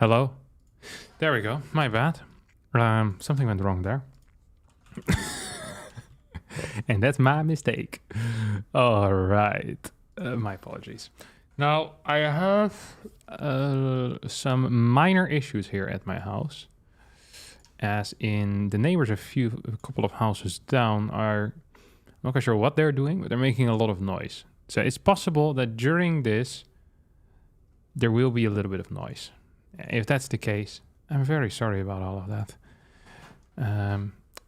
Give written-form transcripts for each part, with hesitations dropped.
Hello? There we go. My bad. Something went wrong there. And that's my mistake. All right. My apologies. Now, I have some minor issues here at my house. As in, the neighbors a couple of houses down are... I'm not quite sure what they're doing, but they're making a lot of noise. So it's possible that during this, there will be a little bit of noise. If that's the case, I'm very sorry about all of that.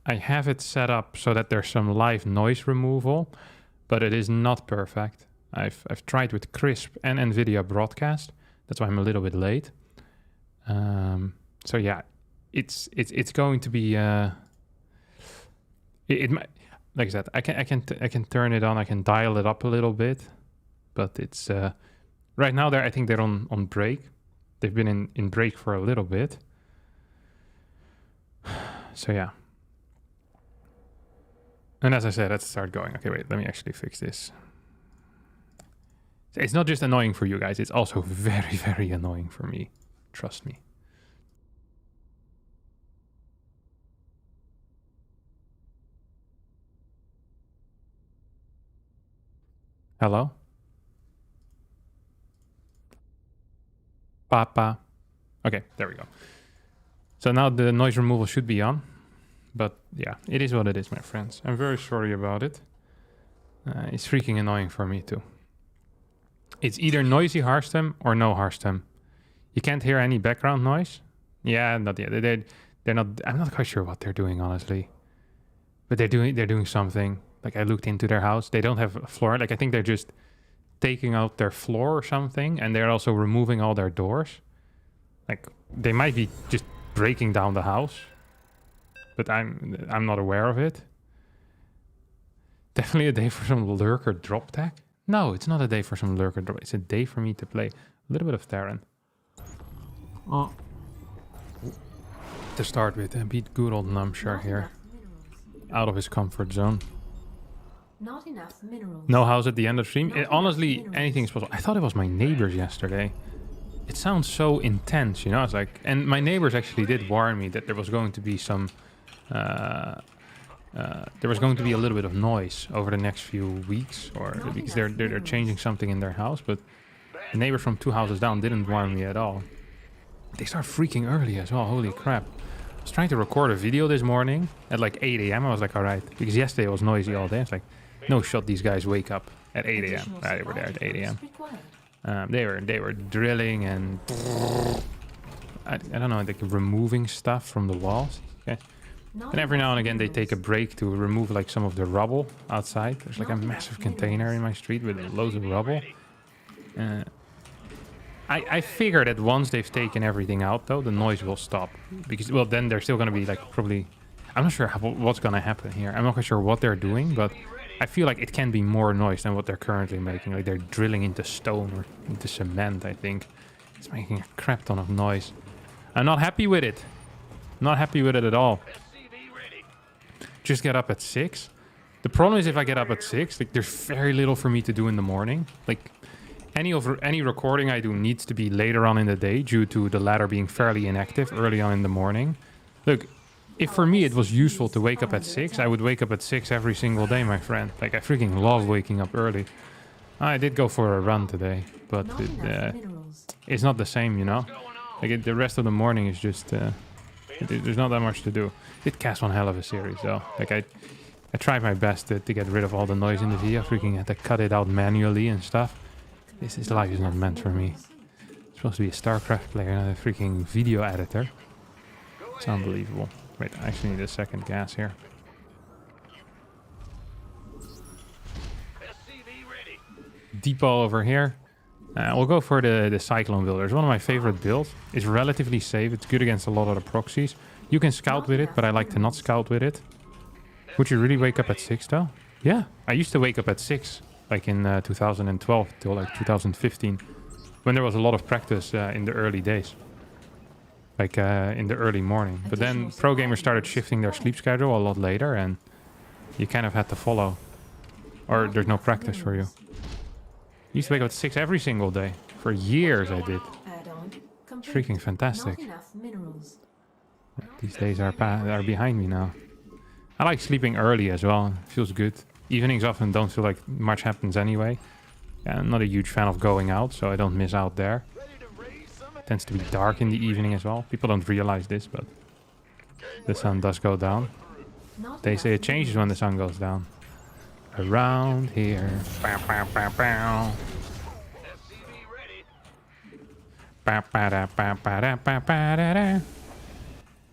I have it set up so that there's some live noise removal, but it is not perfect. I've tried with Crisp and NVIDIA Broadcast. That's why I'm a little bit late. So yeah, it's going to be it might, like I said, I can turn it on. I can dial it up a little bit, but it's right now I think they're on break. They've been in break for a little bit. So yeah. And as I said, let's start going. Okay, wait, let me actually fix this. It's not just annoying for you guys, it's also very, very annoying for me. Trust me. Hello? Papa. Okay, there we go. So now the noise removal should be on. But yeah, it is what it is, my friends. I'm very sorry about it. It's freaking annoying for me too. It's either noisy Harstem or no Harstem. You can't hear any background noise. Yeah, not yet. They're not. I'm not quite sure what they're doing, honestly. But they're doing something. Like, I looked into their house. They don't have a floor. Like, I think they're just taking out their floor or something, and they're also removing all their doors. Like, they might be just breaking down the house, but I'm not aware of it. Definitely a day for some lurker drop tech. No, it's not a day for some lurker drop. It's a day for me to play a little bit of Terran. Oh. To start with, beat good old Numshar here. Out of his comfort zone. Not enough minerals. No house at the end of stream. Honestly, anything is possible. I thought it was my neighbors yesterday. It sounds so intense, you know. It's like, and my neighbors actually did warn me that there was going to be some, there was going to be a little bit of noise over the next few weeks, or because they're changing something in their house. But the neighbors from 2 houses down didn't warn me at all. They start freaking early as well. Holy crap! I was trying to record a video this morning at like 8 a.m. I was like, all right, because yesterday it was noisy all day. It's like, no shot, these guys wake up at 8 a.m. They were there at 8 a.m. They were drilling and I don't know, like removing stuff from the walls. Okay. And every now and again they take a break to remove like some of the rubble outside. There's like a massive container in my street with loads of rubble. I figure that once they've taken everything out though, the noise will stop. Because, well, then they're still going to be like probably... I'm not sure what's going to happen here. I'm not quite sure what they're doing, but I feel like it can be more noise than what they're currently making. Like they're drilling into stone or into cement, I think. It's making a crap ton of noise. I'm not happy with it. Not happy with it at all. Just get up at 6. The problem is if I get up at 6, like there's very little for me to do in the morning. Like any recording I do needs to be later on in the day due to the ladder being fairly inactive early on in the morning. Look, if for me it was useful to wake up at 6, I would wake up at 6 every single day, my friend. Like, I freaking love waking up early. I did go for a run today, but it's not the same, you know? Like, the rest of the morning is just... there's not that much to do. Did cast one hell of a series, though. Like, I tried my best to get rid of all the noise in the video. Freaking had to cut it out manually and stuff. This life is not meant for me. I'm supposed to be a StarCraft player, not a freaking video editor. It's unbelievable. Wait, I actually need a second gas here. Depot over here. We'll go for the Cyclone builder. It's one of my favorite builds. It's relatively safe. It's good against a lot of the proxies. You can scout with it, but I like to not scout with it. Would you really wake up at 6 though? Yeah, I used to wake up at 6. Like in 2012 till like 2015. When there was a lot of practice in the early days. Like in the early morning. But then pro gamers started shifting their sleep schedule a lot later and you kind of had to follow. Or there's no practice for you. I used to wake up at 6 every single day. For years I did. Complete. Freaking fantastic. Not enough minerals. These days are behind me now. I like sleeping early as well. It feels good. Evenings often don't feel like much happens anyway. Yeah, I'm not a huge fan of going out, so I don't miss out there. It tends to be dark in the evening as well. People don't realize this, but the sun does go down. Not They say enough it changes when the sun goes down. Around here. Bow, bow, bow, bow. Ba, ba, da, ba, ba, da, ba, ba, da, da.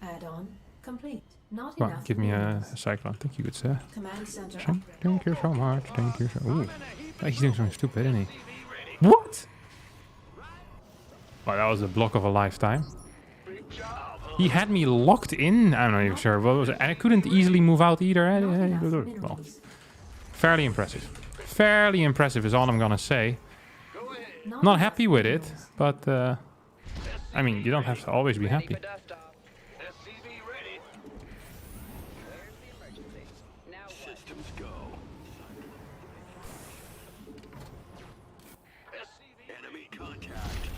Add-on complete. Not Come on, enough give me a minerals. cyclone. Thank you, good sir. Command center Thank you so much. Thank you so. Ooh, he's doing something stupid, isn't he? What? Well, that was a block of a lifetime. He had me locked in. I'm not even sure what was it. And I couldn't easily move out either. Not enough Well, minerals. fairly impressive. Fairly impressive is all I'm gonna say. Not enough happy with it, minerals. but I mean, you don't have to always be happy. Systems go. Enemy contact.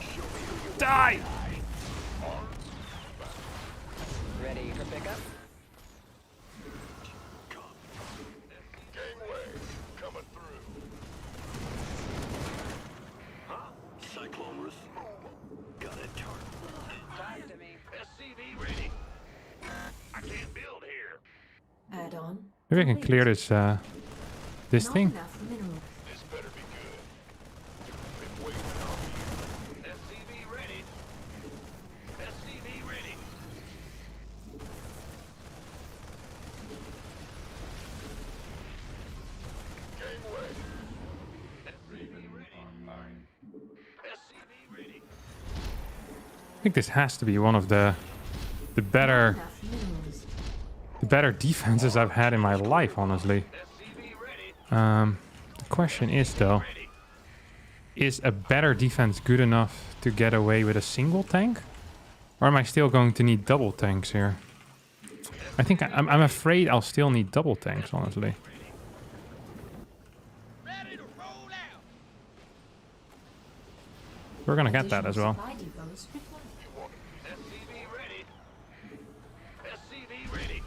Show me who you Die! Ready for pickup? Gangway coming through. Huh? Cyclone risk. Got a target. Talk to me. SCV ready. I can't build here. Add-on. Maybe I can complete. clear this Not thing. enough minerals. This better be good. Been waiting on you. SCV ready. SCV ready. Gangway. SCV ready. I think this has to be one of the better Enough minerals. defenses I've had in my life, honestly. The question is though, is a better defense good enough to get away with a single tank? Or am I still going to need double tanks here? I think I'm afraid I'll still need double tanks, honestly. We're gonna get that as Additional well. supply depots required. SCV ready. SCV ready.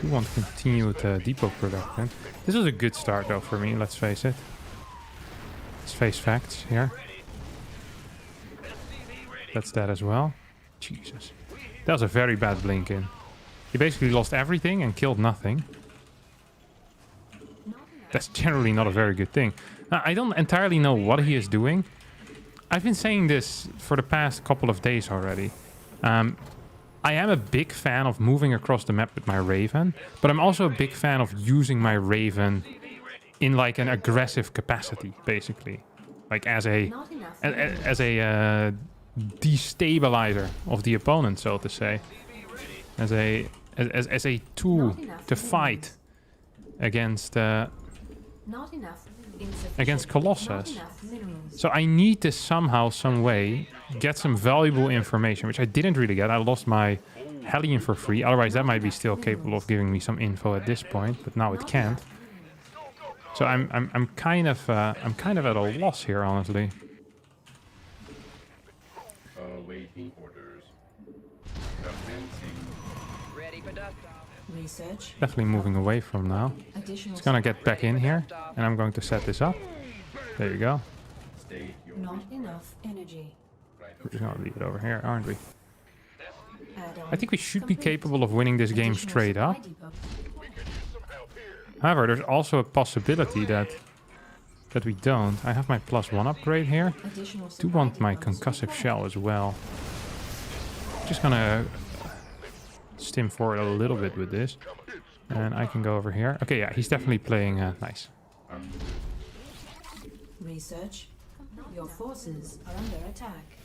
We want to continue with depot production. This was a good start though for me, let's face it. Let's face facts here. That's that as well. Jesus. That was a very bad blink in. He basically lost everything and killed nothing. That's generally not a very good thing. Now, I don't entirely know what he is doing. I've been saying this for the past couple of days already. I am a big fan of moving across the map with my Raven, but I'm also a big fan of using my Raven in like an aggressive capacity, basically. Like as a Not enough as a destabilizer of the opponent, so to say. As a tool to fight against Not enough. Insufficient. against Colossus. Not enough minerals. So I need to somehow, some way, get some valuable information, which I didn't really get. I lost my Hellion for free. Otherwise, that might be still capable of giving me some info at this point, but now it can't. So I'm kind of at a loss here, honestly. Awaiting orders. Commencing. Ready for dust off. Research. Definitely moving away from now. Additional. It's gonna get back in here, and I'm going to set this up. There you go. State your Not enough energy. We're just gonna leave it over here, aren't we? Add-on I think we should be complete. capable of winning this game Additional straight up. supply depots required. Some help here. However, there's also a possibility that we don't. I have my +1 upgrade here. Additional I do supply want my depots concussive required. shell as well. Just gonna stim forward a little bit with this. And I can go over here. Okay, yeah, he's definitely playing nice. Research. Your forces are under attack.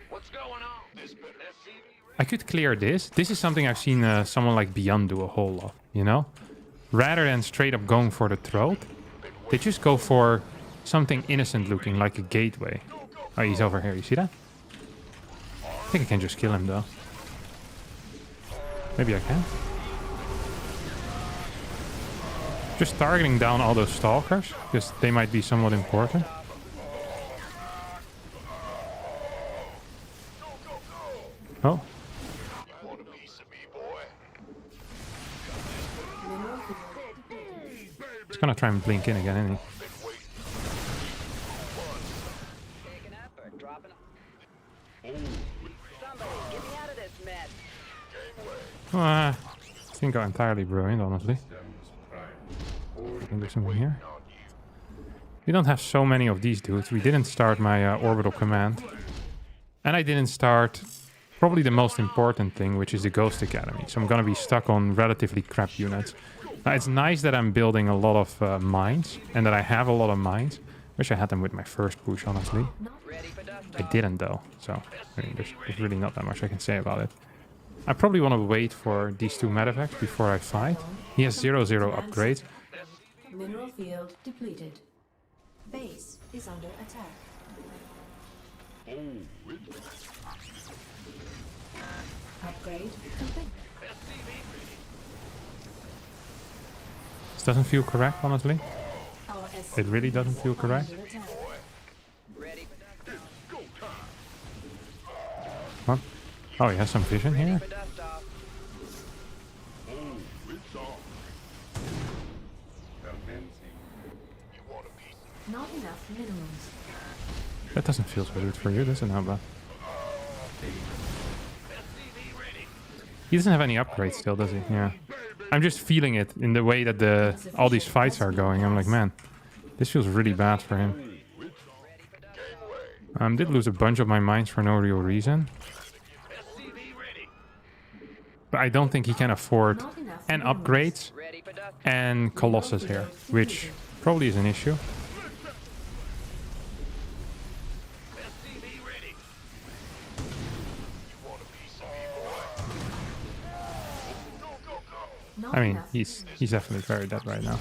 What's going on? This better. SCV I could clear this. This is something I've seen someone like Beyond do a whole lot, you know? Rather than straight up going for the throat, they just go for something innocent looking, like a gateway. Oh, he's over here. You see that? I think I can just kill him, though. Maybe I can. Just targeting down all those stalkers, because they might be somewhat important. gonna try and blink in again, isn't he? Taking up or dropping? Somebody get me out of this mess. I think I'm entirely brilliant, honestly. Can do something here. We don't have so many of these dudes. We didn't start my orbital command. And I didn't start probably the most important thing, which is the Ghost Academy. So I'm gonna be stuck on relatively crap units. Now, it's nice that I'm building a lot of mines, and that I have a lot of mines. Wish I had them with my first push, honestly. Ready for dust I didn't, though. So, I mean, there's really not that much I can say about it. I probably want to wait for these two medevacs before I fight. He has 0/0 upgrades. Mineral field depleted. Base is under attack. Upgrade complete. This doesn't feel correct, honestly. Our It really doesn't feel correct. under attack. Ready for dust off. What? Oh, he has some vision here. For dust off. Not enough minerals. That doesn't feel so good for you, does it, Naba? He doesn't have any upgrades still, does he? Yeah. I'm just feeling it in the way that all these fights are going. I'm like, man, this feels really bad for him. Did lose a bunch of my mines for no real reason. But I don't think he can afford Not enough and minerals. upgrades Ready for dust. and Colossus here, which probably is an issue. Not I mean, enough he's definitely very dead right now.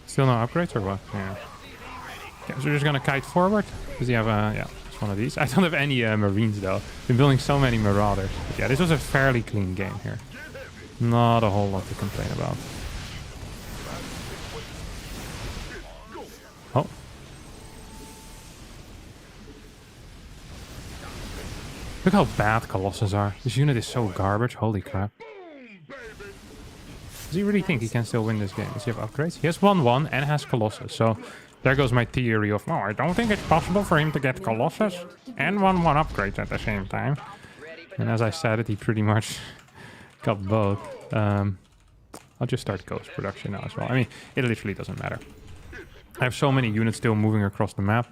Still no upgrades or what? Yeah. Okay, so we're just gonna kite forward. Does he have a... yeah, it's one of these. I don't have any Marines though. Been building so many Marauders. But yeah, this was a fairly clean game here. Not a whole lot to complain about. Oh. Look how bad Colossus are. This unit is so garbage. Holy crap. Does he really think he can still win this game? Does he have upgrades? He has 1/1 and has Colossus. So there goes my theory of, oh, I don't think it's possible for him to get Colossus and 1/1 upgrades at the same time. And as I said it, he pretty much got both. I'll just start Ghost production now as well. I mean, it literally doesn't matter. I have so many units still moving across the map.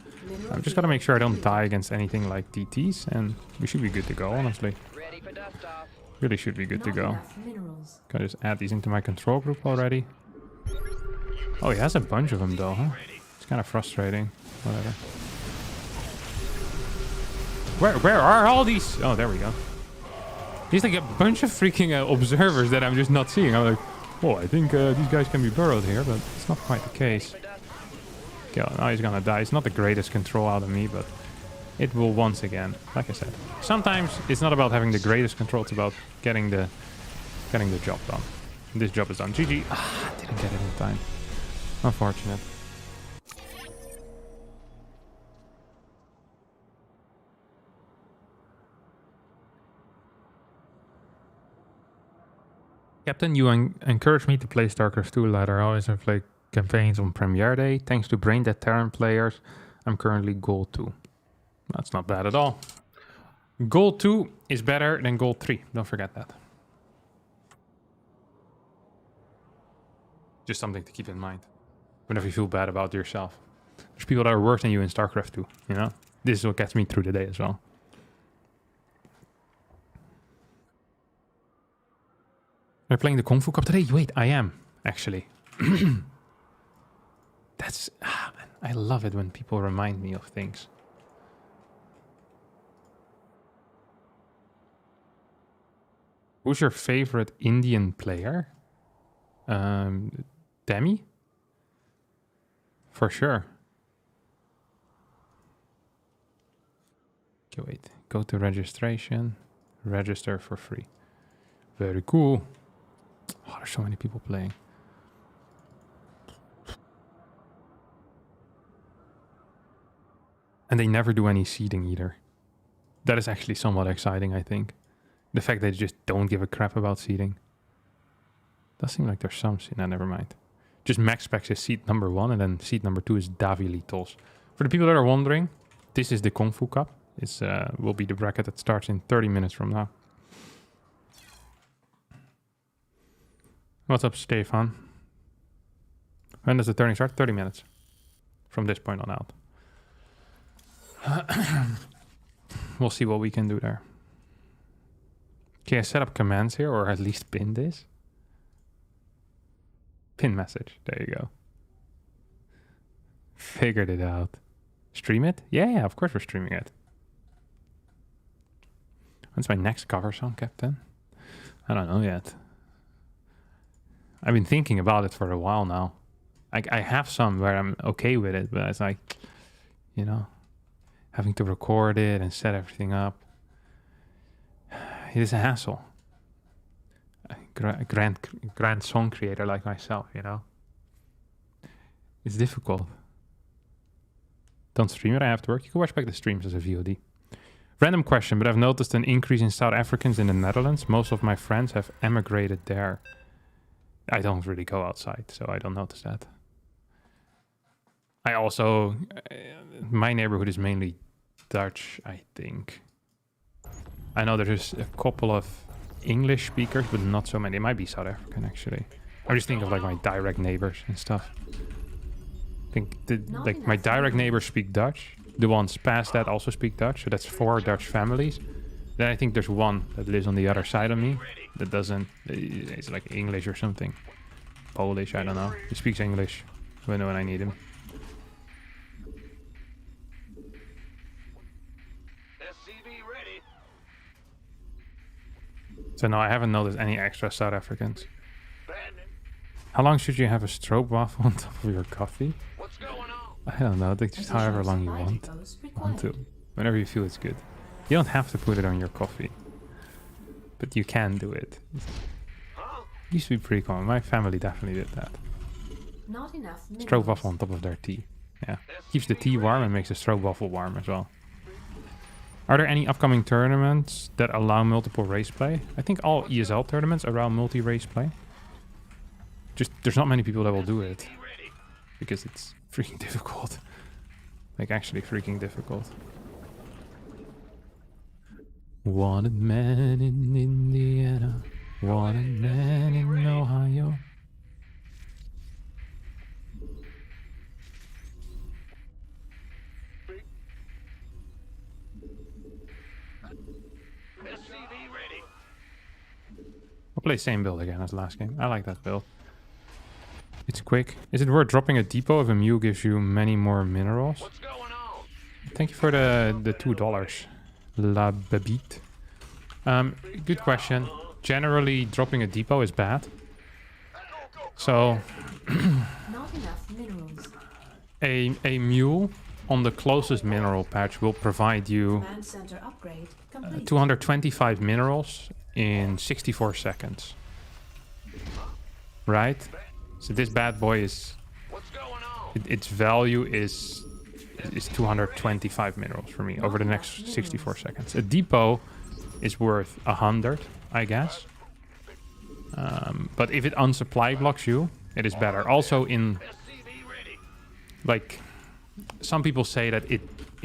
I'm just gotta make sure I don't die against anything like DTs, and we should be good to go, honestly. Ready for dust off. Really should be good to Not go. enough minerals. Can I just add these into my control group already? Oh, he has a bunch of them though, huh? It's kind of frustrating. Whatever. Where are all these? Oh, there we go. He's like a bunch of freaking observers that I'm just not seeing. I'm like, oh, I think these guys can be burrowed here, but it's not quite the case. Okay, well, now he's gonna die. It's not the greatest control out of me, but it will once again, like I said. Sometimes it's not about having the greatest control, it's about getting the job done. This job is done. GG. Ah, didn't get it in time. Unfortunate. Captain, you encouraged me to play StarCraft 2 later. I always have like campaigns on Premiere Day. Thanks to Brain Dead Terran players, I'm currently Gold 2. That's not bad at all. Gold 2 is better than Gold 3. Don't forget that. Just something to keep in mind whenever you feel bad about yourself. There's people that are worse than you in StarCraft 2, you know? This is what gets me through the day as well. Are you playing the Kung Fu Cup today? Wait, I am, actually. That's... Ah, man, I love it when people remind me of things. Who's your favorite Indian player? Demi? For sure. Okay, wait. Go to registration. Register for free. Very cool. Oh, there's so many people playing. And they never do any seeding either. That is actually somewhat exciting, I think. The fact that they just don't give a crap about seeding. Does seem like there's some seed. Nah, never mind. Just MAXPAX is seed number 1, and then seed number 2 is Davilitos. For the people that are wondering, this is the Kung Fu Cup. It's will be the bracket that starts in 30 minutes from now. What's up, Stefan? When does the turning start? 30 minutes. From this point on out. We'll see what we can do there. Can I set up commands here, or at least pin this? Pin message. There you go. Figured it out. Stream it? Yeah, of course we're streaming it. When's my next cover song, Captain? I don't know yet. I've been thinking about it for a while now. I have some where I'm okay with it, but it's like, you know, having to record it and set everything up. It is a hassle. A grand song creator like myself, you know. It's difficult. Don't stream it, I have to work. You can watch back the streams as a VOD. Random question, but I've noticed an increase in South Africans in the Netherlands. Most of my friends have emigrated there. I don't really go outside, so I don't notice that. I also... my neighborhood is mainly Dutch, I think. I know there's a couple of English speakers, but not so many. They might be South African, actually. I just think of like my direct neighbors and stuff. I think like my direct neighbors speak Dutch. The ones past that also speak Dutch, so that's 4 Dutch families. Then I think there's one that lives on the other side of me that doesn't. It's like English or something. Polish, I don't know. He speaks English when I need him. So no, I haven't noticed any extra South Africans. How long should you have a strobe waffle on top of your coffee? What's going on? I don't know, just however long you want to. Whenever you feel it's good. You don't have to put it on your coffee. But you can do it. It used to be pretty common. My family definitely did that. Not enough Strobe waffle on top of their tea. Yeah. Keeps the tea warm and makes the strobe waffle warm as well. Are there any upcoming tournaments that allow multiple race play? I think all ESL tournaments allow multi-race play. Just there's not many people that will do it. Because it's freaking difficult. Like actually freaking difficult. Wanted man in Indiana. Wanted man in Ohio. I'll play same build again as last game. I like that build. It's quick. Is it worth dropping a depot if a mule gives you many more minerals? What's going on? Thank you for the $2. La Babite. Good question. Generally, dropping a depot is bad. So, Not enough minerals. a mule on the closest mineral patch will provide you Command center upgrade complete. 225 minerals in 64 seconds. Right? So this bad boy is... What's going on? its value is 225 minerals for me over the next 64 seconds. A depot is worth 100, I guess. But if it unsupply blocks you, it is better. Also in... like... some people say that it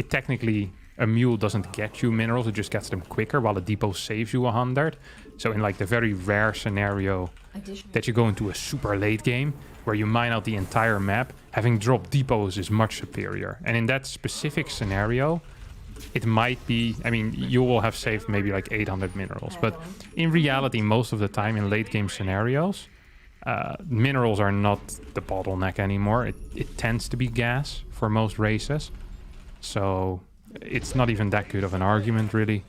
technically... a mule doesn't get you minerals, it just gets them quicker, while a depot saves you 100. So in like the very rare scenario that you go into a super late game, where you mine out the entire map, having dropped depots is much superior. And in that specific scenario, it might be... I mean, you will have saved maybe like 800 minerals. But in reality, most of the time in late game scenarios, minerals are not the bottleneck anymore. It tends to be gas for most races. So... it's not even that good of an argument, really.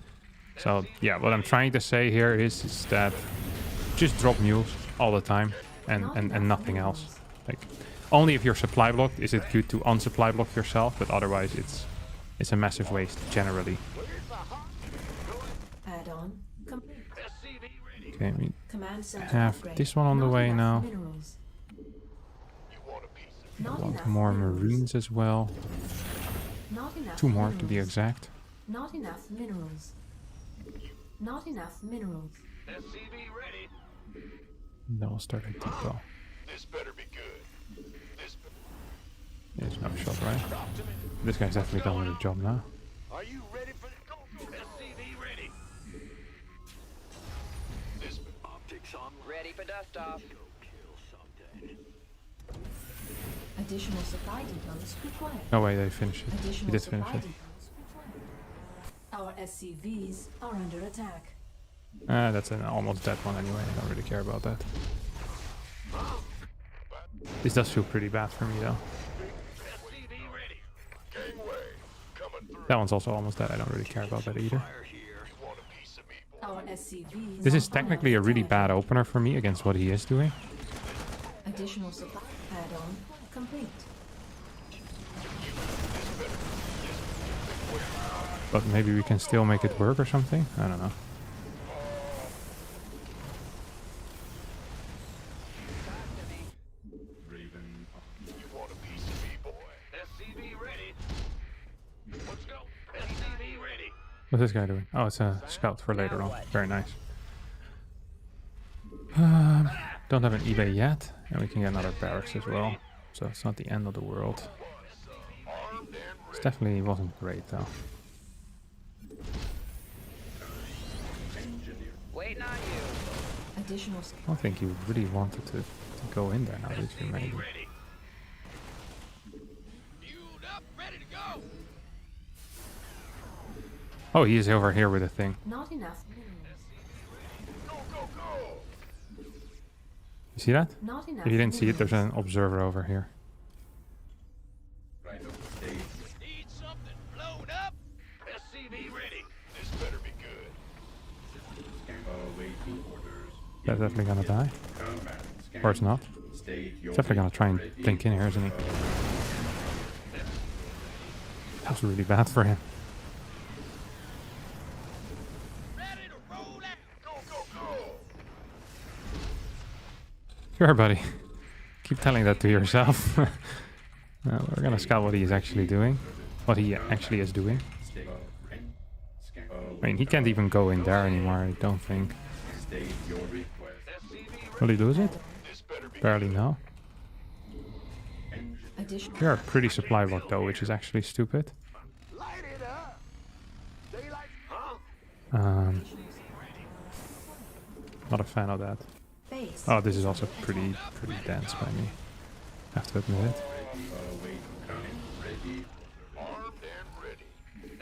So, yeah, what I'm trying to say here is that just drop mules all the time and nothing else. Like, only if you're supply blocked is it good to unsupply block yourself, but otherwise it's a massive waste, generally. Add-on complete. Okay, we Command center have upgrade. this one on the Not way enough now. minerals. You want a piece of Not A lot enough more minerals. marines as well. Not enough 2 more to be minerals. exact. Not enough minerals. Not enough minerals. SCV ready. Then we'll start a depot. This better be good. This. There's no shot, right? This guy's definitely done with the job now. Are you ready for the go? SCV ready. This optics on. Ready for dust off. Kill something. Additional supply depots required. No way they finished it. He Additional did supply finish it. depots required. Our SCVs are under attack. That's an almost dead one anyway. I don't really care about that. This does feel pretty bad for me though. SCV ready. Gangway coming through. That one's also almost dead. I don't really care about that either. Fire here. You want a piece of me, boy? Our SCVs. This is are technically a under really attack. bad opener for me against what he is doing. Additional supply add-on complete. But maybe we can still make it work or something. I don't know. Raven. You want a piece of me, boy? SCV ready. Let's go. SCV ready. What's this guy doing? Oh, it's a scout for later on. Very nice. Don't have an eBay yet. And we can get another barracks as well. So it's not the end of the world. Armed and It definitely wasn't great though. Waiting on you. Additional I don't think you really wanted to go in there now, did you, maybe? ready. Fueled up, ready to go. Oh, he is over here with a thing. not enough minerals. Go, go, go. You see that? Not enough. If you didn't see it, there's minerals. an observer over here. Right off the stage. Need something blown up. SCV ready. This better be good. Waiting orders. That's definitely gonna die. Combat. Or it's not. State your He's definitely gonna try and ready. blink in here, isn't he? That was really bad for him. Ready to roll out. Go, go, go. Sure, buddy. Keep telling that to yourself. We're gonna scout what he is actually doing. What he actually is doing. State scan. I mean, he can't even go in there anymore, I don't think. State your request. SCV Will he lose it? This better be Barely, no. Engine. Additional. We are pretty supply blocked though, which is actually stupid. light it up. Daylight. Huh? Not a fan of that. Base. Oh, this is also pretty dense by me. Have to admit it. Wait. Coming. Ready. Armed and ready.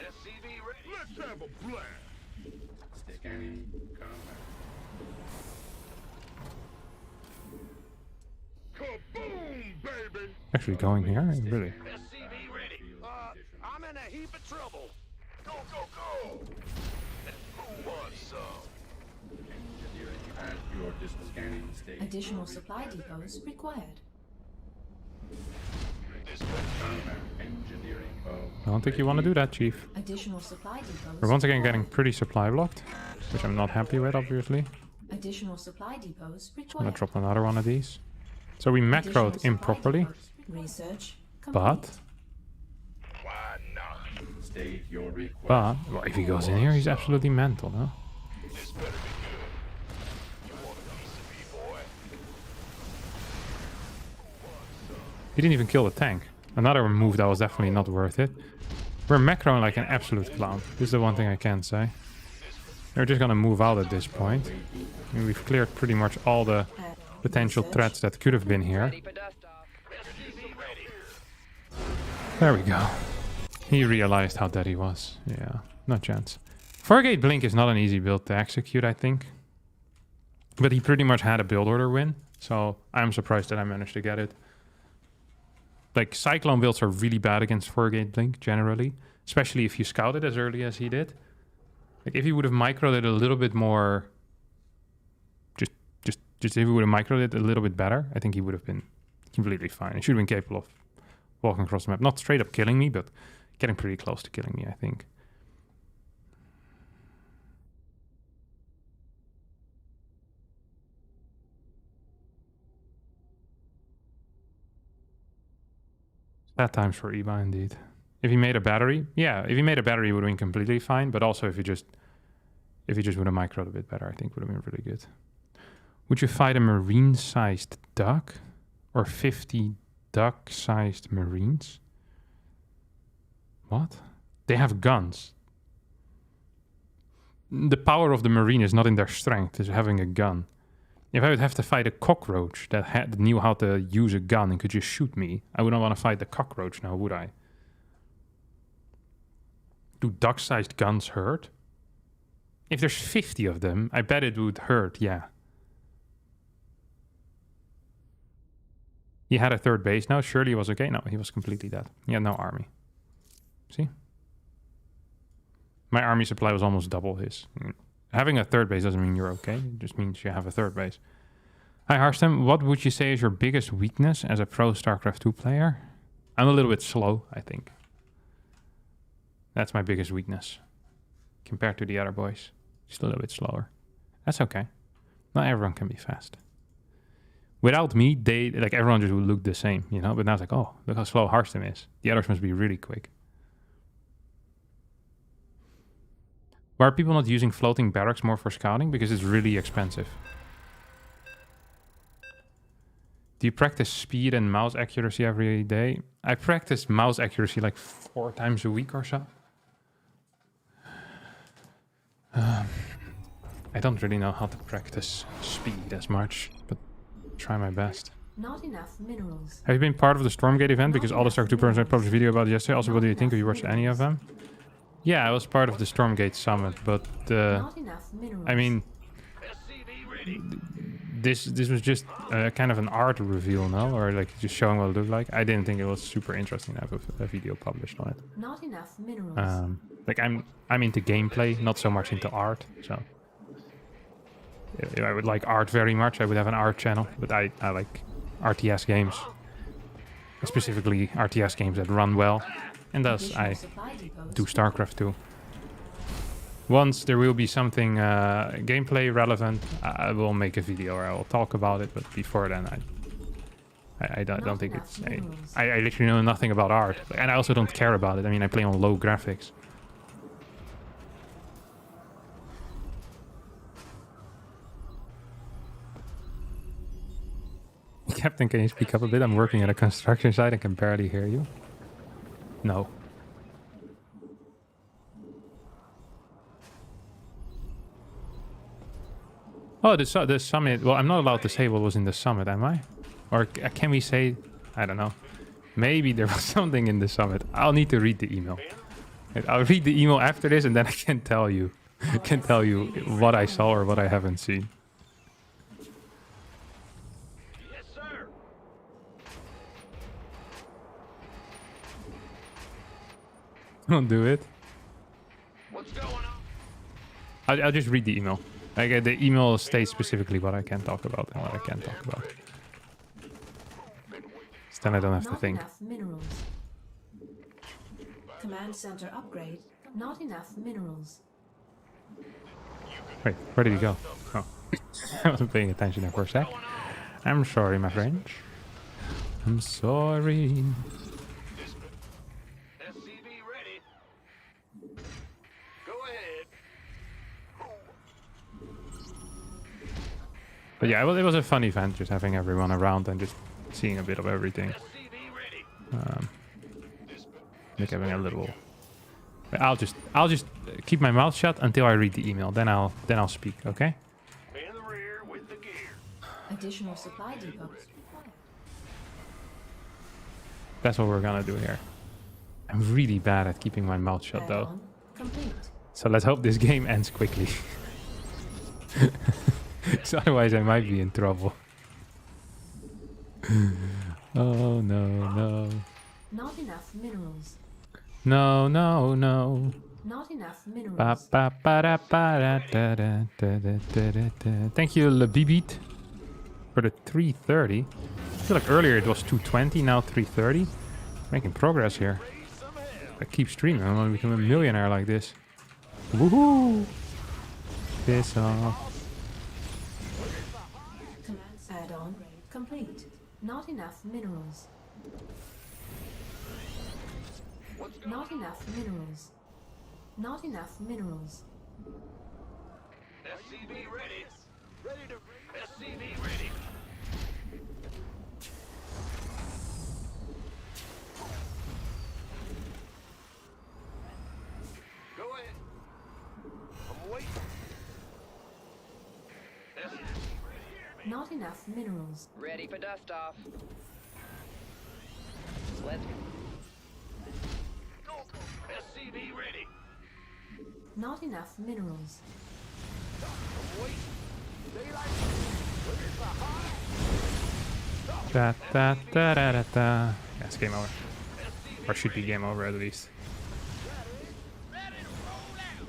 SCV ready. Let's have a blast. Scanning. Combat. Kaboom, baby. Actually going here, really. SCV ready. I'm in a heap of trouble. Go, go, go. Who wants some? Engineering at your distant scanning state. Additional supply depots required. This better Combat. Engineering. I don't think you want to do that, Chief. Additional supply depots. We're once again getting required. pretty supply blocked, which I'm not happy with, obviously. Additional supply depots I'm gonna required. drop another one of these. So we Additional macroed supply improperly, depots. Research but complete. Why not? State your request. well, if he goes in here, he's absolutely mental, no? This better be good. You want a piece of me, boy? He didn't even kill the tank. Another move that was definitely not worth it. We're macroing like an absolute clown. This is the one thing I can say. We're just gonna move out at this point. I mean, we've cleared pretty much all the Add potential research. threats that could have been here. Ready for dust off. SCV ready. There we go. He realized how dead he was. Yeah, no chance. 4-gate blink is not an easy build to execute, I think. But he pretty much had a build order win, so I'm surprised that I managed to get it. Like, Cyclone builds are really bad against 4-gate blink, generally. Especially if you scout it as early as he did. Like, if he would have microed it a little bit more... Just if he would have microed it a little bit better, I think he would have been completely fine. He should have been capable of walking across the map. Not straight up killing me, but getting pretty close to killing me, I think. Bad times for Eba, indeed. If he made a battery, yeah, if he made a battery, it would have been completely fine. But also, if he just would have microed a bit better, I think would have been really good. Would you fight a marine-sized duck or 50 duck-sized marines? What? They have guns. The power of the marine is not in their strength, it's having a gun. If I would have to fight a cockroach that knew how to use a gun and could just shoot me, I wouldn't want to fight the cockroach now, would I? Do duck-sized guns hurt? If there's 50 of them, I bet it would hurt, yeah. He had a third base now. Surely he was okay. No, he was completely dead. He had no army. See? My army supply was almost double his. Having a third base doesn't mean you're okay. It just means you have a third base. Hi, Harstem. What would you say is your biggest weakness as a pro StarCraft 2 player? I'm a little bit slow, I think. That's my biggest weakness. Compared to the other boys. Just a little bit slower. That's okay. Not everyone can be fast. Without me, like everyone just would look the same, you know? But now it's like, oh, look how slow Harstem is. The others must be really quick. Why are people not using floating barracks more for scouting? Because it's really expensive. Do you practice speed and mouse accuracy every day? I practice mouse accuracy like 4 times a week or so. I don't really know how to practice speed as much, but try my best. Not enough minerals. Have you been part of the Stormgate event? Because all the StarCraft 2 players I published a video about it yesterday. Also, what do you think? Have you watched any of them? Yeah, I was part of the Stormgate summit, but Not enough minerals. I mean, this was just kind of an art reveal, no? Or like just showing what it looked like. I didn't think it was super interesting to have a video published on it. Not enough minerals. Like I'm into gameplay, not so much into art. So if I would like art very much, I would have an art channel. But I like RTS games, specifically RTS games that run well, and thus I do StarCraft 2. Once there will be something gameplay relevant, I will make a video or I will talk about it. But before then, I don't think it's... I literally know nothing about art. And I also don't care about it. I mean, I play on low graphics. Captain, can you speak up a bit? I'm working at a construction site and can barely hear you. No. Oh, the summit. Well, I'm not allowed to say what was in the summit, am I? Or can we say... I don't know. Maybe there was something in the summit. I'll need to read the email. I'll read the email after this and then I can tell you. I can tell you what I saw or what I haven't seen. Yes, sir. Don't do it. What's going on? I'll just read the email. Like, the email states specifically what I can talk about and what I can't talk about. So then I don't have to think. Not enough minerals. Command center upgrade. Not enough minerals. Wait, where did he go? Oh, I wasn't paying attention there for a sec. I'm sorry, my friend. I'm sorry. SCV ready. Go ahead. But yeah, it was a fun event, just having everyone around and just seeing a bit of everything. SCV ready. Like having a little... I'll just keep my mouth shut until I read the email. Then I'll speak, okay? In the rear with the gear. Additional supply depots. That's what we're gonna do here. I'm really bad at keeping my mouth shut though. Add-on complete. So let's hope this game ends quickly. So otherwise I might be in trouble. Oh no, no. Not enough minerals. No, no, no. Not enough minerals. Ba, ba, ba, da, ba, da, da, da, da, da, da, da. Thank you, Lebibit, for the 330. I feel like earlier it was 220, now 330. Making progress here. I keep streaming, I'm gonna become a millionaire like this. Woohoo! Piss off. Add-on complete. Not enough minerals. Not enough minerals. Not enough minerals. SCV ready. Ready to... SCV ready. Go ahead. I'm waiting. Not enough minerals. Ready for dust off. Let's Go, go. SCV ready. Not enough minerals. I'm waiting. Daylight. Ready for high. Da, da, da, da, da, da. Yeah, it's game over. Or should be game over at least. Ready to roll out.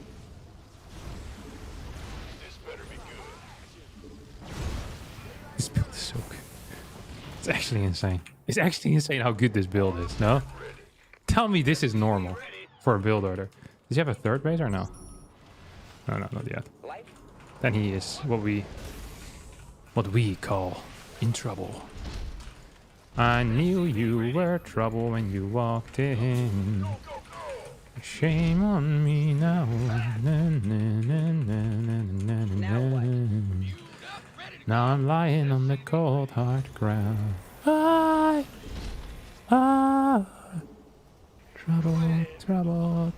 This better be good. This build is so good. It's actually insane. It's actually insane how good this build is, no? Tell me this is normal for a build order. Does he have a third base or no? No, not yet. light. Then he is what we call in trouble. I knew you were trouble when you walked in. Shame on me now. Na, na, na, na, na, na, na. Now I'm lying on the cold hard ground.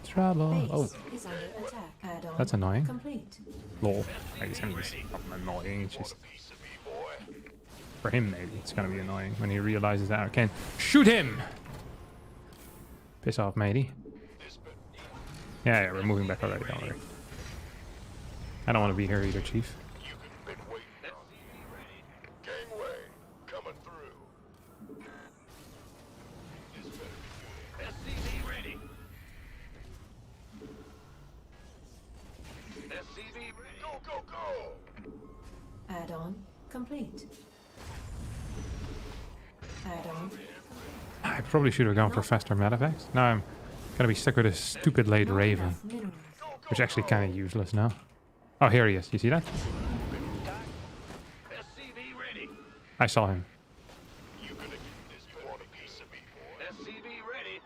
Trouble. Oh, Base is under attack. Add-on that's annoying. complete. Lol. I guess it's not annoying. It's just for him maybe it's gonna be annoying when he realizes that I can shoot him. Piss off, matey. Yeah, we're moving back already. Don't worry. I don't want to be here either, Chief. You've been waiting on. Gangway coming through. This better be good. SCV ready. SCV ready. Go, go, go. Add-on complete. Add-on. I probably should have gone for faster medevacs. Now I'm gonna be stuck with this stupid late Not Raven, enough minerals. which is actually kind of useless now. Oh, here he is. You see that? SCV ready. I saw him. You gonna get this? You want a piece of me, boy? SCV ready.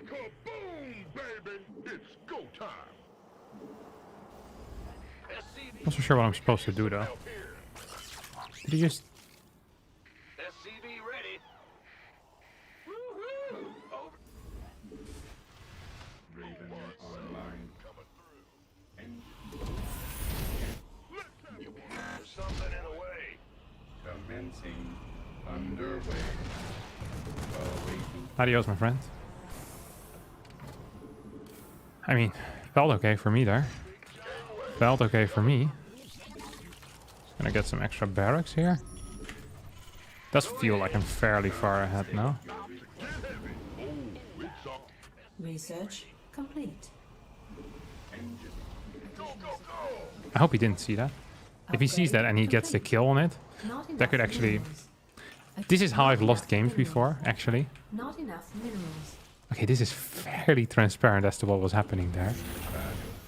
Kaboom, baby! It's go time. SCV. Not so sure what I'm supposed to do though. Help here. Did he just? SCV ready. Woohoo! Over. Raven online. Coming through. And There's something in the way. commencing underway. Awaiting. Adios, my friend. I mean, felt okay for me there. Felt okay for me. Gonna get some extra barracks here. Does feel like I'm fairly far ahead now. Research complete. I hope he didn't see that. If he sees that and he gets the kill on it, Not enough that could actually... minerals. This is how I've lost games before, actually. Not enough minerals. Okay, this is fairly transparent as to what was happening there.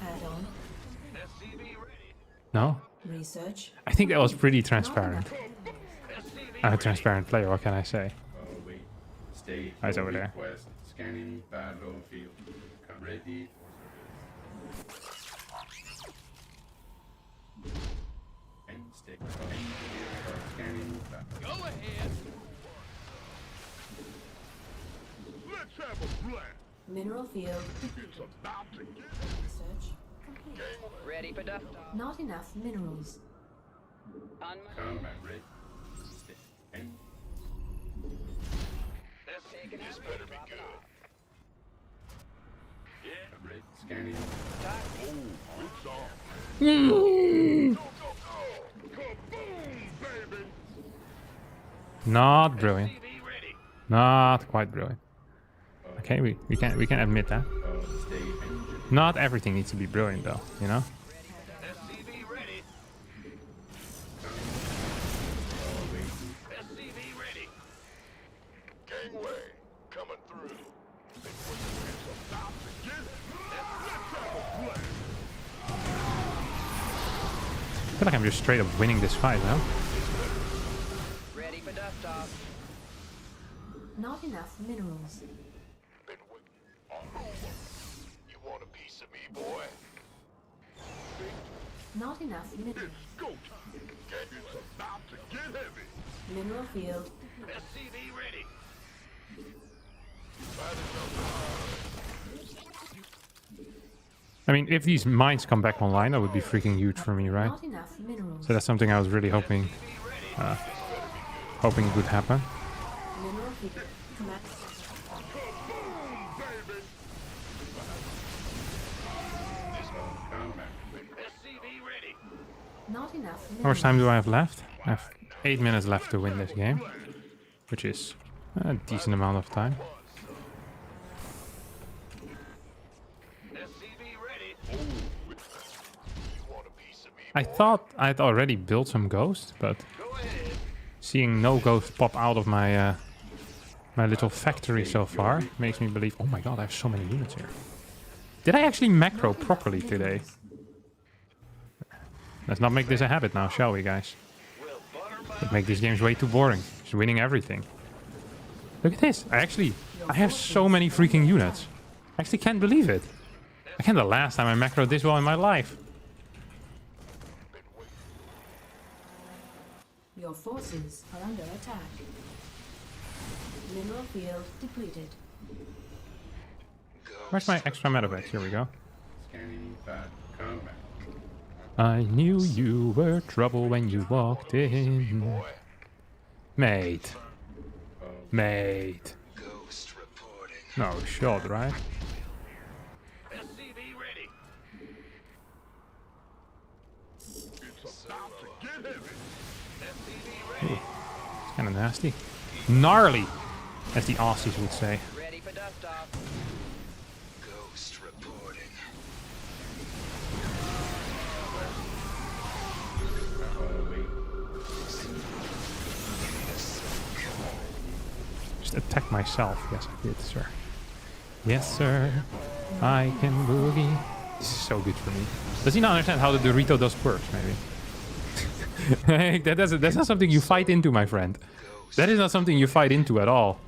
Add-on. SCV ready. No? Research. I think that was pretty transparent. SCV I'm a transparent player, what can I say? Await. State Oh, he's over there. request. Scanning battlefield. Come ready for service. And state. Scanning battle. Go ahead. Let's have a blast. Mineral field depleted. It's about to get Research complete. Ready for dust off. Not enough minerals. On my Come and ready. State. And SCV. This better be good. Yeah. ready. Scanning. Oh, it's on. Go, go, go. Kaboom, baby. Not brilliant. SCV ready. Not quite brilliant. Okay, we can admit that. State engine. Not everything needs to be brilliant though, you know? SCV ready. SCV ready. Gangway coming through. Think it's about to get it. Let's have a blast. I feel like I'm just straight up winning this fight now. ready for dust off. Not enough minerals. Been waiting. piece of me, boy. Not enough minerals. It's go time. It's about to get heavy. Mineral field. SCV ready. I mean, if these mines come back online, that would be freaking huge for me, right? Not enough minerals. So that's something I was really hoping would happen. Mineral field. Command. SCV ready. Not enough How much minerals. time do I have left? I have 8 minutes left to win this game, which is a decent amount of time. SCV ready. You want a piece of me? I thought I'd already built some ghosts, but Go ahead. seeing no ghosts pop out of my my little factory so far makes me believe. Oh my god, I have so many units here. Did I actually macro properly today? Let's not make this a habit now, shall we, guys? Let's make these games way too boring. Just winning everything. Look at this. I have so many freaking units. I actually can't believe it. I can't the last time I macroed this well in my life. Your forces are under attack. Mineral field depleted. Where's my extra medevac? Here we go. Scanning fat combat. I knew you were trouble when you walked in. Mate. Mate. Ghost reporting. No shot, right? SCV ready. It's about to get heavy. SCV ready. It's kind of nasty. Gnarly, as the Aussies would say. Ready for dust off. Ghost reporting. Just attack myself. Yes, I did, sir. Yes, sir. I can boogie. This is so good for me. Does he not understand how the Dorito does works, maybe? That's not something you fight into, my friend. That is not something you fight into at all.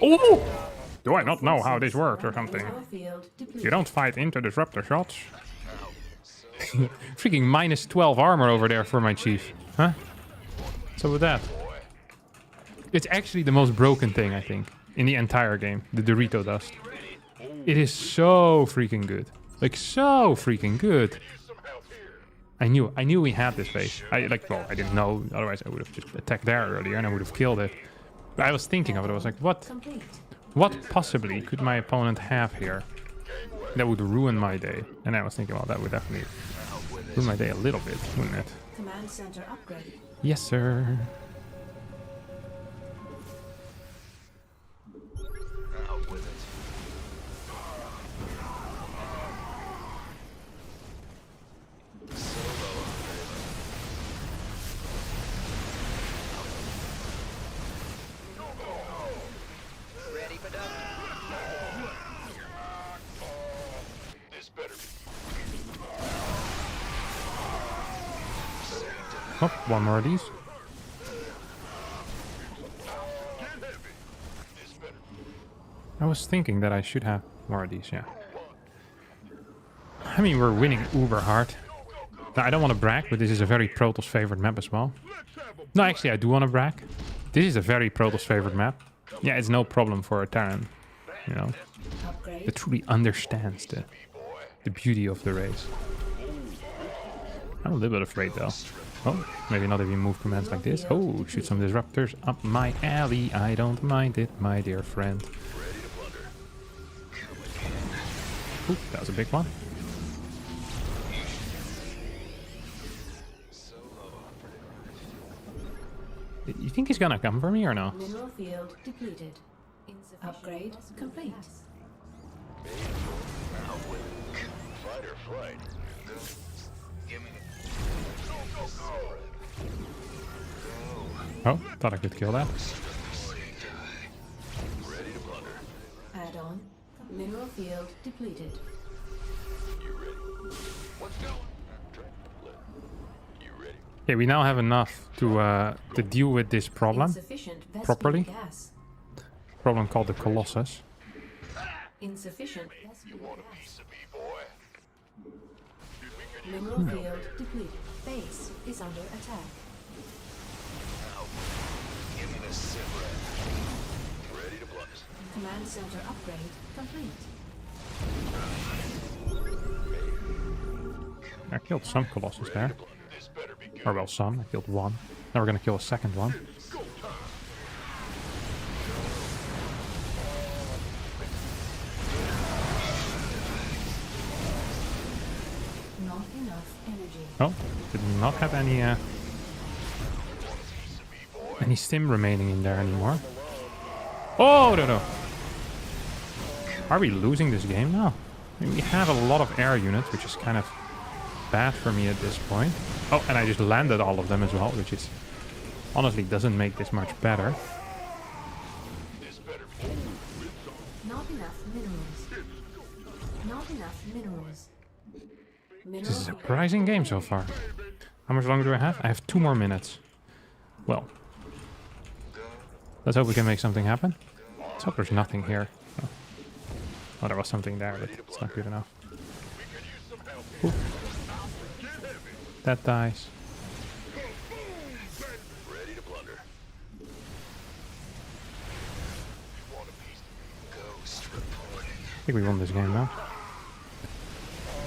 Oh! Do I not know how this works or something? Mineral field depleted. You don't fight into disruptor shots. Freaking minus 12 armor over there for my chief. Huh? What's up with that? It's actually the most broken thing, I think, in the entire game. The Dorito dust. It is so freaking good. Like, so freaking good. I knew we had this phase. I didn't know, otherwise I would have just attacked there earlier and I would have killed it. But I was thinking of it, I was like, Complete. what possibly could my opponent have here that would ruin my day? And I was thinking, well, that would definitely ruin my day a little bit, wouldn't it? Command center upgrade. Yes, sir. Out with it. Ready for dust. This better be. Oh, one more of these. Get heavy. This better be. I was thinking that I should have more of these, yeah. I mean, we're winning uber hard. Now, I don't want to brag, but this is a very Protoss favorite map as well. No, actually, I do want to brag. This is a very Protoss favorite map. Yeah, it's no problem for a Terran, you know, Upgrade. that truly understands the beauty of the race. I'm a little bit afraid, though. Oh, maybe not if you move commands like this. Oh, shoot some disruptors up my alley. I don't mind it, my dear friend. Ooh, that was a big one. You think he's gonna come for me or no? Mineral field depleted. Upgrade complete. Fight or flight. Give me Oh, thought I could kill that. ready to blunder. Add-on. Mineral field depleted. You ready? What's going? You ready? Okay, we now have enough to deal with this problem. Insufficient Vespene properly. gas. Problem called the Colossus. Insufficient Vespene gas. Piece of me, boy. Mineral field depleted. Base is under attack. Give me the SERRAL. Ready to blast. Command center upgrade complete. I killed some Colossus there. This better be good. Or well, some. I killed one. Now we're gonna kill a second one. Go time. Not enough energy. Oh, did not have any stim remaining in there anymore. Oh, no. Are we losing this game now? I mean, we have a lot of air units, which is kind of bad for me at this point. Oh, and I just landed all of them as well, which is honestly doesn't make this much better. This better be good. Not enough minerals. Not enough minerals. This is a surprising game so far. How much longer do I have? I have 2 more minutes. Well, let's hope we can make something happen. Let's hope there's nothing here. Oh, there was something there, but it's not good enough. Ooh. That dies. Ready to plunder. You want a piece? Ghost reporting. I think we won this game now.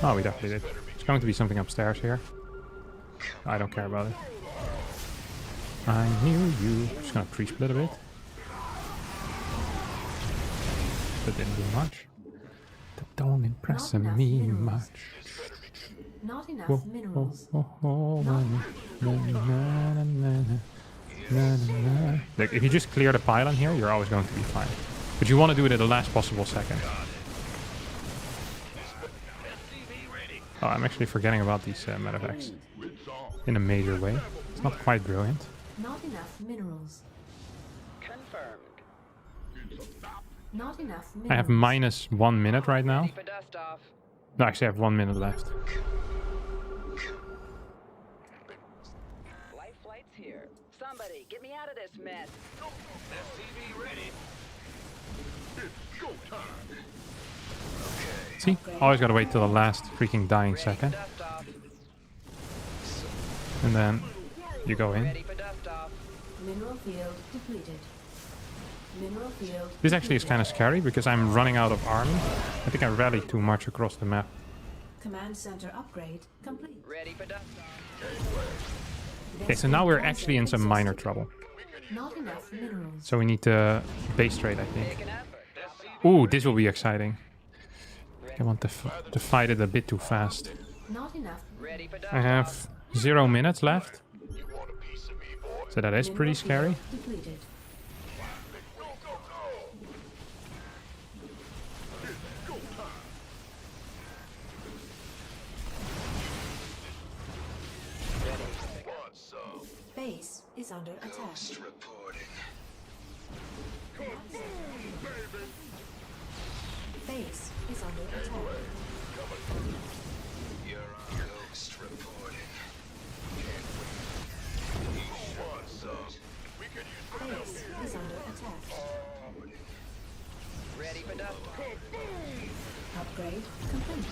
Oh, we definitely did. It's going to be something upstairs here. I don't care about it. I knew you. Just gonna pre-split a bit. That didn't do much. That don't impress Not enough me minerals. much. Not enough Whoa, minerals. Look, if you just clear the pylon here, you're always going to be fine. But you want to do it at the last possible second. Oh, I'm actually forgetting about these medevacts in a major way. It's not quite brilliant. Not enough minerals. Confirmed. Not enough minerals. I have minus 1 minute right now. Ready for dust off. No, actually I have 1 minute left. Life flight's here. Somebody, get me out of this mess. SCV ready. It's go time. See? Always gotta wait till the last freaking dying second. Dust off. And then you go in. Ready for dust off. Mineral field depleted. Mineral field. This actually is kind of scary because I'm running out of army. I think I rallied too much across the map. Command center upgrade complete. Ready for dust off. Okay, so now we're actually in some minor trouble. Not enough minerals. So we need to base trade, I think. Take an effort. Ooh, this will be exciting. I want to fight it a bit too fast. Not enough. Ready for dust I have 0 minutes left. You want a piece of me, boy? So that is pretty scary. Depleted. Go, go, go! It's go time. Want some? Base is under attack. Reporting. Base is under attack. You're on ghost reporting. Want some? We could use some help. Base is under attack. Ready for dust off. Upgrade complete.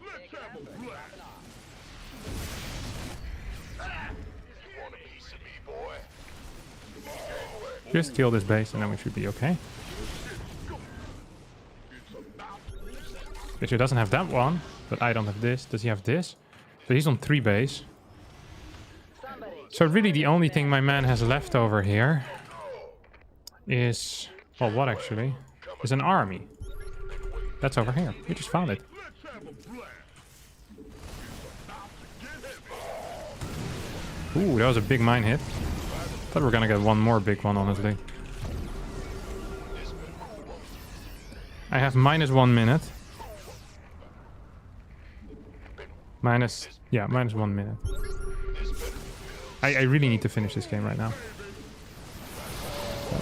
Let's have a blast. Want a piece of me, boy? Just kill this base and then we should be okay. Because he doesn't have that one, but I don't have this. Does he have this? So he's on 3 base. So really the only thing my man has left over here is... Well, what actually? Is an army. That's over here. We just found it. Let's have a blast. Ooh, that was a big mine hit. Thought we were gonna get one more big one, honestly. I have minus 1 minute. Minus 1 minute. I really need to finish this game right now.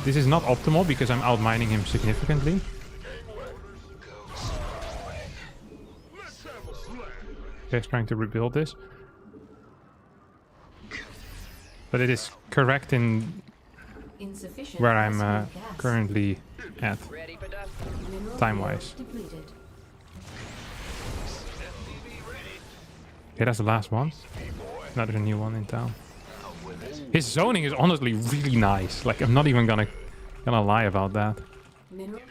This is not optimal because I'm outmining him significantly. He's trying to rebuild this. But it is correct in Insufficient where I'm gas. currently at, Ready for dust? Mineral time-wise. field depleted. Okay, that's the last one. Now there's a new one in town. His zoning is honestly really nice. Like, I'm not even gonna lie about that. Mineral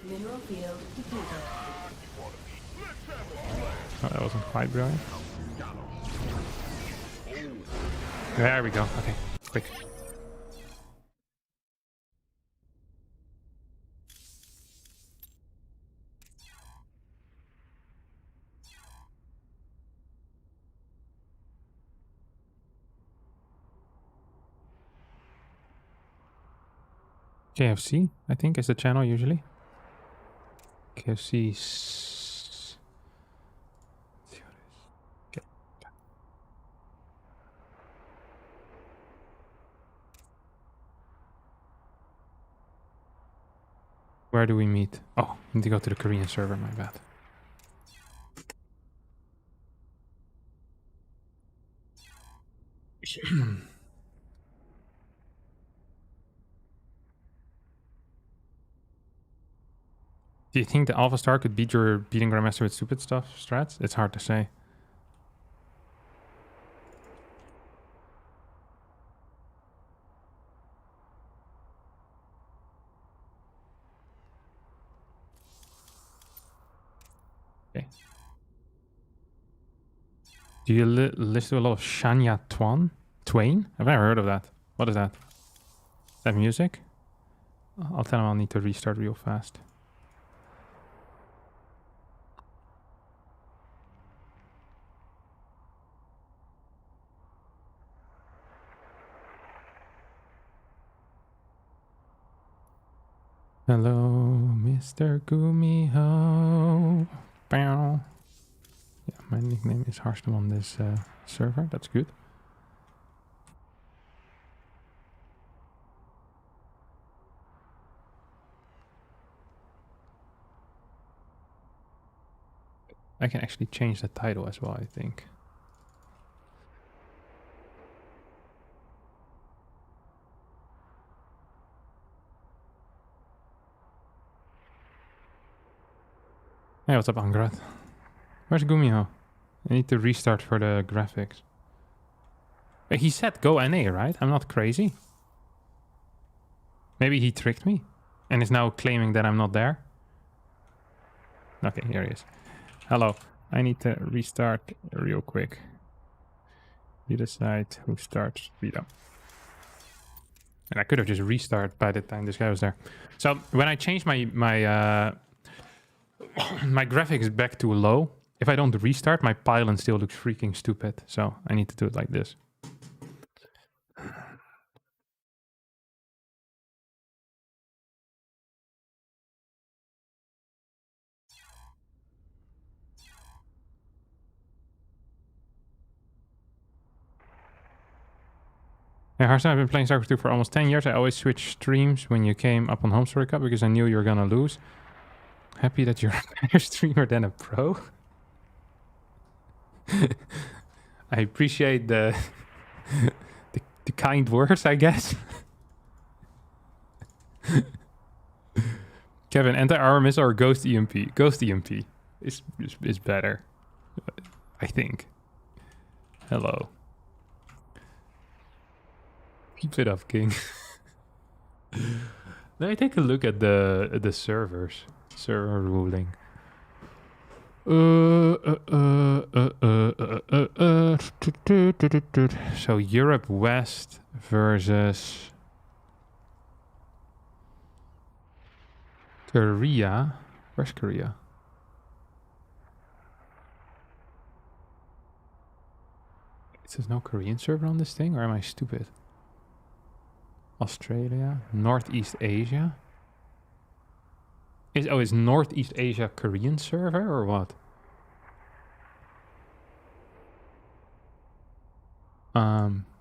Mineral field depleted. Oh, that wasn't quite brilliant. There we go. Okay, quick. KFC, I think, is the channel usually. KFC. Let's see what it is. Okay. Where do we meet? Oh, I need to go to the Korean server, my bad. Do you think the Alpha Star could beat your beating Grandmaster with stupid stuff strats? It's hard to say. Okay. Do you listen to a lot of Shania Twain? I've never heard of that. What is that? Is that music? I'll tell him I'll need to restart real fast. Hello, Mr. Gumiho. Bow. Yeah, my nickname is Harstem on this server. That's good. I can actually change the title as well, I think. Hey, what's up, Angrat? Where's Gumiho? I need to restart for the graphics. Wait, he said go NA, right? I'm not crazy. Maybe he tricked me and is now claiming that I'm not there. Okay, here he is. Hello, I need to restart real quick. You decide who starts speed up. And I could have just restarted by the time this guy was there. So when I change my my graphics back to low, if I don't restart, my pylon still looks freaking stupid. So I need to do it like this. Yeah, Harstem, I've been playing StarCraft 2 for almost 10 years. I always switched streams when you came up on Home Story Cup because I knew you were gonna lose. Happy that you're a better streamer than a pro. I appreciate the kind words, I guess. Kevin, anti-armor missile or ghost EMP? Ghost EMP is better, I think. Hello. Keep it up, King. Let me take a look at the servers. Server ruling. So Europe West versus Korea. Where's Korea? Is there no Korean server on this thing, or am I stupid? Australia, Northeast Asia. Is Northeast Asia Korean server or what?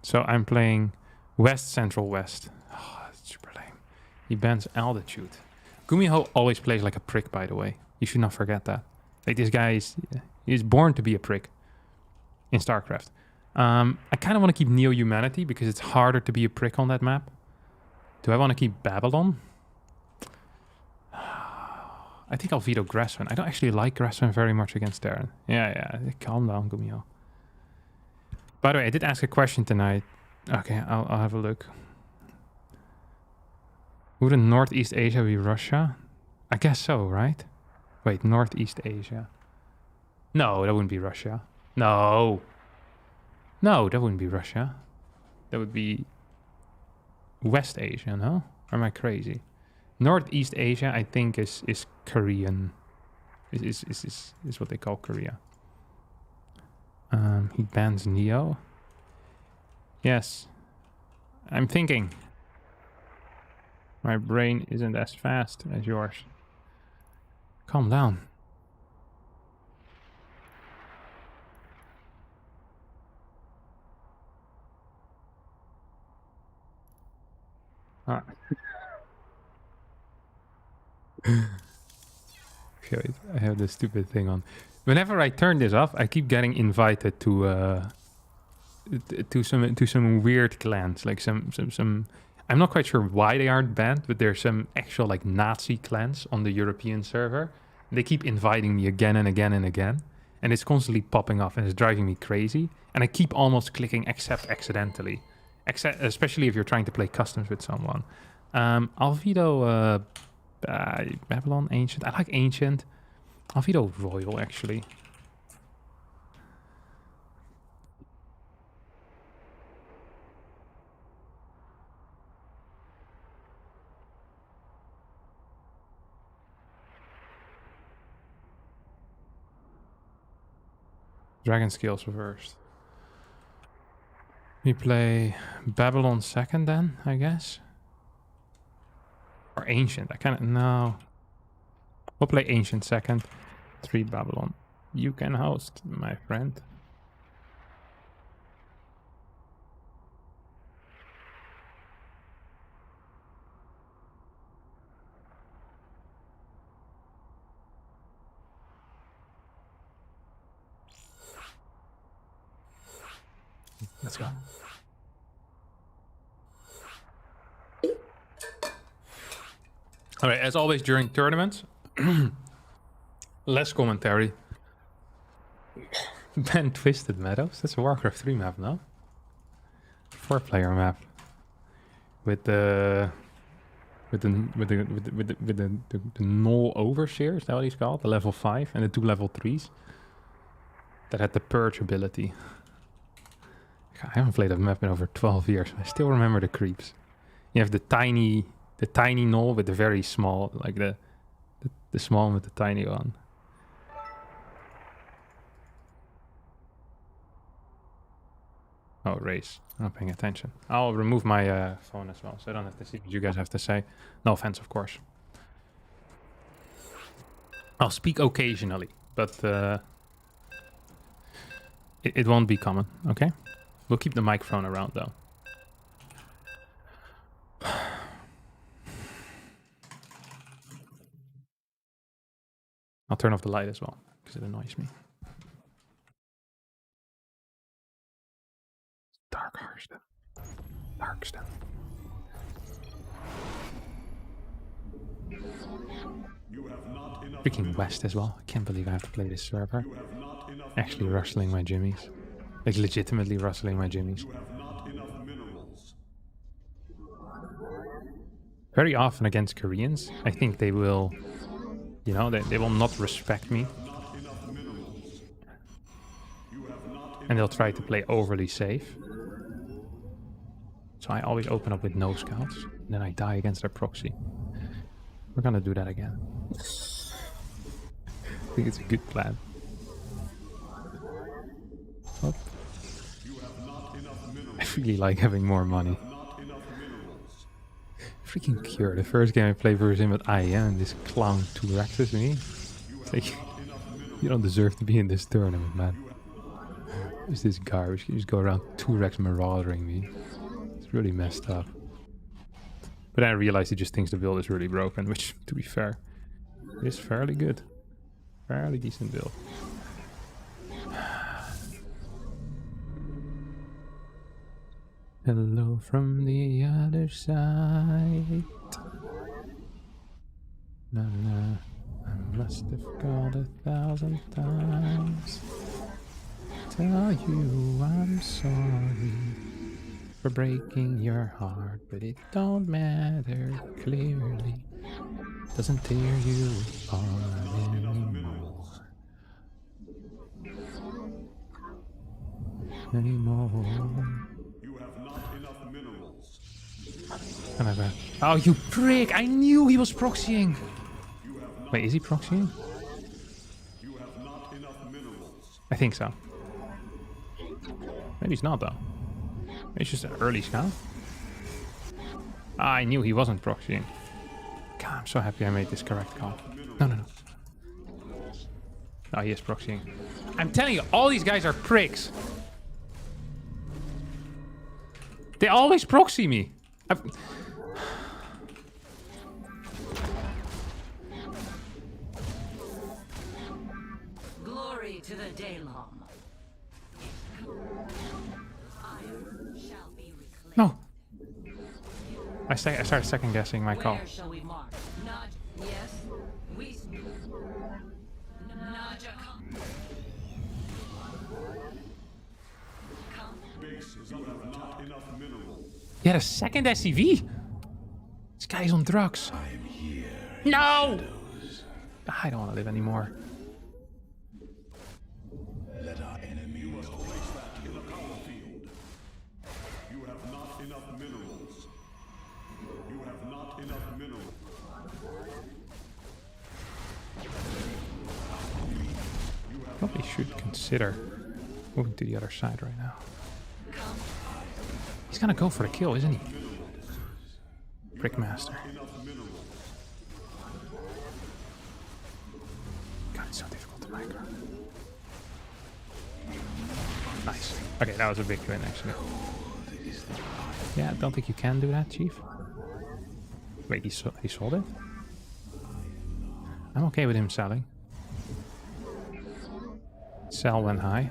So I'm playing West Central West. Oh, that's super lame. He bans altitude. Gumiho always plays like a prick, by the way. You should not forget that. Like this guy he's born to be a prick in StarCraft. I kind of want to keep Neo Humanity because it's harder to be a prick on that map. Do I want to keep Babylon? I think I'll veto Grassman. I don't actually like Grassman very much against Terran. Yeah. Calm down, Gumiho. By the way, I did ask a question tonight. Okay, I'll have a look. Wouldn't Northeast Asia be Russia? I guess so, right? Wait, Northeast Asia. No, that wouldn't be Russia. No, that wouldn't be Russia. That would be West Asia, no? Or am I crazy? Northeast Asia, I think, is Korean. Is what they call Korea. He bans Neo. Yes. I'm thinking. My brain isn't as fast as yours. Calm down. Ah. Okay, I have this stupid thing on. Whenever I turn this off, I keep getting invited to some weird clans, like some. I'm not quite sure why they aren't banned, but there's some actual like Nazi clans on the European server. They keep inviting me again and again and again, and it's constantly popping off, and it's driving me crazy. And I keep almost clicking accept accidentally, especially if you're trying to play customs with someone. I'll veto Babylon Ancient. I like Ancient. I'll veto Royal actually. Dragon Scales reversed. We play Babylon second then, I guess. Or Ancient. I kind of no. We'll play Ancient second. 3 Babylon. You can host, my friend. Let's go. All right, as always during tournaments, less commentary. Ben Twisted Meadows. That's a Warcraft 3 map, no? 4-player map with the null overseer. Is that what he's called? The level 5 and the 2 level 3s that had the purge ability. I haven't played that map in over 12 years. I still remember the creeps. You have the tiny null with the very small, like the small one with the tiny one. Oh, race. I'm not paying attention. I'll remove my phone as well, so I don't have to see what you guys have to say. No offense, of course. I'll speak occasionally, but it won't be common, okay? We'll keep the microphone around, though. I'll turn off the light as well, because it annoys me. Dark Harstem. Darkstem. Freaking West as well. I can't believe I have to play this server. Actually rustling my jimmies. Like legitimately rustling my jimmies. Very often against Koreans, I think they will, you know, they will not respect me. And they'll try to play overly safe. So I always open up with no scouts. And then I die against their proxy. We're gonna do that again. I think it's a good plan. I really like having more money. freaking Cure. The first game I played versus him at IEM, and this clown 2-rexes me. It's like, you don't deserve to be in this tournament, man. Who's this garbage? You just go around 2-rex marauding me. It's really messed up. But then I realized he just thinks the build is really broken, which, to be fair, is fairly good. Fairly decent build. Hello from the other side. Na na, I must have called 1,000 times. Tell you I'm sorry for breaking your heart, but it don't matter clearly. Doesn't tear you apart anymore. You have not enough minerals. Oh, you prick! I knew he was proxying! Wait, is he proxying? You have not enough minerals. I think so. Maybe he's not, though. Maybe it's just an early scout. Ah, I knew he wasn't proxying. God, I'm so happy I made this correct call. No, no, no. Oh, he is proxying. I'm telling you, all these guys are pricks. They always proxy me. Glory to the Daylom. Fire shall be reclaimed. No. I started second guessing my call. Where shall we mark? Not yes. We Naja come. Base is you have not enough minerals. He had a second SCV. This guy's on drugs. I am here. No! I don't want to live anymore. Let our enemy you must place that in the power field. You have not enough minerals. You have not enough minerals. Probably should consider moving to the other side right now. He's gonna go for the kill, isn't he? Brickmaster. God, it's so difficult to micro. Nice. Okay, that was a big win, actually. Yeah, I don't think you can do that, Chief. Wait, he sold it? I'm okay with him selling. Sell when high.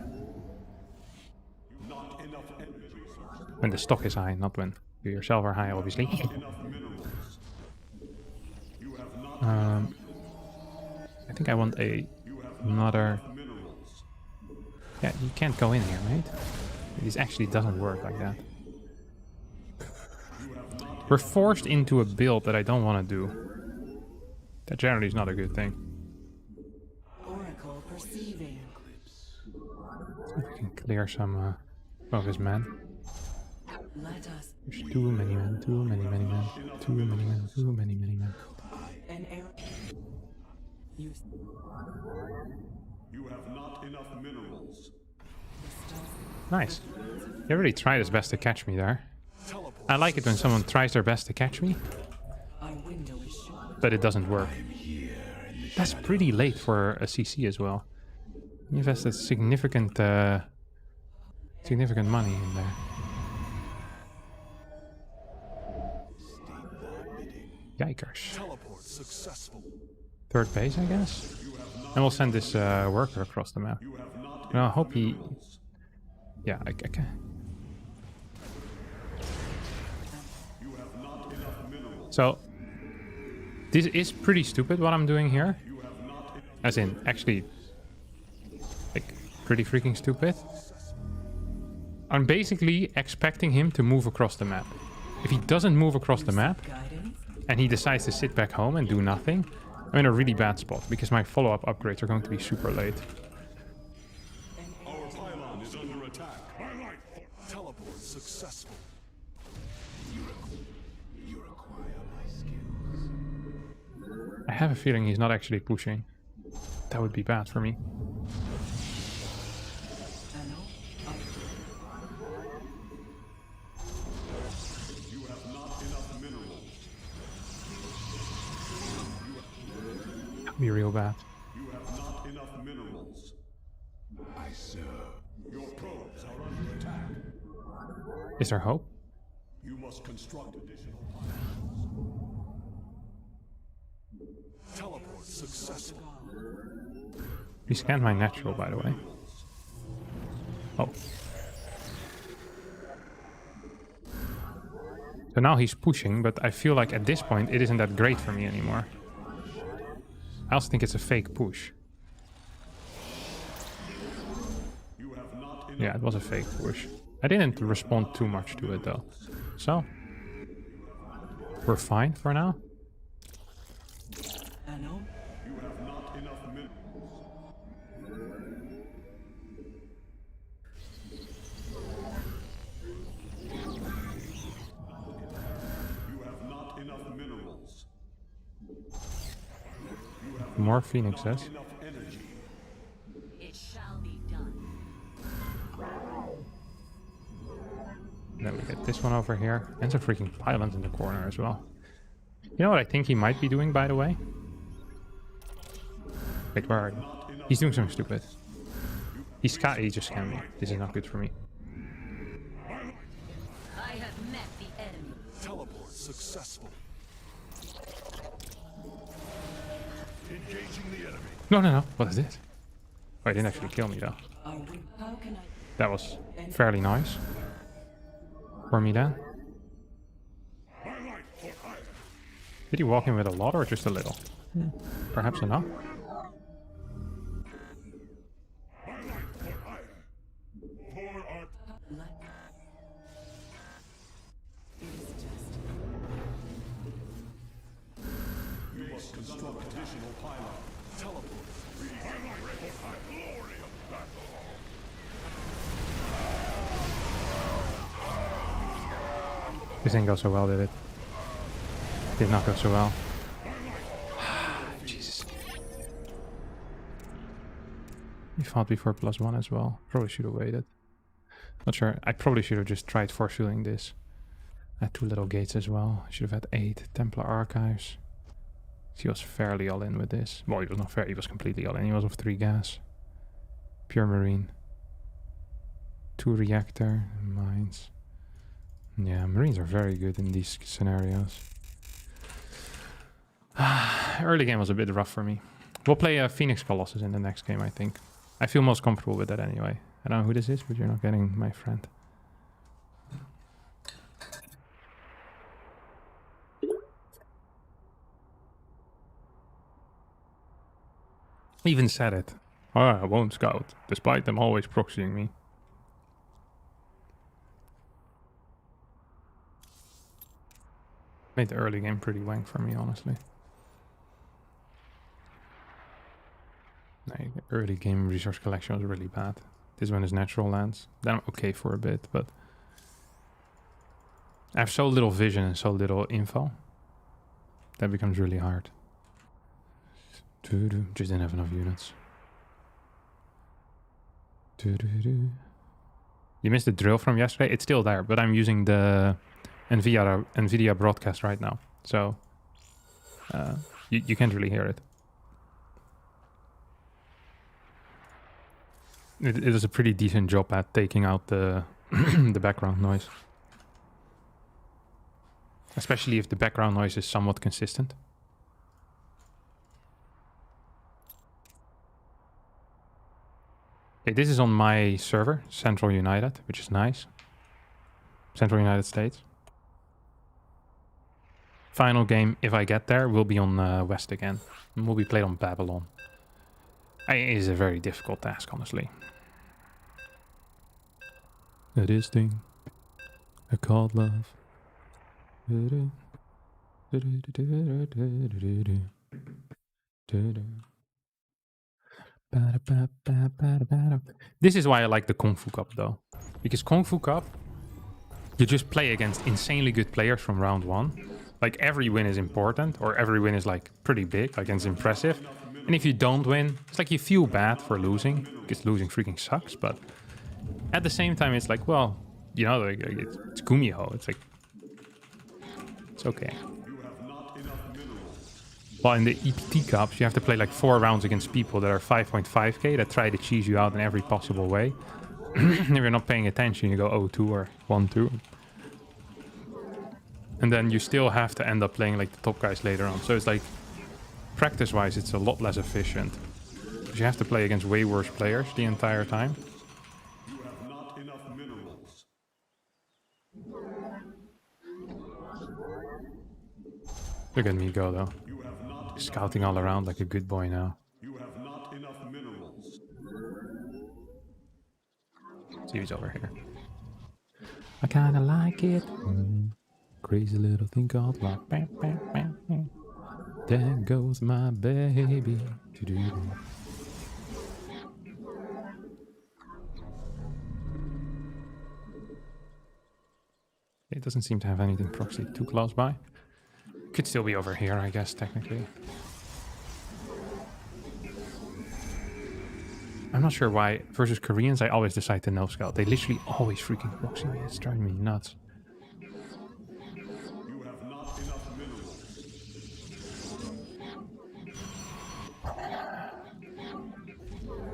When the stock is high, not when you yourself are high, obviously. I think I want another... Yeah, you can't go in here, mate. This actually doesn't work like that. We're forced into a build that I don't want to do. That generally is not a good thing. Oracle perceiving. See if we can clear some of his men. Let us. There's too many men, too many men, too many men, too many men. An error. You have not enough minerals. Nice. He really tried his best to catch me there. I like it when someone tries their best to catch me, but it doesn't work. That's pretty late for a CC as well. He invested significant money in there. Yikers. Third base, I guess? And we'll send this worker across the map. And I hope he... Yeah, I can. So, this is pretty stupid what I'm doing here. As in, actually, like, pretty freaking stupid. I'm basically expecting him to move across the map. If he doesn't move across the map, and he decides to sit back home and do nothing, I'm in a really bad spot, because my follow-up upgrades are going to be super late. Our pylon is under attack. Teleport successful. You require my skills. I have a feeling he's not actually pushing. That would be bad for me. You have not enough minerals. Be real bad. You have not enough minerals. I serve. Your probes are under attack. Is there hope? You must construct additional teleport successful. He scanned my natural, by the way. Oh. So now he's pushing, but I feel like at this point it isn't that great for me anymore. I also think it's a fake push. Yeah, it was a fake push. I didn't respond too much to it though. So, we're fine for now. You have not enough minerals. You have not enough minerals. More phoenixes. Enough energy. It shall be done. Then we get this one over here. And some freaking pylons in the corner as well. You know what I think he might be doing, by the way? Wait, where are you? He's doing something stupid. He just scammed me. This is not good for me. I have met the enemy. Teleport successful. Engaging the enemy. No, no, no. What is this? Oh, he didn't actually kill me, though. How can I? That was fairly nice. For me, then. Did he walk in with a lot or just a little? Perhaps enough? You must construct additional pylons. Teleport. This didn't go so well, did it? Did not go so well. Jesus. He fought before +1 as well. Probably should have waited. Not sure. I probably should have just tried for shooting this. I had 2 little gates as well. I should have had 8 Templar Archives. He was fairly all in with this. Well, he was not fair. He was completely all in. He was of 3 gas. Pure Marine. 2 reactor. Mines. Yeah, Marines are very good in these scenarios. Early game was a bit rough for me. We'll play Phoenix Colossus in the next game, I think. I feel most comfortable with that anyway. I don't know who this is, but you're not getting my friend. Even said it. Oh, I won't scout, despite them always proxying me. Made the early game pretty wank for me, honestly. Like, the early game resource collection was really bad. This one is natural lands. Then I'm okay for a bit, but I have so little vision and so little info. That becomes really hard. Just didn't have enough units. You missed the drill from yesterday? It's still there, but I'm using the NVIDIA broadcast right now. So you can't really hear it. It is a pretty decent job at taking out the the background noise. Especially if the background noise is somewhat consistent. Okay, this is on my server, Central United, which is nice. Central United States. Final game, if I get there, will be on West again. And will be played on Babylon. It is a very difficult task, honestly. This thing I called love. This is why I like the Kung Fu Cup, though. Because Kung Fu Cup, you just play against insanely good players from round 1. Like, every win is important, or every win is, like, pretty big, like, it's impressive. And if you don't win, it's like you feel bad for losing, because losing freaking sucks, but at the same time, it's like, well, you know, like, it's Gumiho. It's like, it's okay. You have not enough minerals. Well, in the EPT Cups, you have to play like 4 rounds against people that are 5.5k that try to cheese you out in every possible way. If you're not paying attention, you go 0-2 or 1-2. And then you still have to end up playing like the top guys later on. So it's like, practice-wise, it's a lot less efficient. Because you have to play against way worse players the entire time. You have not enough minerals. Look at me go, though. You have not Scouting all around like a good boy now. You have not enough minerals. See who's over here. I kinda like it. Crazy little thing called luck. Bam, bam, bam, bam. There goes my baby. Doo-doo-doo. It doesn't seem to have anything proxy too close by. Could still be over here, I guess, technically. I'm not sure why, versus Koreans, I always decide to no scout. They literally always freaking proxy me. It's driving me nuts. You have not enough minerals.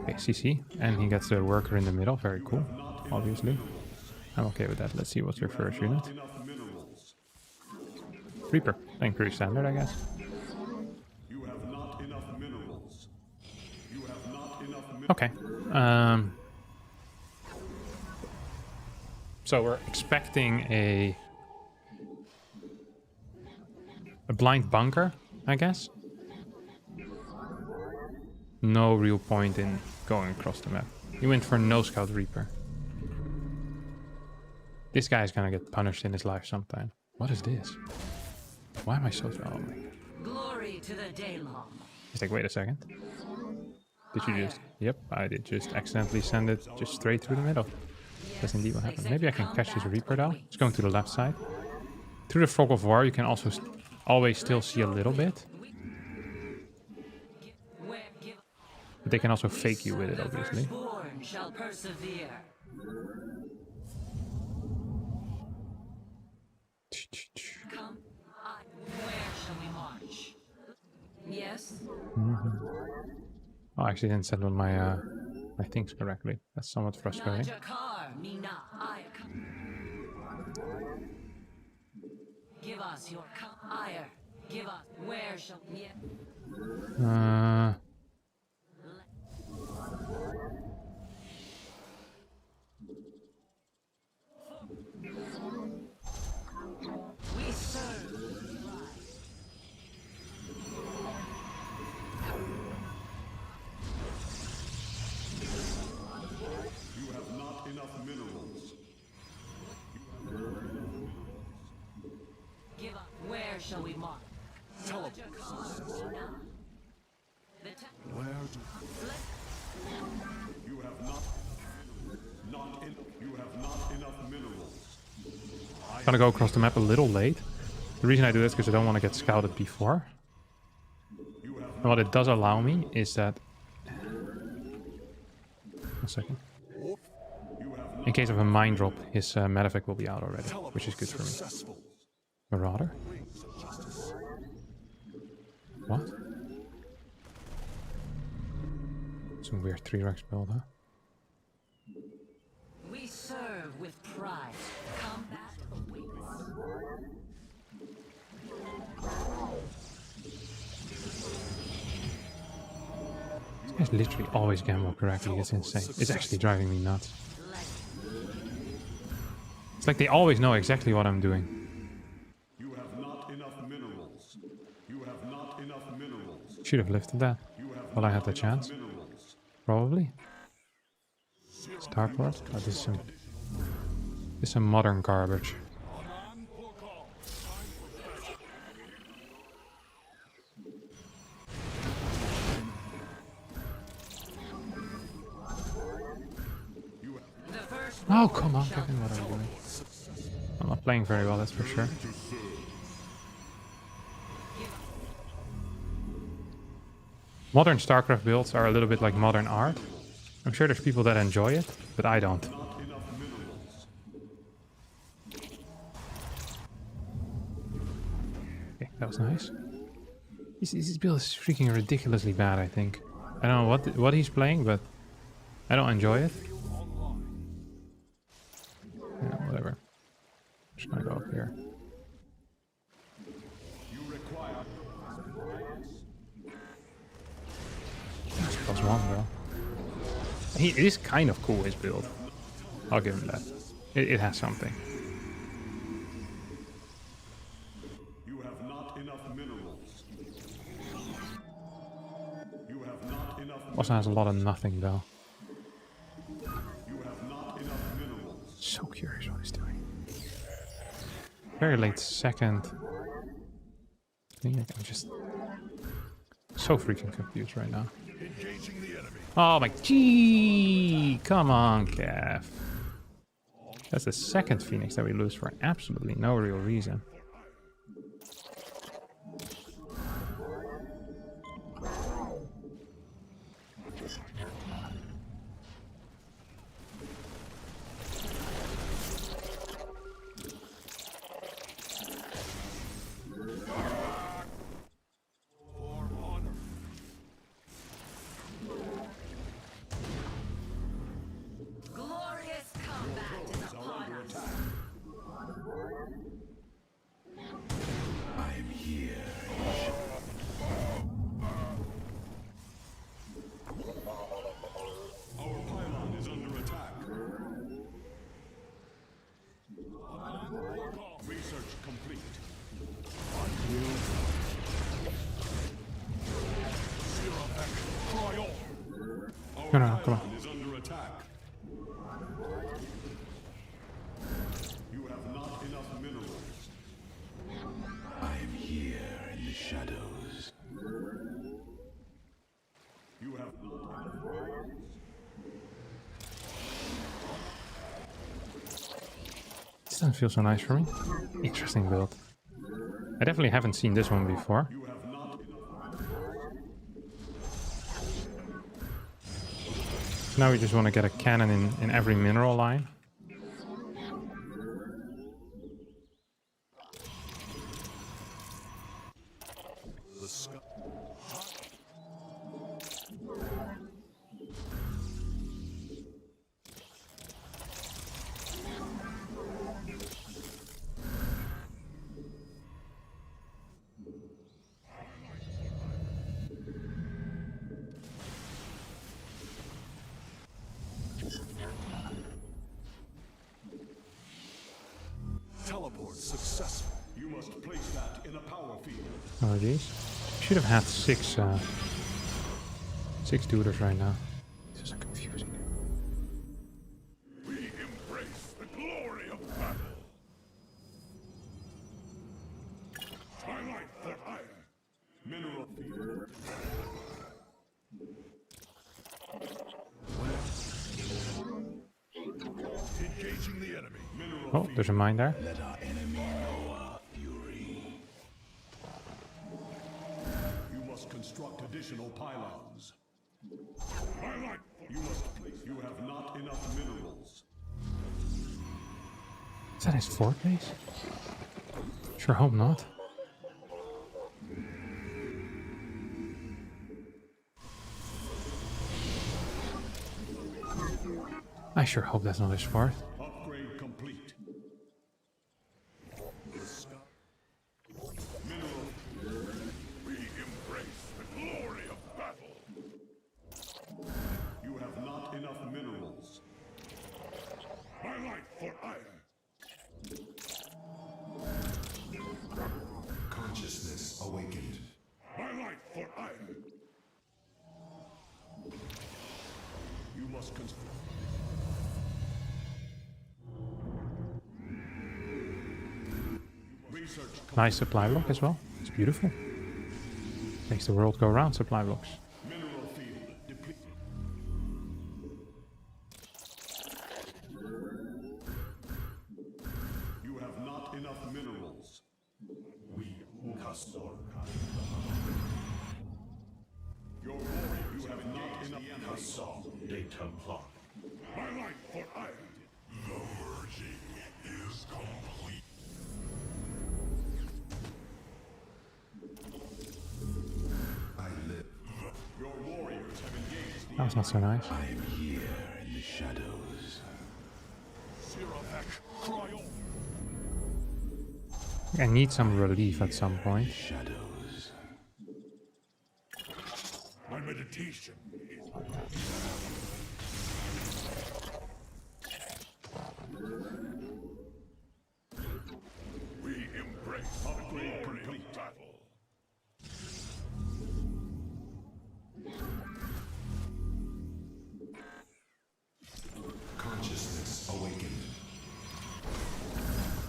Okay, CC. And he gets the worker in the middle. Very cool, obviously. I'm okay with that. Let's see what's your first unit. Enough minerals. Reaper. Playing pretty standard, I guess. You have not enough minerals. You have not enough minerals. Okay. So we're expecting a blind bunker, I guess. No real point in going across the map. You went for no scout Reaper. This guy's gonna get punished in his life sometime. What is this? Why am I so following? Glory to the day long. He's like, wait a second. Did you just... Yep, I did just accidentally send it just straight through the middle. That's indeed what happened. Maybe I can catch this Reaper though. It's going to the left side. Through the Fog of War, you can also always still see a little bit. But they can also fake you with it, obviously. Firstborn shall persevere. Come, where shall we march? Yes. Oh, I actually didn't set on my my things correctly. That's somewhat frustrating. Najakar, Mina, Ayaka. Give us your ire. Give us where shall we? We serve. You have not enough minerals. Give up. Where shall we march? Where do you have not enough minerals. I'm gonna go across the map a little late. The reason I do this is because I don't want to get scouted before. And what it does allow me is that... One second. In case of a mine drop, his medevac will be out already, which is good for me. Marauder? What? Some weird 3-rex build, huh? We serve with pride. Combat awaits. These guys literally always gamble correctly. It's insane. It's actually driving me nuts. It's like they always know exactly what I'm doing. You have not enough minerals. You have not enough minerals. Should have lifted that while I had the chance. Minerals. Probably. Starport? Oh, this is some modern garbage. Oh, come on, Kevin, what are you doing? I'm not playing very well, that's for sure. Modern StarCraft builds are a little bit like modern art. I'm sure there's people that enjoy it, but I don't. Okay, that was nice. His build is freaking ridiculously bad, I think. I don't know what he's playing, but I don't enjoy it. Yeah, whatever. Just gonna go up here. That's +1 though. It is kind of cool, his build. I'll give him that. It has something. You have not enough minerals. You have not enough. Also has a lot of nothing though. You have not enough minerals. So curious what he's doing. Very late second. I think I'm just so freaking confused right now. Engaging the enemy. Oh my gee! Come on, Cav. That's the second Phoenix that we lose for absolutely no real reason. Glorious combat is upon us. Our pylon is under attack. Research complete. No, no, come on. Is under attack. You have not enough minerals. I am here in the shadows. You have not enough minerals. This doesn't feel so nice for me. Interesting build. I definitely haven't seen this one before. You have not enough. Now we just want to get a cannon in every mineral line. The sky. Teleport successful. You must place that in a power field. Oh geez. Should have had six tutors right now. This is so confusing. We embrace the glory of battle. Twilight for ire. Mineral field. Engaging the enemy. Mineral Oh, there's a mine there. Let our enemy know our fury. You must construct additional pylons. You must place. You have not enough minerals. Is that his fort base? Sure hope not. I sure hope that's not his fort. Upgrade complete. Mineral. We embrace the glory of battle. You have not enough minerals. My light for ire. Consciousness awakened. My light for ire. You must construct. Nice supply block as well. It's beautiful. Makes the world go round, supply blocks. Mineral field depleted. You have not enough minerals. We Castor. Your warrior, you have not enough Castor. Data block. My light for iron. The merging is complete. That was not so nice. I am here in the shadows. I need some relief at some point. Shadows. My meditation is... We embrace the glory of battle. Consciousness awakened.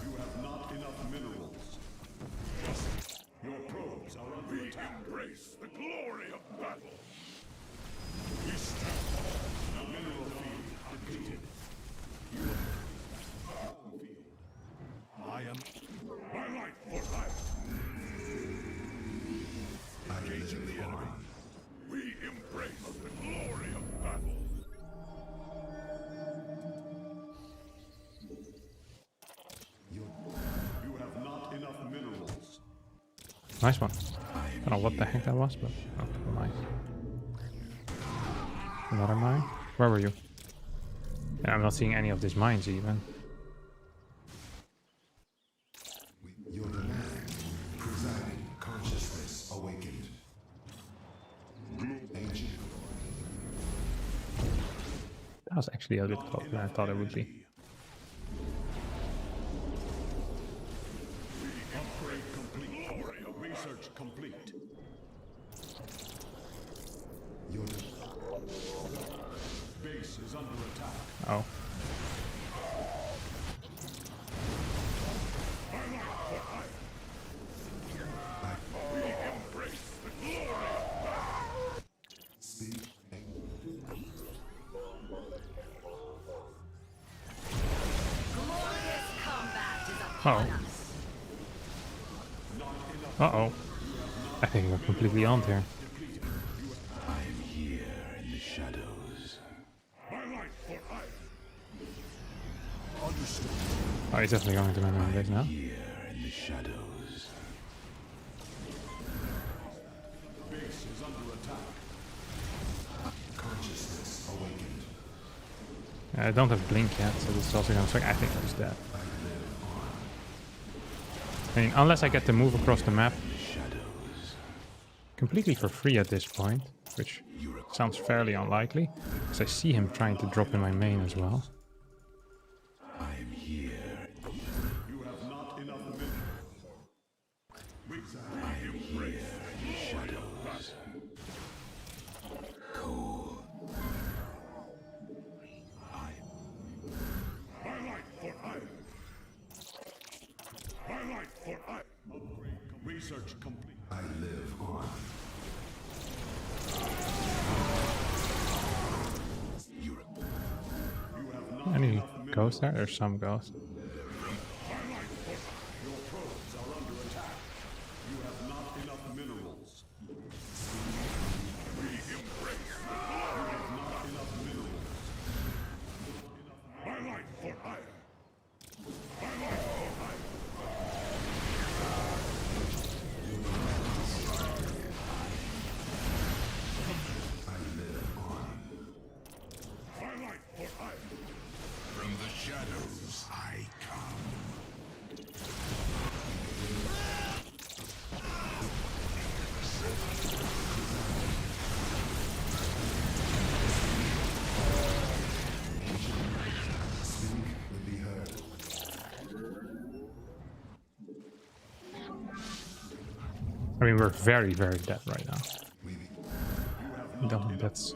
You have not enough minerals. Your probes are under attack. Embrace the glory of battle. Mineral field depleted. I am my life for life. Engaging the enemy. We embrace the glory of battle. You have not enough minerals. Nice one. I don't know what the heck that was, but oh, nice. Another mine? Where were you? Yeah, I'm not seeing any of these mines even. You're the man. Presiding. Consciousness awakened. Ancient. That was actually a bit closer than I thought it would be. Upgrade complete. Research complete. Your base is under attack. Oh. Speak. Oh. Uh-oh. I think we're completely on here. I am here in the shadows. My life for hire. Understood. Oh, he's definitely going to my main base now. Here in the shadows. Base is under attack. Consciousness awakened. I don't have blink yet, so this is also going to suck. I think he's dead. I mean, unless I get to move across the map completely for free at this point, which sounds fairly unlikely, because I see him trying to drop in my main as well. I am here. You have not enough minerals. I am here in the shadows. Cool. My life for hire. My life for hire. Research complete. I live on. You have not Any enough minerals. ghosts there? There's some ghosts. Your probes are under attack. You have not enough minerals. We embrace You have not enough minerals. my life for hire. My life for hire. I live on. My life for hire. From the shadows I come. Speak would be heard. I mean, we're very, very dead right now. We I don't think that's...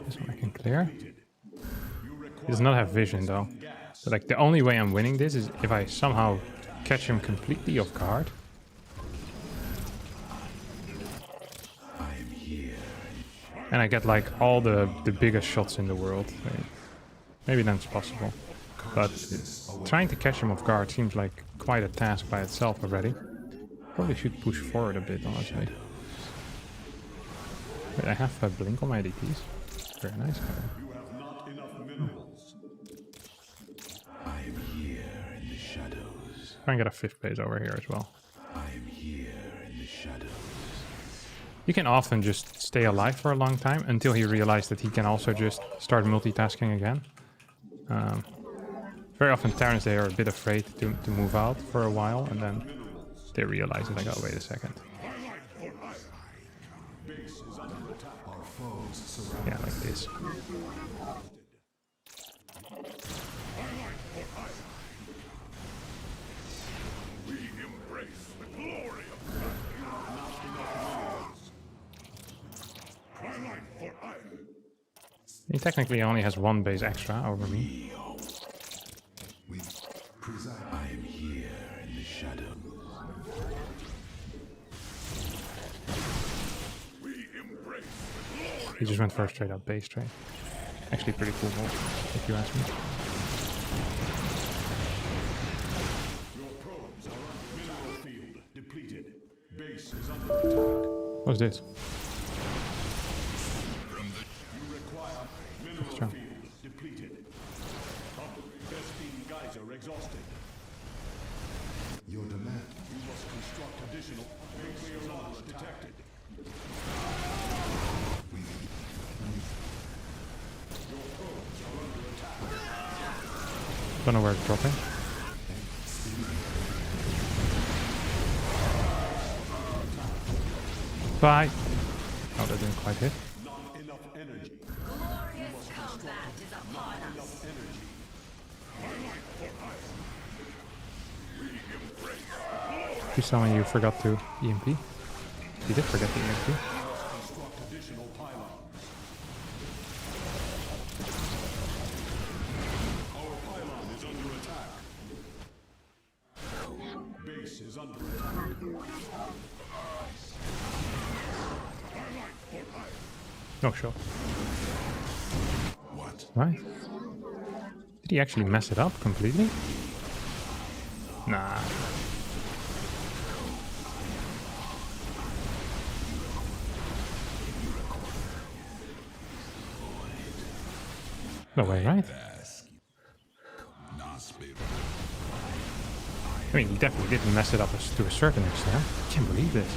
This one I can clear. He does not have vision though. So like the only way I'm winning this is if I somehow catch him completely off guard. And I get like all the biggest shots in the world. Maybe that's possible. But trying to catch him off guard seems like quite a task by itself already. Probably should push forward a bit, honestly. Wait, I have a blink on my DPs. Very nice. You have not enough minerals. I am here in the shadows. Try and get a 5th base over here as well. I am here in the shadows. You can often just stay alive for a long time until he realized that he can also just start multitasking again. Very often Terrans, they are a bit afraid to move out for a while, and then they realize it, like, oh, wait a second. Yeah, like this. We embrace the glory of Twilight for Iron. He technically only has one base extra over me. I am here in the shadow. We embrace the glory. He just went for a straight up base trade. Actually pretty cool move, if you ask me. Your probes are under mineral field depleted. Base is under attack. What's this? You require mineral Extra. field depleted. Best-beam geyser exhausted. Your demand. You must construct additional base zones detected. Your probes are under attack. Don't know where it's dropping. Bye! Oh, that didn't quite hit. Not enough energy. Glorious combat is upon us. Please tell me you forgot to EMP. You did forget the EMP. Construct additional pylons. Our pylon is under attack. Base is under attack. No shot. What? Right. Did he actually mess it up completely? Nah. No way, right? I mean, he definitely didn't mess it up to a certain extent. I can't believe this.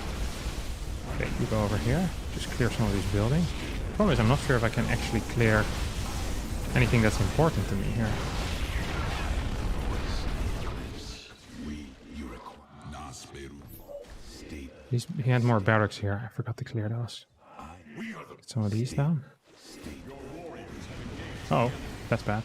Okay, you go over here. Just clear some of these buildings. The problem is I'm not sure if I can actually clear anything that's important to me here. He had more barracks here. I forgot to clear those. Get some of these down. Oh, that's bad.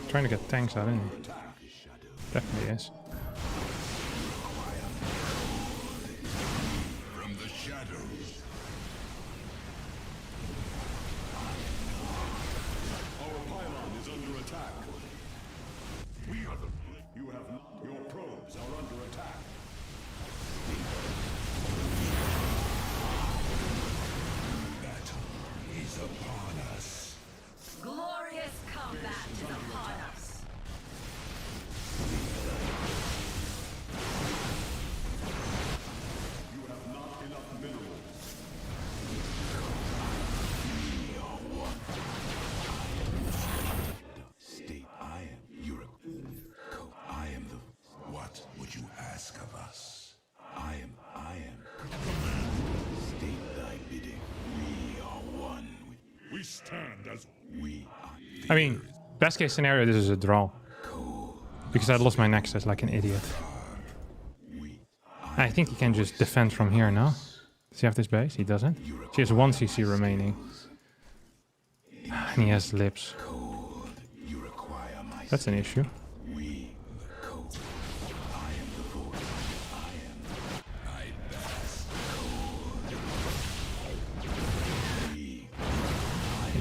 Trying to get tanks out, isn't he? Definitely is. From the shadows. Our pylon is under attack. We are the You have your probes are under attack. battle is upon us. Glorious combat is upon us. You have not enough minerals. State I am Europe. I am the. What would you ask of us? I am. State thy bidding. We are one. We stand as we are. I mean, best case scenario, this is a draw. Because I lost my Nexus like an idiot. I think he can just defend from here now. Does he have this base? He doesn't. He has 1 CC remaining. And he has lips. You require my. That's an issue. We the code. I am the voice. I am my best. We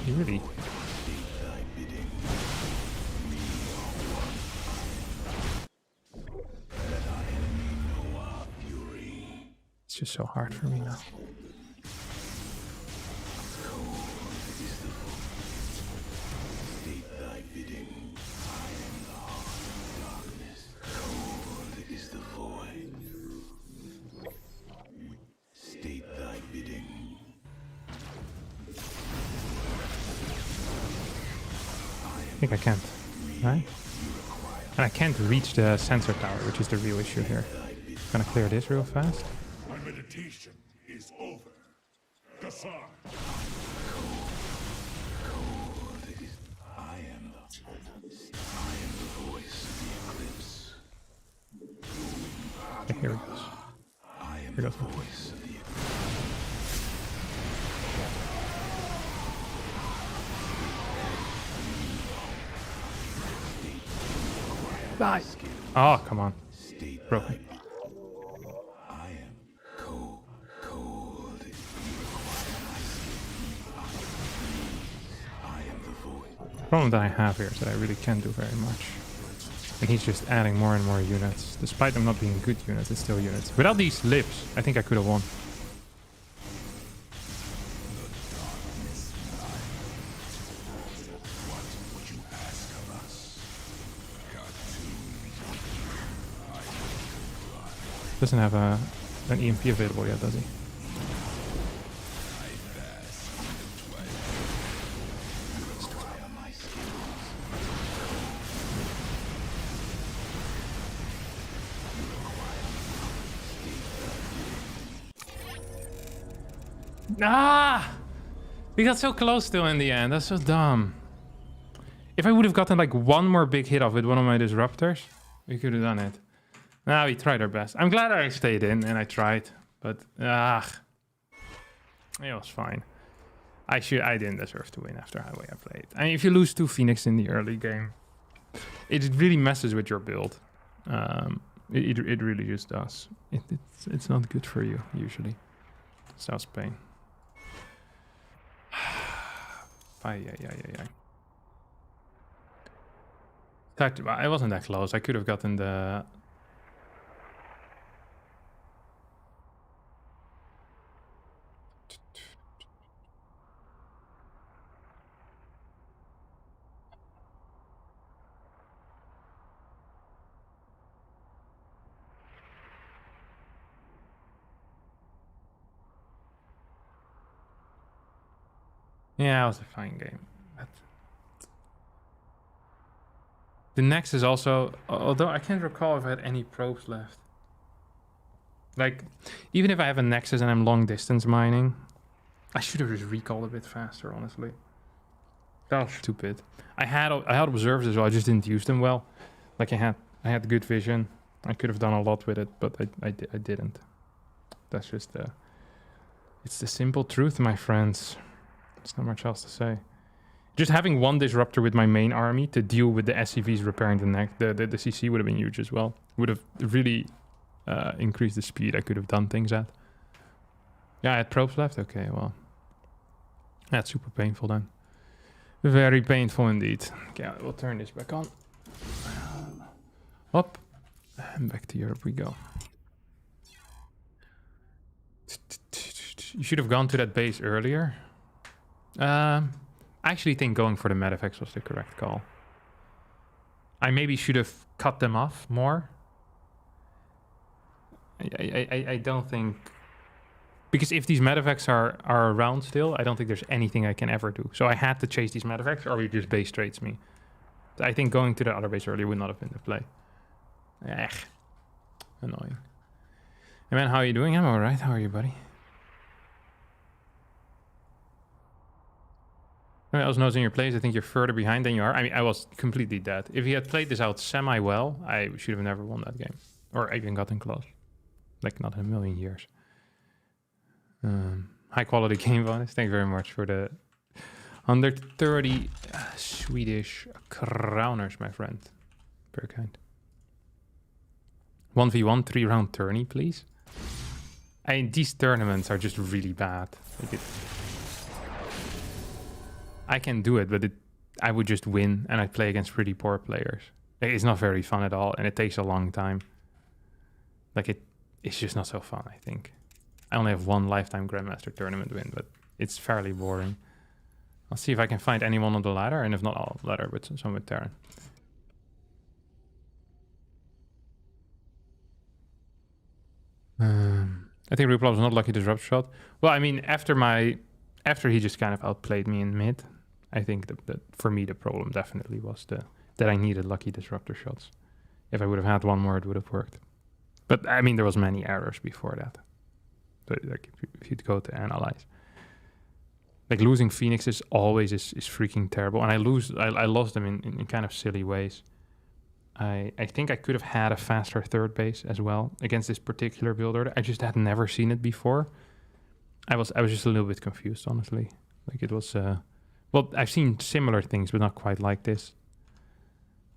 He really... state thy bidding. We are one. Let our enemy know our fury. It's just so hard for me now. State thy bidding. I am the heart of darkness. Cold is the void. State thy bidding. think I can't, right? And I can't reach the sensor tower, which is the real issue here. Gonna clear this real fast. My meditation is over. Gassar. I am the voice of the eclipse. Okay, here it goes. I am Here the goes. voice of the eclipse. Die! Oh, come on. State Broken. I am cold. I am the void. The problem that I have here is that I really can't do very much. And he's just adding more and more units. Despite them not being good units, it's still units. Without these lips, I think I could have won. Doesn't have an EMP available yet, does he? Ah! We got so close still in the end. That's so dumb. If I would have gotten like one more big hit off with one of my disruptors, we could have done it. Nah, we tried our best. I'm glad I stayed in and I tried, but it was fine. I didn't deserve to win after how way I played. I mean, if you lose 2 Phoenix in the early game, it really messes with your build. It really just does. It's not good for you usually. Sounds pain. I wasn't that close. I could have gotten the. Yeah, it was a fine game. But the next is also, although I can't recall if I had any probes left. Like, even if I have a Nexus and I'm long distance mining, I should have just recalled a bit faster, honestly. That was stupid. I had observers as well, I just didn't use them well. Like I had good vision. I could have done a lot with it, but I didn't. That's just it's the simple truth, my friends. There's not much else to say. Just having one disruptor with my main army to deal with the SCVs repairing the CC would have been huge as well. Would have really increased the speed I could have done things at. Yeah, I had probes left? Okay, well. That's super painful then. Very painful indeed. Okay, we'll turn this back on. Up. And back to Europe we go. You should have gone to that base earlier. I actually think going for the Medivacs was the correct call. I maybe should have cut them off more. I don't think... Because if these Medivacs are around still, I don't think there's anything I can ever do. So I had to chase these Medivacs or he just base trades me. I think going to the other base earlier would not have been the play. Annoying. Hey man, how are you doing? I'm alright. How are you, buddy? I was noticing your plays. I think you're further behind than you are. I mean, I was completely dead. If he had played this out semi-well, I should have never won that game. Or even gotten close. Like, not in a million years. High quality game bonus. Thank you very much for the 130 Swedish krowners, my friend. Very kind. 1v1 3-round tourney, please. I mean, these tournaments are just really bad. Like I can do it, but I would just win and I'd play against pretty poor players. It's not very fun at all and it takes a long time. Like it's just not so fun, I think. I only have one lifetime Grandmaster tournament win, but it's fairly boring. I'll see if I can find anyone on the ladder, and if not all ladder, but some with Terran. I think Rupal was not lucky to drop shot. Well, I mean, after he just kind of outplayed me in mid, I think that for me the problem definitely was that I needed lucky disruptor shots. If I would have had one more, it would have worked. But I mean, there was many errors before that. So like if you'd go to analyze, like losing Phoenixes always is freaking terrible, and I lost them in kind of silly ways. I think I could have had a faster third base as well against this particular build order. I just had never seen it before. I was just a little bit confused, honestly. Like it was well, I've seen similar things, but not quite like this.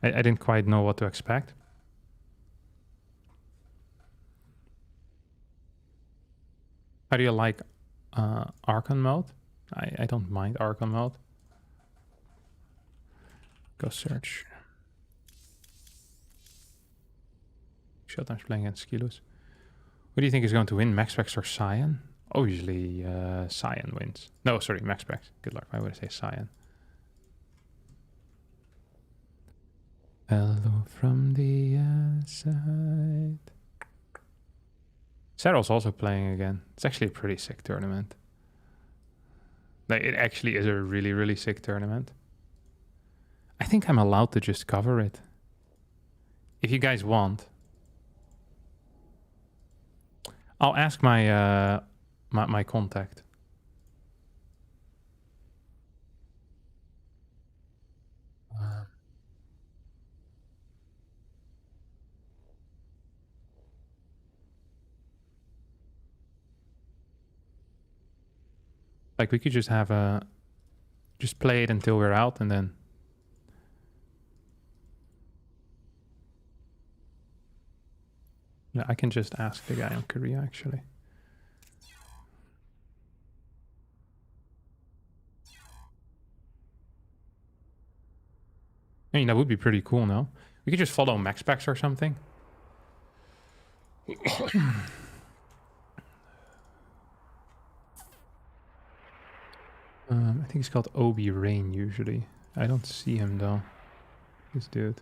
I didn't quite know what to expect. How do you like Archon mode? I don't mind Archon mode. Go search. Showtime's playing against Skilos. What do you think is going to win, MAXPAX or Cyan? Oh, usually Cyan wins. No, sorry, MAXPAX. Good luck. Why would I say Cyan? Hello from the side. SERRAL's also playing again. It's actually a pretty sick tournament. Like, it actually is a really, really sick tournament. I think I'm allowed to just cover it. If you guys want. I'll ask my my contact. Like we could just have just play it until we're out and then. Yeah, I can just ask the guy on Korea actually. I mean, that would be pretty cool, no? We could just follow MAXPAX or something. I think it's called Obi Rain usually. I don't see him though. This dude.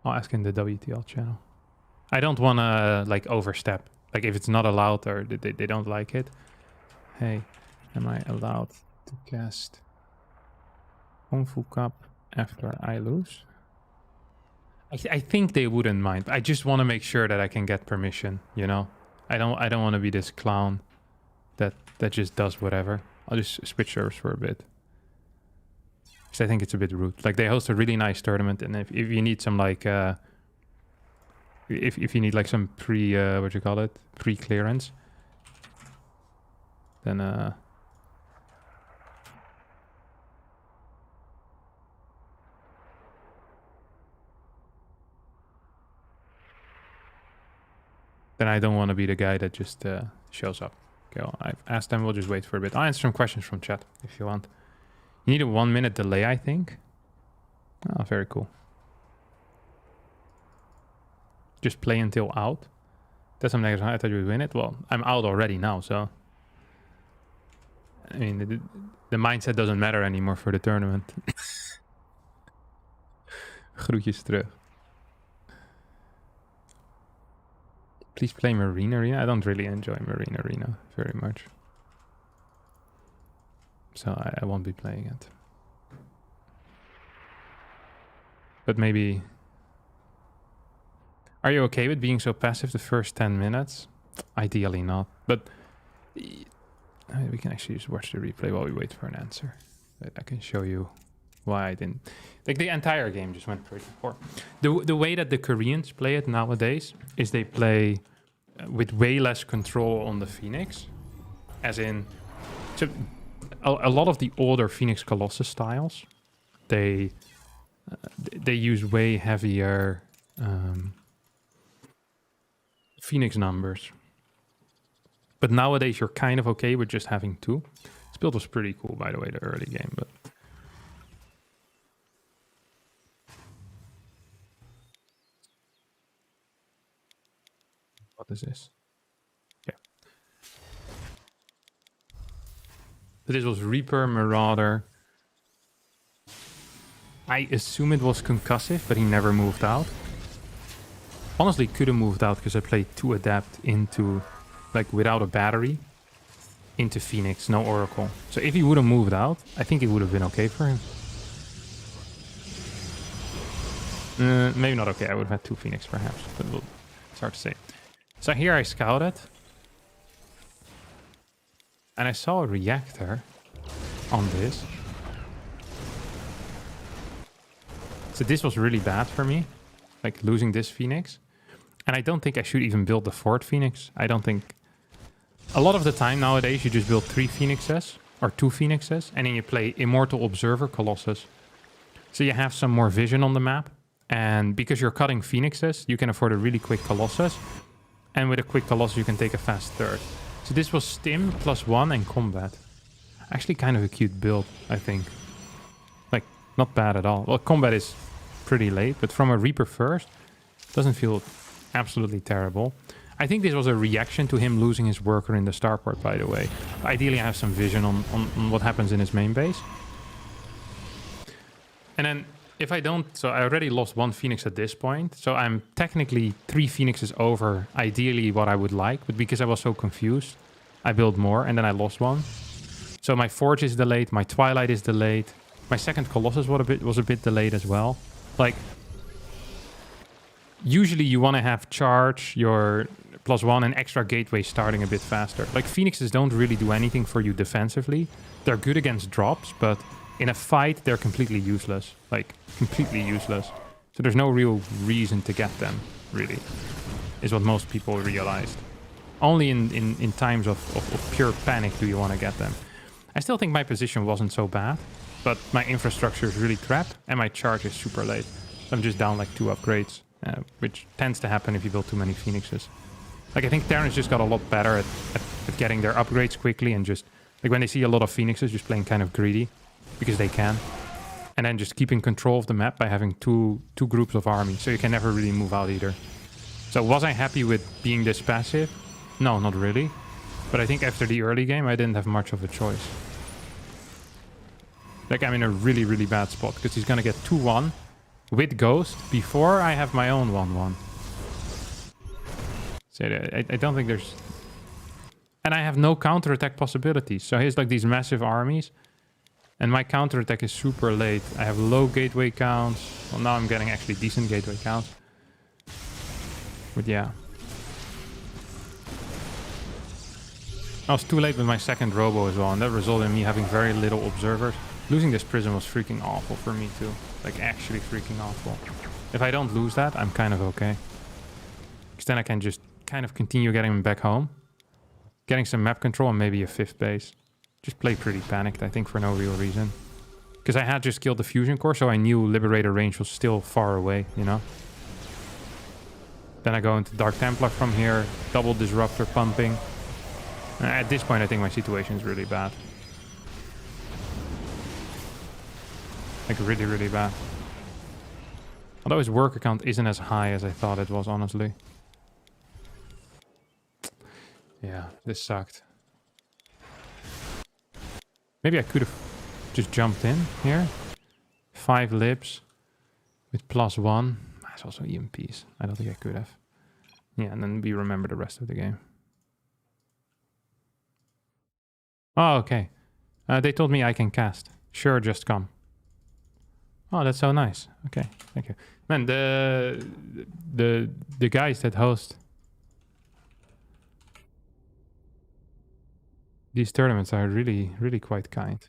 I'll ask in the WTL channel. I don't want to like overstep. Like if it's not allowed or they don't like it. Hey, am I allowed to cast Kung Fu Cup after I lose? I think they wouldn't mind. I just want to make sure that I can get permission, you know? I don't want to be this clown that just does whatever. I'll just switch servers for a bit. Because I think it's a bit rude. Like they host a really nice tournament, and if you need some like if you need like some what you call it, pre-clearance, then I don't want to be the guy that just shows up. Okay, well, I've asked them. We'll just wait for a bit. I'll answer some questions from chat if you want. You need a 1 minute delay, I think. Oh, very cool. Just play until out. That's something I thought you would win it. Well, I'm out already now, so. I mean, the mindset doesn't matter anymore for the tournament. Groetjes terug. Please play Marine Arena. I don't really enjoy Marine Arena very much. So I won't be playing it. But maybe... Are you okay with being so passive the first 10 minutes? Ideally not. But we can actually just watch the replay while we wait for an answer. I can show you why I didn't. Like the entire game just went pretty poor. The way that the Koreans play it nowadays is they play with way less control on the Phoenix. As in... So a lot of the older Phoenix Colossus styles, they use way heavier Phoenix numbers. But nowadays you're kind of okay with just having 2. This build was pretty cool, by the way, the early game, but... What is this? Yeah. But this was Reaper, Marauder. I assume it was concussive, but he never moved out. Honestly, could have moved out because I played 2 adapt into, like, without a battery. into Phoenix, no Oracle. So if he would have moved out, I think it would have been okay for him. Maybe not okay. I would have had 2 Phoenix perhaps, but it's hard to say. So here I scouted. And I saw a reactor on this. So this was really bad for me. Like losing this Phoenix. And I don't think I should even build the 4th Phoenix. I don't think... A lot of the time nowadays you just build 3 Phoenixes. Or 2 Phoenixes. And then you play Immortal Observer Colossus. So you have some more vision on the map. And because you're cutting Phoenixes, you can afford a really quick Colossus. And with a quick Colossus you can take a fast 3rd. So this was Stim +1 and Combat. Actually kind of a cute build, I think. Like, not bad at all. Well, Combat is pretty late, but from a Reaper first, doesn't feel absolutely terrible. I think this was a reaction to him losing his worker in the starport, by the way. Ideally, I have some vision on what happens in his main base. And then, if I don't... So I already lost 1 Phoenix at this point. So I'm technically 3 Phoenixes over, ideally, what I would like. But because I was so confused, I built more, and then I lost 1. So my Forge is delayed, my Twilight is delayed. My second Colossus was a bit delayed as well. Like, usually you want to have charge, your +1 and extra gateway starting a bit faster. Like, Phoenixes don't really do anything for you defensively. They're good against drops, but in a fight, they're completely useless. Like, completely useless. So there's no real reason to get them, really, is what most people realized. Only in times of pure panic do you want to get them. I still think my position wasn't so bad, but my infrastructure is really crap, and my charge is super late. So I'm just down like 2 upgrades, which tends to happen if you build too many Phoenixes. Like, I think Terrans just got a lot better at getting their upgrades quickly, and just, like, when they see a lot of Phoenixes, just playing kind of greedy, because they can. And then just keeping control of the map by having two groups of armies, so you can never really move out either. So was I happy with being this passive? No, not really. But I think after the early game, I didn't have much of a choice. Like, I'm in a really, really bad spot, because he's gonna get 2-1 with Ghost before I have my own 1-1. So I don't think there's... And I have no counterattack possibilities. So here's like these massive armies. And my counterattack is super late. I have low gateway counts. Well, now I'm getting actually decent gateway counts. But yeah. I was too late with my second robo as well. And that resulted in me having very little observers. Losing this prison was freaking awful for me too. Like, actually freaking awful. If I don't lose that, I'm kind of okay. Because then I can just kind of continue getting him back home. Getting some map control and maybe a 5th base. Just play pretty panicked, I think, for no real reason. Because I had just killed the fusion core, so I knew Liberator range was still far away, you know? Then I go into Dark Templar from here, double Disruptor pumping. At this point, I think my situation is really bad. Like, really, really bad. Although his worker count isn't as high as I thought it was, honestly. Yeah, this sucked. Maybe I could have just jumped in here. 5 libs with +1. That's also EMPs. I don't think I could have. Yeah, and then we remember the rest of the game. Oh, okay. They told me I can cast. Sure, just come. Oh, that's so nice. Okay, thank you. Man, the guys that host these tournaments are really, really quite kind.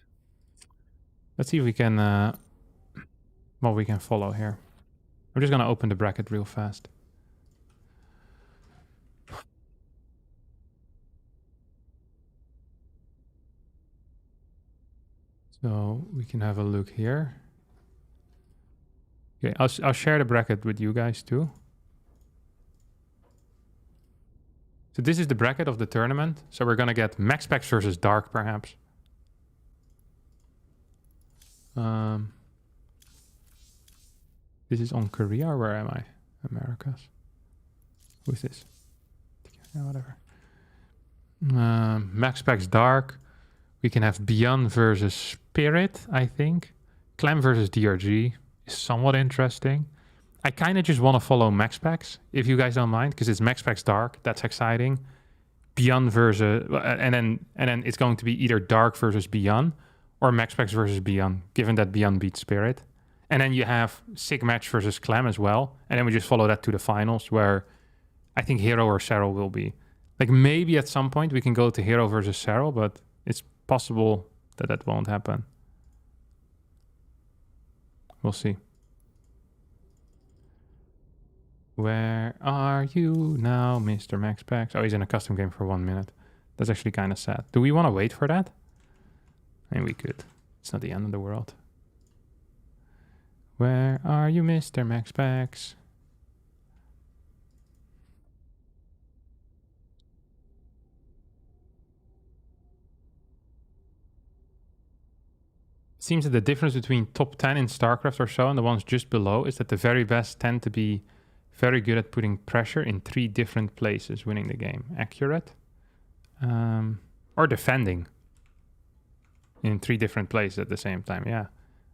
Let's see if we can, what we can follow here. I'm just gonna open the bracket real fast. So we can have a look here. Okay, I'll share the bracket with you guys too. So this is the bracket of the tournament. So we're gonna get MAXPAX versus Dark, perhaps. This is on Korea, or where am I? Americas. Who's this? Yeah, whatever. MAXPAX Dark. We can have Beyond versus Spirit, I think. CLEM versus DRG is somewhat interesting. I kind of just want to follow MAXPAX, if you guys don't mind, because it's MAXPAX Dark. That's exciting. Beyond versus, and then it's going to be either Dark versus Beyond or MAXPAX versus Beyond, given that Beyond beats Spirit. And then you have Sig Match versus CLEM as well. And then we just follow that to the finals, where I think Hero or SERRAL will be. Like, maybe at some point we can go to Hero versus SERRAL, but it's possible that that won't happen. We'll see. Where are you now, Mr. MAXPAX? Oh, he's in a custom game for 1 minute. That's actually kind of sad. Do we want to wait for that? I mean, we could. It's not the end of the world. Where are you, Mr. MAXPAX? Seems that the difference between top 10 in StarCraft or so and the ones just below is that the very best tend to be very good at putting pressure in 3 different places, winning the game. Accurate. Or defending in 3 different places at the same time. Yeah.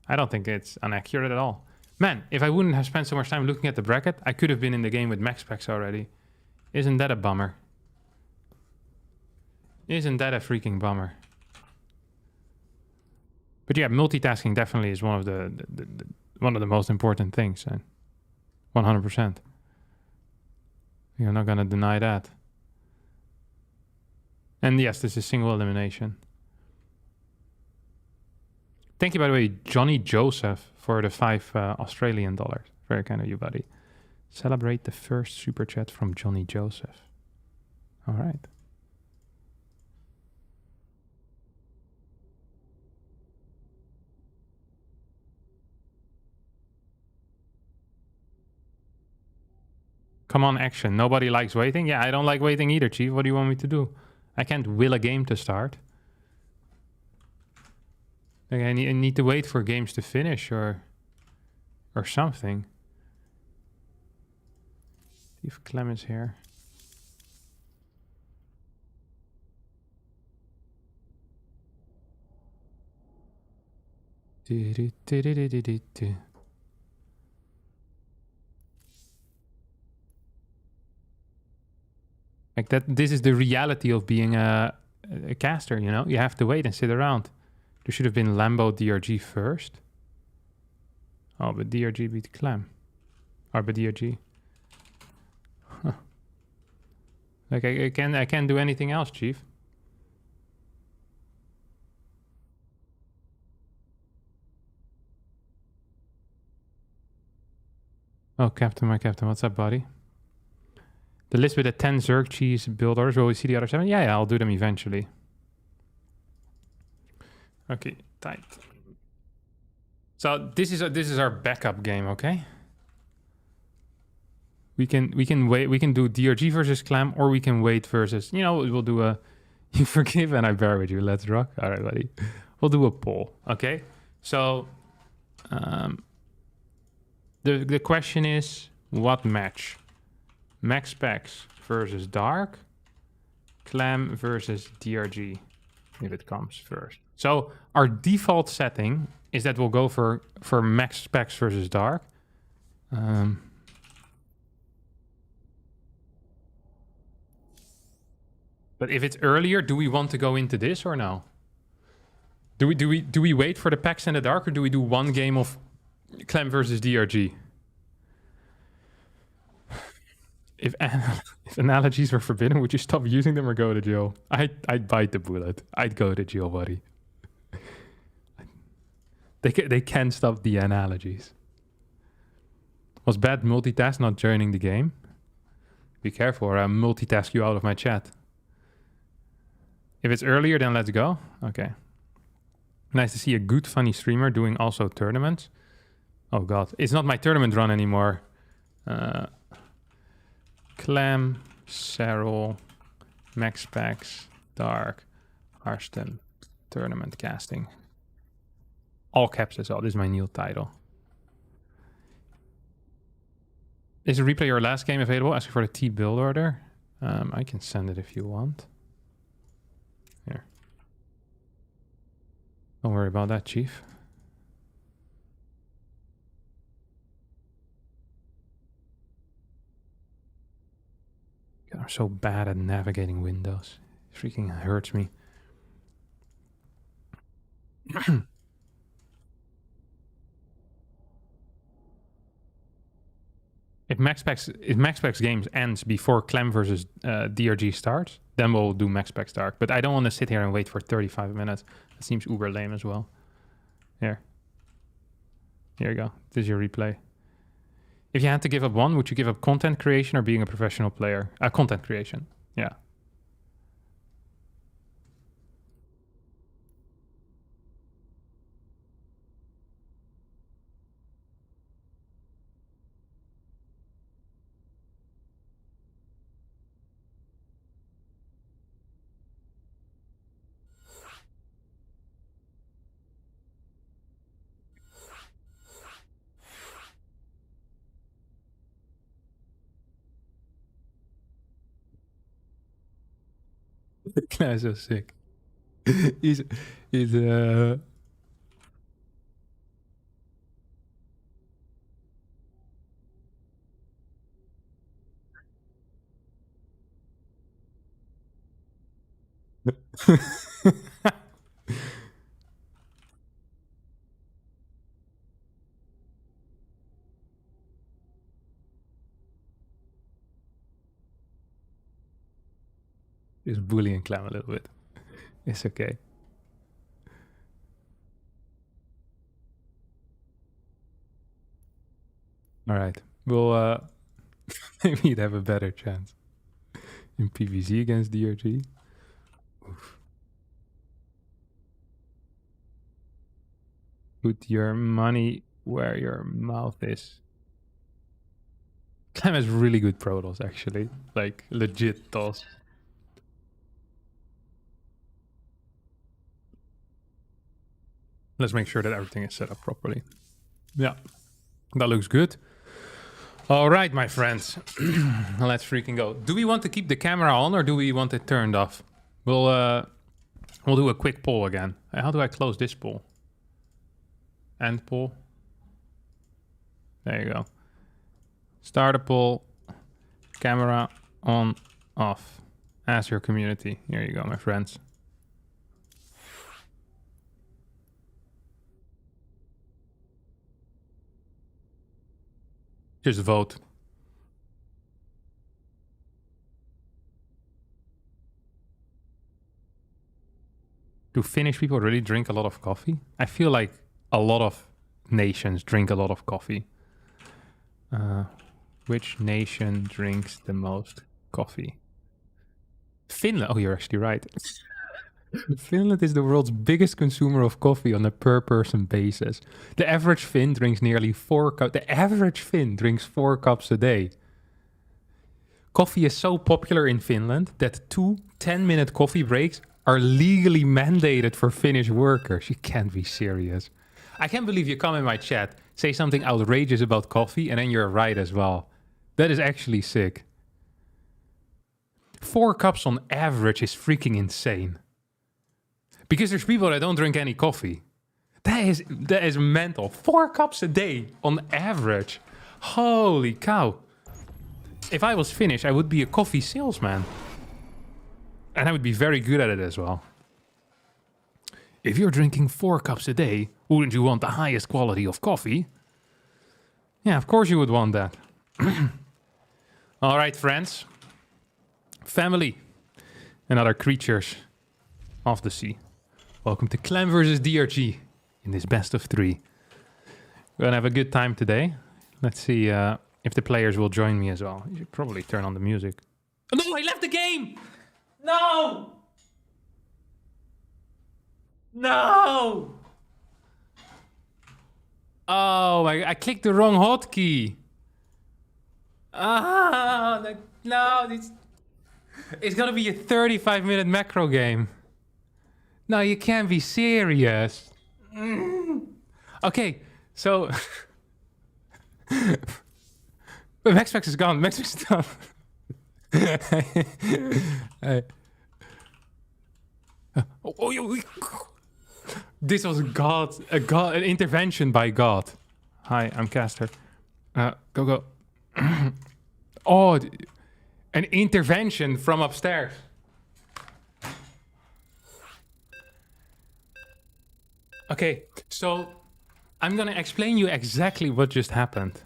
I don't think it's inaccurate at all. Man, if I wouldn't have spent so much time looking at the bracket, I could have been in the game with MAXPAX already. Isn't that a bummer? Isn't that a freaking bummer? But yeah, multitasking definitely is one of the most important things. 100%. You're not gonna deny that. And yes, this is single elimination. Thank you, by the way, Johnny Joseph, for the 5 Australian dollars. Very kind of you, buddy. Celebrate the first super chat from Johnny Joseph. All right. Come on, action. Nobody likes waiting. Yeah, I don't like waiting either, Chief. What do you want me to do? I can't will a game to start. Like, I need to wait for games to finish or something. See if Clem is here. Like that, this is the reality of being a caster, you know? You have to wait and sit around. There should have been Lambo DRG first. Oh, but DRG beat Clem. Or but DRG. Huh. Like I can't do anything else, Chief. Oh, Captain, my Captain, what's up, buddy? The list with the 10 Zerg cheese build orders, will we see the other 7? Yeah, I'll do them eventually. Okay, tight. So this is our backup game, okay? We can wait. We can do DRG versus CLEM, or we can wait versus. You know, we'll do a. You forgive and I bear with you. Let's rock. All right, buddy. We'll do a poll, okay? So, the question is, what match? MAXPAX versus Dark, CLEM versus DRG, if it comes first. So our default setting is that we'll go for MAXPAX versus Dark. But if it's earlier, do we want to go into this or no? Do we wait for the packs in the Dark, or do we do one game of CLEM versus DRG? If analogies were forbidden, would you stop using them or go to jail? I'd bite the bullet. I'd go to jail, buddy. They can stop the analogies. Was bad multitask not joining the game? Be careful or I'll multitask you out of my chat. If it's earlier, then let's go. Okay. Nice to see a good, funny streamer doing also tournaments. Oh god, it's not my tournament run anymore. CLEM, SERRAL, MAXPAX, Dark, Harstem, tournament casting. All caps as well. This is my new title. Is a replay your last game available? Asking for the T build order. I can send it if you want. Here. Don't worry about that, Chief. I'm so bad at navigating windows. It freaking hurts me. If MaxPax games ends before CLEM versus DRG starts, then we'll do MaxPax Dark. But I don't want to sit here and wait for 35 minutes. That seems uber lame as well. Here you go. This is your replay. If you had to give up one, would you give up content creation or being a professional player? Content creation. Yeah. The guy is so sick. he's just bullying CLEM a little bit. It's okay. All right. We'll maybe you'd have a better chance in PvZ against DRG. Oof. Put your money where your mouth is. CLEM has really good pro toss, actually. Like, legit toss. Let's make sure that everything is set up properly. Yeah, that looks good. All right, my friends. Let's freaking go. Do we want to keep the camera on or do we want it turned off? We'll do a quick poll again. How do I close this poll? End poll. There you go. Start a poll. Camera on, off. Ask your community. Here you go, my friends. Just vote. Do Finnish people really drink a lot of coffee? I feel like a lot of nations drink a lot of coffee. Which nation drinks the most coffee? Finland. Oh, you're actually right. Finland is the world's biggest consumer of coffee on a per person basis. The average Finn drinks nearly 4 cups. The average Finn drinks 4 cups a day. Coffee is so popular in Finland that 2 10-minute coffee breaks are legally mandated for Finnish workers. You can't be serious. I can't believe you come in my chat, say something outrageous about coffee, and then you're right as well. That is actually sick. 4 cups on average is freaking insane. Because there's people that don't drink any coffee. That is mental. 4 cups a day on average. Holy cow. If I was Finnish, I would be a coffee salesman. And I would be very good at it as well. If you're drinking 4 cups a day, wouldn't you want the highest quality of coffee? Yeah, of course you would want that. All right, friends. Family and other creatures of the sea. Welcome to CLEM versus DRG in this best of 3. We're gonna have a good time today. Let's see if the players will join me as well. You should probably turn on the music. Oh, no, I left the game! No! No! Oh, I clicked the wrong hotkey. No, it's gonna be a 35-minute macro game. No, you can't be serious. Okay, so... But MaxPax is gone. MaxPax is gone. This was an intervention by God. Hi, I'm Caster. Go. Oh, An intervention from upstairs. Okay, so I'm gonna explain you exactly what just happened.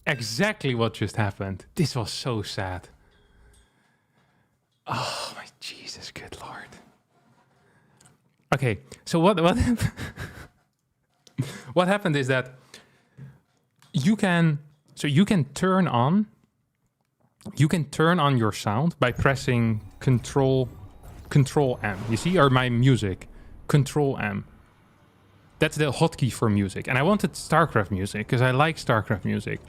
Exactly what just happened. This was so sad. Oh my Jesus, good Lord. Okay, so what what happened is that you can turn on your sound by pressing Control M. You see, or my music, Control M. That's the hotkey for music. And I wanted StarCraft music because I like StarCraft music.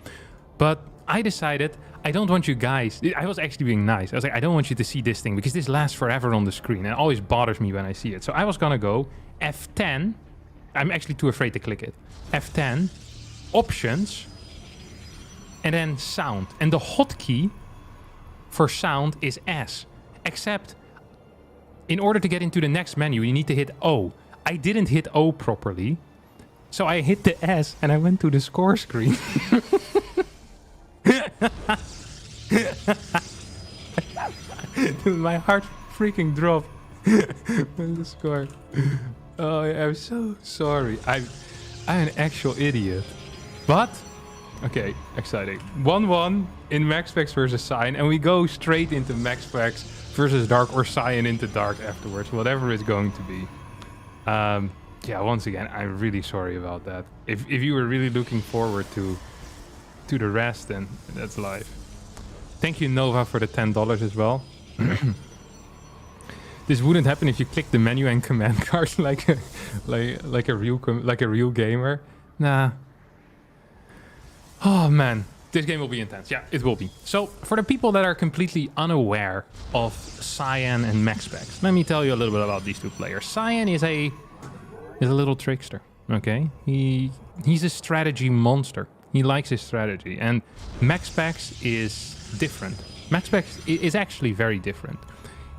But I decided I don't want you guys... I was actually being nice. I was like, I don't want you to see this thing because this lasts forever on the screen. And it always bothers me when I see it. So I was going to go F10. I'm actually too afraid to click it. F10, Options, and then Sound. And the hotkey for sound is S. Except in order to get into the next menu, you need to hit O. I didn't hit O properly, so I hit the S and I went to the score screen. My heart freaking dropped when the score. Oh, I'm so sorry. I'm an actual idiot. But, okay, exciting. 1-1 in MAXPAX versus Cyan, and we go straight into MAXPAX versus Dark or Cyan into Dark afterwards, whatever it's going to be. Yeah, once again, I'm really sorry about that. If you were really looking forward to the rest, then that's life. Thank you, Nova, for the $10 as well. This wouldn't happen if you click the menu and command cards like a real gamer. Nah. Oh man, this game will be intense. Yeah, it will be. So for the people that are completely unaware of Cyan and MAXPAX, let me tell you a little bit about these two players. Cyan is a little trickster. Okay, he's a strategy monster. He likes his strategy, and MAXPAX is different. MAXPAX is actually very different.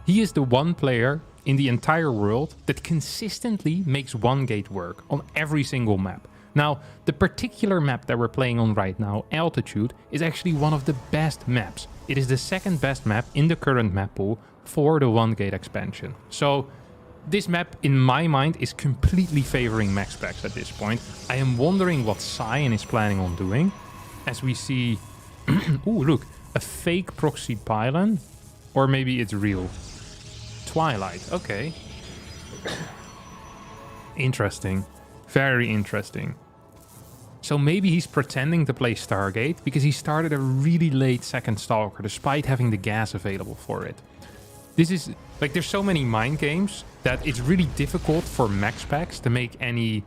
He is the one player in the entire world that consistently makes one gate work on every single map. Now, the particular map that we're playing on right now, Altitude, is actually one of the best maps. It is the second best map in the current map pool for the one gate expansion. So this map, in my mind, is completely favoring MAXPAX at this point. I am wondering what Cyan is planning on doing, as we see... Ooh, look, a fake proxy pylon, or maybe it's real. Twilight, okay. Interesting. Very interesting. So maybe he's pretending to play Stargate because he started a really late second Stalker despite having the gas available for it. This is, like, there's so many mind games that it's really difficult for MAXPAX to make any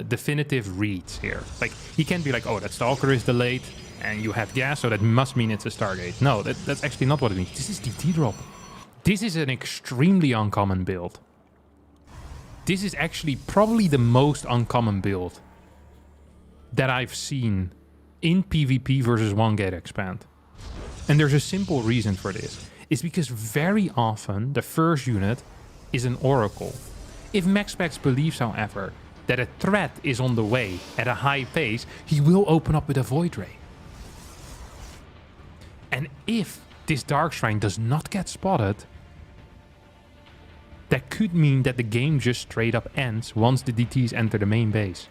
definitive reads here. Like, he can't be like, oh, that Stalker is delayed and you have gas, so that must mean it's a Stargate. No, that's actually not what it means. This is DT drop. This is an extremely uncommon build. This is actually probably the most uncommon build that I've seen in PvP versus one gate expand. And there's a simple reason for this. It's because very often the first unit is an Oracle. If MAXPAX believes, however, that a threat is on the way at a high pace, he will open up with a Void Ray. And if this Dark Shrine does not get spotted, that could mean that the game just straight up ends once the DTs enter the main base.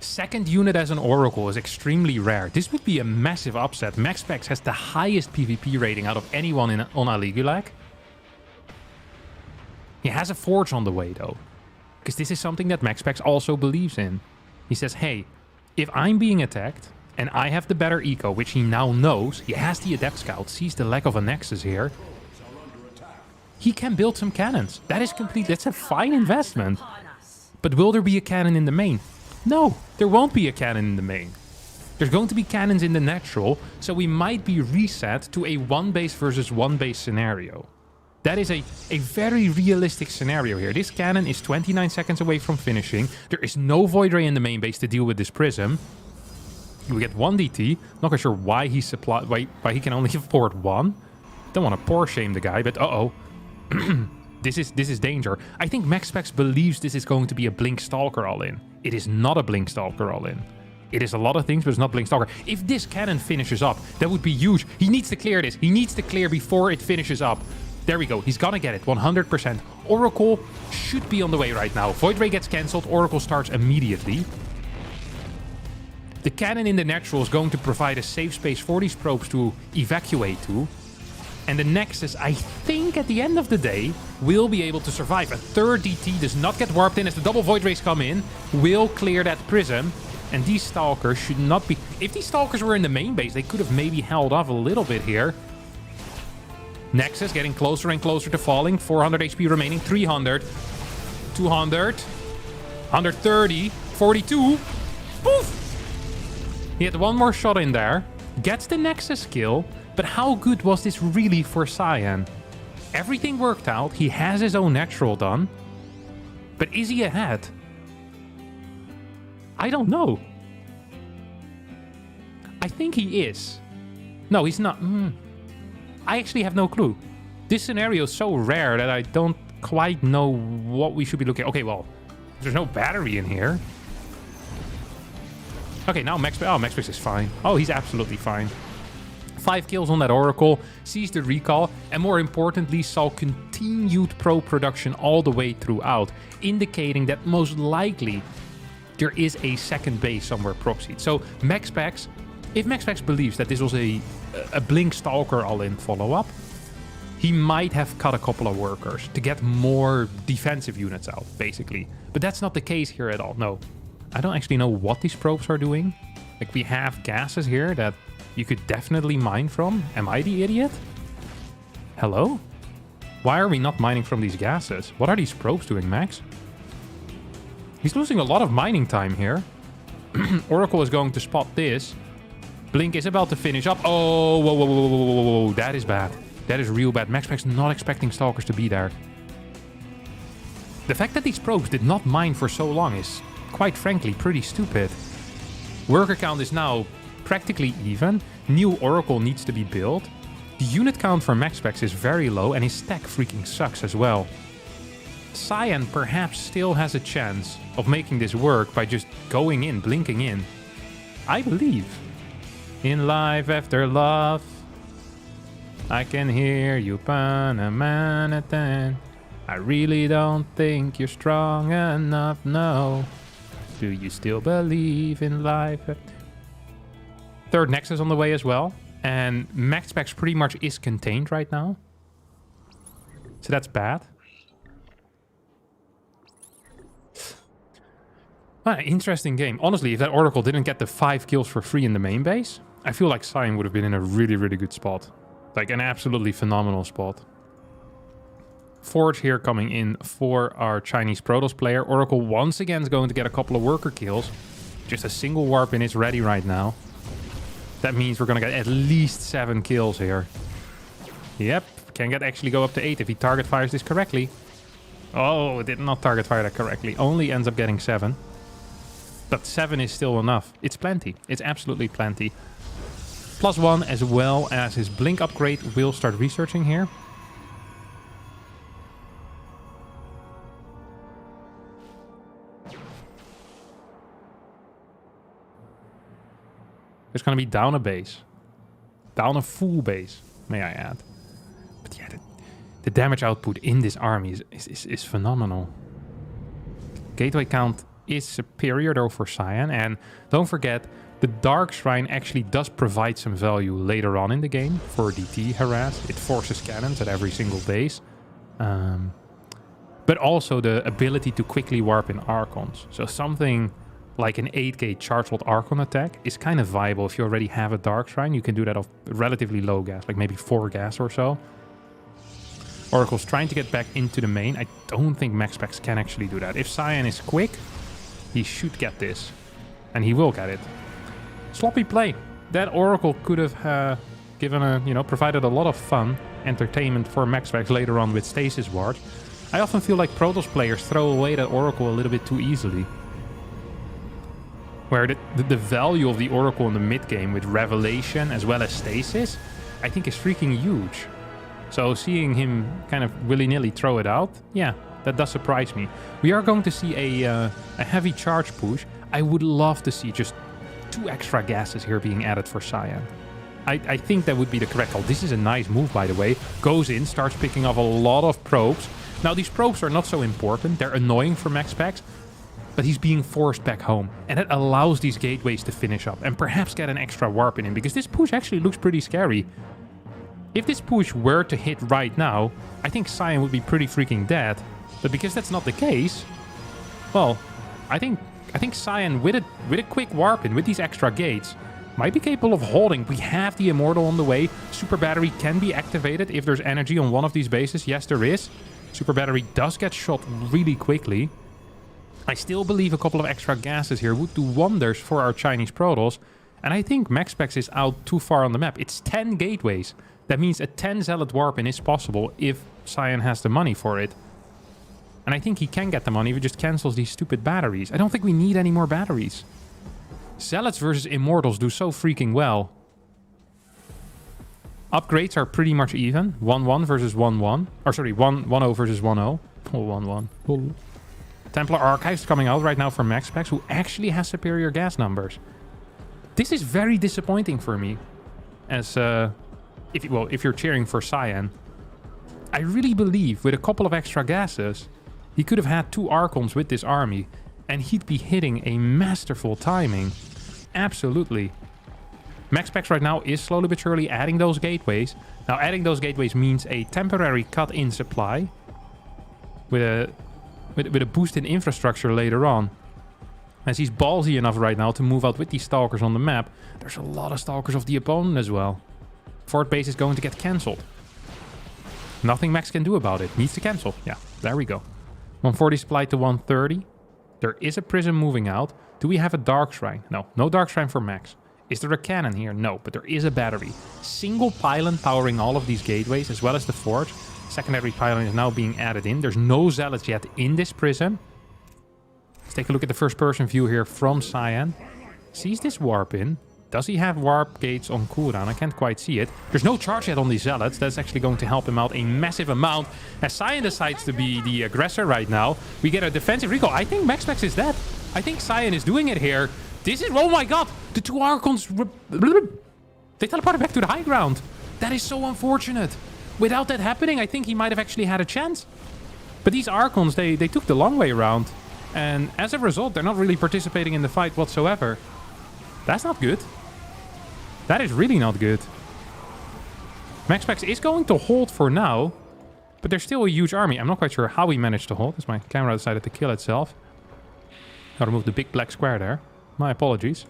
Second unit as an Oracle is extremely rare. This would be a massive upset. MAXPAX has the highest PvP rating out of anyone on Aligulac. He has a Forge on the way though, because this is something that MAXPAX also believes in. He says, hey, if I'm being attacked and I have the better eco, which he now knows, he has the Adept Scout, sees the lack of a Nexus here, he can build some cannons. That is complete. That's a fine investment. But will there be a cannon in the main? No, there won't be a cannon in the main. There's going to be cannons in the natural, so we might be reset to a one base versus one base scenario. That is a very realistic scenario here. This cannon is 29 seconds away from finishing. There is no Void Ray in the main base to deal with this Prism. We get one DT. Not quite sure why he can only afford one. Don't want to poor shame the guy, but uh-oh. This is danger. I think MAXPAX believes this is going to be a Blink Stalker all-in. It is not a Blink Stalker all-in. It is a lot of things, but it's not Blink Stalker. If this cannon finishes up, that would be huge. He needs to clear this. He needs to clear before it finishes up. There we go. He's gonna get it, 100%. Oracle should be on the way right now. Void Ray gets cancelled. Oracle starts immediately. The cannon in the natural is going to provide a safe space for these probes to evacuate to. And the Nexus, I think at the end of the day, will be able to survive. A third DT does not get warped in as the double Void Rays come in. Will clear that prism. And these Stalkers should not be... If these Stalkers were in the main base, they could have maybe held off a little bit here. Nexus getting closer and closer to falling. 400 HP remaining. 300. 200. 130. 42. Poof! He had one more shot in there. Gets the Nexus kill. But how good was this really for Cyan? Everything worked out. He has his own natural done. But is he ahead? I don't know. I think he is. No, he's not. I actually have no clue. This scenario is so rare that I don't quite know what we should be looking at. Okay, well, there's no battery in here. Okay, now MAXPAX is fine. Oh, he's absolutely fine. 5 kills on that Oracle, sees the recall, and more importantly, saw continued probe production all the way throughout, indicating that most likely there is a second base somewhere proxied. So MAXPAX, if MAXPAX believes that this was a Blink Stalker all-in follow-up, he might have cut a couple of workers to get more defensive units out, basically. But that's not the case here at all, no. I don't actually know what these probes are doing. Like, we have gases here that you could definitely mine from. Am I the idiot? Hello? Why are we not mining from these gases? What are these probes doing, Max? He's losing a lot of mining time here. Oracle is going to spot this. Blink is about to finish up. Oh, whoa, whoa, whoa, whoa, whoa, whoa. That is bad. That is real bad. MAXPAX not expecting Stalkers to be there. The fact that these probes did not mine for so long is, quite frankly, pretty stupid. Worker count is now practically even. New Oracle needs to be built. The unit count for MAXPAX is very low and his stack freaking sucks as well. Cyan perhaps still has a chance of making this work by just going in, blinking in. I believe. In life after love, I can hear you Panamanitan. I really don't think you're strong enough, no. Do you still believe in life? Third Nexus on the way as well. And MAXPAX pretty much is contained right now. So that's bad. Interesting game. Honestly, if that Oracle didn't get the 5 kills for free in the main base, I feel like Cyan would have been in a really, really good spot. Like an absolutely phenomenal spot. Forge here coming in for our Chinese Protoss player. Oracle once again is going to get a couple of worker kills. Just a single warp in is ready right now. That means we're going to get at least 7 kills here. Yep, can actually go up to 8 if he target fires this correctly. Oh, it did not target fire that correctly. Only ends up getting 7. But 7 is still enough. It's plenty. It's absolutely plenty. +1 as well as his blink upgrade will start researching here. It's going to be down a base. Down a full base, may I add. But yeah, the damage output in this army is phenomenal. Gateway count is superior though for Cyan. And don't forget, the Dark Shrine actually does provide some value later on in the game for DT harass. It forces cannons at every single base. But also the ability to quickly warp in Archons. So something like an 8k charge-load Archon attack is kind of viable. If you already have a Dark Shrine, you can do that off relatively low gas, like maybe 4 gas or so. Oracle's trying to get back into the main. I don't think MAXPAX can actually do that. If Cyan is quick, he should get this. And he will get it. Sloppy play. That Oracle could have provided a lot of fun, entertainment for MAXPAX later on with Stasis Ward. I often feel like Protoss players throw away that Oracle a little bit too easily. Where the value of the Oracle in the mid-game with Revelation as well as Stasis, I think is freaking huge. So seeing him kind of willy-nilly throw it out, yeah, that does surprise me. We are going to see a heavy charge push. I would love to see just 2 extra gases here being added for Cyan. I think that would be the correct call. This is a nice move, by the way. Goes in, starts picking off a lot of probes. Now, these probes are not so important. They're annoying for MAXPAX, but he's being forced back home. And it allows these gateways to finish up and perhaps get an extra warp in him, because this push actually looks pretty scary. If this push were to hit right now, I think Cyan would be pretty freaking dead. But because that's not the case, well, I think Cyan with a quick warp in with these extra gates might be capable of holding. We have the Immortal on the way. Super Battery can be activated if there's energy on one of these bases. Yes, there is. Super Battery does get shot really quickly. I still believe a couple of extra gases here would do wonders for our Chinese Protoss. And I think MAXPAX is out too far on the map. It's 10 gateways. That means a 10 Zealot warp-in is possible if Cyan has the money for it. And I think he can get the money if he just cancels these stupid batteries. I don't think we need any more batteries. Zealots versus Immortals do so freaking well. Upgrades are pretty much even. 1-1 versus 1-1. Or sorry, 1-0 versus 1-0. Oh, 1-1. Templar Archives coming out right now for MAXPAX, who actually has superior gas numbers. This is very disappointing for me. As, if you're cheering for Cyan. I really believe with a couple of extra gases, he could have had 2 Archons with this army, and he'd be hitting a masterful timing. Absolutely. MAXPAX right now is slowly but surely adding those gateways. Now, adding those gateways means a temporary cut in supply with a boost in infrastructure later on. As he's ballsy enough right now to move out with these Stalkers on the map, there's a lot of Stalkers of the opponent as well. Fort base is going to get cancelled. Nothing Max can do about it. Needs to cancel. Yeah, there we go. 140 supplied to 130. There is a Prism moving out. Do we have a Dark Shrine? No. No Dark Shrine for Max. Is there a cannon here? No, but there is a battery. Single pylon powering all of these gateways, as well as the forge. Secondary pylon is now being added in. There's no Zealots yet in this Prism. Let's take a look at the first-person view here from Cyan. Sees this warp in. Does he have warp gates on cooldown? I can't quite see it. There's no charge yet on these Zealots. That's actually going to help him out a massive amount. As Cyan decides to be the aggressor right now, we get a defensive recall. I think MAXPAX is dead. I think Cyan is doing it here. This is... Oh my god! The 2 Archons... They teleported back to the high ground. That is so unfortunate. Without that happening, I think he might have actually had a chance. But these Archons, they took the long way around. And as a result, they're not really participating in the fight whatsoever. That's not good. That is really not good. MAXPAX is going to hold for now, but there's still a huge army. I'm not quite sure how he managed to hold, as my camera decided to kill itself. Gotta move the big black square there. My apologies.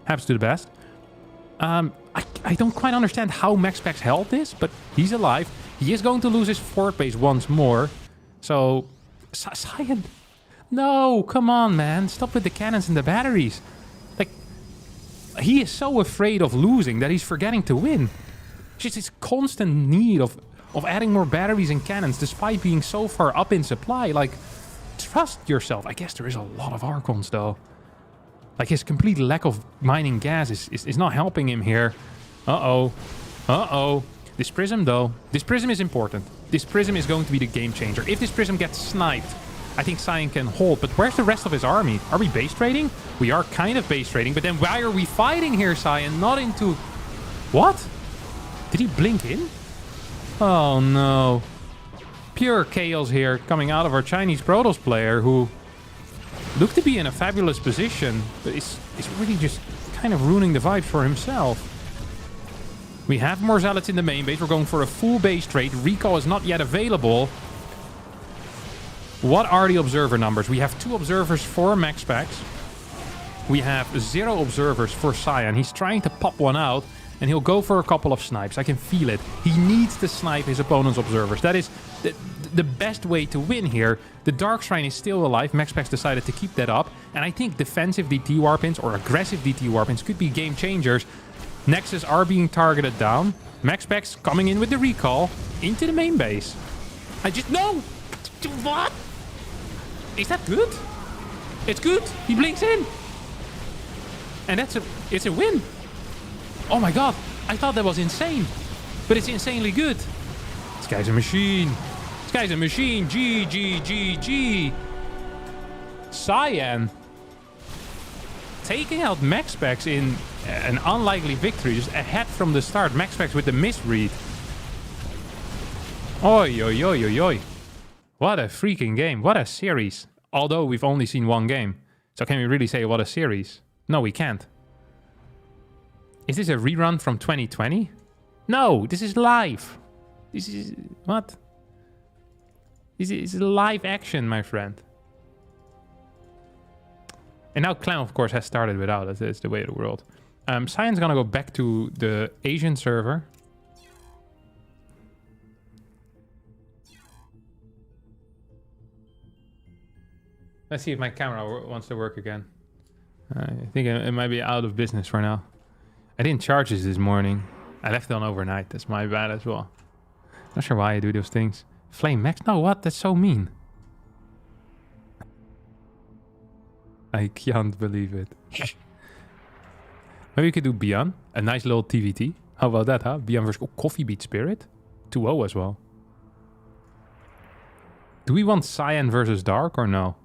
Happens to the best. I don't quite understand how MAXPAX held this, but he's alive. He is going to lose his fort base once more. So, Cyan... No, come on, man. Stop with the cannons and the batteries. Like, he is so afraid of losing that he's forgetting to win. Just his constant need of adding more batteries and cannons despite being so far up in supply. Like, trust yourself. I guess there is a lot of Archons, though. Like, his complete lack of mining gas is not helping him here. Uh-oh. Uh-oh. This Prism, though. This Prism is important. This Prism is going to be the game changer. If this Prism gets sniped, I think Cyan can hold. But where's the rest of his army? Are we base trading? We are kind of base trading. But then why are we fighting here, Cyan? Not into... What? Did he blink in? Oh, no. Pure chaos here coming out of our Chinese Protoss player who looked to be in a fabulous position, but is really just kind of ruining the vibes for himself. We have more Zealots in the main base. We're going for a full base trade. Recall is not yet available. What are the observer numbers? We have 2 observers for MAXPAX. We have 0 observers for Cyan. He's trying to pop one out, and he'll go for a couple of snipes. I can feel it. He needs to snipe his opponent's observers. That is the best way to win here. The Dark Shrine is still alive. MAXPAX decided to keep that up. And I think defensive DT warpins or aggressive DT warpins could be game changers. Nexus are being targeted down. MAXPAX coming in with the recall into the main base. No! What? Is that good? It's good. He blinks in. And it's a win. Oh my god. I thought that was insane. But it's insanely good. This guy's a machine. This guy's a machine. G. Cyan. taking out MAXPAX in an unlikely victory, just ahead from the start. MAXPAX with the misread. Oi, oi, oi, oi, oi. What a freaking game. What a series. Although we've only seen one game. So can we really say what a series? No, we can't. Is this a rerun from 2020? No, this is live. This is... What? This is live action, my friend. And now CLEM, of course, has started without it. It's the way of the world. Cyan's gonna go back to the Asian server. Let's see if my camera wants to work again. I think it might be out of business for now. I didn't charge this morning. I left it on overnight. That's my bad as well. Not sure why I do those things. Flame Max? No, what? That's so mean. I can't believe it. Maybe we could do Beyond. A nice little TVT. How about that, huh? Beyond versus Coffee Beat Spirit. 2-0 as well. Do we want Cyan versus Dark or no?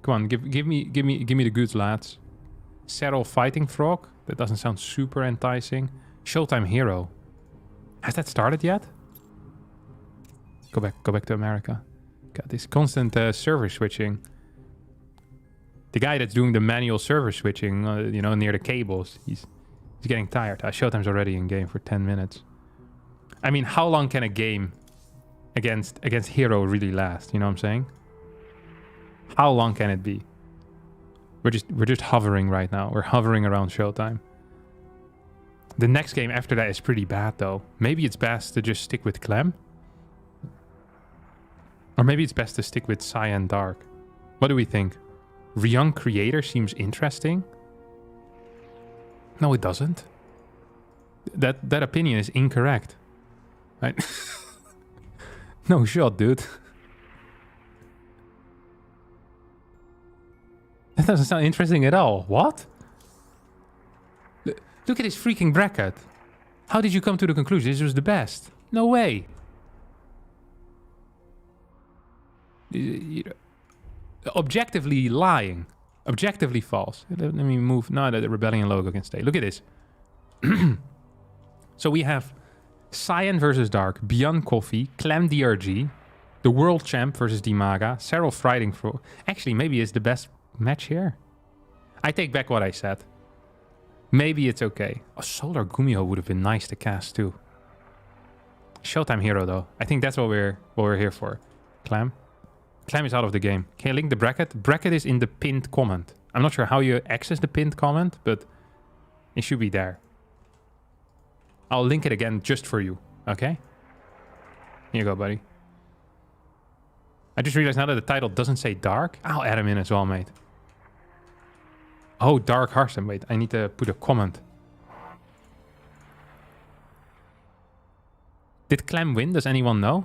Come on, give me the goods, lads. SERRAL Fighting Frog. That doesn't sound super enticing. Showtime Hero. Has that started yet? Go back to America. Got this constant server switching. The guy that's doing the manual server switching, you know, near the cables, he's getting tired. Showtime's already in game for 10 minutes. I mean, how long can a game against Hero really last? You know what I'm saying? How long can it be? We're just hovering right now. We're hovering around Showtime. The next game after that is pretty bad, though. Maybe it's best to just stick with CLEM. Or maybe it's best to stick with Cyan Dark. What do we think? Ryung Creator seems interesting. No, it doesn't. That opinion is incorrect. Right? No shot, dude. That doesn't sound interesting at all. What? Look at his freaking bracket. How did you come to the conclusion this was the best? No way. Objectively lying. Objectively false. Let me move. No, the Rebellion logo can stay. Look at this. So we have Cyan versus Dark, Beyond Coffee, CLEM DRG, the World Champ versus Dimaga, SERRAL Fighting Frog. Actually, maybe it's the best match here. I take back what I said. Maybe it's okay. A Solar Gumiho would have been nice to cast too. Showtime Hero though. I think that's what we're here for. CLEM. CLEM is out of the game. Can you link the bracket? Bracket is in the pinned comment. I'm not sure how you access the pinned comment, but it should be there. I'll link it again just for you. Okay? Here you go, buddy. I just realized now that the title doesn't say Dark. I'll add him in as well, mate. Oh, Dark Harstem. Wait, I need to put a comment. Did CLEM win? Does anyone know?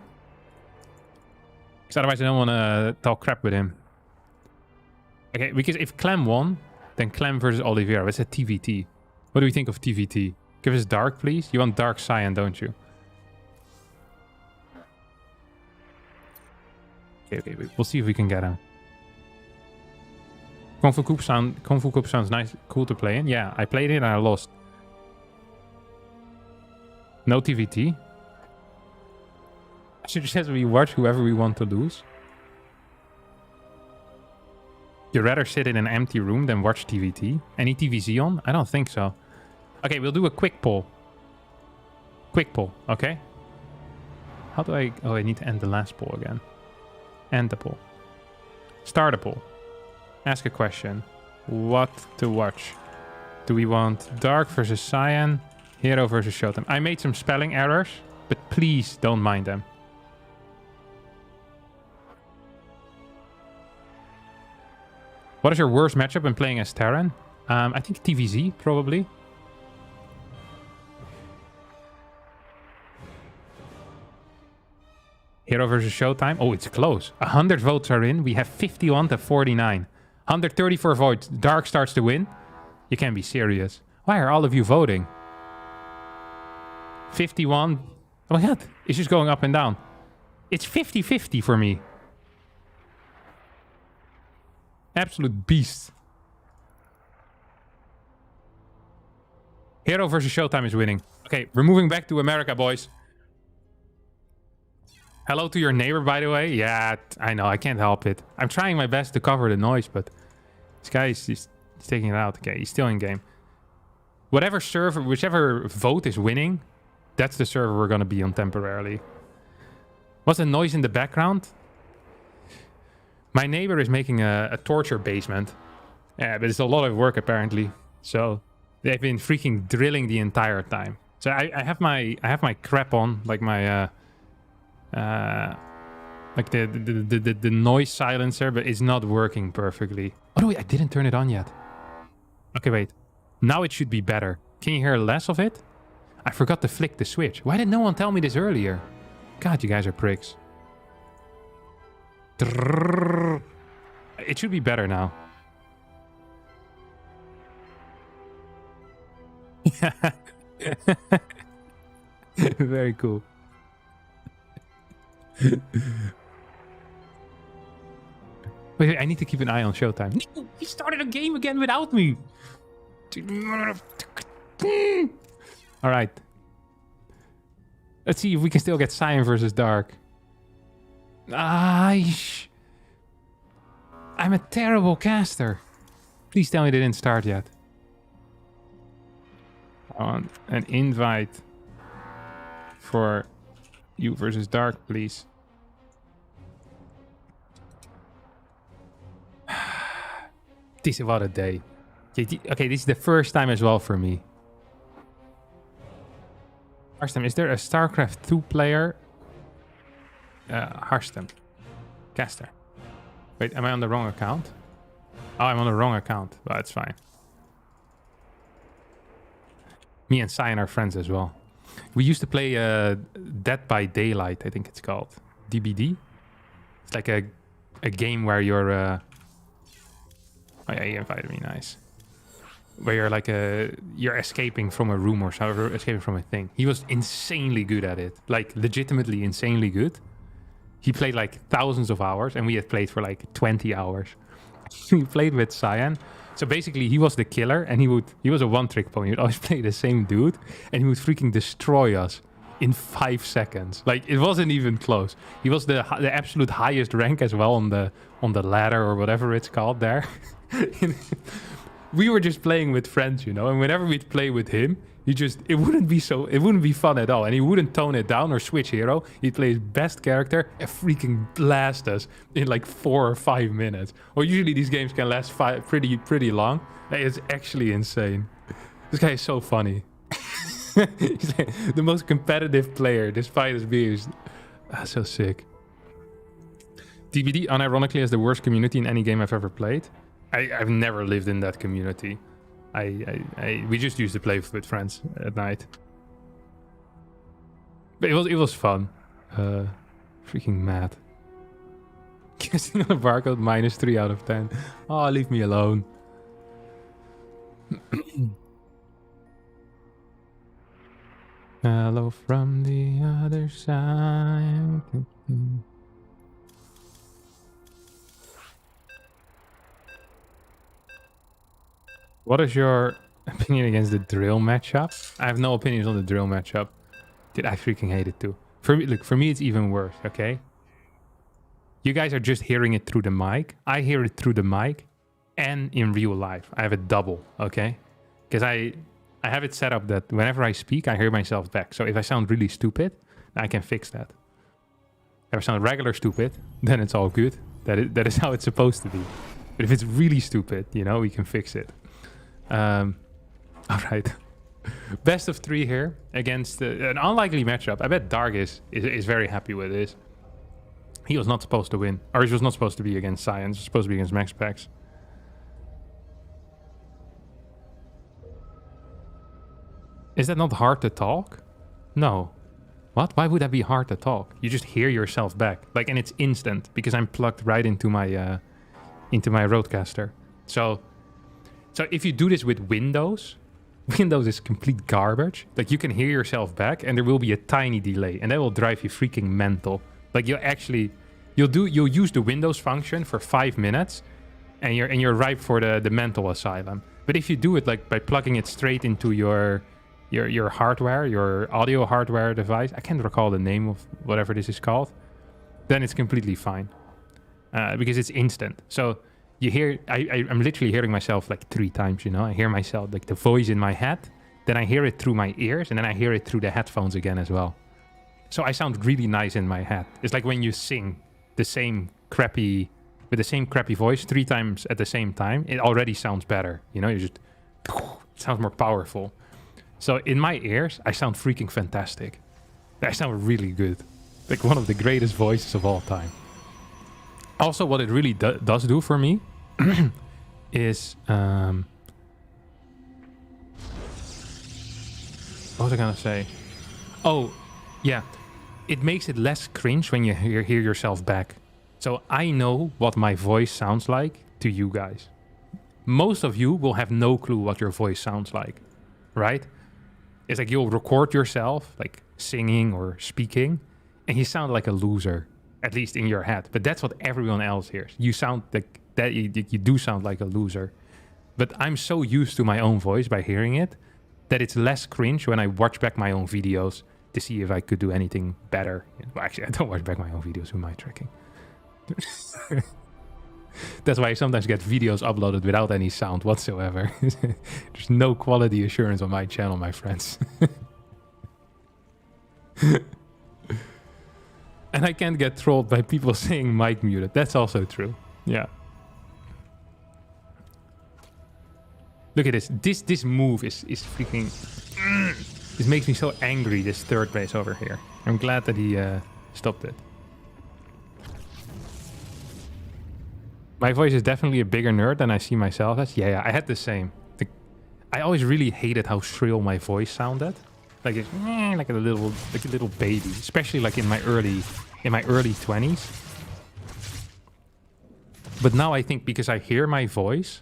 Because otherwise I don't want to talk crap with him. Okay, because if CLEM won, then CLEM versus Oliveira. It's a TVT. What do we think of TVT? Give us Dark, please. You want Dark Cyan, don't you? Okay, we'll see if we can get him. Kung Fu Coup sounds nice, cool to play in. Yeah, I played it and I lost. No TVT. I suggest we watch whoever we want to lose. You'd rather sit in an empty room than watch TVT? Any TVZ on? I don't think so. Okay, we'll do a quick poll. Quick poll, okay? How do I... Oh, I need to end the last poll again. End the poll. Start a poll. Ask a question. What to watch? Do we want Dark versus Cyan? Hero versus Showtime? I made some spelling errors, but please don't mind them. What is your worst matchup when playing as Terran? I think TVZ, probably. Hero versus Showtime. Oh, it's close. 100 votes are in. We have 51 to 49. 134 votes. Dark starts to win. You can't be serious. Why are all of you voting? 51. Oh my god. It's just going up and down. It's 50-50 for me. Absolute beast. Hero versus Showtime is winning. Okay, we're moving back to America, boys. Hello to your neighbor, by the way. Yeah, I know. I can't help it. I'm trying my best to cover the noise, but this guy is just taking it out. Okay, he's still in game. Whatever server, whichever vote is winning, that's the server we're going to be on temporarily. What's the noise in the background? My neighbor is making a torture basement. Yeah, but it's a lot of work apparently. So they've been freaking drilling the entire time. So I have my crap on, like my like the noise silencer, but it's not working perfectly. Oh no, wait, I didn't turn it on yet. Okay, wait. Now it should be better. Can you hear less of it? I forgot to flick the switch. Why did no one tell me this earlier? God, you guys are pricks. It should be better now. Very cool. Wait, I need to keep an eye on Showtime. No, he started a game again without me. All right. Let's see if we can still get Cyan versus Dark. I'm a terrible caster. Please tell me they didn't start yet. I want an invite for you versus Dark, please. This is what a day. Okay, this is the first time as well for me. Harstem, is there a StarCraft 2 player? Harstem. Caster. Wait, am I on the wrong account? Oh, I'm on the wrong account. Well, that's fine. Me and Cyan are friends as well. We used to play Dead by Daylight, I think it's called. DBD. It's like a game where you're... Oh yeah, he invited me, nice. Where you're like you're escaping from a room or so, escaping from a thing. He was insanely good at it. Like, legitimately insanely good. He played like thousands of hours, and we had played for like 20 hours. We played with Cyan. So basically, he was the killer, and he was a one-trick pony. He would always play the same dude, and he would freaking destroy us in 5 seconds. Like, it wasn't even close. He was the absolute highest rank as well on the ladder or whatever it's called there. We were just playing with friends, you know, and whenever we'd play with him, it wouldn't be fun at all, and he wouldn't tone it down or switch hero. He'd play his best character and freaking blast us in like 4 or 5 minutes. Or usually these games can last pretty long. It's actually insane. This guy is so funny. He's like the most competitive player, despite his being so sick. DBD unironically has the worst community in any game I've ever played. I've never lived in that community. We just used to play with friends at night. But it was fun. Freaking mad. Casting on a barcode -3 out of 10. Oh, leave me alone. Hello from the other side. What is your opinion against the drill matchup? I have no opinions on the drill matchup. Dude, I freaking hate it too. For me, it's even worse, okay? You guys are just hearing it through the mic. I hear it through the mic and in real life. I have a double, okay? Because I have it set up that whenever I speak, I hear myself back. So if I sound really stupid, I can fix that. If I sound regular stupid, then it's all good. That is how it's supposed to be. But if it's really stupid, you know, we can fix it. All right. Best of 3 here against an unlikely matchup. I bet Dark is very happy with this. He was not supposed to win. Or he was not supposed to be against Cyan. He was supposed to be against MAXPAX. Is that not hard to talk? No. What? Why would that be hard to talk? You just hear yourself back. Like, and it's instant because I'm plugged right into my Rodecaster. So if you do this with Windows is complete garbage. Like, you can hear yourself back and there will be a tiny delay and that will drive you freaking mental. Like, you'll use the Windows function for 5 minutes and you're ripe for the mental asylum. But if you do it like by plugging it straight into your your hardware, your audio hardware device, I can't recall the name of whatever this is called, then it's completely fine. Because it's instant. So you hear, I'm literally hearing myself like 3 times, you know? I hear myself, like the voice in my head, then I hear it through my ears, and then I hear it through the headphones again as well. So I sound really nice in my head. It's like when you sing with the same crappy voice 3 times at the same time, it already sounds better. You know, it sounds more powerful. So in my ears, I sound freaking fantastic. I sound really good. Like one of the greatest voices of all time. Also, what it really does do for me is... what was I gonna say? Oh, yeah. It makes it less cringe when you hear yourself back. So I know what my voice sounds like to you guys. Most of you will have no clue what your voice sounds like, right? It's like you'll record yourself, like singing or speaking, and you sound like a loser, at least in your head. But that's what everyone else hears. You sound like that. You do sound like a loser. But I'm so used to my own voice by hearing it that it's less cringe when I watch back my own videos to see if I could do anything better. Well, actually, I don't watch back my own videos. Who am I tricking? That's why I sometimes get videos uploaded without any sound whatsoever. There's no quality assurance on my channel, my friends. And I can't get trolled by people saying mic muted. That's also true. Yeah. Look at this. This move is freaking... This makes me so angry, this third base over here. I'm glad that he stopped it. My voice is definitely a bigger nerd than I see myself as. Yeah, I had the same. I always really hated how shrill my voice sounded. Like it's like a little baby, especially like in my early 20s. But now I think because I hear my voice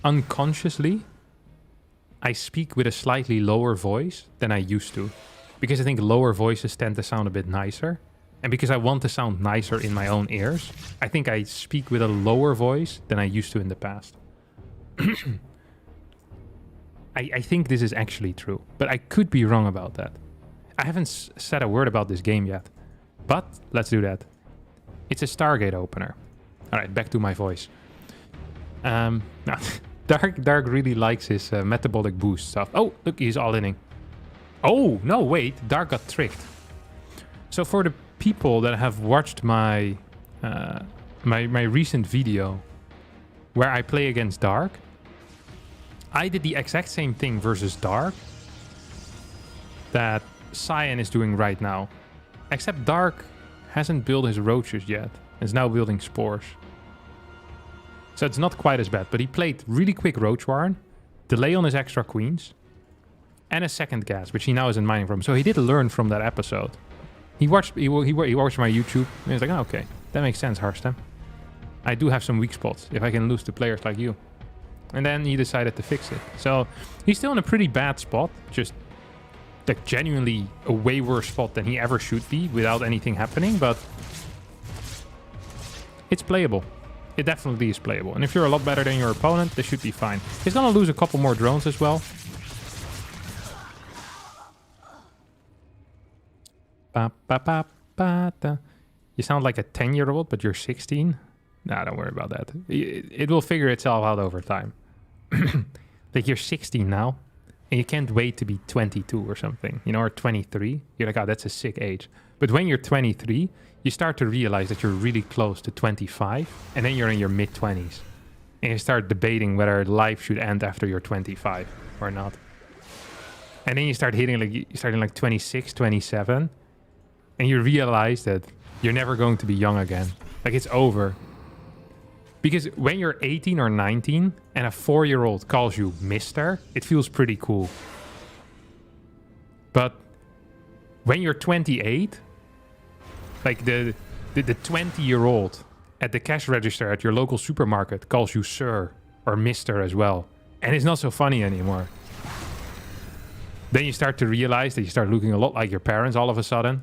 unconsciously, I speak with a slightly lower voice than I used to, because I think lower voices tend to sound a bit nicer. And because I want to sound nicer in my own ears, I think I speak with a lower voice than I used to in the past. I think this is actually true, but I could be wrong about that. I haven't said a word about this game yet, but let's do that. It's a Stargate opener. All right, back to my voice. Dark really likes his metabolic boost stuff. Oh, look, he's all-inning. Oh, no, wait, Dark got tricked. So for the people that have watched my my recent video where I play against Dark, I did the exact same thing versus Dark that Cyan is doing right now. Except Dark hasn't built his roaches yet. Is now building spores. So it's not quite as bad. But he played really quick Roach Warren, delay on his extra queens, and a second gas, which he now isn't mining from. So he did learn from that episode. He watched my YouTube, and he's like, oh, okay, that makes sense, Harstem. I do have some weak spots if I can lose to players like you. And then he decided to fix it. So he's still in a pretty bad spot, just like genuinely a way worse spot than he ever should be without anything happening, but it's playable. It definitely is playable. And if you're a lot better than your opponent, this should be fine. He's gonna lose a couple more drones as well. You sound like a 10-year-old, but you're 16. Nah, don't worry about that. It will figure itself out over time. Like you're 16 now, and you can't wait to be 22 or something, you know, or 23. You're like, oh, that's a sick age. But when you're 23, you start to realize that you're really close to 25, and then you're in your mid-20s. And you start debating whether life should end after you're 25 or not. And then you start hitting like 26, 27, and you realize that you're never going to be young again. Like it's over. Because when you're 18 or 19 and a 4-year-old calls you Mister, it feels pretty cool. But when you're 28, like the 20-year-old at the cash register at your local supermarket calls you Sir or Mister as well. And it's not so funny anymore. Then you start to realize that you start looking a lot like your parents all of a sudden.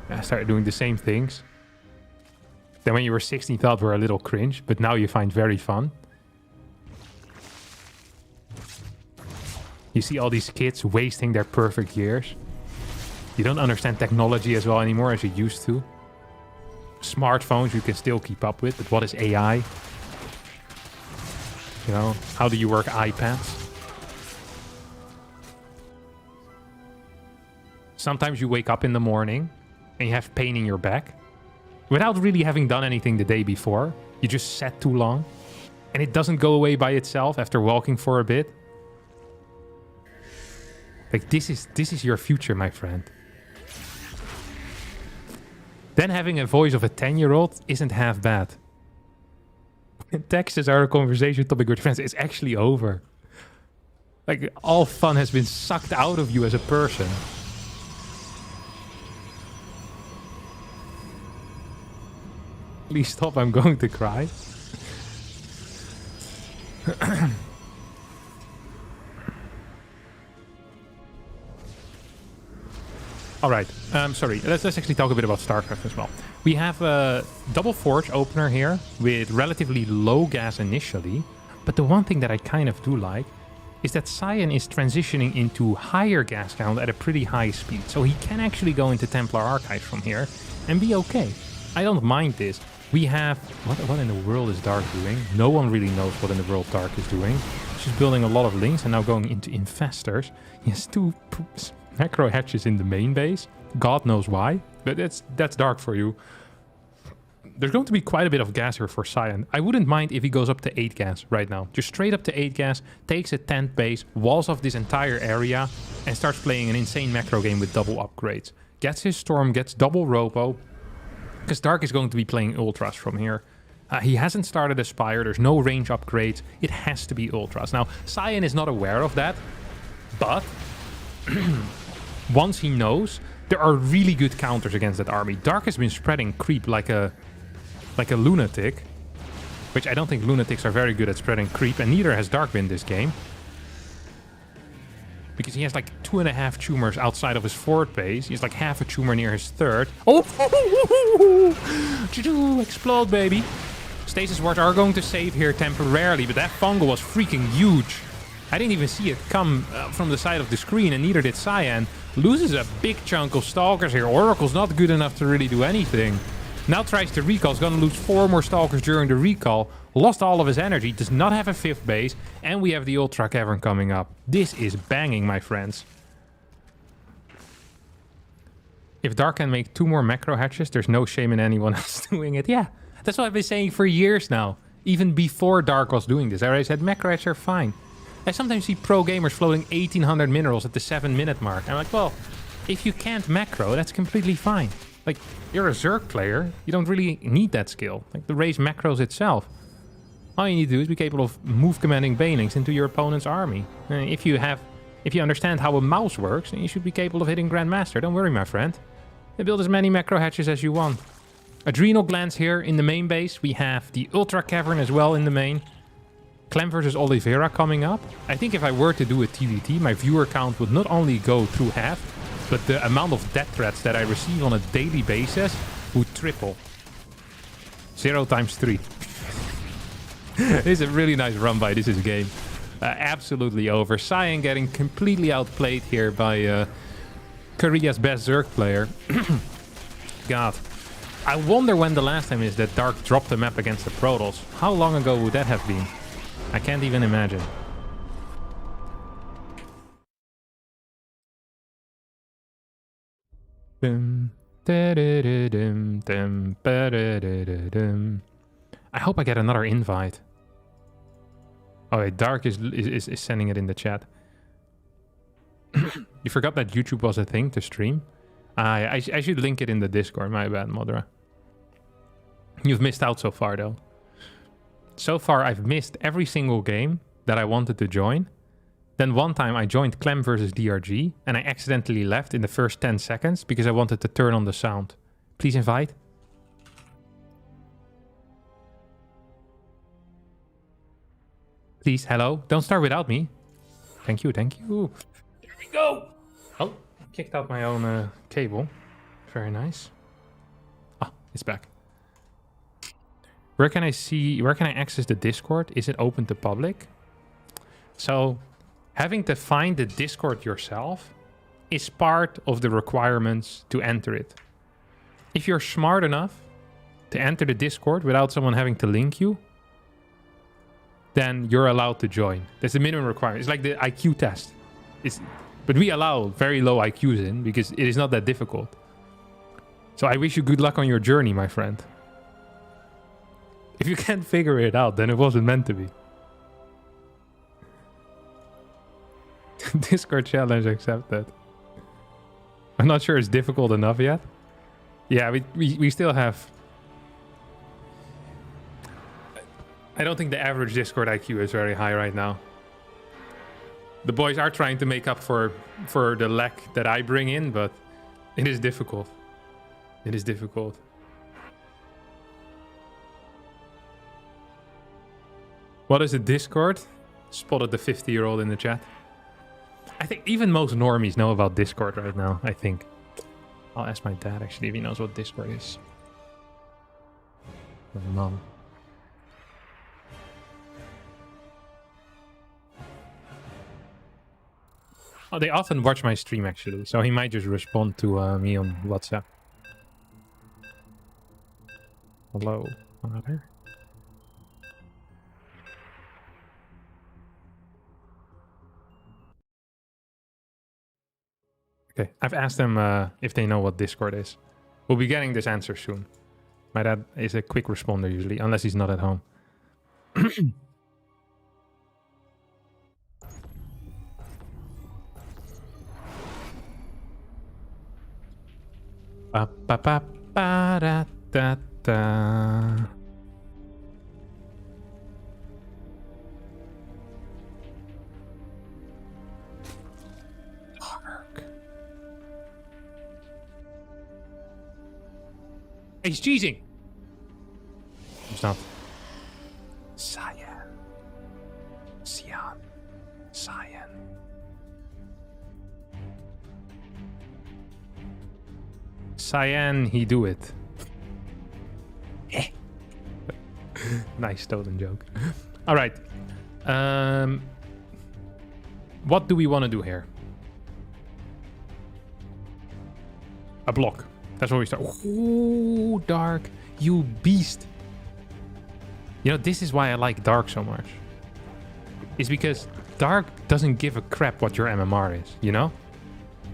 I started doing the same things. Then when you were 16, thought were a little cringe, but now you find very fun. You see all these kids wasting their perfect years. You don't understand technology as well anymore as you used to. Smartphones you can still keep up with, but what is AI? You know, how do you work iPads? Sometimes you wake up in the morning and you have pain in your back without really having done anything the day before. You just sat too long and it doesn't go away by itself after walking for a bit. Like, this is your future, my friend. Then having a voice of a 10-year-old isn't half bad. Texts are a conversation topic with friends. It's actually over. Like, all fun has been sucked out of you as a person. Please stop, I'm going to cry. Alright, sorry, let's actually talk a bit about StarCraft as well. We have a double forge opener here with relatively low gas initially, but the one thing that I kind of do like is that Cyan is transitioning into higher gas count at a pretty high speed, so he can actually go into Templar Archives from here and be okay. I don't mind this. We have... What in the world is Dark doing? No one really knows what in the world Dark is doing. He's just building a lot of links and now going into infestors. He has 2 macro hatches in the main base. God knows why, but that's Dark for you. There's going to be quite a bit of gas here for Cyan. I wouldn't mind if he goes up to 8 gas right now. Just straight up to 8 gas, takes a tent base, walls off this entire area, and starts playing an insane macro game with double upgrades. Gets his Storm, gets double Robo, because Dark is going to be playing Ultras from here. He hasn't started Aspire, there's no range upgrades, it has to be Ultras. Now, Cyan is not aware of that, but once he knows, there are really good counters against that army. Dark has been spreading creep like a lunatic, which I don't think lunatics are very good at spreading creep, and neither has Dark been this game. Because he has like 2.5 tumors outside of his 4th base. He has like half a tumor near his 3rd. Oh! Explode, baby. Stasis wards are going to save here temporarily, but that fungal was freaking huge. I didn't even see it come from the side of the screen, and neither did Cyan. Loses a big chunk of Stalkers here. Oracle's not good enough to really do anything. Now tries to recall. Is going to lose 4 more Stalkers during the recall. Lost all of his energy. Does not have a 5th base. And we have the Ultra Cavern coming up. This is banging, my friends. If Dark can make 2 more macro hatches, there's no shame in anyone else doing it. Yeah, that's what I've been saying for years now. Even before Dark was doing this. I already said macro hatches are fine. I sometimes see pro gamers floating 1800 minerals at the 7-minute mark. I'm like, well, if you can't macro, that's completely fine. Like, you're a Zerg player, you don't really need that skill. Like, the raise macros itself. All you need to do is be capable of move commanding banelings into your opponent's army. If you understand how a mouse works, then you should be capable of hitting Grandmaster. Don't worry, my friend. Build as many macro hatches as you want. Adrenal glands here in the main base. We have the Ultra Cavern as well in the main. CLEM versus Oliveira coming up. I think if I were to do a TVT, my viewer count would not only go through half, but the amount of death threats that I receive on a daily basis would triple. 0 times 3. This is a really nice run by this game. Absolutely over. Cyan getting completely outplayed here by Korea's best Zerg player. God. I wonder when the last time is that Dark dropped the map against the Protoss. How long ago would that have been? I can't even imagine. I hope I get another invite. Oh wait, Dark is sending it in the chat. You forgot that YouTube was a thing to stream? I should link it in the Discord, my bad, Modra. You've missed out so far though. So far I've missed every single game that I wanted to join. Then one time I joined CLEM versus DRG and I accidentally left in the first 10 seconds because I wanted to turn on the sound. Please invite. Please, hello. Don't start without me. Thank you, thank you. Here we go. Oh, kicked out my own cable. Very nice. Ah, it's back. Where can I access the Discord? Is it open to public? So, having to find the Discord yourself is part of the requirements to enter it. If you're smart enough to enter the Discord without someone having to link you, then you're allowed to join. That's the minimum requirement. It's like the IQ test. But we allow very low IQs in because it is not that difficult. So I wish you good luck on your journey, my friend. If you can't figure it out, then it wasn't meant to be. Discord challenge accepted. I'm not sure it's difficult enough yet. Yeah, we still have... I don't think the average Discord IQ is very high right now. The boys are trying to make up for the lack that I bring in, but it is difficult. It is difficult. What is a Discord? Spotted the 50-year-old in the chat. I think even most normies know about Discord right now, I think. I'll ask my dad, actually, if he knows what Discord is. My mom. Oh, they often watch my stream, actually, so he might just respond to me on WhatsApp. Hello, father. Okay, I've asked them if they know what Discord is. We'll be getting this answer soon. My dad is a quick responder usually, unless he's not at home. Ba ba ba ba da da da. He's cheating. He's not. Cyan. Cyan. Cyan. Cyan, he do it. Nice stolen joke. All right. What do we want to do here? A block. That's where we start. Ooh, Dark, you beast. You know, this is why I like Dark so much. It's because Dark doesn't give a crap what your MMR is, you know?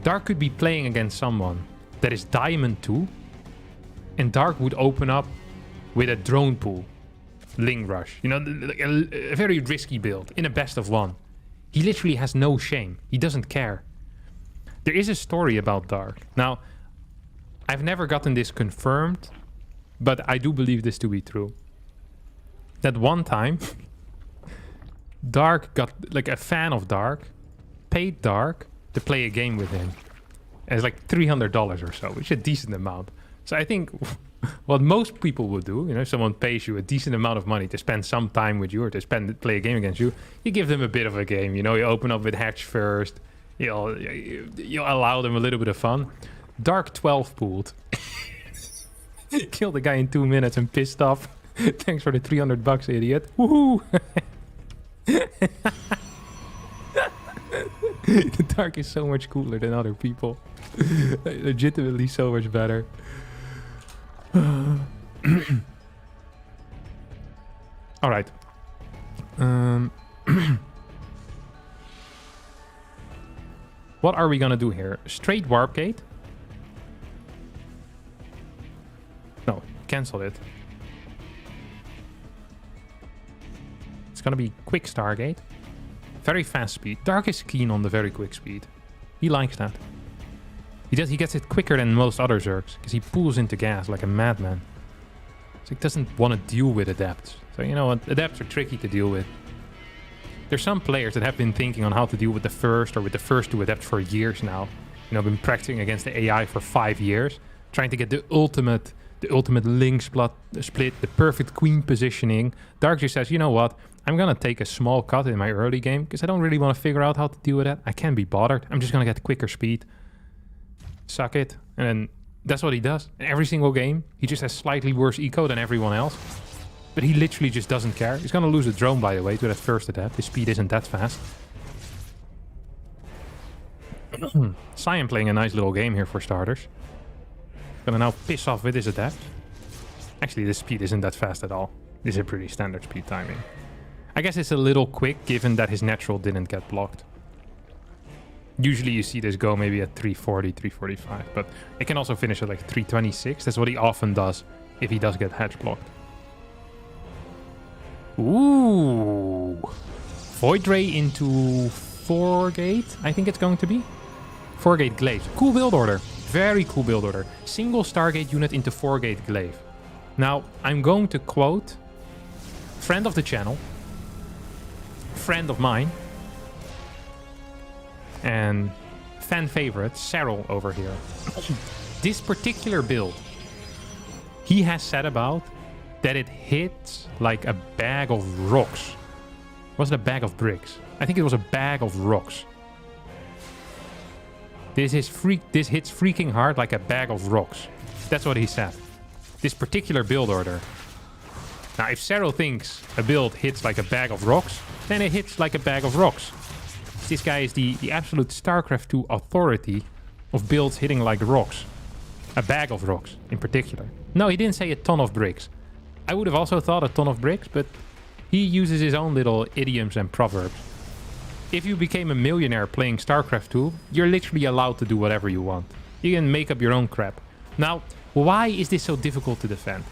Dark could be playing against someone that is Diamond 2, and Dark would open up with a drone pool. Ling Rush. You know, a very risky build in a best of one. He literally has no shame. He doesn't care. There is a story about Dark. Now, I've never gotten this confirmed, but I do believe this to be true. That one time, Dark got, like, a fan of Dark, paid Dark to play a game with him. And it's like $300 or so, which is a decent amount. So I think what most people would do, you know, if someone pays you a decent amount of money to spend some time with you or to play a game against you, you give them a bit of a game. You know, you open up with Hatch first, you allow them a little bit of fun. Dark 12 pooled. Killed the guy in 2 minutes and pissed off. Thanks for the $300, idiot. Woohoo! The Dark is so much cooler than other people. Legitimately so much better. All right. What are we gonna do here? Straight warp gate? No, cancel it. It's gonna be quick Stargate. Very fast speed. Dark is keen on the very quick speed. He likes that. He gets it quicker than most other Zergs, because he pulls into gas like a madman. So he doesn't want to deal with adepts. So you know what? Adepts are tricky to deal with. There's some players that have been thinking on how to deal with the first or with the first two adepts for years now. You know, been practicing against the AI for 5 years, trying to get the ultimate link split, the perfect queen positioning. Dark just says, you know what? I'm gonna take a small cut in my early game because I don't really want to figure out how to deal with that. I can't be bothered. I'm just gonna get quicker speed. Suck it. And then that's what he does. In every single game, he just has slightly worse eco than everyone else. But he literally just doesn't care. He's gonna lose a drone, by the way, to that first adept. His speed isn't that fast. Cyan playing a nice little game here for starters. Gonna now piss off with his adept. Actually, the speed isn't that fast at all. This is a pretty standard speed timing. I guess it's a little quick given that his natural didn't get blocked. Usually you see this go maybe at 340, 345, but it can also finish at like 326. That's what he often does if he does get hedge blocked. Ooh. Void Ray into 4-gate, I think it's going to be. 4-gate glaive. Cool build order. Very cool build order. Single Stargate unit into 4-gate glaive. Now, I'm going to quote friend of the channel, friend of mine, and fan favorite, SERRAL over here. This particular build, he has said about that it hits like a bag of rocks. Was it a bag of bricks? I think it was a bag of rocks. This hits freaking hard like a bag of rocks. That's what he said. This particular build order. Now, if SERRAL thinks a build hits like a bag of rocks, then it hits like a bag of rocks. This guy is the absolute StarCraft 2 authority of builds hitting like rocks. A bag of rocks, in particular. No, he didn't say a ton of bricks. I would have also thought a ton of bricks, but he uses his own little idioms and proverbs. If you became a millionaire playing StarCraft 2, you're literally allowed to do whatever you want. You can make up your own crap. Now, why is this so difficult to defend?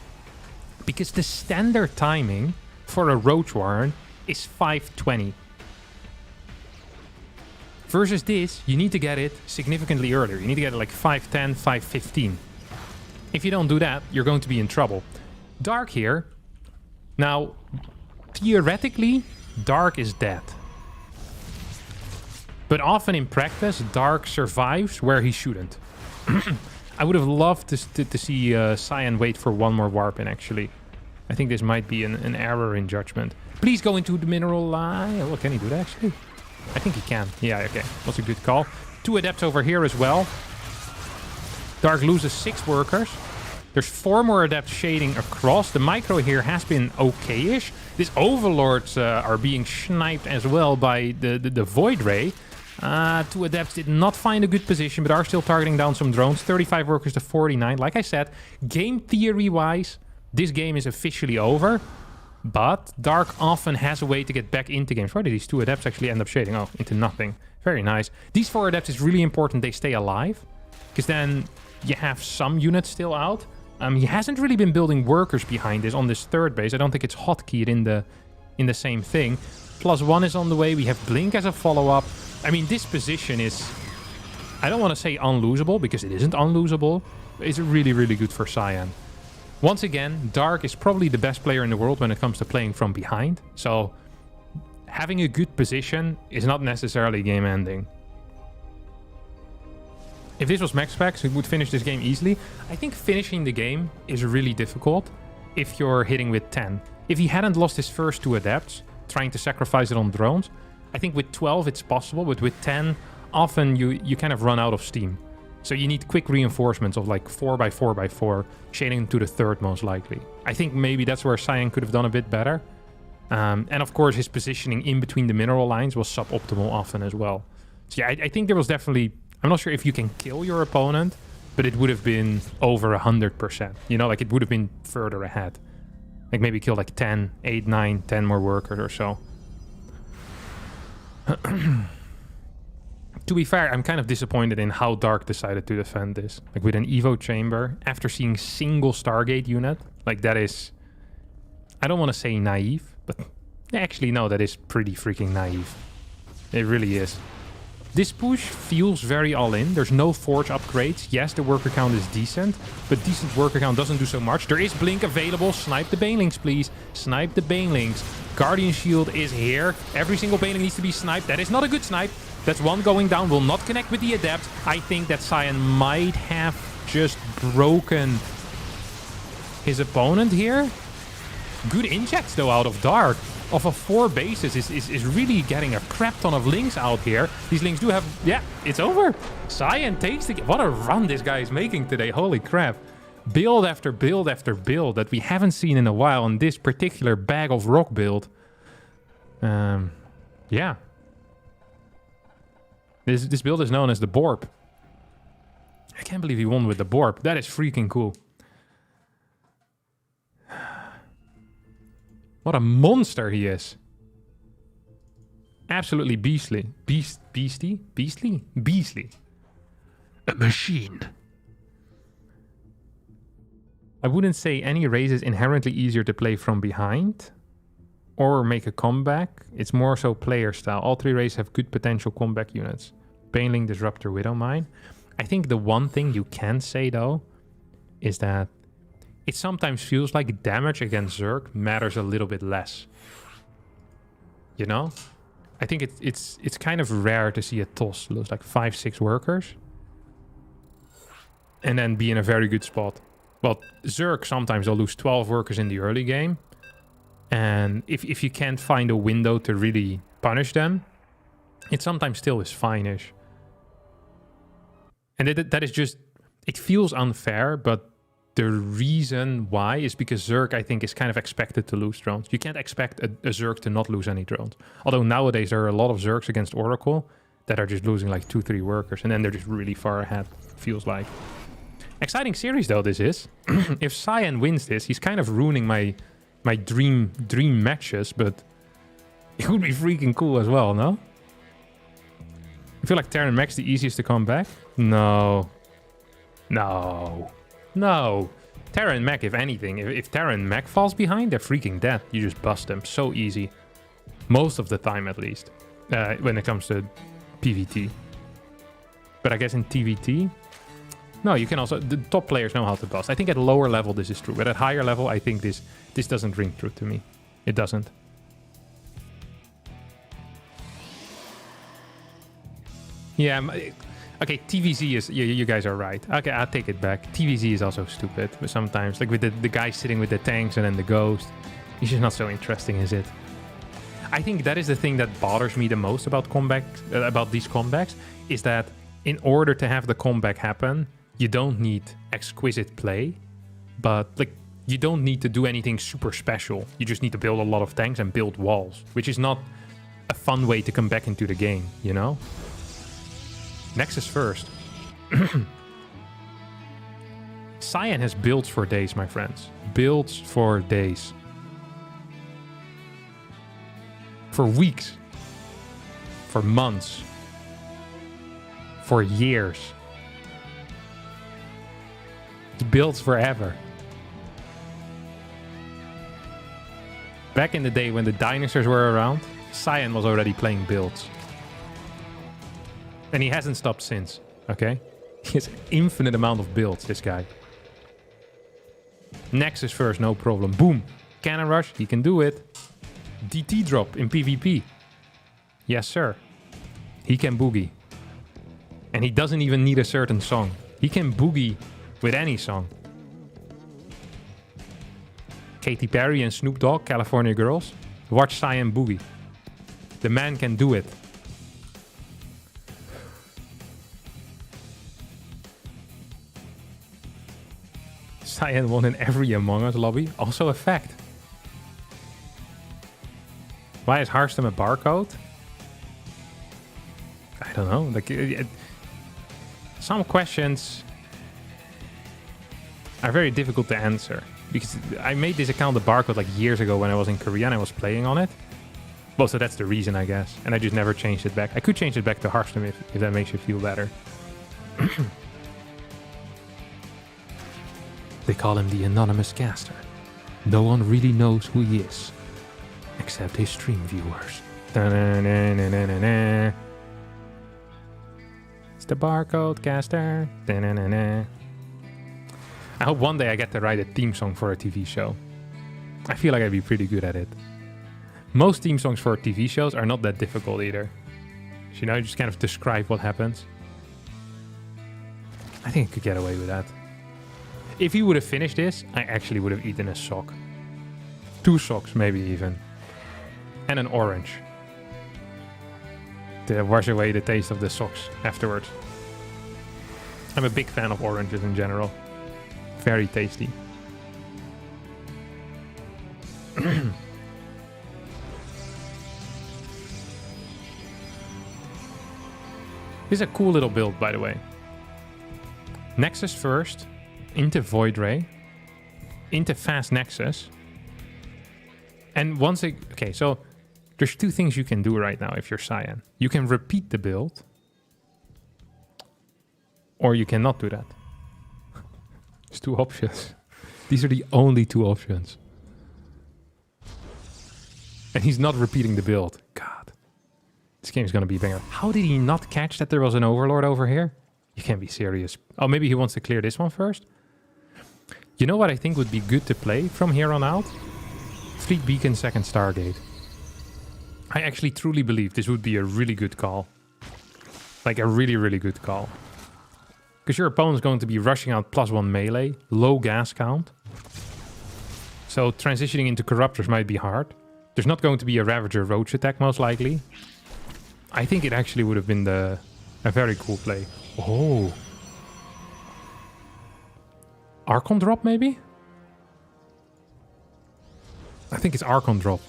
Because the standard timing for a Roach Warren is 520. Versus this, you need to get it significantly earlier. You need to get it like 510, 515. If you don't do that, you're going to be in trouble. Dark here. Now, theoretically, Dark is dead. But often in practice, Dark survives where he shouldn't. I would have loved to see Cyan wait for one more warp in, actually. I think this might be an error in judgment. Please go into the mineral line. Oh, can he do that, actually? I think he can. Yeah, okay. That's a good call. 2 adepts over here as well. Dark loses 6 workers. There's 4 more adepts shading across. The micro here has been okay-ish. These overlords are being sniped as well by the Void Ray. 2 adepts did not find a good position, but are still targeting down some drones. 35 workers to 49. Like I said, game theory-wise, this game is officially over. But Dark often has a way to get back into games. Where did these 2 adepts actually end up shading? Oh, into nothing. Very nice. These 4 adepts is really important they stay alive. Because then you have some units still out. He hasn't really been building workers behind this on this 3rd base. I don't think it's hotkeyed in the same thing. +1 is on the way. We have Blink as a follow-up. I mean, this position is... I don't want to say unlosable, because it isn't unlosable. It's really, really good for Cyan. Once again, Dark is probably the best player in the world when it comes to playing from behind. So, having a good position is not necessarily game-ending. If this was MAXPAX, it would finish this game easily. I think finishing the game is really difficult if you're hitting with 10. If he hadn't lost his first 2 adepts, trying to sacrifice it on drones, I think with 12 it's possible, but with 10, often you kind of run out of steam. So you need quick reinforcements of like 4x4x4, shading to the 3rd most likely. I think maybe that's where Cyan could have done a bit better. And of course his positioning in between the mineral lines was suboptimal often as well. So yeah, I think there was definitely... I'm not sure if you can kill your opponent, but it would have been over 100%. You know, like it would have been further ahead. Like maybe kill like 10, 8, 9, 10 more workers or so. To be fair, I'm kind of disappointed in how Dark decided to defend this. Like with an Evo chamber, after seeing single Stargate unit, like that is... I don't want to say naive, but actually no, that is pretty freaking naive. It really is. This push feels very all-in. There's no forge upgrades. Yes, the worker count is decent, but decent worker count doesn't do so much. There is Blink available. Snipe the Banelings, please. Snipe the Banelings. Guardian Shield is here. Every single Baneling needs to be sniped. That is not a good snipe. That's 1 going down. Will not connect with the Adept. I think that Cyan might have just broken his opponent here. Good injects, though, out of Dark. Off of 4 bases is really getting a crap ton of links out here. These links do have... Yeah, it's over. Cyan takes the... What a run this guy is making today. Holy crap. Build after build after build that we haven't seen in a while on this particular bag of rock build. Yeah. This build is known as the Borb. I can't believe he won with the Borb. That is freaking cool. What a monster he is. Absolutely beastly. Beastly. A machine. I wouldn't say any race is inherently easier to play from behind or make a comeback. It's more so player style. All 3 races have good potential comeback units. Baneling, Disruptor, Widowmine. I think the one thing you can say though is that it sometimes feels like damage against Zerg matters a little bit less. You know? I think it's kind of rare to see a toss lose like 5-6 workers and then be in a very good spot. Well, Zerg sometimes they'll lose 12 workers in the early game. And if you can't find a window to really punish them, it sometimes still is fine-ish. And that is just... It feels unfair, but the reason why is because Zerg, I think, is kind of expected to lose drones. You can't expect a Zerg to not lose any drones. Although nowadays there are a lot of Zergs against Oracle that are just losing like 2-3 workers. And then they're just really far ahead, feels like. Exciting series though this is. If Cyan wins this, he's kind of ruining my dream matches, but it would be freaking cool as well, no? I feel like Terran Max the easiest to come back. No. Terran Mac, if anything, if Terran Mac falls behind, they're freaking dead. You just bust them so easy. Most of the time, at least, when it comes to PvT. But I guess in TvT, no, you can also... The top players know how to bust. I think at lower level this is true, but at higher level, I think this doesn't ring true to me. It doesn't. Yeah, okay, TVZ is... You guys are right. Okay, I'll take it back. TVZ is also stupid sometimes. Like with the guy sitting with the tanks and then the ghost. It's just not so interesting, is it? I think that is the thing that bothers me the most about these comebacks, is that in order to have the comeback happen, you don't need exquisite play, but like you don't need to do anything super special. You just need to build a lot of tanks and build walls, which is not a fun way to come back into the game, you know? Nexus first. Cyan has builds for days, my friends. Builds for days. For weeks. For months. For years. It builds forever. Back in the day when the dinosaurs were around, Cyan was already playing builds. And he hasn't stopped since, okay? He has an infinite amount of builds, this guy. Nexus first, no problem. Boom. Cannon rush, he can do it. DT drop in PvP. Yes, sir. He can boogie. And he doesn't even need a certain song. He can boogie with any song. Katy Perry and Snoop Dogg, California Girls. Watch Cyan boogie. The man can do it. Cyan won in every Among Us lobby. Also a fact. Why is Harstem a barcode? I don't know. Like, some questions are very difficult to answer. Because I made this account a barcode like years ago when I was in Korea and I was playing on it. Well, so that's the reason, I guess. And I just never changed it back. I could change it back to Harstem if that makes you feel better. They call him the anonymous caster. No one really knows who he is, except his stream viewers. Da-na-na-na-na-na. It's the barcode caster. Da-na-na-na. I hope one day I get to write a theme song for a TV show. I feel like I'd be pretty good at it. Most theme songs for TV shows are not that difficult either. So, you know, you just kind of describe what happens. I think I could get away with that. If he would have finished this, I actually would have eaten a sock. 2 socks, maybe even. And an orange. To wash away the taste of the socks afterwards. I'm a big fan of oranges in general. Very tasty. This is a cool little build, by the way. Nexus first, into Void Ray, into Fast Nexus. And once it... Okay, so there's two things you can do right now if you're Cyan. You can repeat the build, or you cannot do that. There's two options. These are the only two options. And he's not repeating the build. God. This game is going to be a banger. How did he not catch that there was an Overlord over here? You can't be serious. Oh, maybe he wants to clear this one first? You know what I think would be good to play from here on out? Fleet Beacon, second Stargate. I actually truly believe this would be a really good call. Like a really, really good call. Because your opponent's going to be rushing out +1 melee, low gas count. So transitioning into Corruptors might be hard. There's not going to be a Ravager Roach attack, most likely. I think it actually would have been a very cool play. Oh. Archon drop, maybe? I think it's Archon drop.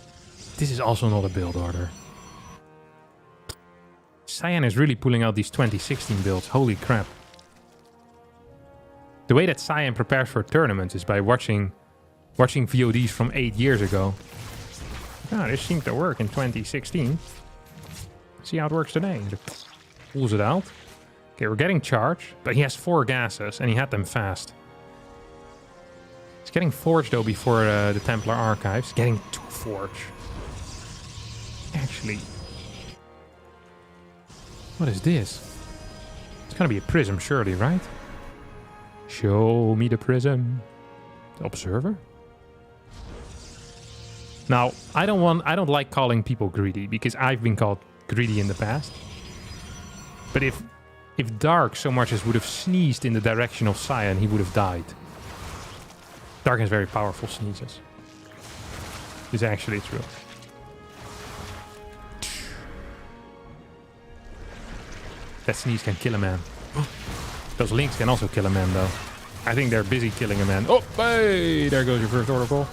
This is also not a build order. Cyan is really pulling out these 2016 builds. Holy crap. The way that Cyan prepares for tournaments is by watching VODs from 8 years ago. Ah, this seemed to work in 2016. See how it works today. Pulls it out. Okay, we're getting charged, but he has 4 gases and he had them fast. He's getting Forge though before the Templar Archives. Getting 2 Forge. Actually, what is this? It's gonna be a prism, surely, right? Show me the prism. The Observer? Now, I don't like calling people greedy, because I've been called greedy in the past. But if Dark so much as would have sneezed in the direction of Cyan, he would have died. Dark has very powerful sneezes. It's actually true. That sneeze can kill a man. Those links can also kill a man, though. I think they're busy killing a man. Oh, hey! There goes your first Oracle.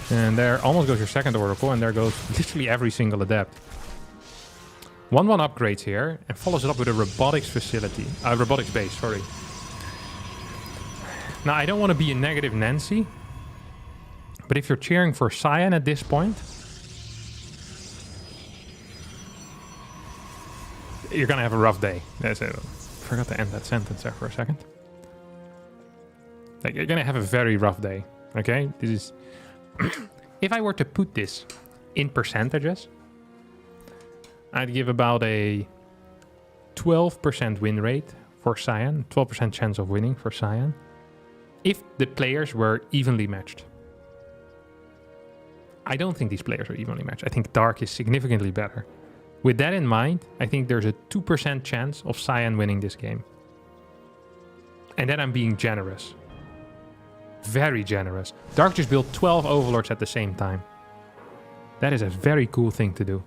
And there almost goes your second Oracle. And there goes literally every single Adept. 1-1 upgrades here. And follows it up with a robotics facility. Robotics base, sorry. Now, I don't want to be a negative Nancy. But if you're cheering for Cyan at this point, you're going to have a rough day. I forgot to end that sentence there for a second. Like, you're going to have a very rough day. Okay? This is... If I were to put this in percentages, I'd give about a 12% win rate for Cyan. 12% chance of winning for Cyan. If the players were evenly matched. I don't think these players are evenly matched. I think Dark is significantly better. With that in mind, I think there's a 2% chance of Cyan winning this game. And then I'm being generous. Very generous. Dark just built 12 Overlords at the same time. That is a very cool thing to do.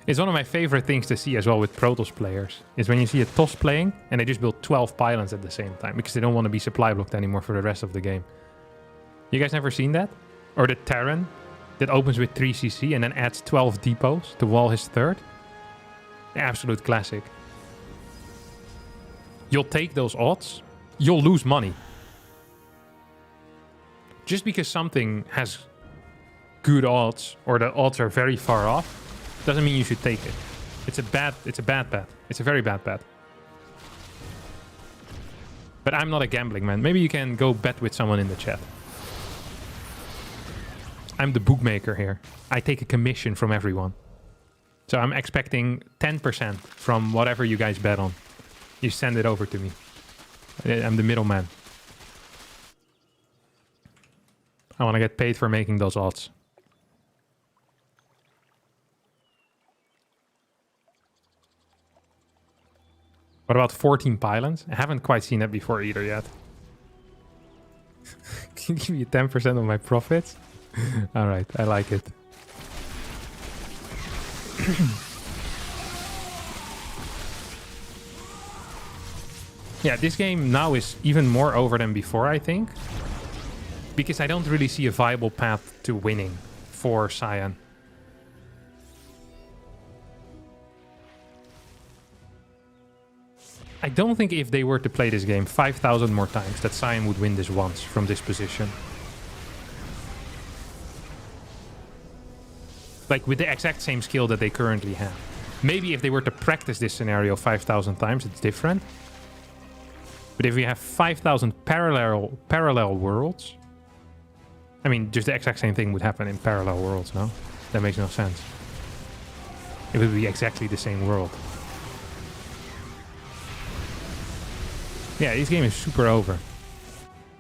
It's one of my favorite things to see as well with Protoss players. Is when you see a TOS playing and they just build 12 pylons at the same time. Because they don't want to be supply blocked anymore for the rest of the game. You guys never seen that? Or the Terran that opens with 3 CC and then adds 12 depots to wall his third? The absolute classic. You'll take those odds, you'll lose money. Just because something has good odds or the odds are very far off, doesn't mean you should take it. It's a bad bet. It's a very bad bet. But I'm not a gambling man. Maybe you can go bet with someone in the chat. I'm the bookmaker here. I take a commission from everyone. So I'm expecting 10% from whatever you guys bet on. You send it over to me. I'm the middleman. I want to get paid for making those odds. What about 14 pylons? I haven't quite seen that before either yet. Can you give me 10% of my profits? All right, I like it. Yeah, this game now is even more over than before, I think. Because I don't really see a viable path to winning for Cyan. I don't think if they were to play this game 5,000 more times that Cyan would win this once from this position. Like with the exact same skill that they currently have. Maybe if they were to practice this scenario 5,000 times, it's different. But if we have 5,000 parallel worlds, I mean, just the exact same thing would happen in parallel worlds, no? That makes no sense. It would be exactly the same world. Yeah, this game is super over.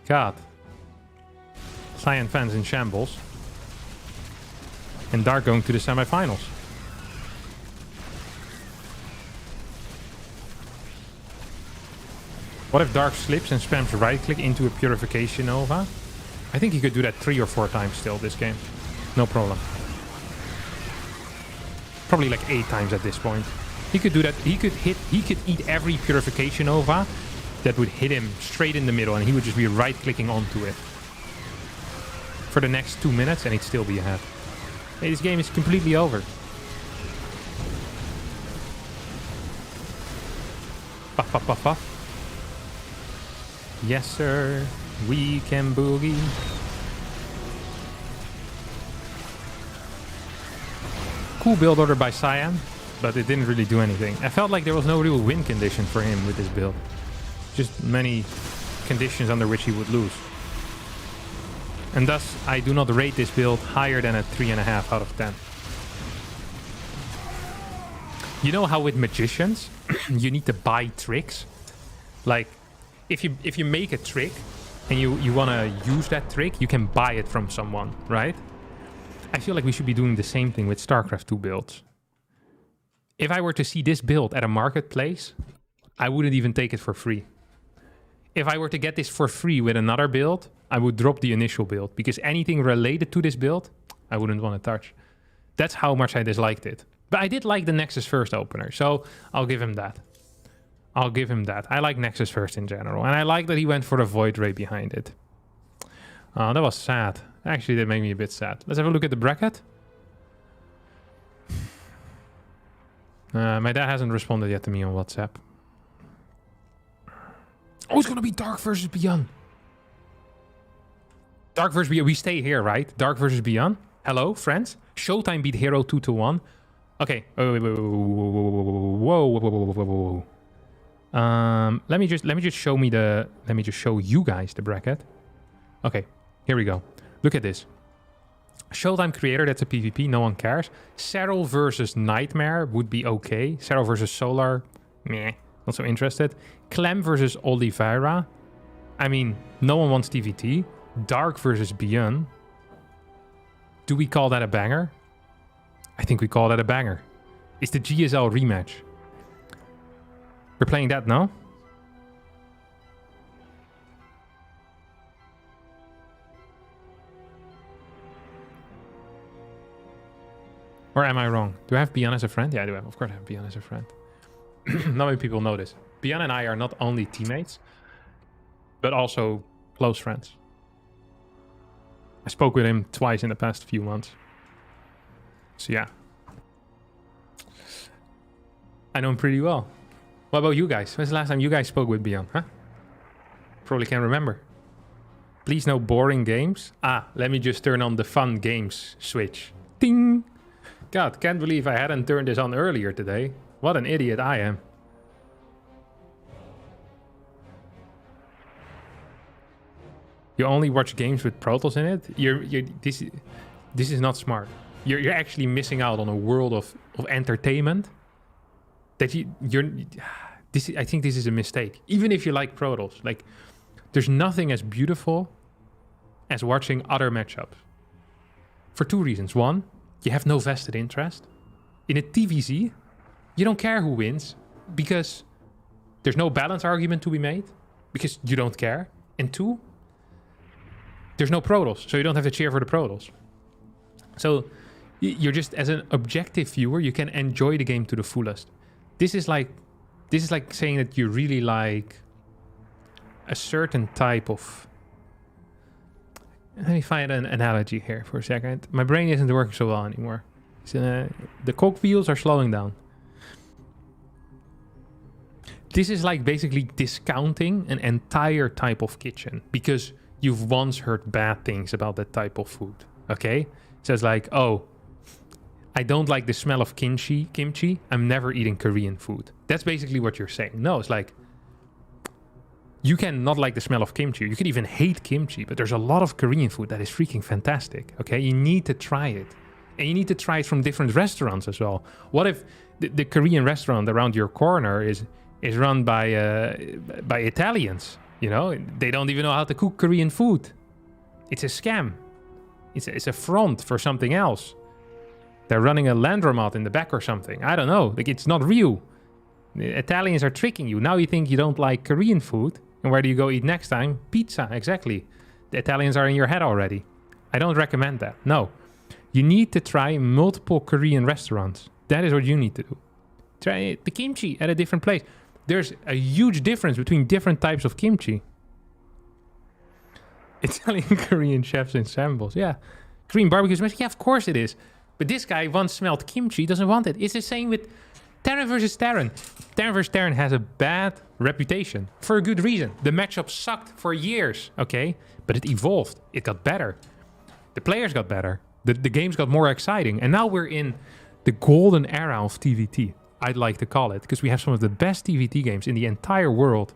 God. Cyan fans in shambles. And Dark going to the semifinals. What if Dark slips and spams right click into a Purification Nova? I think he could do that 3 or 4 times still this game. No problem. Probably like 8 times at this point. He could do that. He could eat every Purification Nova that would hit him straight in the middle and he would just be right clicking onto it. For the next 2 minutes and he'd still be ahead. Hey, this game is completely over. Puff, puff, puff, puff. Yes, sir. We can boogie. Cool build order by Cyan, but it didn't really do anything. I felt like there was no real win condition for him with this build. Just many conditions under which he would lose. And thus, I do not rate this build higher than a 3.5 out of 10. You know how with magicians, you need to buy tricks? Like, if you make a trick and you want to use that trick, you can buy it from someone, right? I feel like we should be doing the same thing with StarCraft 2 builds. If I were to see this build at a marketplace, I wouldn't even take it for free. If I were to get this for free with another build, I would drop the initial build, because anything related to this build, I wouldn't want to touch. That's how much I disliked it. But I did like the Nexus First opener, so I'll give him that. I'll give him that. I like Nexus First in general, and I like that he went for the Void Ray behind it. That was sad. Actually, that made me a bit sad. Let's have a look at the bracket. My dad hasn't responded yet to me on WhatsApp. Oh, it's gonna be Dark versus Beyond. Dark versus Beyond. We stay here, right? Dark versus Beyond. Hello, friends. Showtime beat Hero 2-1. Okay. Whoa. Let me just show you guys the bracket. Okay, here we go. Look at this. Showtime Creator, that's a PvP, no one cares. SERRAL versus Nightmare would be okay. SERRAL versus Solar, meh, not so interested. CLEM versus Oliveira. I mean, no one wants TVT. Dark versus Beyond. Do we call that a banger? I think we call that a banger. It's the GSL rematch. We're playing that now? Or am I wrong? Do I have Beyond as a friend? Yeah, I do have. Of course I have Beyond as a friend. Not many people know this. Beyond and I are not only teammates, but also close friends. I spoke with him twice in the past few months. So yeah. I know him pretty well. What about you guys? When's the last time you guys spoke with Beyond, huh? Probably can't remember. Please no boring games. Let me just turn on the fun games switch. Ding! God, can't believe I hadn't turned this on earlier today. What an idiot I am. You only watch games with Protoss in it? This is not smart. You're actually missing out on a world of entertainment. That I think this is a mistake. Even if you like Protoss, like, there's nothing as beautiful as watching other matchups. For 2 reasons. 1, you have no vested interest. In a TVZ, you don't care who wins because there's no balance argument to be made because you don't care. And 2, there's no Protoss, so you don't have to cheer for the Protoss. So you're just, as an objective viewer, you can enjoy the game to the fullest. This is like saying that you really like a certain type of... Let me find an analogy here for a second. My brain isn't working so well anymore. The cog wheels are slowing down. This is like basically discounting an entire type of kitchen because you've once heard bad things about that type of food. Okay? So it's like, oh, I don't like the smell of kimchi. I'm never eating Korean food. That's basically what you're saying. No, it's like, you can not like the smell of kimchi. You can even hate kimchi, but there's a lot of Korean food that is freaking fantastic. Okay? You need to try it. And you need to try it from different restaurants as well. What if the Korean restaurant around your corner is run by Italians? You know, they don't even know how to cook Korean food. It's a scam. It's a front for something else. They're running a Landromat in the back or something. I don't know. Like, it's not real. The Italians are tricking you. Now you think you don't like Korean food. And where do you go eat next time? Pizza, exactly. The Italians are in your head already. I don't recommend that. No. You need to try multiple Korean restaurants. That is what you need to do. Try the kimchi at a different place. There's a huge difference between different types of kimchi. Italian Korean chefs in shambles. Yeah. Korean barbecue smash. Yeah, of course it is. But this guy once smelled kimchi, doesn't want it. It's the same with Terran versus Terran. Terran versus Terran has a bad reputation. For a good reason. The matchup sucked for years, okay? But it evolved. It got better. The players got better. The games got more exciting. And now we're in the golden era of TVT. I'd like to call it. Because we have some of the best TVT games in the entire world.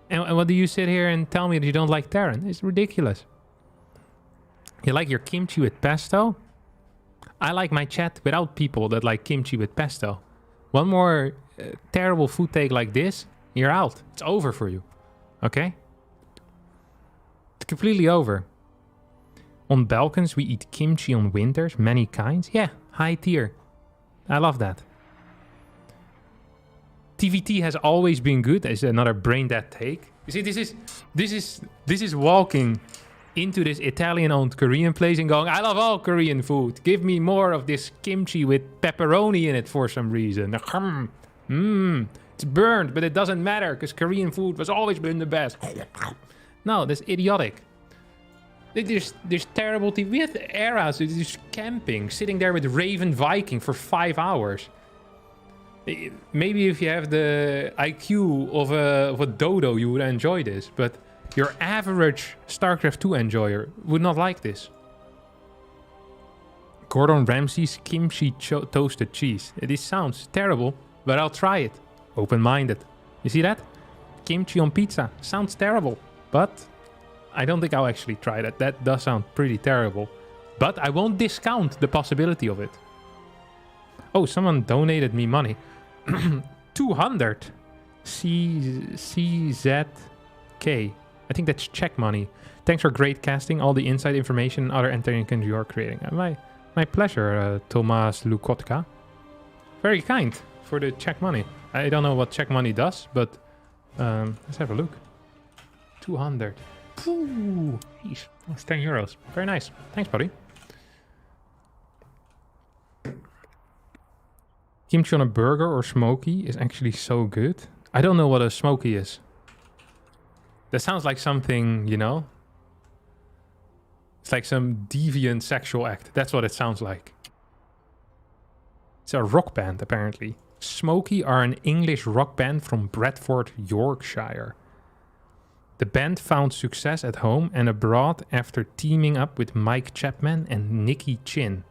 And what do you sit here and tell me that you don't like Terran? It's ridiculous. You like your kimchi with pesto? I like my chat without people that like kimchi with pesto. One more terrible food take like this, you're out. It's over for you. Okay? It's completely over. On Balkans, we eat kimchi on winters, many kinds. Yeah, high tier. I love that. TVT has always been good. Is another brain dead take. You see, this is walking into this Italian-owned Korean place and going, I love all Korean food. Give me more of this kimchi with pepperoni in it for some reason. It's burned, but it doesn't matter because Korean food has always been the best. No, that's idiotic. There's terrible TV. We had eras, there's camping, sitting there with Raven Viking for 5 hours. Maybe if you have the IQ of a dodo, you would enjoy this, but your average StarCraft 2 enjoyer would not like this. Gordon Ramsay's kimchi toasted cheese. This sounds terrible, but I'll try it. Open-minded. You see that? Kimchi on pizza. Sounds terrible, but I don't think I'll actually try that. That does sound pretty terrible. But I won't discount the possibility of it. Oh, someone donated me money. 200 CZK. I think that's Czech money. Thanks for great casting, all the inside information and other entertainment you're creating. My pleasure, Tomas Lukotka. Very kind for the Czech money. I don't know what Czech money does, but let's have a look. 200. Ooh, geez, that's 10 euros. Very nice. Thanks, buddy. Kimchi on a burger or smoky is actually so good. I don't know what a smoky is. That sounds like something, you know? It's like some deviant sexual act. That's what it sounds like. It's a rock band, apparently. Smoky are an English rock band from Bradford, Yorkshire. The band found success at home and abroad after teaming up with Mike Chapman and Nicky Chin.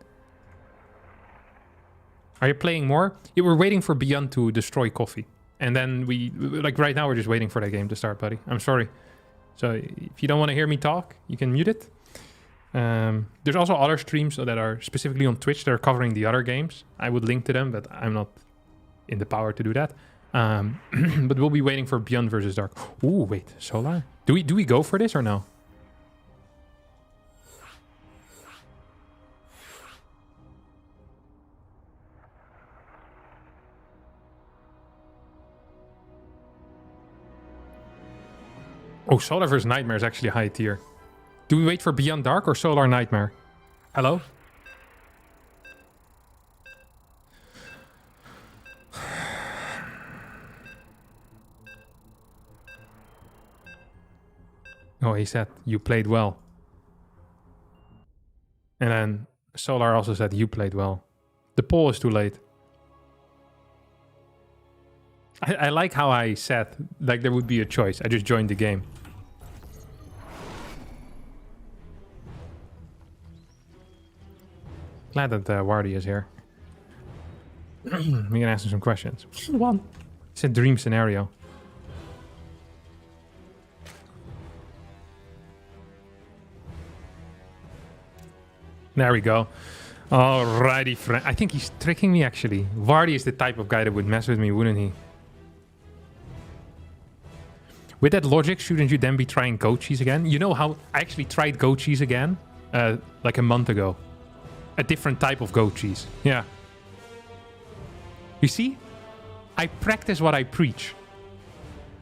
Are you playing more? Yeah, we're waiting for Beyond to destroy coffee. And then right now we're just waiting for that game to start, buddy. I'm sorry. So if you don't want to hear me talk, you can mute it. There's also other streams that are specifically on Twitch that are covering the other games. I would link to them, but I'm not in the power to do that. But we'll be waiting for Beyond versus Dark. Ooh, wait, Solar? Do we go for this or no? Oh, Solar vs. Nightmare is actually high tier. Do we wait for Beyond Dark or Solar Nightmare? Hello? Oh, he said, you played well. And then Solar also said, you played well. The poll is too late. I like how I said, like, there would be a choice. I just joined the game. Glad that Wardy is here. We can ask him some questions. One. It's a dream scenario. There we go. Alrighty, friend. I think he's tricking me, actually. Wardy is the type of guy that would mess with me, wouldn't he? With that logic, shouldn't you then be trying goat cheese again? You know how I actually tried goat cheese again? Like a month ago. A different type of goat cheese. Yeah. You see? I practice what I preach.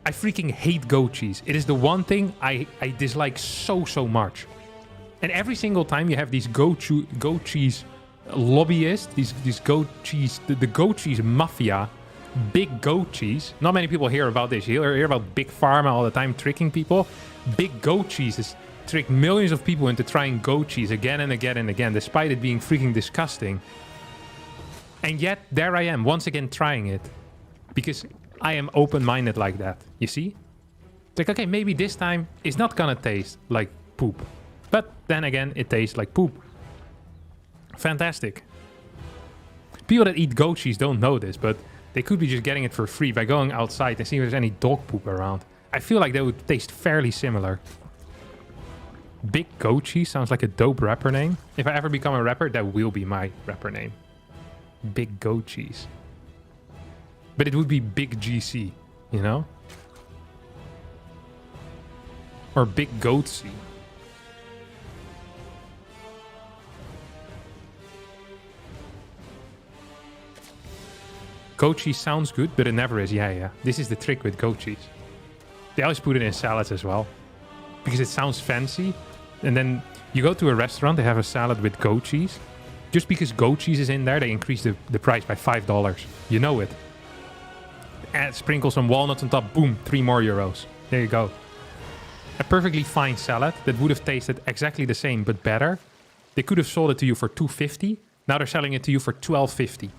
I freaking hate goat cheese. It is the one thing I dislike so much. And every single time you have these goat cheese lobbyists, these goat cheese, the goat cheese mafia, big goat cheese. Not many people hear about this. You hear about Big Pharma all the time tricking people. Big goat cheeses trick millions of people into trying goat cheese again and again and again, despite it being freaking disgusting. And yet, there I am, once again trying it. Because I am open-minded like that, you see? It's like, okay, maybe this time it's not gonna taste like poop. But then again, it tastes like poop. Fantastic. People that eat goat cheese don't know this, but they could be just getting it for free by going outside and seeing if there's any dog poop around. I feel like they would taste fairly similar. Big Goat Cheese sounds like a dope rapper name. If I ever become a rapper, that will be my rapper name. Big Goat Cheese. But it would be Big GC, you know? Or Big Goat C. Goat cheese sounds good, but it never is. Yeah. This is the trick with goat cheese. They always put it in salads as well. Because it sounds fancy. And then you go to a restaurant, they have a salad with goat cheese. Just because goat cheese is in there, they increase the price by $5. You know it. And sprinkle some walnuts on top, boom, 3 more euros. There you go. A perfectly fine salad that would have tasted exactly the same, but better. They could have sold it to you for $2.50. Now they're selling it to you for $12.50.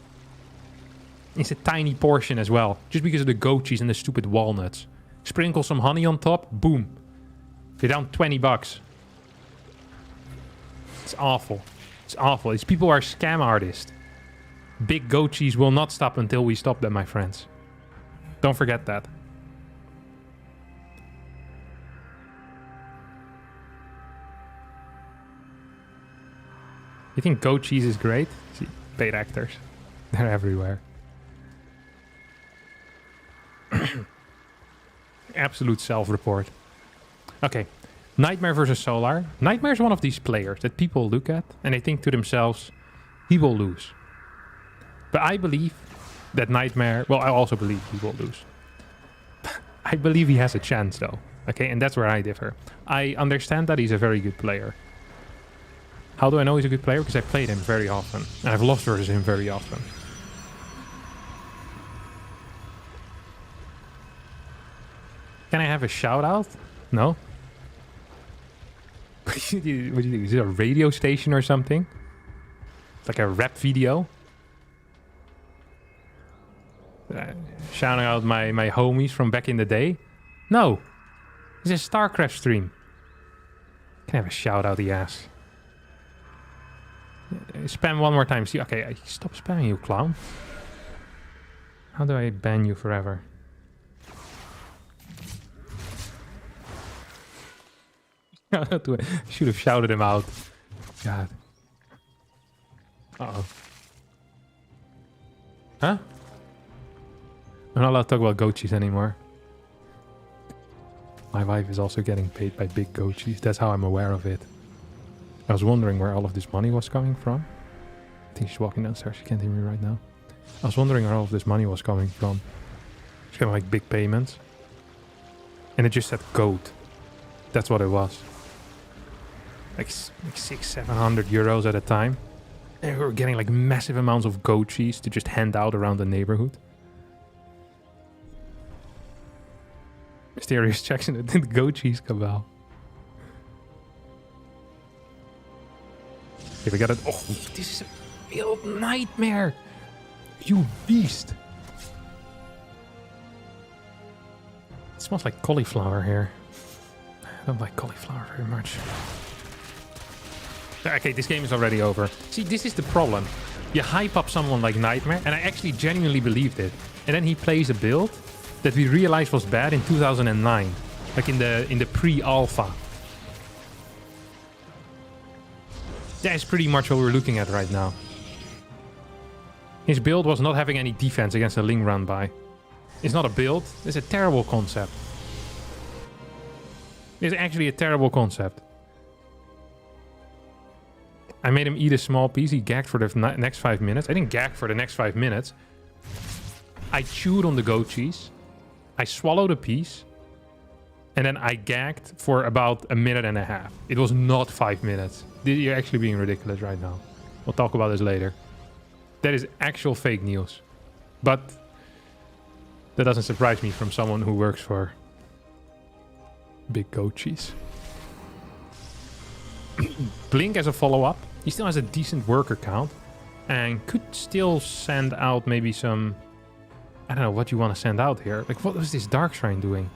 It's a tiny portion as well, just because of the goat cheese and the stupid walnuts. Sprinkle some honey on top, boom. You're down $20. It's awful. It's awful. These people are scam artists. Big goat cheese will not stop until we stop them, my friends. Don't forget that. You think goat cheese is great? See, paid actors. They're everywhere. Absolute self-report. Okay. Nightmare versus Solar. Nightmare is one of these players that people look at and they think to themselves, he will lose. But I believe that Nightmare... Well, I also believe he will lose. I believe he has a chance, though. Okay, and that's where I differ. I understand that he's a very good player. How do I know he's a good player? Because I played him very often. And I've lost versus him very often. Can I have a shout out? No? What do you think? Is it a radio station or something? It's like a rap video? Shouting out my homies from back in the day? No. It's a StarCraft stream. Can I have a shout out, the ass? Spam one more time. See, okay, stop spamming, you clown. How do I ban you forever? I should have shouted him out. God. Uh-oh. Huh? I'm not allowed to talk about goat cheese anymore. My wife is also getting paid by Big Goat Cheese. That's how I'm aware of it. I was wondering where all of this money was coming from. I think she's walking downstairs. She can't hear me right now. I was wondering where all of this money was coming from. She's getting like big payments. And it just said goat. That's what it was. Like 600-700 euros at a time. And we were getting like massive amounts of goat cheese to just hand out around the neighborhood. Mysterious Jackson, did goat cheese come out? Okay, we got it. Oh, this is a real nightmare. You beast. It smells like cauliflower here. I don't like cauliflower very much. Okay, this game is already over. See, this is the problem. You hype up someone like Nightmare, and I actually genuinely believed it. And then he plays a build that we realized was bad in 2009. Like in the pre-alpha. That is pretty much what we're looking at right now. His build was not having any defense against a Ling run by. It's not a build. It's a terrible concept. It's actually a terrible concept. I made him eat a small piece. He gagged for the next 5 minutes. I didn't gag for the next 5 minutes. I chewed on the goat cheese. I swallowed a piece. And then I gagged for about a minute and a half. It was not 5 minutes. You're actually being ridiculous right now. We'll talk about this later. That is actual fake news. But that doesn't surprise me from someone who works for Big Goat Cheese. Blink as a follow-up. He still has a decent worker count. And could still send out maybe some... I don't know what you want to send out here. Like, what was this Dark Shrine doing?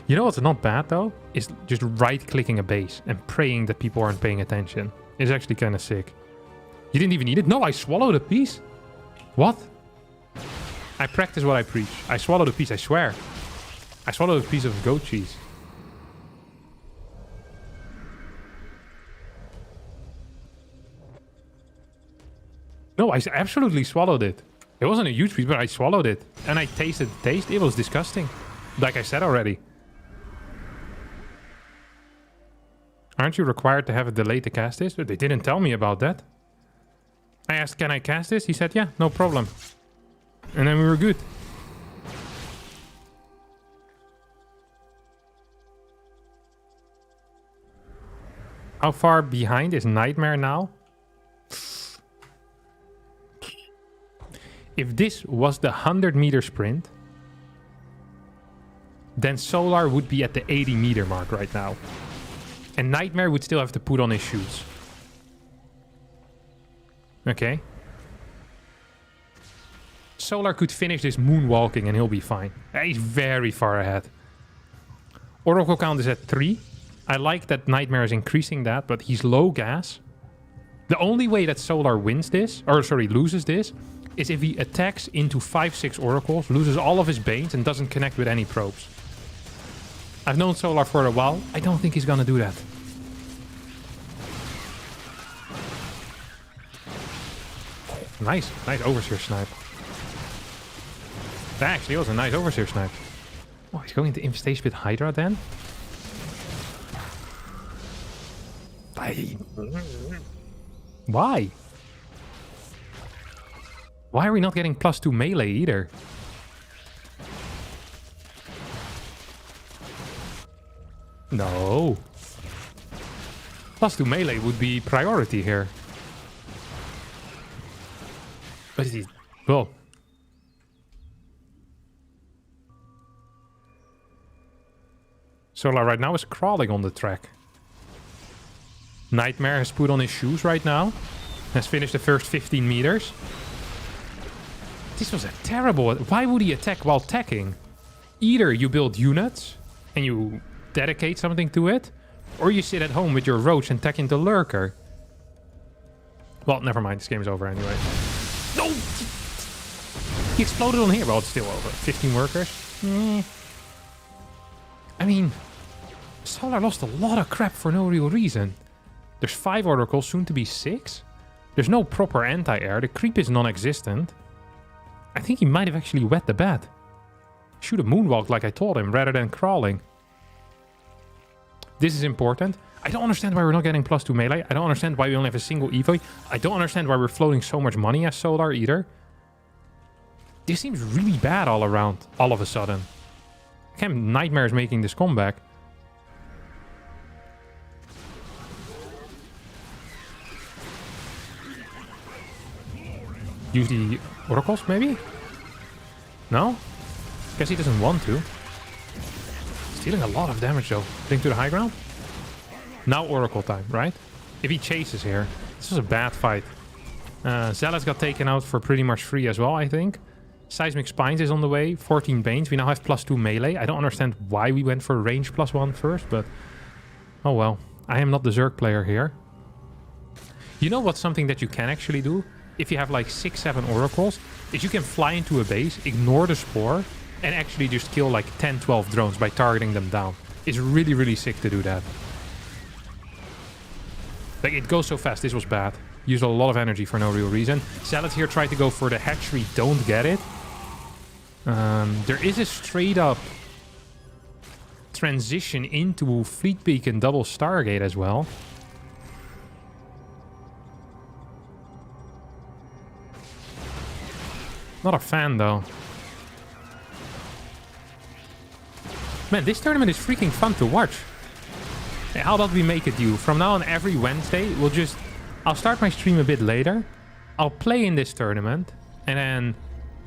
You know what's not bad, though? Is just right-clicking a base and praying that people aren't paying attention. It's actually kind of sick. You didn't even eat it? No, I swallowed a piece. What? I practice what I preach. I swallowed a piece, I swear. I swallowed a piece of goat cheese. No, I absolutely swallowed it. It wasn't a huge piece, but I swallowed it. And I tasted the taste. It was disgusting. Like I said already. Aren't you required to have a delay to cast this? But they didn't tell me about that. I asked, can I cast this? He said, yeah, no problem. And then we were good. How far behind is Nightmare now? If this was the 100-meter sprint, then Solar would be at the 80-meter mark right now. And Nightmare would still have to put on his shoes. Okay. Solar could finish this moonwalking and he'll be fine. He's very far ahead. Oracle count is at 3. I like that Nightmare is increasing that, but he's low gas. The only way that Solar wins this, or sorry, loses this, is if he attacks into 5-6 oracles, loses all of his banes, and doesn't connect with any probes. I've known Solar for a while. I don't think he's gonna do that. Nice Overseer snipe. That actually was a nice Overseer snipe. Oh, he's going into Infestation with Hydra then? Why? Why are we not getting +2 melee either? No. +2 melee would be priority here. But is he... Well. Solar right now is crawling on the track. Nightmare has put on his shoes right now. Has finished the first 15 meters. This was a terrible... Why would he attack while teching? Either you build units and you dedicate something to it, or you sit at home with your roach and tech into Lurker. Well, never mind. This game is over anyway. No! He exploded on here. Well, it's still over. 15 workers. I mean, Solar lost a lot of crap for no real reason. There's 5 oracles, soon to be 6. There's no proper anti-air. The creep is non-existent. I think he might have actually wet the bed. Should have moonwalked like I told him, rather than crawling. This is important. I don't understand why we're not getting +2 melee. I don't understand why we only have a single Evo. I don't understand why we're floating so much money as Solar either. This seems really bad all around, all of a sudden. I can't believe Nightmare is making this comeback. Use the oracles, maybe? No? Guess he doesn't want to. Stealing a lot of damage, though. Link to the high ground? Now oracle time, right? If he chases here. This was a bad fight. Zealous got taken out for pretty much free as well, I think. Seismic Spines is on the way. 14 Banes. We now have +2 melee. I don't understand why we went for range +1 first, but... Oh well. I am not the Zerg player here. You know what's something that you can actually do? If you have like 6, 7 oracles, is you can fly into a base, ignore the spore, and actually just kill like 10, 12 drones by targeting them down. It's really, really sick to do that. Like, it goes so fast. This was bad. Used a lot of energy for no real reason. Zealots here try to go for the hatchery. Don't get it. There is a straight up transition into Fleet Beacon double Stargate as well. Not a fan though. Man, this tournament is freaking fun to watch. Hey, how about we make a deal? From now on, every Wednesday, I'll start my stream a bit later. I'll play in this tournament, and then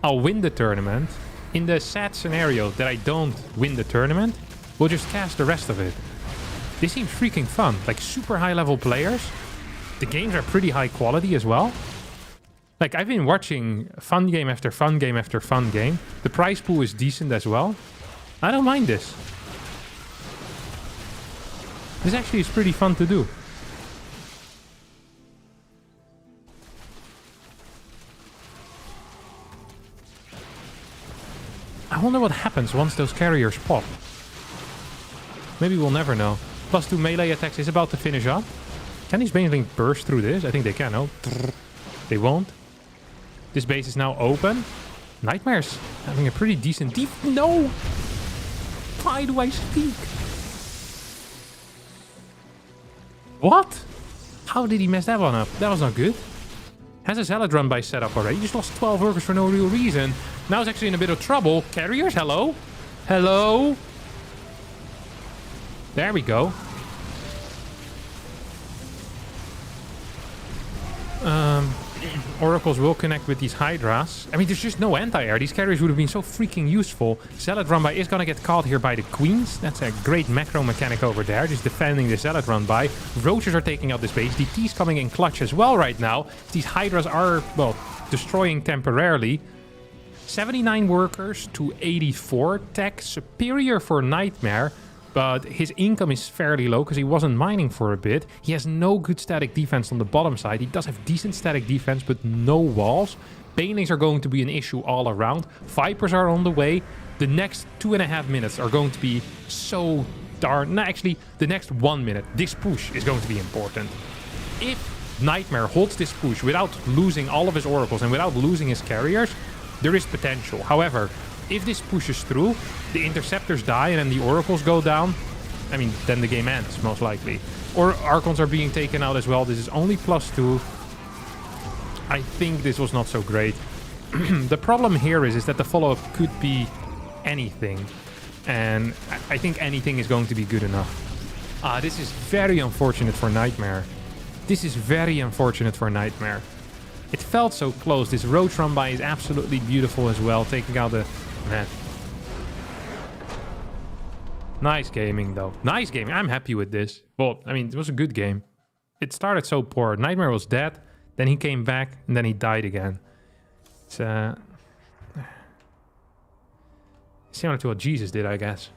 I'll win the tournament. In the sad scenario that I don't win the tournament, we'll just cast the rest of it. This seems freaking fun. Like, super high-level players. The games are pretty high quality as well. Like, I've been watching fun game after fun game after fun game. The prize pool is decent as well. I don't mind this. This actually is pretty fun to do. I wonder what happens once those carriers pop. Maybe we'll never know. +2 melee attacks is about to finish up. Can these Banelings burst through this? I think they can, no? They won't. This base is now open. Nightmare's having a pretty decent deep... No! Why do I speak? What? How did he mess that one up? That was not good. Has a Zealot run by setup already. He just lost 12 workers for no real reason. Now he's actually in a bit of trouble. Carriers, hello? Hello? There we go. Oracles will connect with these Hydras. I mean, there's just no anti-air. These carriers would have been so freaking useful. Zealot run by is going to get caught here by the Queens. That's a great macro mechanic over there, just defending the Zealot run by. Roaches are taking out this base. DT's coming in clutch as well right now. These Hydras are, well, destroying temporarily. 79 workers to 84 tech. Superior for Nightmare. But his income is fairly low because he wasn't mining for a bit. He has no good static defense on the bottom side. He does have decent static defense, but no walls. Banelings are going to be an issue all around. Vipers are on the way. The next 2.5 minutes are going to be so darn... No, actually, the next 1 minute. This push is going to be important. If Nightmare holds this push without losing all of his oracles and without losing his carriers, there is potential. However, if this pushes through, the interceptors die and then the oracles go down, I mean, then the game ends, most likely. Or Archons are being taken out as well. This is only +2. I think this was not so great. The problem here is that the follow-up could be anything. And I think anything is going to be good enough. This is very unfortunate for Nightmare. This is very unfortunate for Nightmare. It felt so close. This roach run by is absolutely beautiful as well, taking out the... Man. Nice gaming, though. Nice gaming. I'm happy with this. Well, I mean, it was a good game. It started so poor. Nightmare was dead, then he came back, and then he died again. It's similar to what Jesus did, I guess.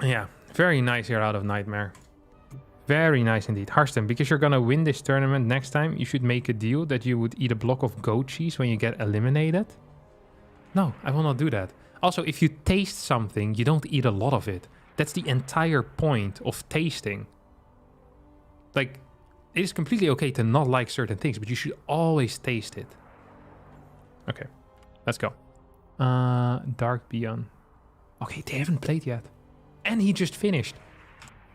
Yeah, very nice here out of Nightmare. Very nice indeed. Harstem, because you're gonna win this tournament next time, you should make a deal that you would eat a block of goat cheese when you get eliminated. No, I will not do that. Also, if you taste something, you don't eat a lot of it. That's the entire point of tasting. Like, it is completely okay to not like certain things, but you should always taste it. Okay, let's go. Dark Beyond. Okay, they haven't played yet. And he just finished.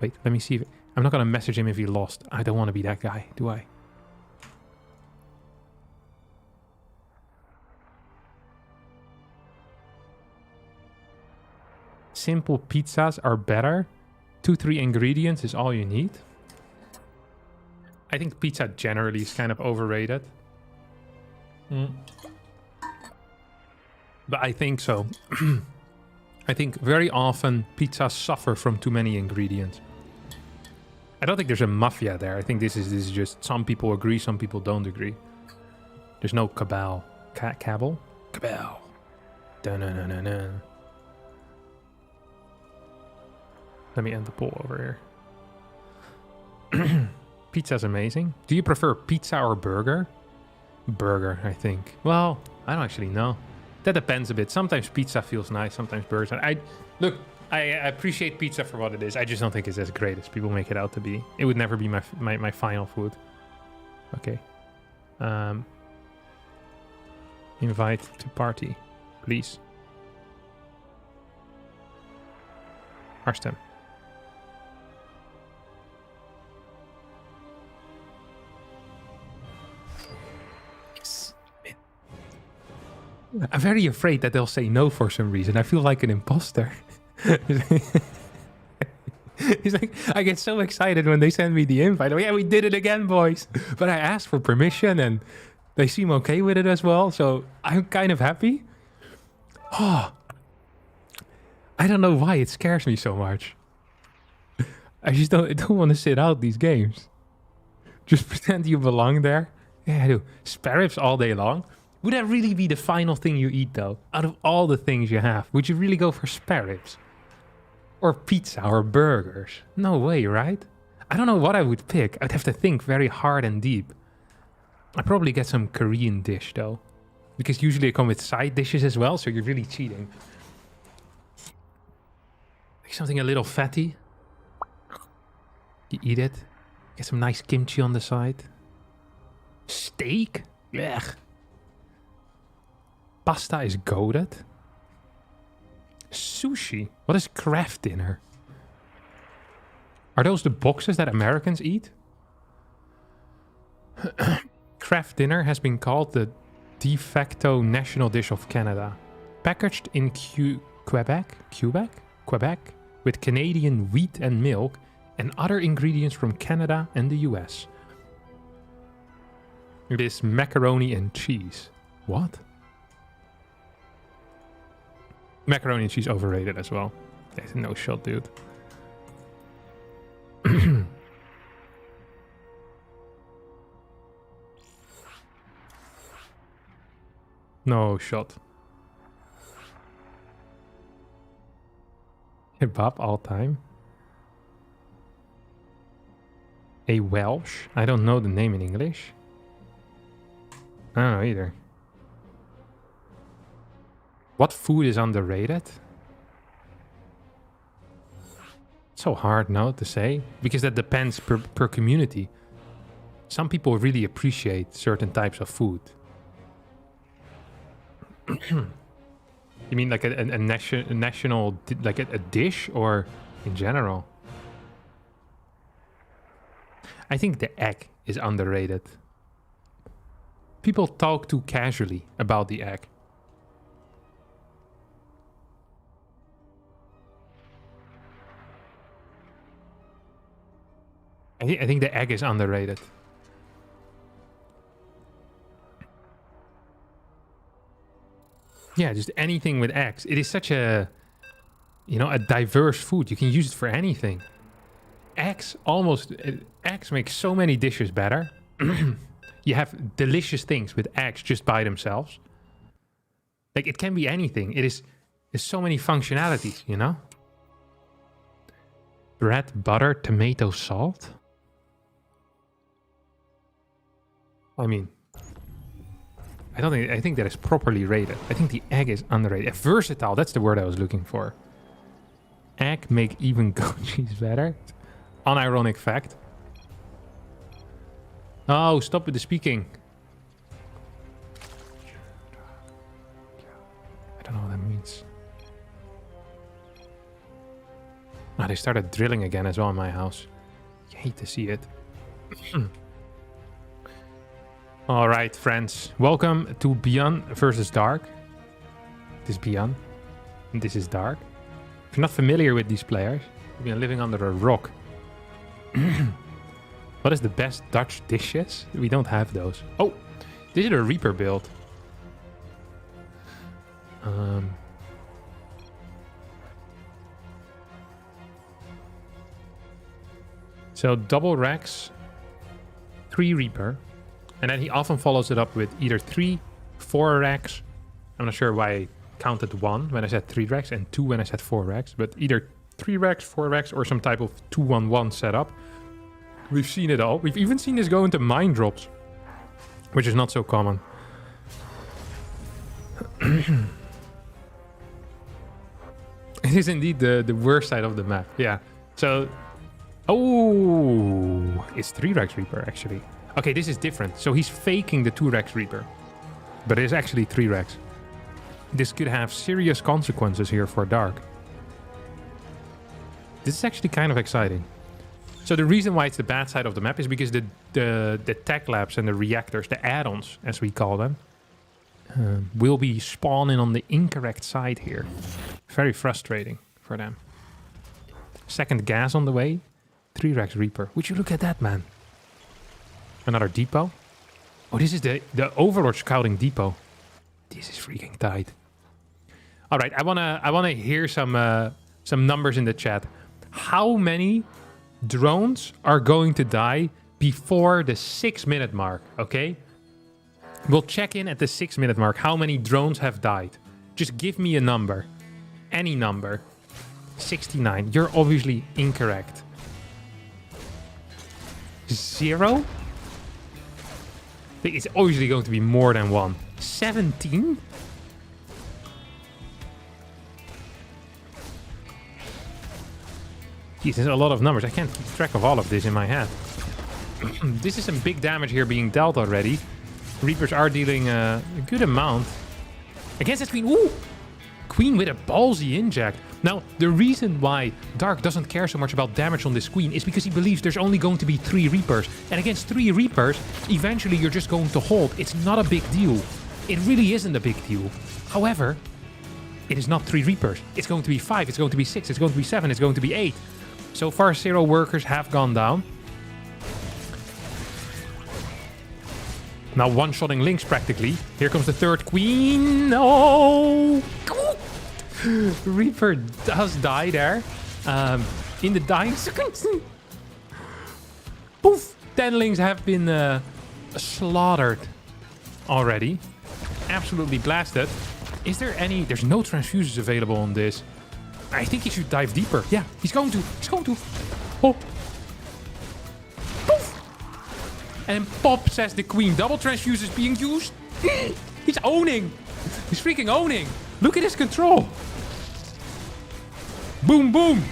Wait, let me see if... I'm not going to message him if he lost. I don't want to be that guy, do I? Simple pizzas are better. 2-3 ingredients is all you need. I think pizza generally is kind of overrated. But I think so. I think very often pizzas suffer from too many ingredients. I don't think there's a mafia there. I think this is just some people agree, some people don't agree. There's no cabal. Cabal. Cabal. Dun-dun-dun-dun-dun. Let me end the poll over here. Pizza's amazing. Do you prefer pizza or burger? Burger, I think. Well, I don't actually know. That depends a bit. Sometimes pizza feels nice. Sometimes burgers. I appreciate pizza for what it is. I just don't think it's as great as people make it out to be. It would never be my final food. Okay. Invite to party, please. Harstem. Yes. I'm very afraid that they'll say no for some reason. I feel like an imposter. He's like, I get so excited when they send me the invite. Oh, yeah, we did it again, boys. But I asked for permission and they seem okay with it as well. So I'm kind of happy. Oh, I don't know why it scares me so much. I just don't want to sit out these games. Just pretend you belong there. Yeah, I do. Spare ribs all day long. Would that really be the final thing you eat, though? Out of all the things you have, would you really go for spare ribs? Or pizza or burgers? No way, right? I don't know what I would pick. I'd have to think very hard and deep. I'd probably get some Korean dish, though. Because usually they come with side dishes as well, so you're really cheating. Like something a little fatty. You eat it. Get some nice kimchi on the side. Steak? Blech. Pasta is goated. Sushi? What is craft dinner? Are those the boxes that Americans eat? Craft dinner has been called the de facto national dish of Canada. Packaged in Quebec, with Canadian wheat and milk and other ingredients from Canada and the US. It is macaroni and cheese. What? Macaroni and cheese overrated as well. There's no shot, dude. No shot. Kebab all time. A Welsh? I don't know the name in English. I don't know either. What food is underrated? So hard now to say, because that depends per community. Some people really appreciate certain types of food. You mean like a national, like a dish, or in general? I think the egg is underrated. People talk too casually about the egg. I think the egg is underrated. Yeah, just anything with eggs. It is such a, a diverse food. You can use it for anything. Eggs make so many dishes better. You have delicious things with eggs just by themselves. Like, it can be anything. There's so many functionalities, Bread, butter, tomato, salt. I mean, I think that is properly rated. I think the egg is underrated. Versatile, that's the word I was looking for. Egg make even goat cheese better. Unironic fact. Oh, stop with the speaking. I don't know what that means. Oh, they started drilling again as well in my house. You hate to see it. All right, friends. Welcome to Beyond versus Dark. This is Beyond, and this is Dark. If you're not familiar with these players, you've been living under a rock. What is the best Dutch dishes? We don't have those. Oh, this is a Reaper build. So double Rex, 3 Reaper. And then he often follows it up with either 3, 4 racks. I'm not sure why I counted 1 when I said 3 racks and 2 when I said 4 racks, but either 3 racks, 4 racks, or some type of 2-1-1 setup. We've seen it all. We've even seen this go into mine drops, which is not so common. It is indeed the worst side of the map. Yeah. So, oh, it's 3 Rex Reaper actually. Okay, this is different. So he's faking the 2 Rex Reaper, but it is actually 3 Rex. This could have serious consequences here for Dark. This is actually kind of exciting. So the reason why it's the bad side of the map is because the tech labs and the reactors, the add-ons as we call them, will be spawning on the incorrect side here. Very frustrating for them. Second gas on the way. 3 Rex Reaper. Would you look at that, man? Another depot. Oh, this is the Overlord scouting depot. This is freaking tight. All right, I wanna hear some numbers in the chat. How many drones are going to die before the 6-minute mark? Okay. We'll check in at the 6-minute mark. How many drones have died? Just give me a number. Any number. 69. You're obviously incorrect. 0? It's obviously going to be more than 1. 17? Jeez, there's a lot of numbers. I can't keep track of all of this in my head. This is some big damage here being dealt already. Reapers are dealing a good amount. Against that Queen. Ooh! Queen with a ballsy inject. Now, the reason why Dark doesn't care so much about damage on this Queen is because he believes there's only going to be 3 Reapers. And against 3 Reapers, eventually you're just going to hold. It's not a big deal. It really isn't a big deal. However, it is not 3 Reapers. It's going to be 5, it's going to be 6, it's going to be 7, it's going to be 8. So far, SERRAL workers have gone down. Now one-shotting Lynx practically. Here comes the 3rd Queen. No! Reaper does die there. In the dying seconds. Poof! 10 Lynx have been slaughtered already. Absolutely blasted. Is there any... There's no transfuses available on this. I think he should dive deeper. Yeah, he's going to. He's going to. Oh. Poof! And pop, says the Queen. Double transfuses being used. He's owning. He's freaking owning. Look at his control. Boom, boom.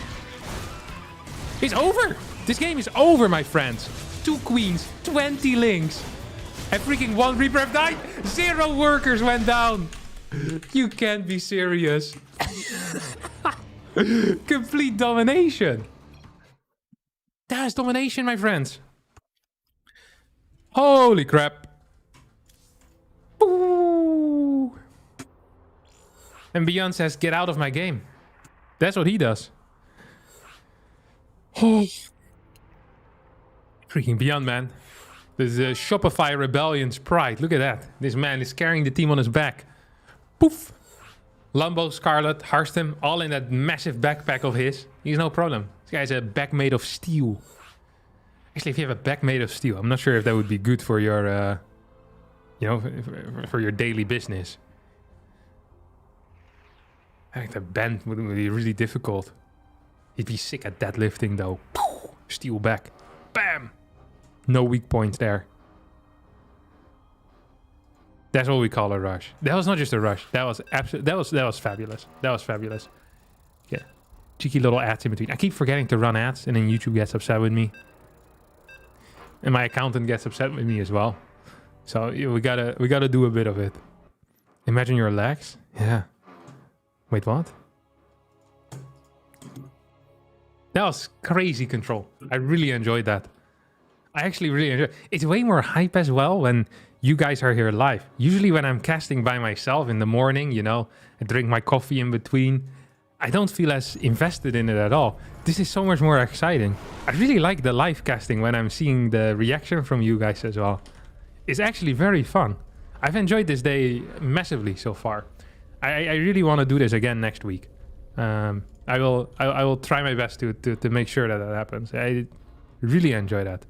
It's over. This game is over, my friends. 2 Queens, 20 Lynx. And freaking 1 Reaper have died. 0 workers went down. You can't be serious. Complete domination. That is domination, my friends. Holy crap. Ooh. And Beyond says, get out of my game. That's what he does. Oh. Freaking Beyond, man. This is Shopify Rebellion's pride. Look at that. This man is carrying the team on his back. Poof. Lambo, Scarlet, Harstem, all in that massive backpack of his. He's no problem. This guy's a back made of steel. Actually, if you have a back made of steel, I'm not sure if that would be good for your, you know, for your daily business. I think the bend would be really difficult. He'd be sick at deadlifting, though. Steel back. Bam! No weak points there. That's what we call a rush. That was not just a rush. That was absolutely. That was fabulous. That was fabulous. Yeah, cheeky little ads in between. I keep forgetting to run ads, and then YouTube gets upset with me, and my accountant gets upset with me as well. So yeah, we gotta do a bit of it. Imagine your legs. Yeah. Wait, what? That was crazy control. I really enjoyed that. I actually really enjoyed it. It's way more hype as well when you guys are here live. Usually when I'm casting by myself in the morning, you know, I drink my coffee in between. I don't feel as invested in it at all. This is so much more exciting. I really like the live casting when I'm seeing the reaction from you guys as well. It's actually very fun. I've enjoyed this day massively so far. I really want to do this again next week. I will try my best to make sure that that happens. I really enjoy that.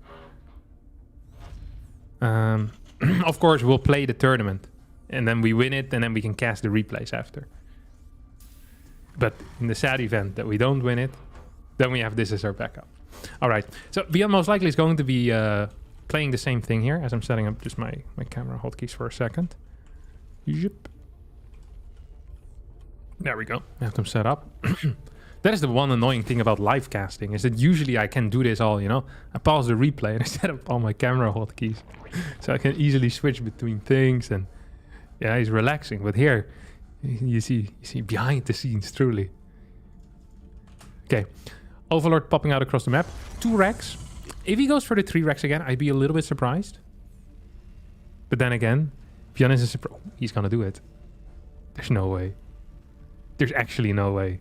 Of course, we'll play the tournament and then we win it, and then we can cast the replays after. But in the sad event that we don't win it, then we have this as our backup. All right, so Beyond most likely is going to be playing the same thing here as I'm setting up just my camera hotkeys for a second. Yep. There we go. I have them set up. That is the one annoying thing about live casting, is that usually I can do this all, you know. I pause the replay and I set up all my camera hotkeys. So I can easily switch between things, and yeah, it's relaxing. But here, you see behind the scenes, truly. Okay. Overlord popping out across the map. 2 racks. If he goes for the 3 racks again, I'd be a little bit surprised. But then again, Bjorn is a surprise. He's gonna do it. There's no way. There's actually no way.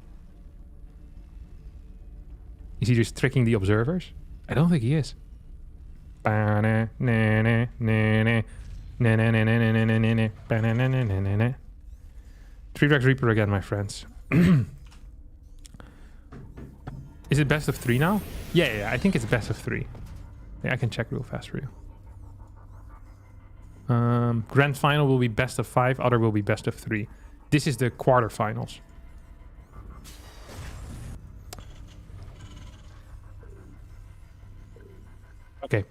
Is he just tricking the observers? I don't think he is. 3 racks Reaper again, my friends. Is it best of 3 now? Yeah, I think it's best of 3. Yeah, I can check real fast for you. Grand final will be best of 5, other will be best of 3. This is the quarterfinals. Okay.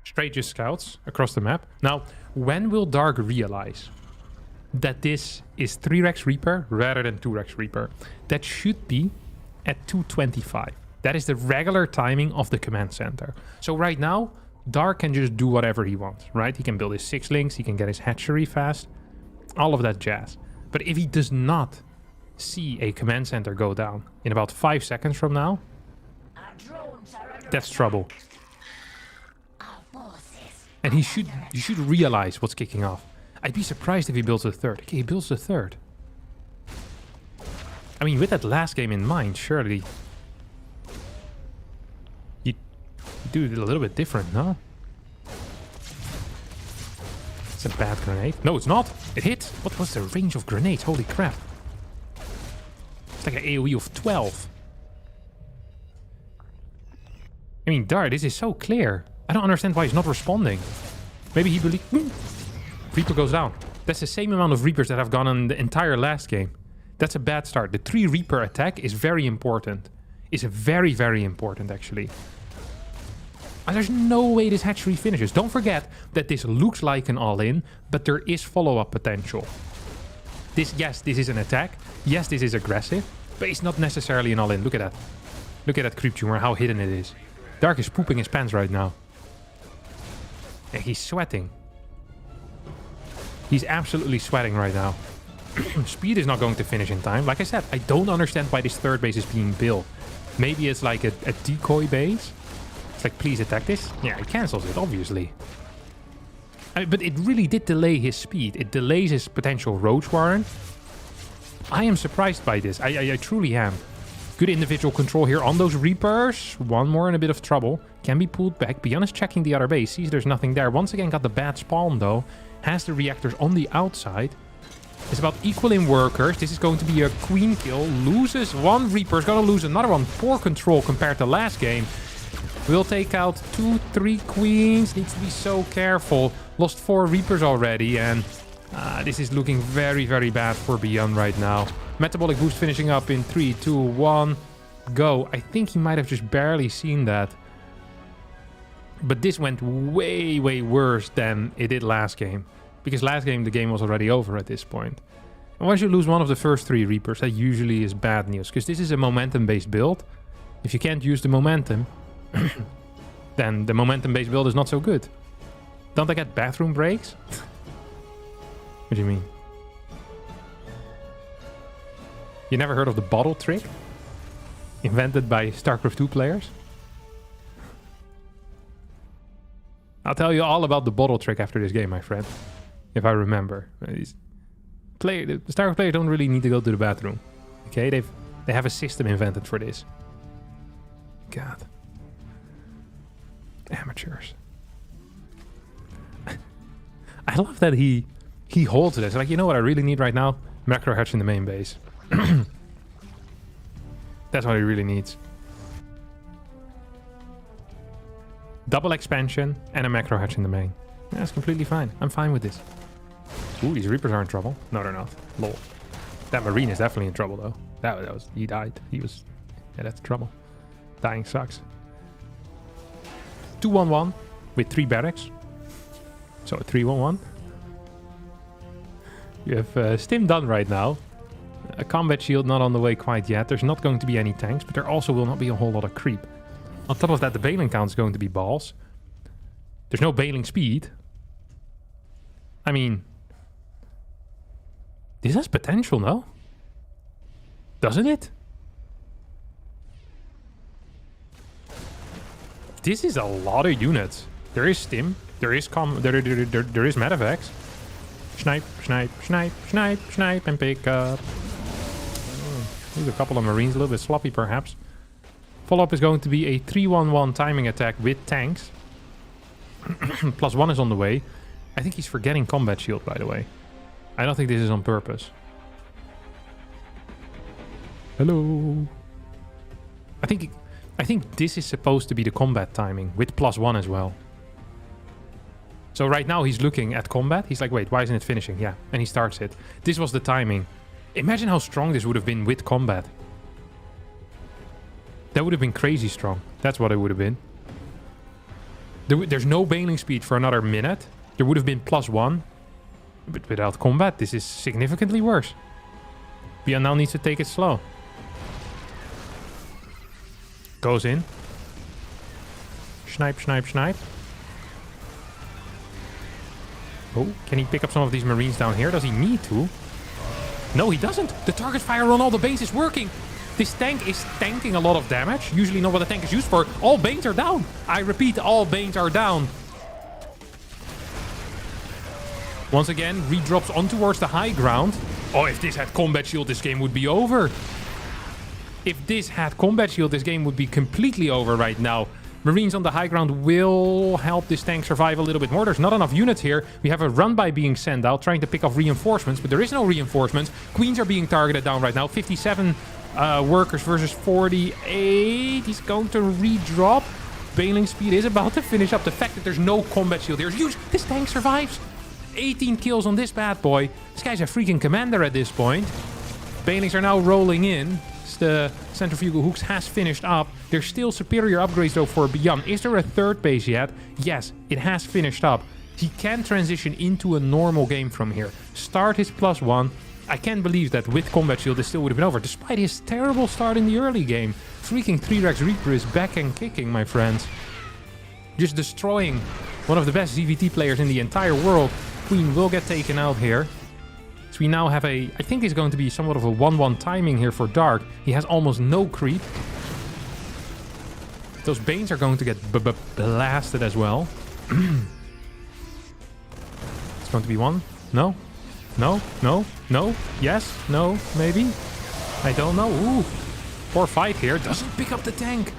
Straight just scouts across the map. Now, when will Dark realize that this is 3 Rex Reaper rather than 2 Rex Reaper? That should be at 2:25. That is the regular timing of the command center. So right now, Dark can just do whatever he wants, right? He can build his 6 links, he can get his hatchery fast, all of that jazz. But if he does not see a command center go down in about 5 seconds from now, that's trouble. And he should realize what's kicking off. I'd be surprised if he builds a 3rd. Okay, he builds a 3rd. I mean, with that last game in mind, surely you do it a little bit different, no? It's a bad grenade. No, it's not. It hit. What was the range of grenades? Holy crap. It's like an AoE of 12. I mean, Dar, this is so clear. I don't understand why he's not responding. Maybe he believes... Reaper goes down. That's the same amount of Reapers that have gone on the entire last game. That's a bad start. The 3 Reaper attack is very important. Is very, very important, actually. And there's no way this hatchery finishes. Don't forget that this looks like an all-in, but there is follow-up potential. Yes, this is an attack. Yes, this is aggressive, but it's not necessarily an all-in. Look at that. Look at that creep tumor, how hidden it is. Dark is pooping his pants right now. Yeah, he's sweating. He's absolutely sweating right now. Speed is not going to finish in time. Like I said, I don't understand why this 3rd base is being built. Maybe it's like a decoy base. It's like, please attack this. Yeah, it cancels it, obviously. But it really did delay his speed. It delays his potential Roach Warren. I am surprised by this. I truly am. Good individual control here on those Reapers. One more in a bit of trouble. Can be pulled back. Beyond is checking the other base. Sees there's nothing there. Once again got the bad spawn though. Has the reactors on the outside. It's about equaling workers. This is going to be a queen kill. Loses 1 Reaper. Is going to lose another one. Poor control compared to last game. Will take out 2, 3 queens. Needs to be so careful. Lost 4 Reapers already. And this is looking very, very bad for Beyond right now. Metabolic boost finishing up in 3, 2, 1, go. I think he might have just barely seen that. But this went way, way worse than it did last game. Because last game, the game was already over at this point. And once you lose one of the first 3 Reapers, that usually is bad news. Because this is a momentum-based build. If you can't use the momentum, then the momentum-based build is not so good. Don't I get bathroom breaks? What do you mean? You never heard of the bottle trick? Invented by StarCraft 2 players? I'll tell you all about the bottle trick after this game, my friend. If I remember. The StarCraft players don't really need to go to the bathroom. Okay, they have a system invented for this. God. Amateurs. I love that he holds this. Like, you know what I really need right now? Macro hatch in the main base. That's what he really needs. Double expansion and a macro hatch in the main. That's completely fine. I'm fine with this. Ooh, these Reapers are in trouble. No, they're not. Lol. That Marine is definitely in trouble, though. That was... He died. He was... Yeah, that's trouble. Dying sucks. 2-1-1 with 3 barracks. So, 3-1-1. You have Stim done right now. A combat shield not on the way quite yet. There's not going to be any tanks, but there also will not be a whole lot of creep. On top of that, the bailing count is going to be balls. There's no bailing speed. I mean... This has potential, no? Doesn't it? This is a lot of units. There is Stim. There is there is Medivacs. Snipe, snipe, snipe, snipe, snipe, and pick up. There's a couple of Marines, a little bit sloppy perhaps. Follow-up is going to be a 3-1-1 timing attack with tanks. +1 is on the way. I think he's forgetting combat shield, by the way. I don't think this is on purpose. Hello. I think this is supposed to be the combat timing with +1 as well. So right now he's looking at combat. He's like, wait, why isn't it finishing? Yeah, and he starts it. This was the timing. Imagine how strong this would have been with combat. That would have been crazy strong. That's what it would have been. There's no bailing speed for another minute. There would have been +1. But without combat, this is significantly worse. Beyond now needs to take it slow. Goes in. Snipe, snipe, snipe. Oh, can he pick up some of these Marines down here? Does he need to? No, he doesn't. The target fire on all the Banes is working. This tank is tanking a lot of damage. Usually not what the tank is used for. All Banes are down. I repeat, all Banes are down. Once again, redrops on towards the high ground. Oh, if this had combat shield, this game would be over. If this had combat shield, this game would be completely over right now. Marines on the high ground will help this tank survive a little bit more. There's not enough units here. We have a run-by being sent out, trying to pick off reinforcements, but there is no reinforcements. Queens are being targeted down right now. 57 workers versus 48. He's going to redrop. Bailing speed is about to finish up. The fact that there's no combat shield here is huge. This tank survives. 18 kills on this bad boy. This guy's a freaking commander at this point. Bailings are now rolling in. The centrifugal hooks has finished up. There's still superior upgrades though for Beyond. Is there a third base yet? Yes, it has finished up. He can transition into a normal game from here. Start his +1. I can't believe that with combat shield this still would have been over, despite his terrible start in the early game. Freaking 3-Rex Reaper is back and kicking, my friends. Just destroying one of the best ZVT players in the entire world. Queen will get taken out here. So we now have I think it's going to be somewhat of a 1-1 timing here for Dark. He has almost no creep. Those Banes are going to get blasted as well. It's going to be 1. No. No. No. No. Yes. No. Maybe. I don't know. Ooh. Poor fight here. Doesn't pick up the tank.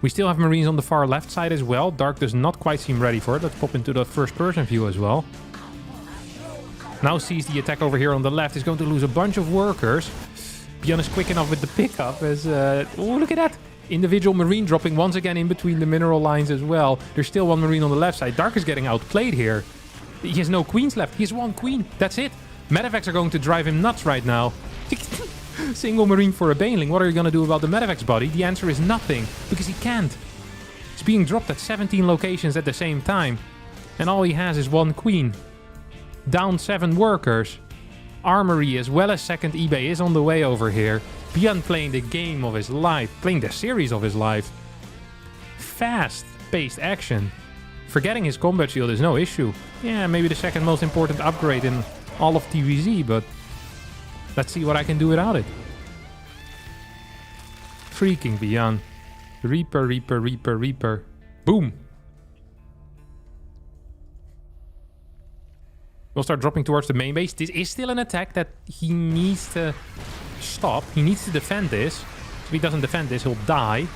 We still have Marines on the far left side as well. Dark does not quite seem ready for it. Let's pop into the first person view as well. Now sees the attack over here on the left. He's going to lose a bunch of workers. Beyond is quick enough with the pickup as... oh, look at that. Individual Marine dropping once again in between the mineral lines as well. There's still one Marine on the left side. Dark is getting outplayed here. He has no queens left. He has one queen. That's it. Medivacs are going to drive him nuts right now. Single Marine for a Baneling. What are you going to do about the Medivac's body? The answer is nothing. Because he can't. It's being dropped at 17 locations at the same time. And all he has is one queen. Down 7 workers. Armory as well as second eBay is on the way over here. Beyond playing the game of his life. Playing the series of his life. Fast-paced action. Forgetting his combat shield is no issue. Yeah, maybe the second most important upgrade in all of TVZ, but let's see what I can do without it. Freaking Beyond. Reaper, Reaper, Reaper, Reaper. Boom. We'll start dropping towards the main base. This is still an attack that he needs to stop. He needs to defend this. If he doesn't defend this, he'll die.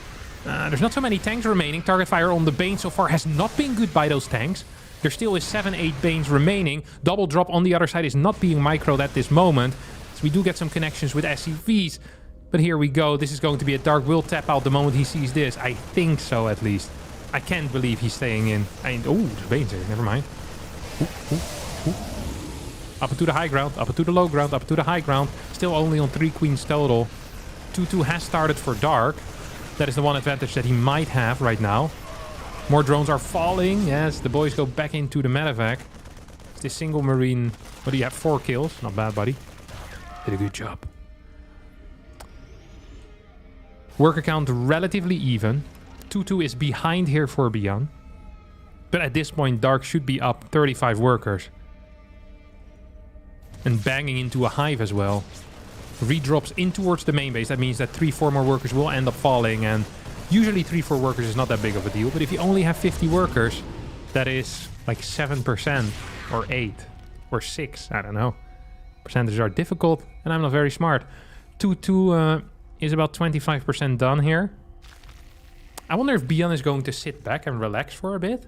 There's not so many tanks remaining. Target fire on the Bane so far has not been good by those tanks. There still is 7-8 Banes remaining. Double drop on the other side is not being microed at this moment. So we do get some connections with SCVs. But here we go. This is going to be a Dark will tap out the moment he sees this. I think so, at least. I can't believe he's staying in. Oh, the Banes here. Never mind. Up and to the high ground, up and to the low ground, up and to the high ground. Still only on 3 queens total. 2-2 has started for Dark. That is the one advantage that he might have right now. More drones are falling. Yes, the boys go back into the medevac. This single Marine... What do you have? 4 kills. Not bad, buddy. Did a good job. Worker count relatively even. 2-2 is behind here for Beyond. But at this point, Dark should be up 35 workers. And banging into a hive as well. Redrops in towards the main base. That means that 3-4 more workers will end up falling. And usually 3-4 workers is not that big of a deal. But if you only have 50 workers, that is like 7% or 8 or 6. I don't know. Percentages are difficult and I'm not very smart. 2-2 is about 25% done here. I wonder if Beyond is going to sit back and relax for a bit.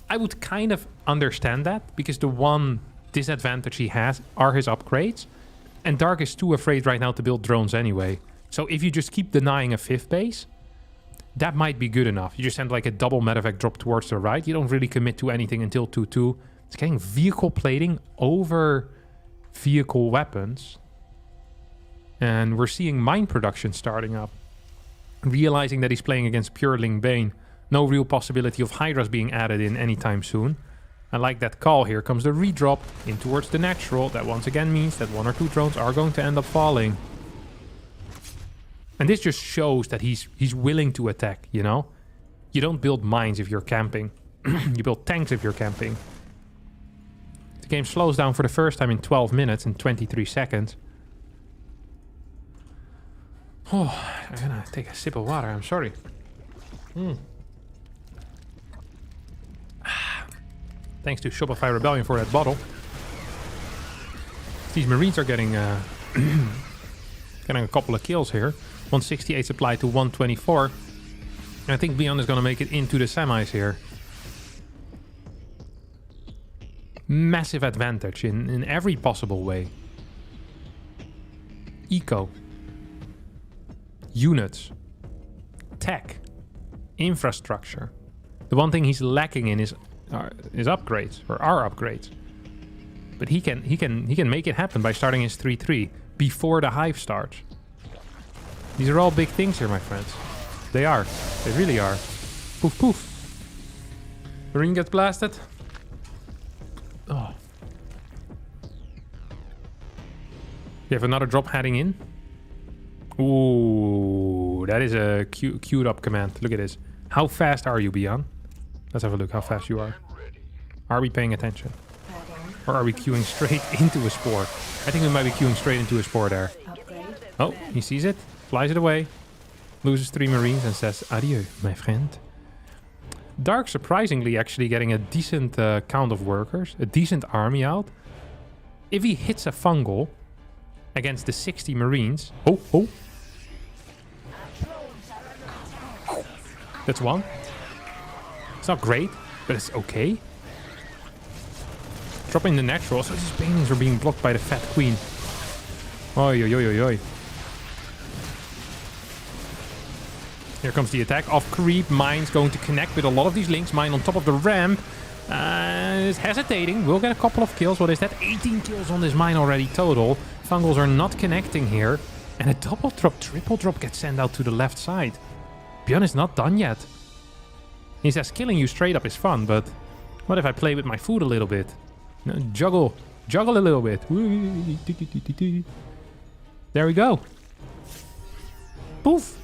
I would kind of understand that because the one disadvantage he has are his upgrades. And Dark is too afraid right now to build drones anyway. So if you just keep denying a 5th base, that might be good enough. You just send like a double medevac drop towards the right. You don't really commit to anything until 2-2. It's getting vehicle plating over vehicle weapons. And we're seeing mine production starting up. Realizing that he's playing against Pureling Bane. No real possibility of Hydras being added in anytime soon. I like that call. Here comes the redrop in towards the natural. That once again means that 1 or 2 drones are going to end up falling. And this just shows that he's willing to attack, you know? You don't build mines if you're camping. You build tanks if you're camping. The game slows down for the first time in 12 minutes and 23 seconds. Oh, I'm gonna take a sip of water. I'm sorry. Thanks to Shopify Rebellion for that bottle. These Marines are getting getting a couple of kills here. 168 supply to 124. And I think Beyond is going to make it into the semis here. Massive advantage in every possible way. Eco. Units. Tech. Infrastructure. The one thing he's lacking in is upgrades, or our upgrades. But he can make it happen by starting his 3-3 before the hive starts. These are all big things here, my friends. They are. They really are. Poof, poof. Marine gets blasted. Oh. You have another drop heading in. Ooh, that is a queued up command. Look at this. How fast are you, Beyond? Let's have a look how fast you are. Are we paying attention? Or are we queuing straight into a spore? I think we might be queuing straight into a spore there. Oh, he sees it. Flies it away. Loses 3 Marines and says, adieu, my friend. Dark surprisingly actually getting a decent count of workers. A decent army out. If he hits a fungal against the 60 Marines... Oh. That's one. It's not great, but it's okay. Dropping the natural, so these paintings are being blocked by the Fat Queen. Oi, oi, oi, oi, oi. Here comes the attack off creep. Mine's going to connect with a lot of these links. Mine on top of the ramp. Is hesitating. We'll get a couple of kills. What is that? 18 kills on this mine already total. Fungals are not connecting here. And a double drop, triple drop gets sent out to the left side. Björn is not done yet. He says killing you straight up is fun, but what if I play with my food a little bit? Juggle a little bit. There we go. Poof.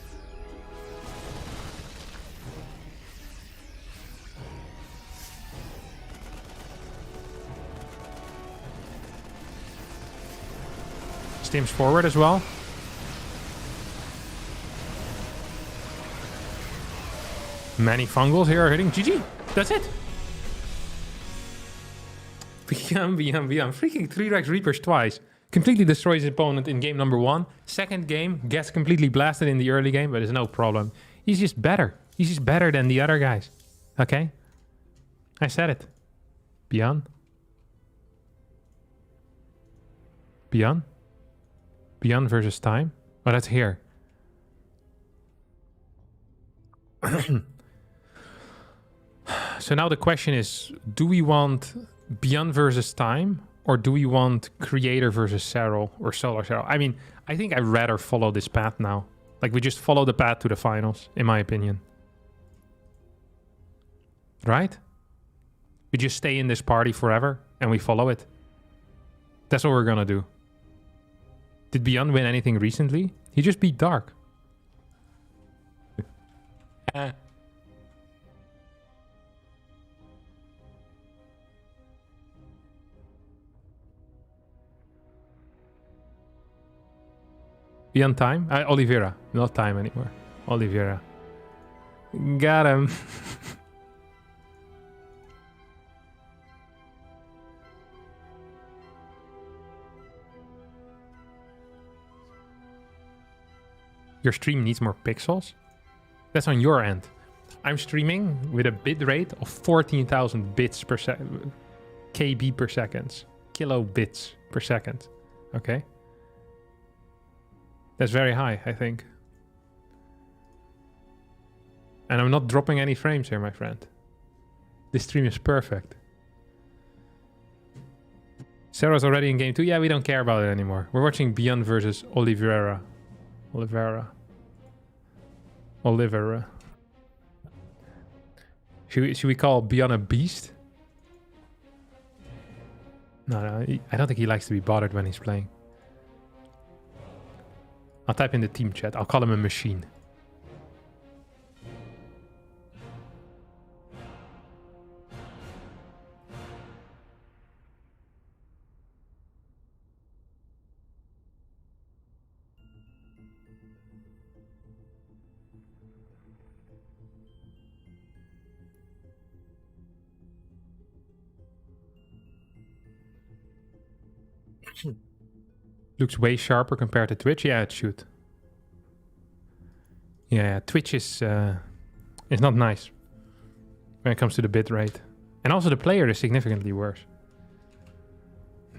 Stims forward as well. Many fungals here are hitting. GG. That's it. Beyond. Freaking 3-Rex Reapers twice. Completely destroys his opponent in game number 1. Second game, gets completely blasted in the early game, but it's no problem. He's just better. He's just better than the other guys. Okay? I said it. Beyond. Beyond versus time. Oh, that's here. So now the question is, do we want Beyond versus Time, or do we want Creator versus SERRAL or Solar SERRAL? I mean, I think I'd rather follow this path now. Like, we just follow the path to the finals, in my opinion. Right? We just stay in this party forever, and we follow it. That's what we're gonna do. Did Beyond win anything recently? He just beat Dark. Beyond Time? Oliveira. Not Time anymore. Oliveira. Got him. Your stream needs more pixels? That's on your end. I'm streaming with a bit rate of 14,000 bits per second. KB per second. Kilobits per second. Okay? That's very high, I think. And I'm not dropping any frames here, my friend. This stream is perfect. Sarah's already in game 2. Yeah, we don't care about it anymore. We're watching Beyond versus Oliveira. Oliveira. Should we call Beyond a beast? No, I don't think he likes to be bothered when he's playing. I'll type in the team chat. I'll call him a machine. Looks way sharper compared to Twitch. Yeah, it should. Yeah, Twitch is not nice when it comes to the bit rate, and also the player is significantly worse.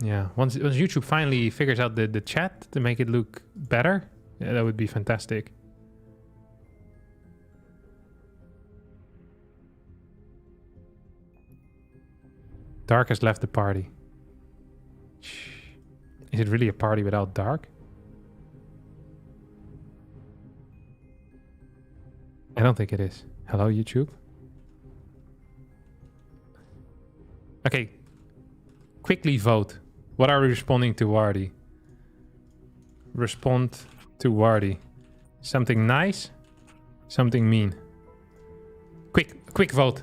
Yeah, once YouTube finally figures out the chat to make it look better, yeah, that would be fantastic. Dark has left the party. Is it really a party without Dark? I don't think it is. Hello, YouTube? Okay. Quickly vote. What are we responding to Wardy? Respond to Wardy. Something nice? Something mean? Quick vote.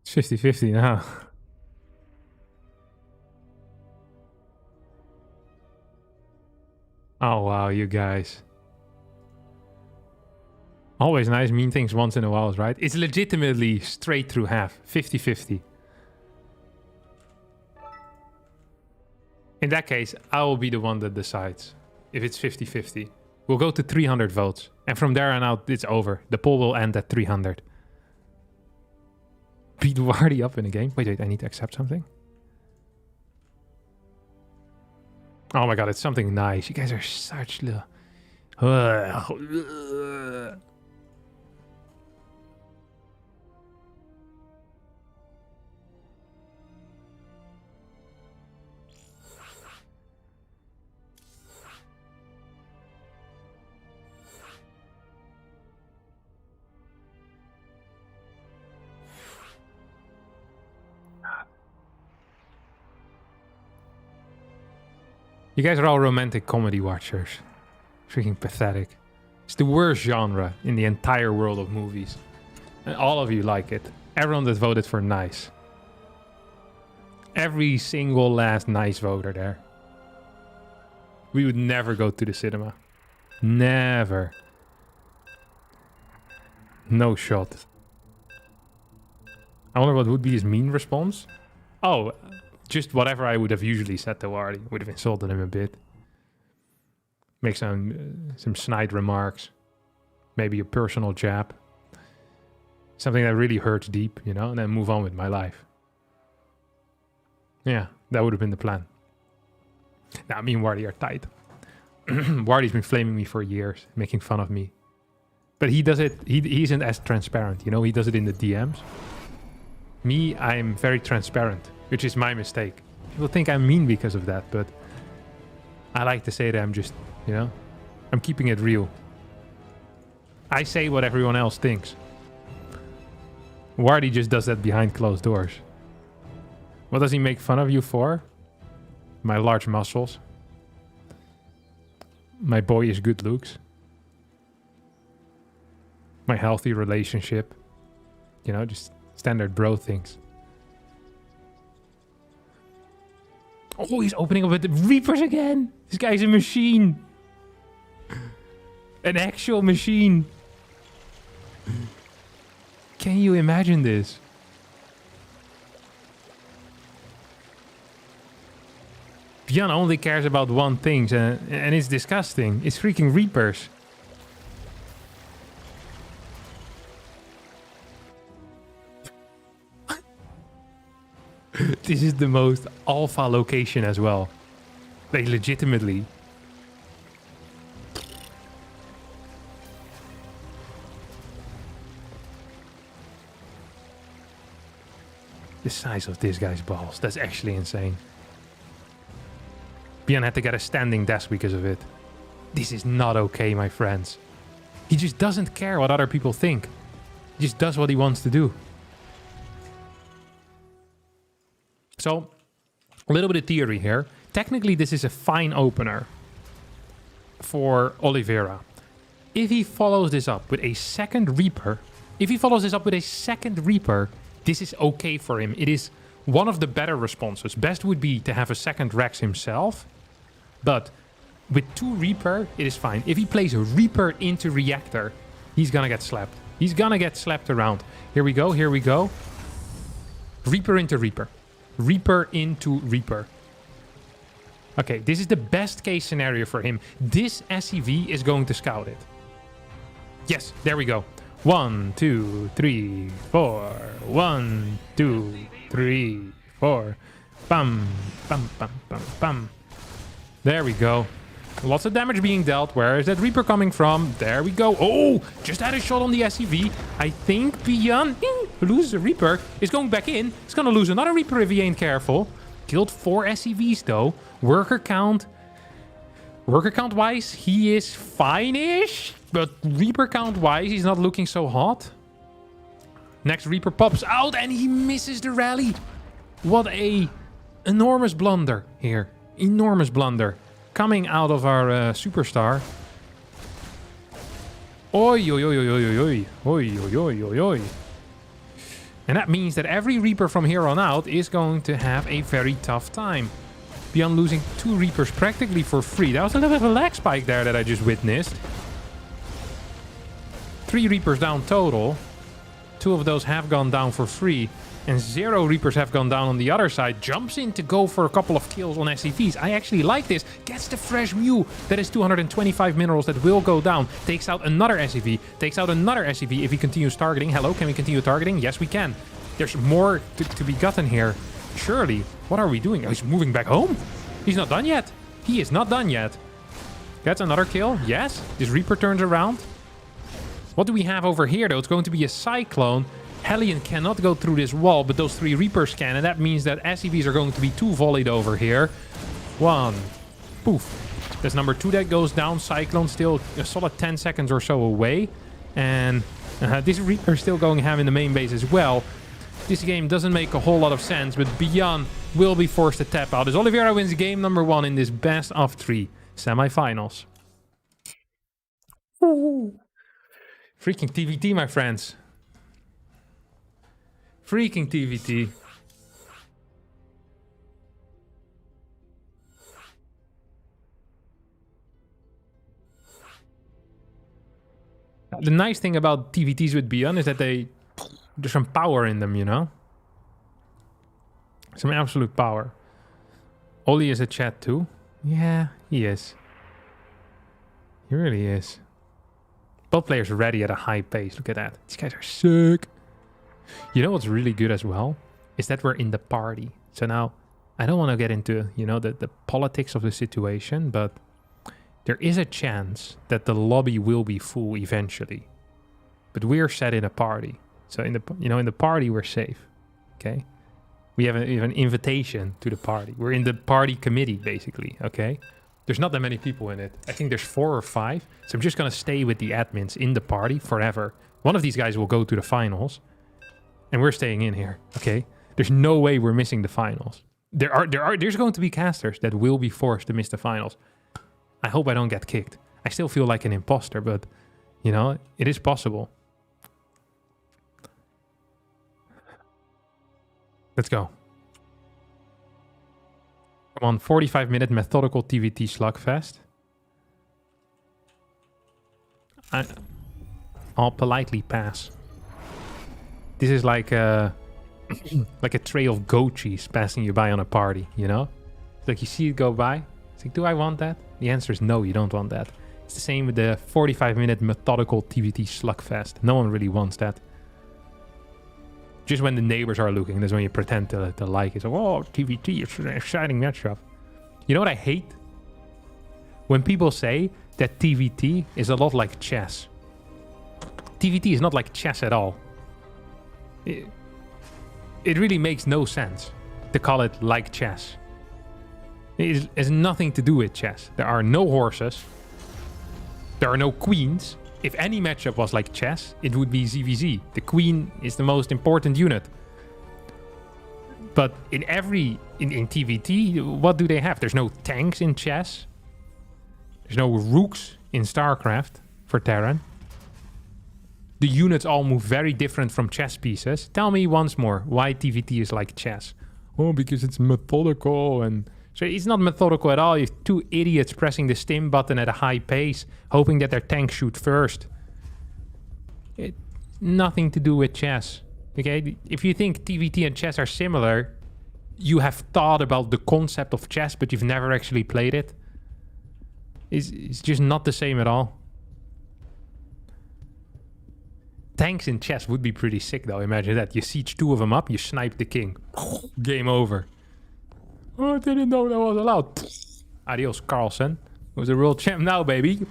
50-50 now. Oh wow, you guys. Always nice, mean things once in a while, right? It's legitimately straight through half. 50-50. In that case, I will be the one that decides if it's 50-50. We'll go to 300 votes. And from there on out, it's over. The poll will end at 300. Beat Wardy up in a game. Wait, I need to accept something. Oh my god, it's something nice. You guys are such little... You guys are all romantic comedy watchers. Freaking pathetic. It's the worst genre in the entire world of movies. And all of you like it. Everyone that voted for nice. Every single last nice voter there. We would never go to the cinema. Never. No shot. I wonder what would be his mean response. Oh, just whatever I would have usually said to Wardy. Would have insulted him a bit. Make some snide remarks. Maybe a personal jab. Something that really hurts deep, you know, and then move on with my life. Yeah, that would have been the plan. Now, me and Wardy are tight. Wardy's been flaming me for years, making fun of me. But he does it, he isn't as transparent, you know, he does it in the DMs. Me, I'm very transparent, which is my mistake. People think I'm mean because of that, but I like to say that I'm just, you know, I'm keeping it real. I say what everyone else thinks. Wardy just does that behind closed doors. What does he make fun of you for? My large muscles. My boyish good looks. My healthy relationship. You know, just standard bro things. Oh, he's opening up with the Reapers again. This guy's a machine. An actual machine. Can you imagine this? Bjorn only cares about one thing, and it's disgusting. It's freaking Reapers. This is the most alpha location as well. Like, legitimately. The size of this guy's balls. That's actually insane. Bjorn had to get a standing desk because of it. This is not okay, my friends. He just doesn't care what other people think. He just does what he wants to do. So, a little bit of theory here. Technically, this is a fine opener for Oliveira. If he follows this up with a second Reaper, this is okay for him. It is one of the better responses. Best would be to have a second Rex himself, but with 2 Reaper, it is fine. If he plays a Reaper into Reactor, he's gonna get slapped. He's gonna get slapped around. Here we go, here we go. Reaper into Reaper. Reaper into Reaper. Okay, this is the best case scenario for him. This SCV is going to scout it. Yes, there we go. 1, 2, 3, 4. 1, 2, 3, 4. Bam, bam, bam, bam, bam. There we go. Lots of damage being dealt. Where is that Reaper coming from? There we go. Oh, just had a shot on the SCV. I think Beyond, who loses a Reaper, is going back in. He's going to lose another Reaper if he ain't careful. Killed 4 SCVs though. Worker count wise, he is fine-ish. But Reaper count wise, he's not looking so hot. Next Reaper pops out and he misses the rally. What a enormous blunder here. Enormous blunder. Coming out of our superstar. Oi, oi, oi, oi, oi, oi, oi, oi, oi, oi, oi. And that means that every Reaper from here on out is going to have a very tough time. Beyond losing 2 Reapers practically for free. That was a little bit of a lag spike there that I just witnessed. 3 Reapers down total. 2 of those have gone down for free. And 0 Reapers have gone down on the other side. Jumps in to go for a couple of kills on SCVs. I actually like this. Gets the fresh Mew. That is 225 minerals that will go down. Takes out another SCV. Takes out another SCV if he continues targeting. Hello, can we continue targeting? Yes, we can. There's more to be gotten here. Surely. What are we doing? Oh, he's moving back home? He's not done yet. He is not done yet. That's another kill. Yes. This Reaper turns around. What do we have over here, though? It's going to be a Cyclone. Hellion cannot go through this wall, but those 3 Reapers can, and that means that SCVs are going to be 2 volleyed over here. 1. Poof. That's number 2 that goes down. Cyclone still a solid 10 seconds or so away. And this Reaper is still going ham in the main base as well. This game doesn't make a whole lot of sense, but Beyond will be forced to tap out as Oliveira wins game number 1 in this best of 3 semifinals. Ooh. Freaking TVT, my friends. Freaking TVT. The nice thing about TVTs with Beyond is that there's some power in them, you know? Some absolute power. Oli is a chat too. Yeah, he is. He really is. Both players ready at a high pace. Look at that. These guys are sick. You know what's really good as well? Is that we're in the party. So now, I don't want to get into, you know, the politics of the situation, but there is a chance that the lobby will be full eventually. But we're set in a party. So in the party we're safe. Okay? We have an invitation to the party. We're in the party committee, basically, okay? There's not that many people in it. I think there's 4 or 5. So I'm just going to stay with the admins in the party forever. One of these guys will go to the finals. And we're staying in here, okay? There's no way we're missing the finals. There's going to be casters that will be forced to miss the finals. I hope I don't get kicked. I still feel like an imposter, but, you know, it is possible. Let's go. Come on, 45-minute methodical TVT slugfest. I'll politely pass. This is like a like a tray of goat cheese passing you by on a party, you know? It's like you see it go by. It's like, do I want that? The answer is no, you don't want that. It's the same with the 45-minute methodical TVT slugfest. No one really wants that. Just when the neighbors are looking, that's when you pretend to like it. So, oh, TVT, it's an exciting matchup. You know what I hate? When people say that TVT is a lot like chess. TVT is not like chess at all. It really makes no sense to call it like chess. It has nothing to do with chess. There are no horses. There are no queens. If any matchup was like chess, it would be ZVZ. The queen is the most important unit. But in TVT, what do they have? There's no tanks in chess. There's no rooks in StarCraft for Terran. The units all move very different from chess pieces. Tell me once more why TVT is like chess. Oh, because it's methodical and... So it's not methodical at all. You have 2 idiots pressing the stim button at a high pace, hoping that their tank shoot first. Nothing to do with chess. Okay? If you think TVT and chess are similar, you have thought about the concept of chess, but you've never actually played it. It's just not the same at all. Tanks in chess would be pretty sick, though. Imagine that. You siege 2 of them up, you snipe the king. Game over. Oh, I didn't know that was allowed. Adios, Carlsen. Who's the world champ now, baby?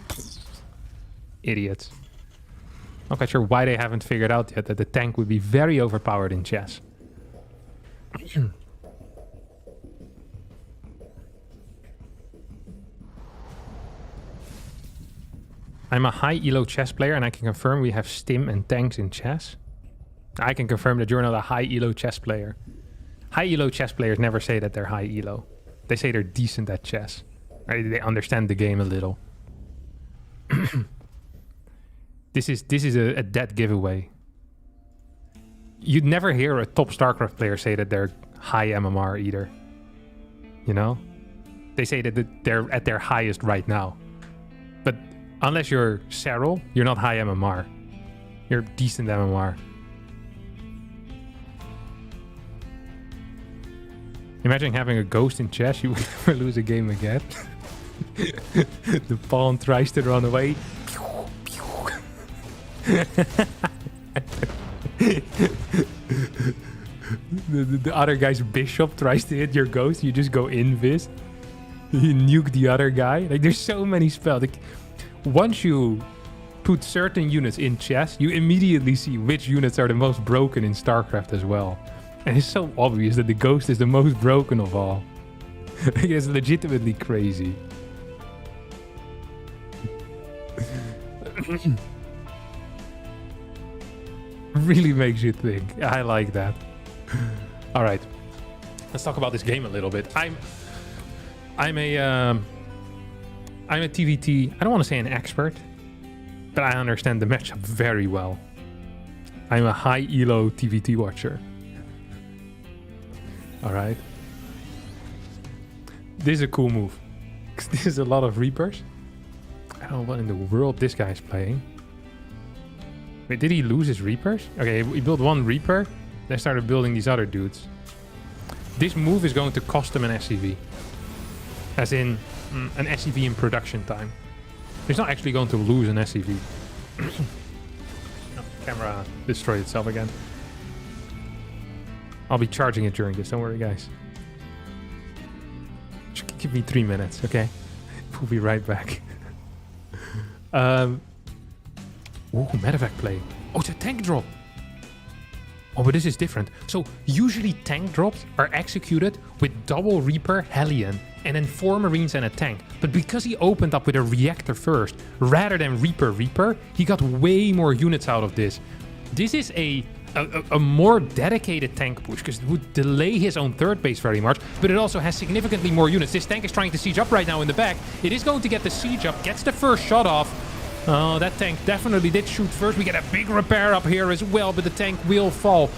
Idiots. Not quite sure why they haven't figured out yet that the tank would be very overpowered in chess. I'm a high elo chess player and I can confirm we have stim and tanks in chess. I can confirm that you're not a high elo chess player. High elo chess players never say that they're high elo. They say they're decent at chess. Right? They understand the game a little. This is a dead giveaway. You'd never hear a top StarCraft player say that they're high MMR either. You know? They say that they're at their highest right now. But unless you're SERRAL, you're not high MMR. You're decent MMR. Imagine having a ghost in chess, you would never lose a game again. The pawn tries to run away. the other guy's bishop tries to hit your ghost, you just go invis. You nuke the other guy. Like, there's so many spells. Like, once you put certain units in chess, you immediately see which units are the most broken in StarCraft as well. And it's so obvious that the ghost is the most broken of all. It's legitimately crazy. Really makes you think. I like that. All right, let's talk about this game a little bit. I'm a TVT. I don't want to say an expert, but I understand the matchup very well. I'm a high elo TVT watcher. All right. This is a cool move. This is a lot of Reapers. I don't know what in the world this guy's playing. Wait, did he lose his Reapers? Okay, he built one Reaper, then started building these other dudes. This move is going to cost him an SCV. As in, an SCV in production time. He's not actually going to lose an SCV. No, camera destroyed itself again. I'll be charging it during this, don't worry guys. Just give me 3 minutes, okay? We'll be right back. Ooh, medevac play. Oh, it's a tank drop. Oh, but this is different. So usually tank drops are executed with double Reaper Hellion and then 4 Marines and a tank. But because he opened up with a reactor first, rather than Reaper, he got way more units out of this. This is a more dedicated tank push because it would delay his own third base very much, but it also has significantly more units. This tank is trying to siege up right now in the back. It is going to get the siege up, gets the first shot off. Oh, that tank definitely did shoot first. We get a big repair up here as well, but the tank will fall.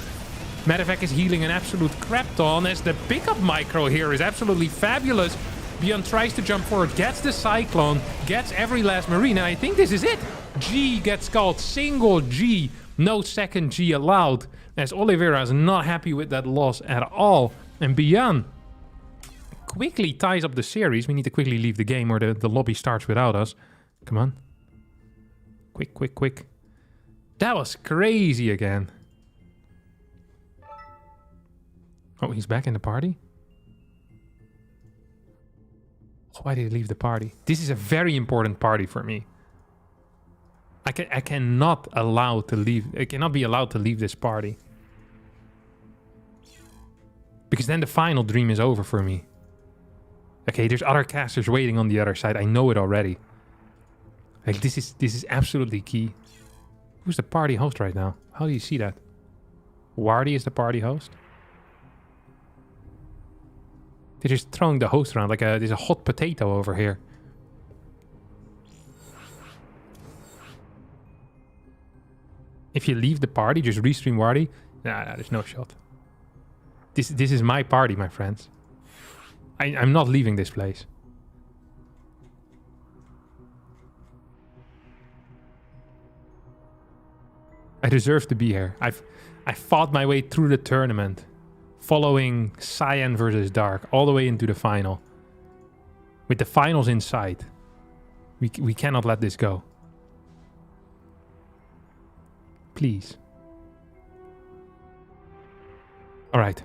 Medevac is healing an absolute crap ton as the pickup micro here is absolutely fabulous. Beyond tries to jump forward, gets the Cyclone, gets every last Marine, and I think this is it. G gets called, single G. No second G allowed, as Oliveira is not happy with that loss at all. And Beyond quickly ties up the series. We need to quickly leave the game or the lobby starts without us. Come on. Quick. That was crazy again. Oh, he's back in the party? Why did he leave the party? This is a very important party for me. I cannot be allowed to leave this party. Because then the final dream is over for me. Okay, there's other casters waiting on the other side. I know it already. Like, this is absolutely key. Who's the party host right now? How do you see that? Wardy is the party host? They're just throwing the host around like there's a hot potato over here. If you leave the party, just restream Wardy. Nah, there's no shot. This is my party, my friends. I'm not leaving this place. I deserve to be here. I fought my way through the tournament, following Cyan versus Dark all the way into the final. With the finals in sight, we cannot let this go. Please. All right.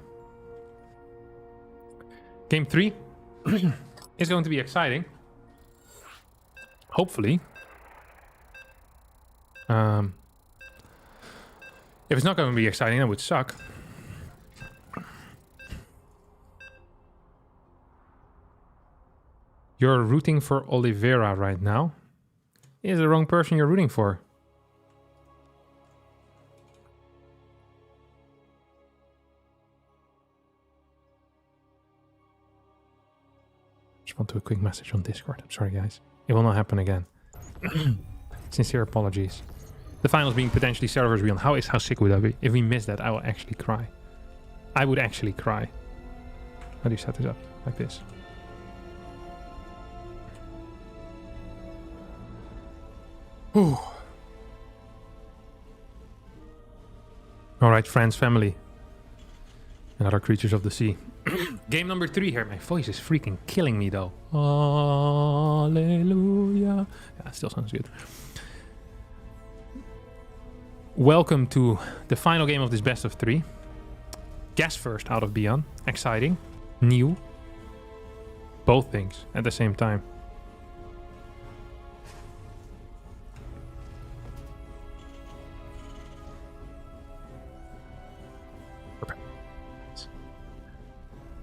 Game 3 is going to be exciting. Hopefully. If it's not going to be exciting, that would suck. You're rooting for Oliveira right now. Is the wrong person you're rooting for. Just want to do a quick message on Discord. I'm sorry, guys. It will not happen again. Sincere apologies. The finals being potentially Serral versus Beyond. How sick would that be? If we miss that, I will actually cry. I would actually cry. How do you set this up? Like this. Whew. Alright, friends, family. And other creatures of the sea. Game number 3 here. My voice is freaking killing me though. Hallelujah. Yeah, still sounds good. Welcome to the final game of this best of 3. Gas first out of Beyond. Exciting. New. Both things at the same time.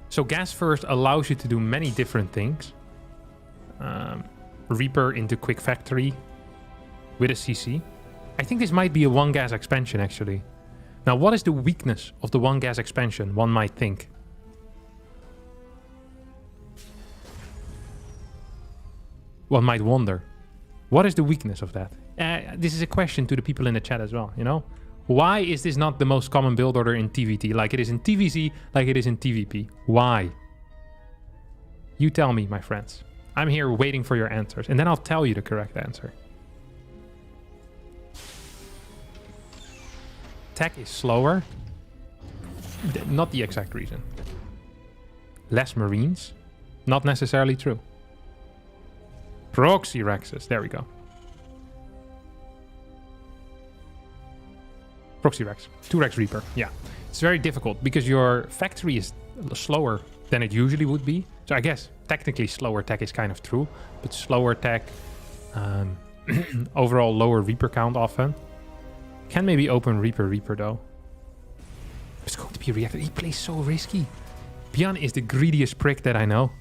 So gas first allows you to do many different things. Reaper into quick factory with a CC. I think this might be a one gas expansion actually. Now what is the weakness of the one gas expansion, one might think? One might wonder. What is the weakness of that? This is a question to the people in the chat as well, you know? Why is this not the most common build order in TVT, like it is in TVZ, like it is in TVP? Why? You tell me, my friends. I'm here waiting for your answers, and then I'll tell you the correct answer. tech is slower. Not the exact reason. Less Marines. Not necessarily true. Proxy Rexes. There we go. Proxy Rex. 2 Rex Reaper. Yeah. It's very difficult because your factory is slower than it usually would be. So I guess technically slower tech is kind of true. But slower tech... overall lower Reaper count often. Can maybe open Reaper though. It's going to be a reactor. He plays so risky. Bjorn is the greediest prick that I know.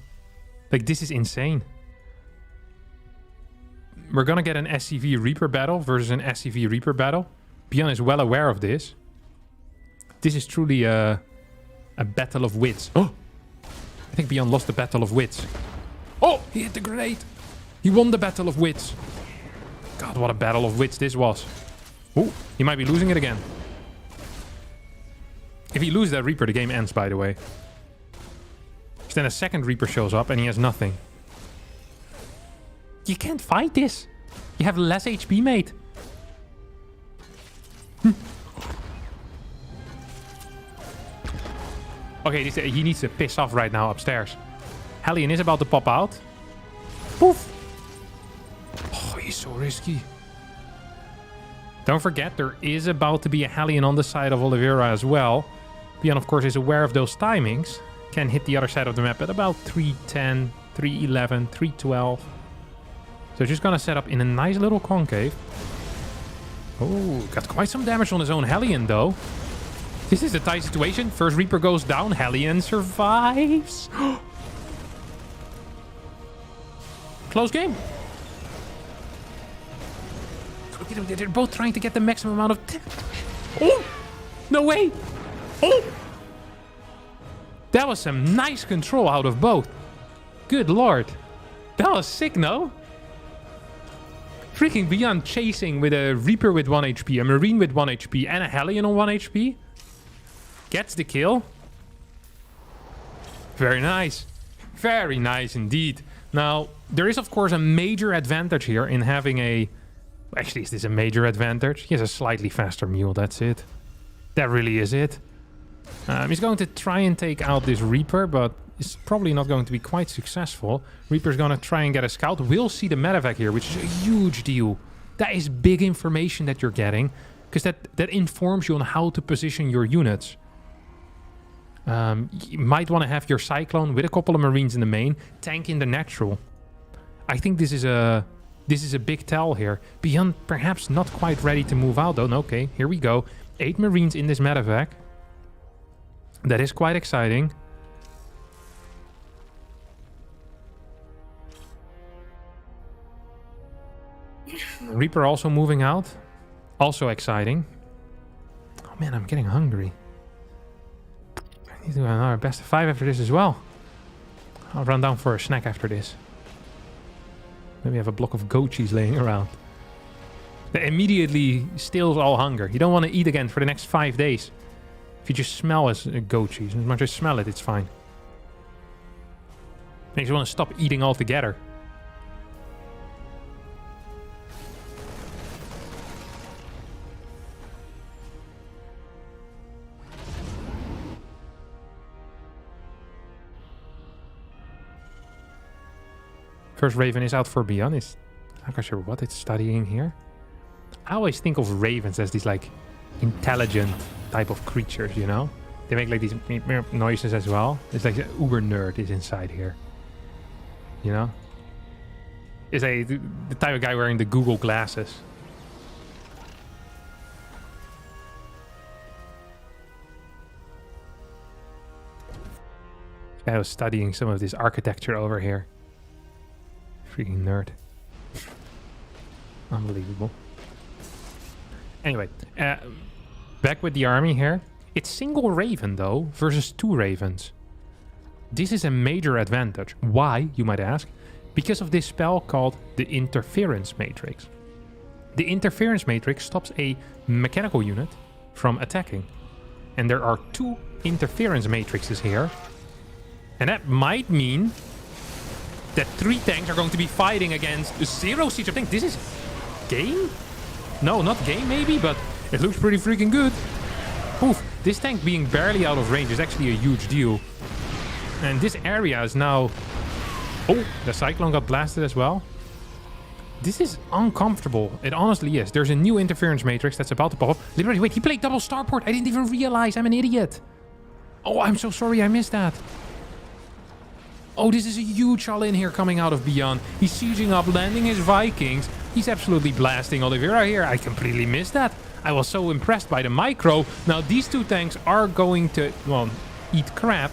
Like, this is insane. We're gonna get an SCV Reaper battle versus an SCV Reaper battle. Bjorn is well aware of this. This is truly a battle of wits. Oh! I think Bjorn lost the battle of wits. Oh! He hit the grenade! He won the battle of wits. God, what a battle of wits this was. Ooh, he might be losing it again. If he loses that Reaper, the game ends, by the way. Because then a second Reaper shows up and he has nothing. You can't fight this. You have less HP, mate. Okay, he needs to piss off right now upstairs. Hellion is about to pop out. Poof. Oh, he's so risky. Don't forget, there is about to be a Hellion on the side of Oliveira as well. Bjorn, of course, is aware of those timings. Can hit the other side of the map at about 3:10, 3:11, 3:12. So just gonna set up in a nice little concave. Oh, got quite some damage on his own Hellion, though. This is a tight situation. First Reaper goes down. Hellion survives. Close game. They're both trying to get the maximum amount of... Oh! No way! Oh! That was some nice control out of both. Good lord. That was sick, no? Freaking Beyond chasing with a Reaper with 1 HP, a Marine with 1 HP, and a Hellion on 1 HP. Gets the kill. Very nice. Very nice indeed. Now, there is, of course, a major advantage here in having a... Actually, is this a major advantage? He has a slightly faster mule, that's it. That really is it. He's going to try and take out this Reaper, but it's probably not going to be quite successful. Reaper's going to try and get a scout. We'll see the medevac here, which is a huge deal. That is big information that you're getting, because that informs you on how to position your units. You might want to have your Cyclone with a couple of Marines in the main, tank in the natural. I think this is a big tell here. Beyond perhaps not quite ready to move out though. Okay, here we go. 8 Marines in this medevac. That is quite exciting. Reaper also moving out. Also exciting. Oh man, I'm getting hungry. I need to do another best of 5 after this as well. I'll run down for a snack after this. Maybe have a block of goat cheese laying around. That immediately stills all hunger. You don't want to eat again for the next 5 days. If you just smell as goat cheese, as much as smell it, it's fine. Makes you want to stop eating altogether. First Raven is out for Beyond. I'm not quite sure what it's studying here. I always think of ravens as these like intelligent type of creatures, you know? They make like these noises as well. It's like the uber nerd is inside here. You know? Is the type of guy wearing the Google glasses. I was studying some of this architecture over here. Freaking nerd. Unbelievable. Anyway, back with the army here. It's single Raven, though, versus 2 Ravens. This is a major advantage. Why, you might ask? Because of this spell called the Interference Matrix. The Interference Matrix stops a mechanical unit from attacking. And there are 2 Interference Matrices here. And that might mean that 3 tanks are going to be fighting against 0 siege. I think this is game? No, not game maybe, but it looks pretty freaking good. Oof, this tank being barely out of range is actually a huge deal. And this area is now... Oh, the Cyclone got blasted as well. This is uncomfortable. It honestly is. There's a new interference matrix that's about to pop up. Literally, wait, he played double starport. I didn't even realize. I'm an idiot. Oh, I'm so sorry. I missed that. Oh, this is a huge all-in here coming out of Beyond. He's sieging up, landing his Vikings. He's absolutely blasting Oliveira here. I completely missed that. I was so impressed by the micro. Now, these two tanks are going to, well, eat crap.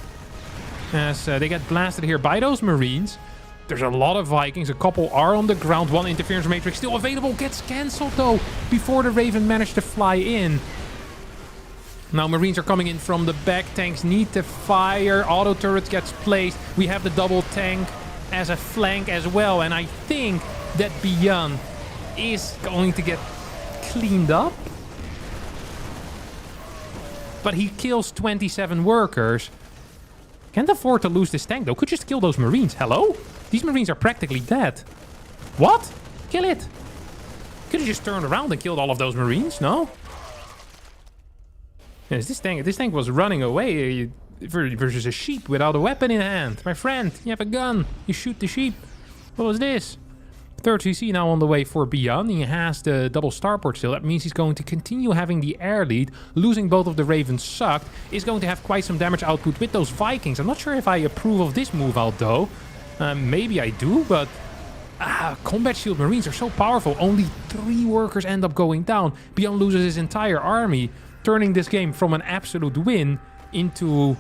As they get blasted here by those Marines. There's a lot of Vikings. A couple are on the ground. One interference matrix still available. Gets cancelled, though, before the Raven managed to fly in. Now, Marines are coming in from the back. Tanks need to fire. Auto turret gets placed. We have the double tank as a flank as well. And I think that Beyond is going to get cleaned up. But he kills 27 workers. Can't afford to lose this tank, though. Could just kill those Marines. Hello? These Marines are practically dead. What? Kill it. Could have just turned around and killed all of those Marines, no? Yes, this tank was running away versus a sheep without a weapon in hand. My friend, you have a gun. You shoot the sheep. What was this? Third CC now on the way for Beyond. He has the double starport still. That means he's going to continue having the air lead. Losing both of the Ravens sucked. Is going to have quite some damage output with those Vikings. I'm not sure if I approve of this move out, though. Maybe I do, but combat shield Marines are so powerful. Only 3 workers end up going down. Beyond loses his entire army, turning this game from an absolute win into,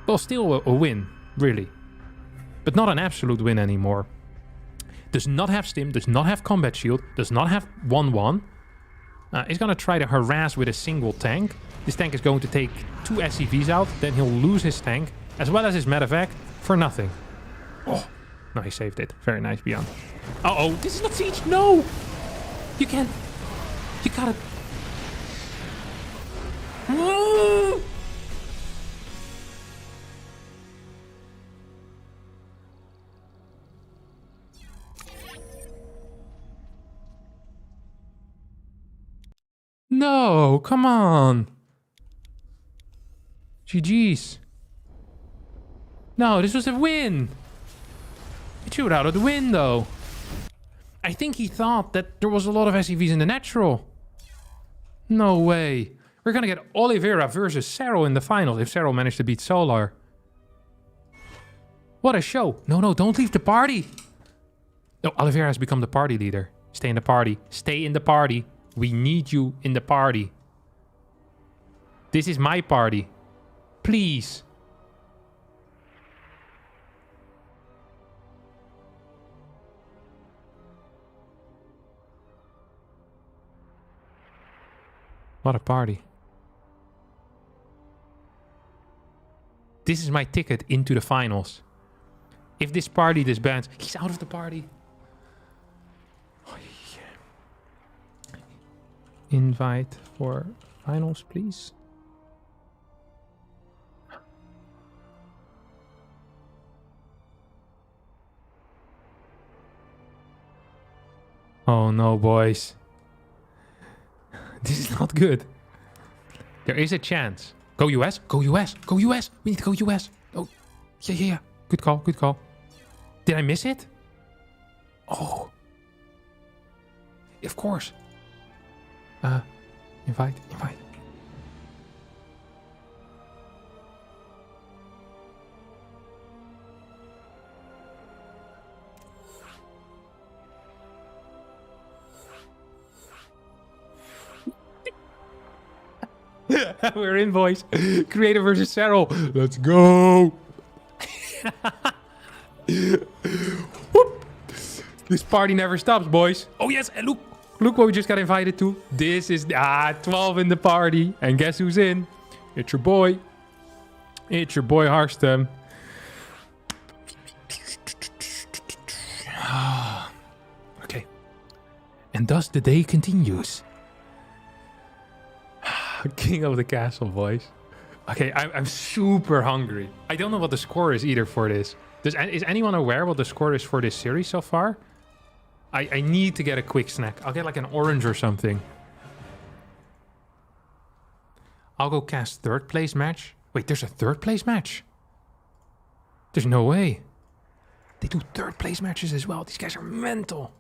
well, still a win, really. But not an absolute win anymore. Does not have stim, does not have combat shield, does not have 1-1. He's going to try to harass with a single tank. This tank is going to take 2 SCVs out, then he'll lose his tank, as well as his medevac, for nothing. Oh, no, he saved it. Very nice, Beyond. Uh-oh, this is not siege. No! You can't. You gotta. No, come on. GG's. No, this was a win. It shoot out of the window. I think he thought that there was a lot of SCVs in the natural. No way. We're gonna get Oliveira versus SERRAL in the finals if SERRAL managed to beat Solar. What a show. No, don't leave the party. No, Oliveira has become the party leader. Stay in the party. Stay in the party. We need you in the party. This is my party. Please. What a party. This is my ticket into the finals. If this party disbands, he's out of the party. Invite for finals, please. Oh no, boys. This is not good. There is a chance. Go US, go US, go US. We need to go US. Oh, yeah. Good call, good call. Did I miss it? Oh. Of course. Invite. We're in, boys. Creator versus SERRAL. Let's go. Whoop. This party never stops, boys. Oh, yes. And look what we just got invited to. This is 12 in the party. And guess who's in? It's your boy. It's your boy, Harstem. Okay. And thus the day continues. King of the castle, boys. Okay, I'm super hungry. I don't know what the score is either for this. Is anyone aware what the score is for this series so far? I need to get a quick snack. I'll get like an orange or something. I'll go cast third place match. Wait, there's a third place match? There's no way. They do third place matches as well. These guys are mental.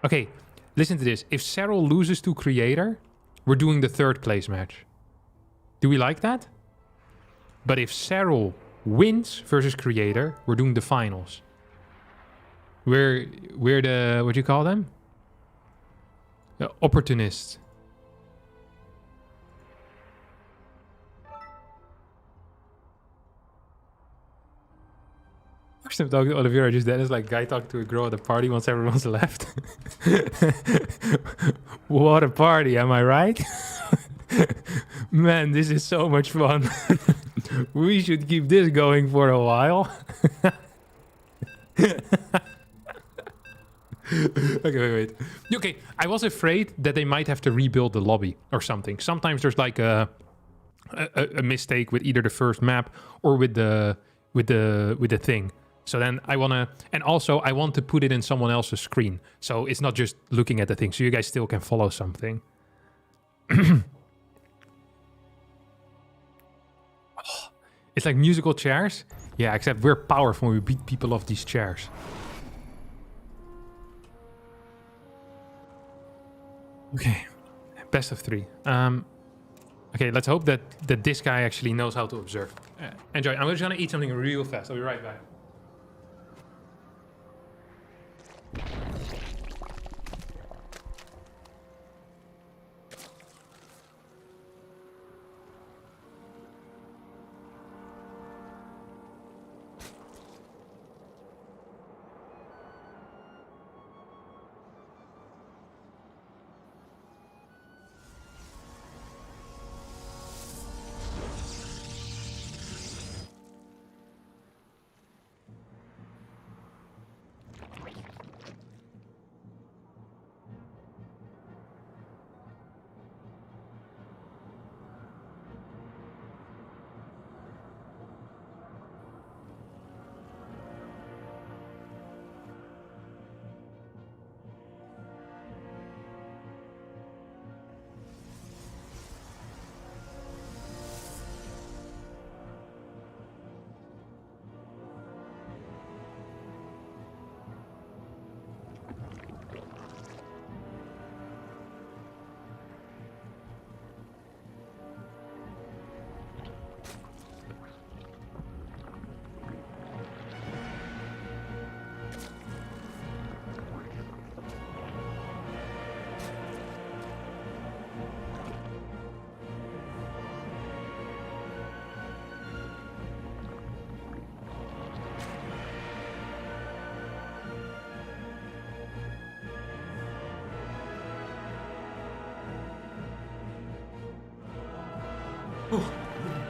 Okay, listen to this. If SERRAL loses to Creator, we're doing the third place match. Do we like that? But if SERRAL wins versus Creator, we're doing the finals. We're the, what do you call them? The opportunists. Harstem talking to Oliveira just then is like guy talking to a girl at a party once everyone's left. What a party, am I right? Man, this is so much fun. We should keep this going for a while. Okay, wait. Okay, I was afraid that they might have to rebuild the lobby or something. Sometimes there's like a mistake with either the first map or with the thing. So then I wanna, and also I want to put it in someone else's screen, so it's not just looking at the thing. So you guys still can follow something. Oh, it's like musical chairs. Yeah, except we're powerful when we beat people off these chairs. Okay, best of 3. Okay, let's hope that this guy actually knows how to observe. Enjoy. I'm just gonna eat something real fast. I'll be right back.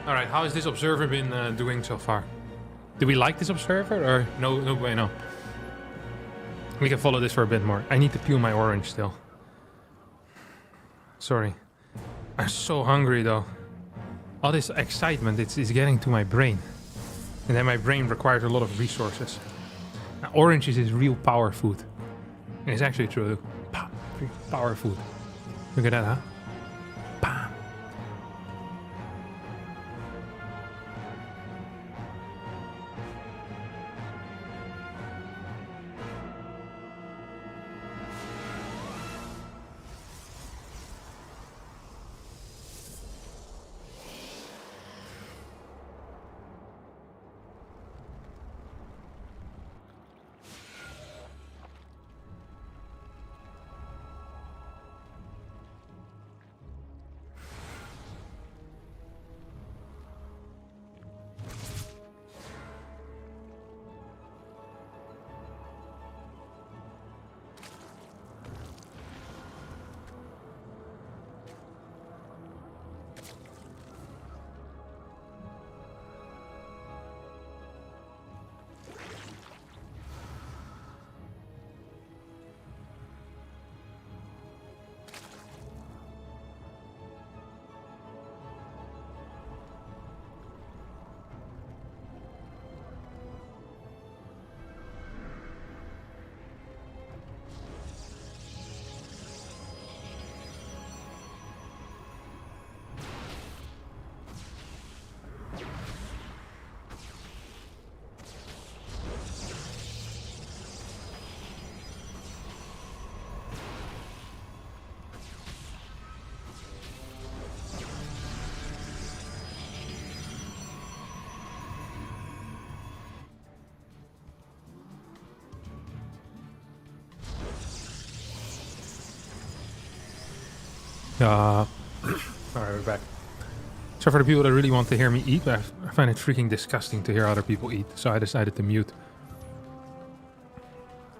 All right, how has this observer been doing so far? Do we like this observer or no way, no? We can follow this for a bit more. I need to peel my orange still. Sorry. I'm so hungry though. All this excitement, it's getting to my brain. And then my brain requires a lot of resources. Now, orange is real power food. And it's actually true. Power food. Look at that, huh? Bam. Alright, we're back. So for the people that really want to hear me eat, I find it freaking disgusting to hear other people eat, so I decided to mute.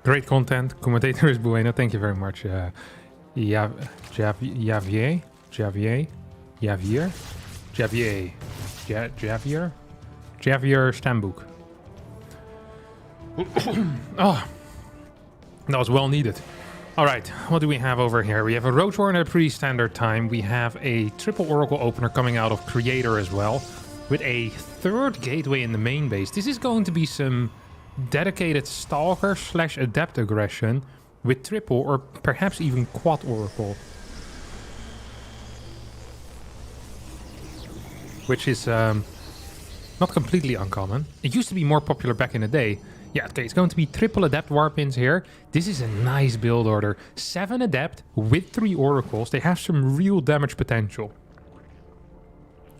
Great content. Commentator is Bueno. Thank you very much. Javier Stambuk. Oh, that was well needed. All right, what do we have over here? We have a Roach Warren at a pretty standard time. We have a triple Oracle opener coming out of Creator as well, with a third gateway in the main base. This is going to be some dedicated Stalker / Adept aggression with triple or perhaps even quad Oracle. Which is not completely uncommon. It used to be more popular back in the day. Yeah, okay, it's going to be triple Adept Warpins here. This is a nice build order. 7 Adept with 3 Oracles. They have some real damage potential.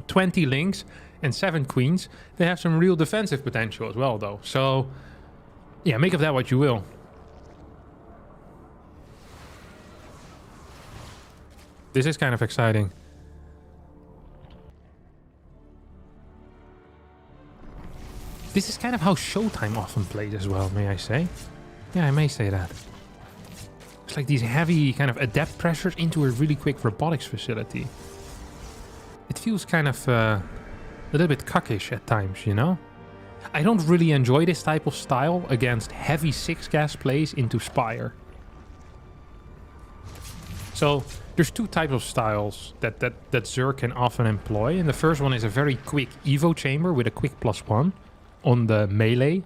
20 Links and 7 Queens. They have some real defensive potential as well, though. So, yeah, make of that what you will. This is kind of exciting. This is kind of how Showtime often plays as well, may I say? Yeah, I may say that. It's like these heavy kind of adept pressures into a really quick robotics facility. It feels kind of a little bit cuckish at times, you know? I don't really enjoy this type of style against heavy 6-gas plays into Spire. So there's 2 types of styles that Xur can often employ. And the first one is a very quick Evo chamber with a quick +1 on the melee,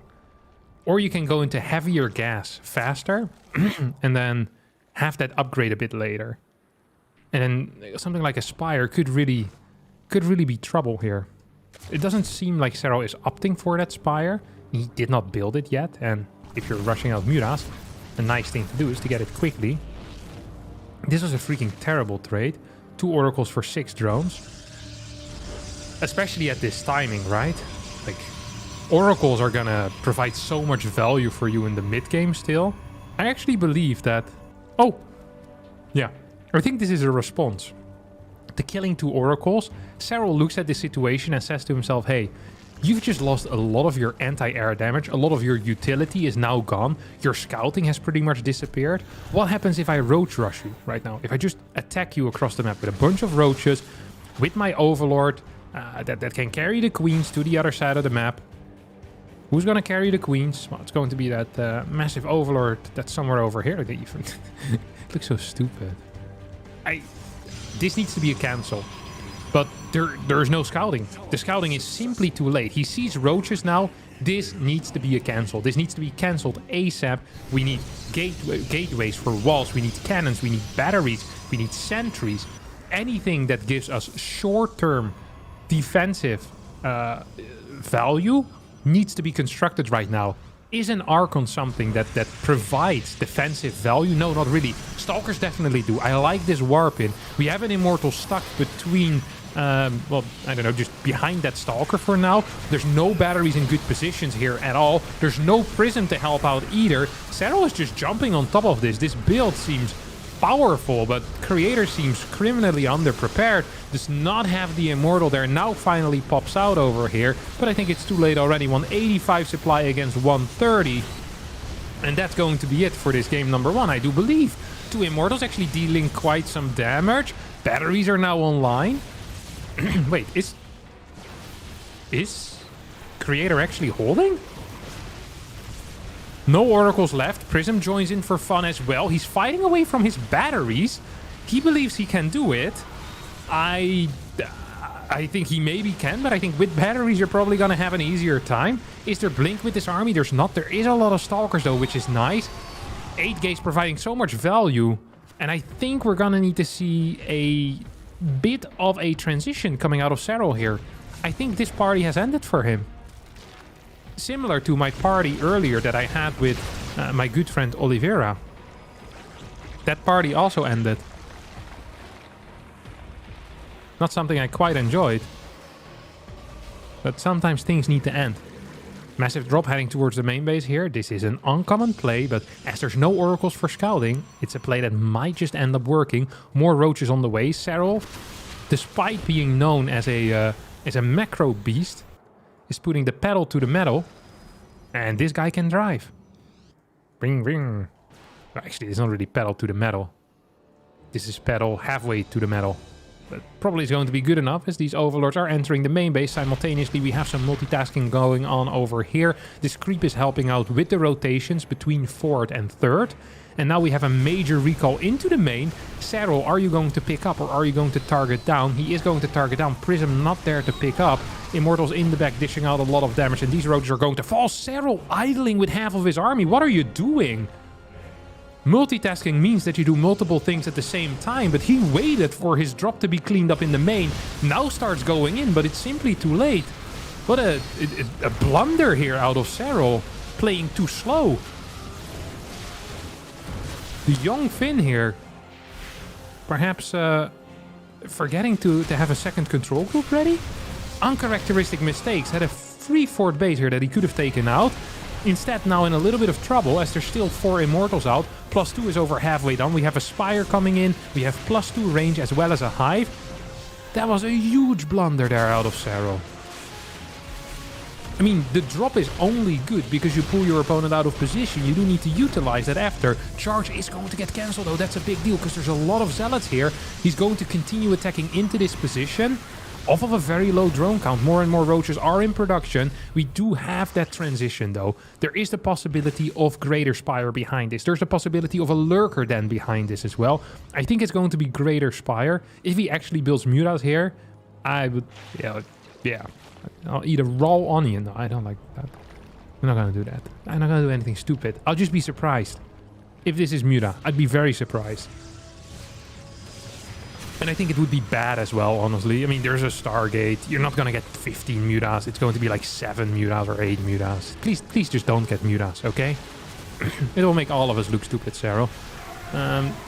or you can go into heavier gas faster and then have that upgrade a bit later. And then something like a Spire could really be trouble here. It doesn't seem like SERRAL is opting for that Spire. He did not build it yet, and if you're rushing out Muras, a nice thing to do is to get it quickly. This was a freaking terrible trade. 2 Oracles for 6 drones. Especially at this timing, right? Like, Oracles are gonna provide so much value for you in the mid-game still. I actually believe that... Oh! Yeah. I think this is a response to killing 2 Oracles. SERRAL looks at this situation and says to himself, hey, you've just lost a lot of your anti-air damage. A lot of your utility is now gone. Your scouting has pretty much disappeared. What happens if I roach rush you right now? If I just attack you across the map with a bunch of roaches, with my Overlord that can carry the Queens to the other side of the map. Who's going to carry the Queens? Well, it's going to be that massive Overlord that's somewhere over here. Even. It looks so stupid. This needs to be a cancel. But there's no scouting. The scouting is simply too late. He sees roaches now. This needs to be a cancel. This needs to be cancelled ASAP. We need gateways for walls. We need cannons. We need batteries. We need sentries. Anything that gives us short-term defensive value needs to be constructed right now. Is an Archon something that provides defensive value? No, not really. Stalkers definitely do. I like this Warpin. We have an Immortal stuck between, well, I don't know, just behind that Stalker for now. There's no batteries in good positions here at all. There's no Prism to help out either. SERRAL is just jumping on top of this. This build seems powerful, but Creator seems criminally underprepared. Does not have the Immortal there. Now finally pops out over here, but I think it's too late already. 185 supply against 130, and that's going to be it for this game number 1, I do believe. 2 Immortals actually dealing quite some damage. Batteries are now online. Wait, is Creator actually holding? No Oracles left. Prism joins in for fun as well. He's fighting away from his batteries. He believes he can do it. I think he maybe can, but I think with batteries you're probably going to have an easier time. Is there Blink with this army? There's not. There is a lot of Stalkers though, which is nice. 8 gates providing so much value. And I think we're going to need to see a bit of a transition coming out of SERRAL here. I think this party has ended for him. Similar to my party earlier that I had with my good friend Oliveira. That party also ended. Not something I quite enjoyed. But sometimes things need to end. Massive drop heading towards the main base here. This is an uncommon play, but as there's no oracles for scouting, it's a play that might just end up working. More roaches on the way. SERRAL, despite being known as a macro beast, is putting the pedal to the metal. And this guy can drive. Ring, ring. Actually, it's not really pedal to the metal. This is pedal halfway to the metal. But probably is going to be good enough as these overlords are entering the main base. Simultaneously, we have some multitasking going on over here. This creep is helping out with the rotations between 4th and 3rd. And now we have a major recall into the main. SERRAL, are you going to pick up or are you going to target down? He is going to target down. Prism not there to pick up. Immortals in the back dishing out a lot of damage. And these roaches are going to fall. SERRAL idling with half of his army. What are you doing? Multitasking means that you do multiple things at the same time, but he waited for his drop to be cleaned up in the main. Now starts going in, but it's simply too late. What a blunder here out of SERRAL, playing too slow. The young Finn here, perhaps forgetting to have a second control group ready? Uncharacteristic mistakes. Had a free 4th base here that he could have taken out. Instead, now in a little bit of trouble as there's still 4 Immortals out. +2 is over halfway done. We have a Spire coming in. We have +2 range as well as a Hive. That was a huge blunder there out of SERRAL. I mean, the drop is only good because you pull your opponent out of position. You do need to utilize that after. Charge is going to get cancelled though. That's a big deal because there's a lot of Zealots here. He's going to continue attacking into this position. Off of a very low drone count, more and more roaches are in production. We do have that transition though. There is the possibility of Greater Spire behind this. There's the possibility of a Lurker then behind this as well. I think it's going to be Greater Spire. If he actually builds Mutas here, I would, yeah. I'll eat a raw onion. No, I don't like that. I'm not going to do that. I'm not going to do anything stupid. I'll just be surprised. If this is Muta, I'd be very surprised. And I think it would be bad as well, honestly. I mean, there's a Stargate. You're not going to get 15 Mutas. It's going to be like 7 Mutas or 8 Mutas. Please just don't get Mutas, okay? It will make all of us look stupid, SERRAL.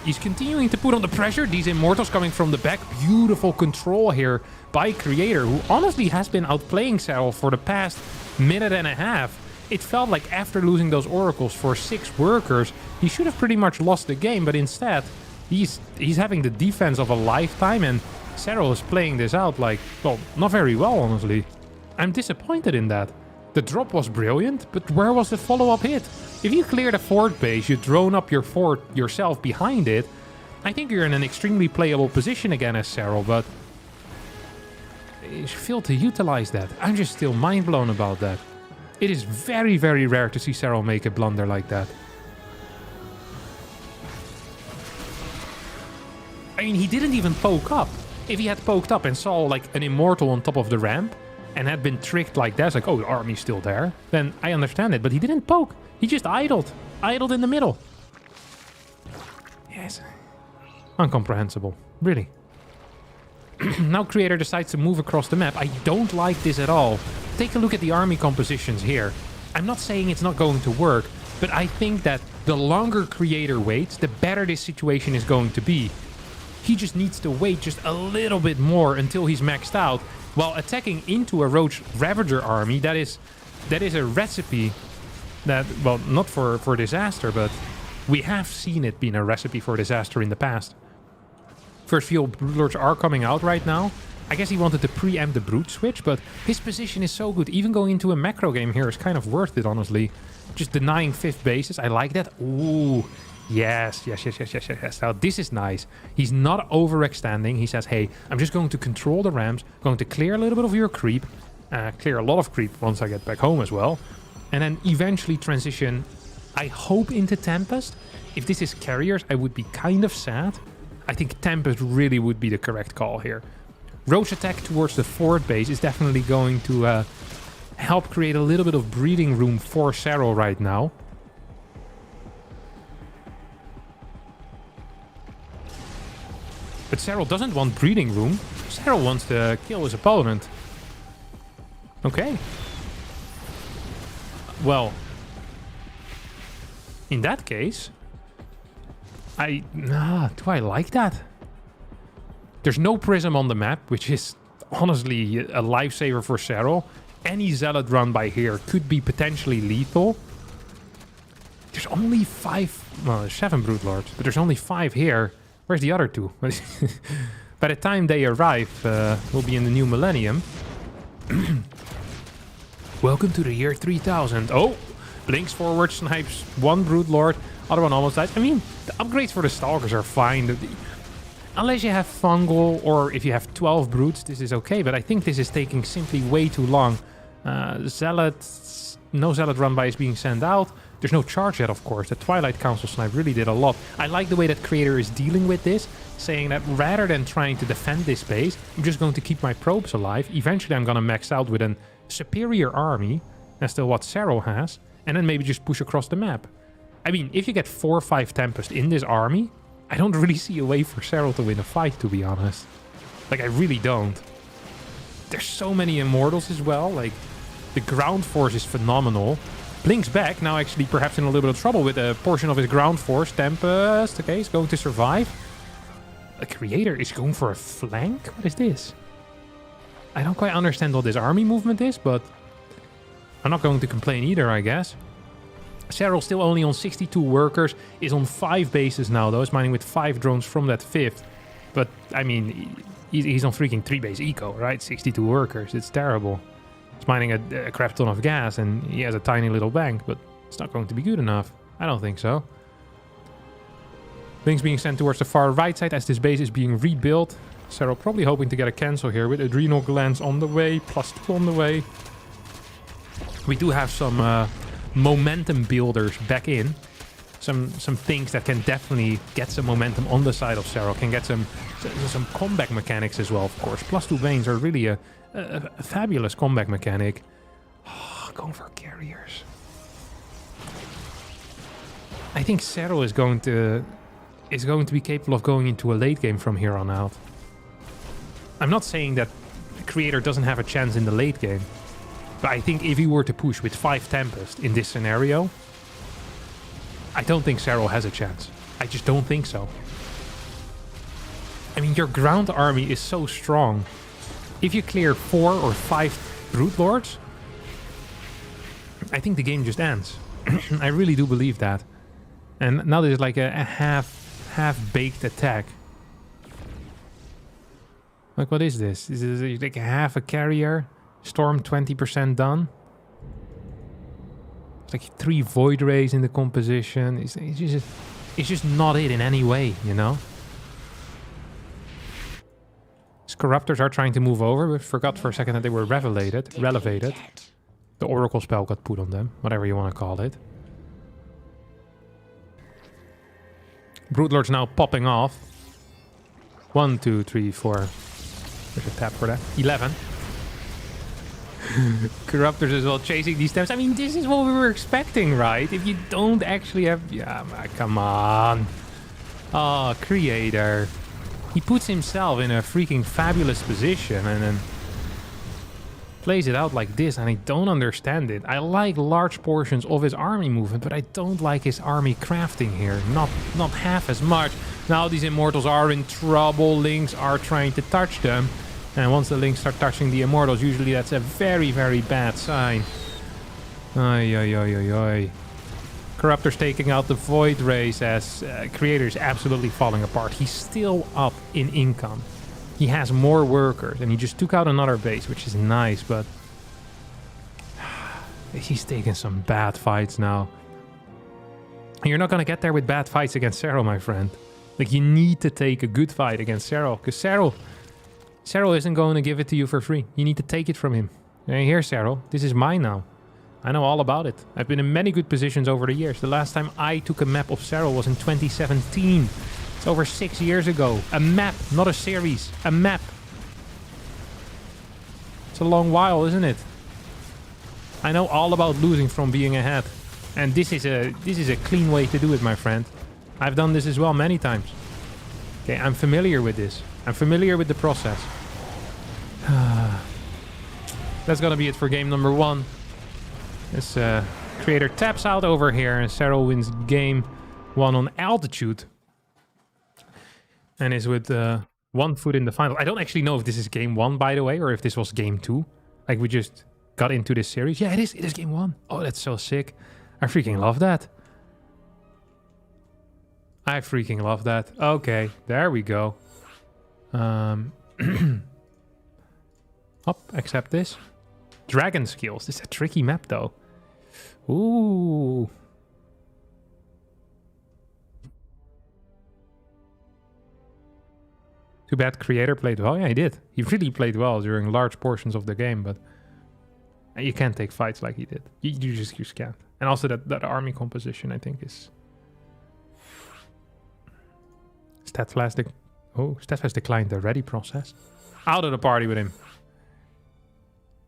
He's continuing to put on the pressure. These Immortals coming from the back. Beautiful control here by Creator, who honestly has been outplaying SERRAL for the past minute and a half. It felt like after losing those Oracles for 6 workers, he should have pretty much lost the game, but instead... He's having the defense of a lifetime, and SERRAL is playing this out like, well, not very well, honestly. I'm disappointed in that. The drop was brilliant, but where was the follow-up hit? If you clear the 4th base, you drone up your fort yourself behind it, I think you're in an extremely playable position again as SERRAL, but you failed to utilize that. I'm just still mind-blown about that. It is very, very rare to see SERRAL make a blunder like that. I mean, he didn't even poke up. If he had poked up and saw like an Immortal on top of the ramp and had been tricked like that, it's like, oh, the army's still there, then I understand it. But he didn't poke. He just idled. Idled in the middle. Yes. Incomprehensible. Really. Now Creator decides to move across the map. I don't like this at all. Take a look at the army compositions here. I'm not saying it's not going to work, but I think that the longer Creator waits, the better this situation is going to be. He just needs to wait just a little bit more until he's maxed out, while attacking into a Roach Ravager army. That is a recipe that, well, not for disaster, but we have seen it being a recipe for disaster in the past. First few Broodlords are coming out right now. I guess he wanted to preempt the Brood switch, but his position is so good. Even going into a macro game here is kind of worth it, honestly. Just denying 5th bases. I like that. Ooh. Yes. Now, this is nice. He's not overextending. He says, hey, I'm just going to control the ramps, going to clear a little bit of your creep, clear a lot of creep once I get back home as well, and then eventually transition, I hope, into Tempest. If this is Carriers, I would be kind of sad. I think Tempest really would be the correct call here. Roach attack towards the 4th base is definitely going to help create a little bit of breathing room for SERRAL right now. But SERRAL doesn't want breathing room. SERRAL wants to kill his opponent. Okay. Well, in that case, do I like that? There's no Prism on the map, which is honestly a lifesaver for SERRAL. any Zealot run by here could be potentially lethal. There's only 5, well, there's 7 Broodlords, but there's only 5 here. Where's the other 2? By the time they arrive, we'll be in the new millennium. Welcome to the year 3000. Oh, blinks forward, snipes 1 Broodlord, other one almost dies. I mean, the upgrades for the Stalkers are fine. Unless you have Fungal or if you have 12 Broods, this is okay. But I think this is taking simply way too long. Zealots, no Zealot run by is being sent out. There's no charge yet, of course. The Twilight Council snipe really did a lot. I like the way that Creator is dealing with this, saying that rather than trying to defend this base, I'm just going to keep my probes alive. Eventually, I'm going to max out with a superior army, that's still what SERRAL has, and then maybe just push across the map. I mean, if you get 4 or 5 Tempest in this army, I don't really see a way for SERRAL to win a fight, to be honest. Like, I really don't. There's so many Immortals as well. Like, the ground force is phenomenal. Blink's back, now actually perhaps in a little bit of trouble with a portion of his ground force. Tempest, okay, he's going to survive. The Creator is going for a flank? What is this? I don't quite understand what this army movement is, but I'm not going to complain either, I guess. SERRAL still only on 62 workers, is on 5 bases now, though. He's mining with 5 drones from that 5th. But, I mean, he's on freaking 3 base eco, right? 62 workers, it's terrible. He's mining a crap ton of gas, and he has a tiny little bank, but it's not going to be good enough. I don't think so. Things being sent towards the far right side as this base is being rebuilt. SERRAL probably hoping to get a cancel here with Adrenal Glands on the way, +2 on the way. We do have some momentum builders back in. Some things that can definitely get some momentum on the side of SERRAL. Can get some comeback mechanics as well, of course. +2 veins are really a fabulous comeback mechanic. Oh, going for carriers. I think SERRAL is going to be capable of going into a late game from here on out. I'm not saying that the Creator doesn't have a chance in the late game. But I think if he were to push with 5 Tempest in this scenario, I don't think SERRAL has a chance. I just don't think so. I mean, your ground army is so strong. If you clear 4 or 5 Broodlords, I think the game just ends. I really do believe that. And now there's like a half-baked attack. Like, what is this? Is it like half a carrier? Storm 20% done. It's like 3 Void Rays in the composition. It's just not it in any way, you know? These Corruptors are trying to move over, but forgot for a second that they were relevated. The Oracle spell got put on them, whatever you want to call it. Broodlord's now popping off. 1, 2, 3, 4. There's a tap for that. 11. Corruptors as well, chasing these steps. I mean, this is what we were expecting, right? If you don't actually have... Yeah, come on. Oh, Creator. He puts himself in a freaking fabulous position and then plays it out like this, and I don't understand it. I like large portions of his army movement, but I don't like his army crafting here. Not half as much. Now these Immortals are in trouble. Lynx are trying to touch them. And once the Lynx start touching the Immortals, usually that's a very, very bad sign. Ay. Corruptor's taking out the Void Rays as Creator is absolutely falling apart. He's still up in income. He has more workers, and he just took out another base, which is nice, but he's taking some bad fights now. You're not going to get there with bad fights against SERRAL, my friend. Like, you need to take a good fight against SERRAL, because SERRAL isn't going to give it to you for free. You need to take it from him. Hey, here, SERRAL, this is mine now. I know all about it. I've been in many good positions over the years. The last time I took a map of SERRAL was in 2017. It's over 6 years ago. A map, not a series. A map. It's a long while, isn't it? I know all about losing from being ahead. And this is a clean way to do it, my friend. I've done this as well many times. Okay, I'm familiar with this. I'm familiar with the process. That's gonna be it for game number 1. This Creator taps out over here, and SERRAL wins game 1 on altitude. And is with 1 foot in the final. I don't actually know if this is game 1, by the way, or if this was game 2. Like, we just got into this series. Yeah, it is. It is game 1. Oh, that's so sick. I freaking love that. I freaking love that. Okay, there we go. Up, accept this. Dragon skills. This is a tricky map, though. Ooh. Too bad creator played well. Yeah, he did. He really played well during large portions of the game, but you can't take fights like he did. You just can't. And also that army composition, I think, is... Statflash declined the ready process. Out of the party with him.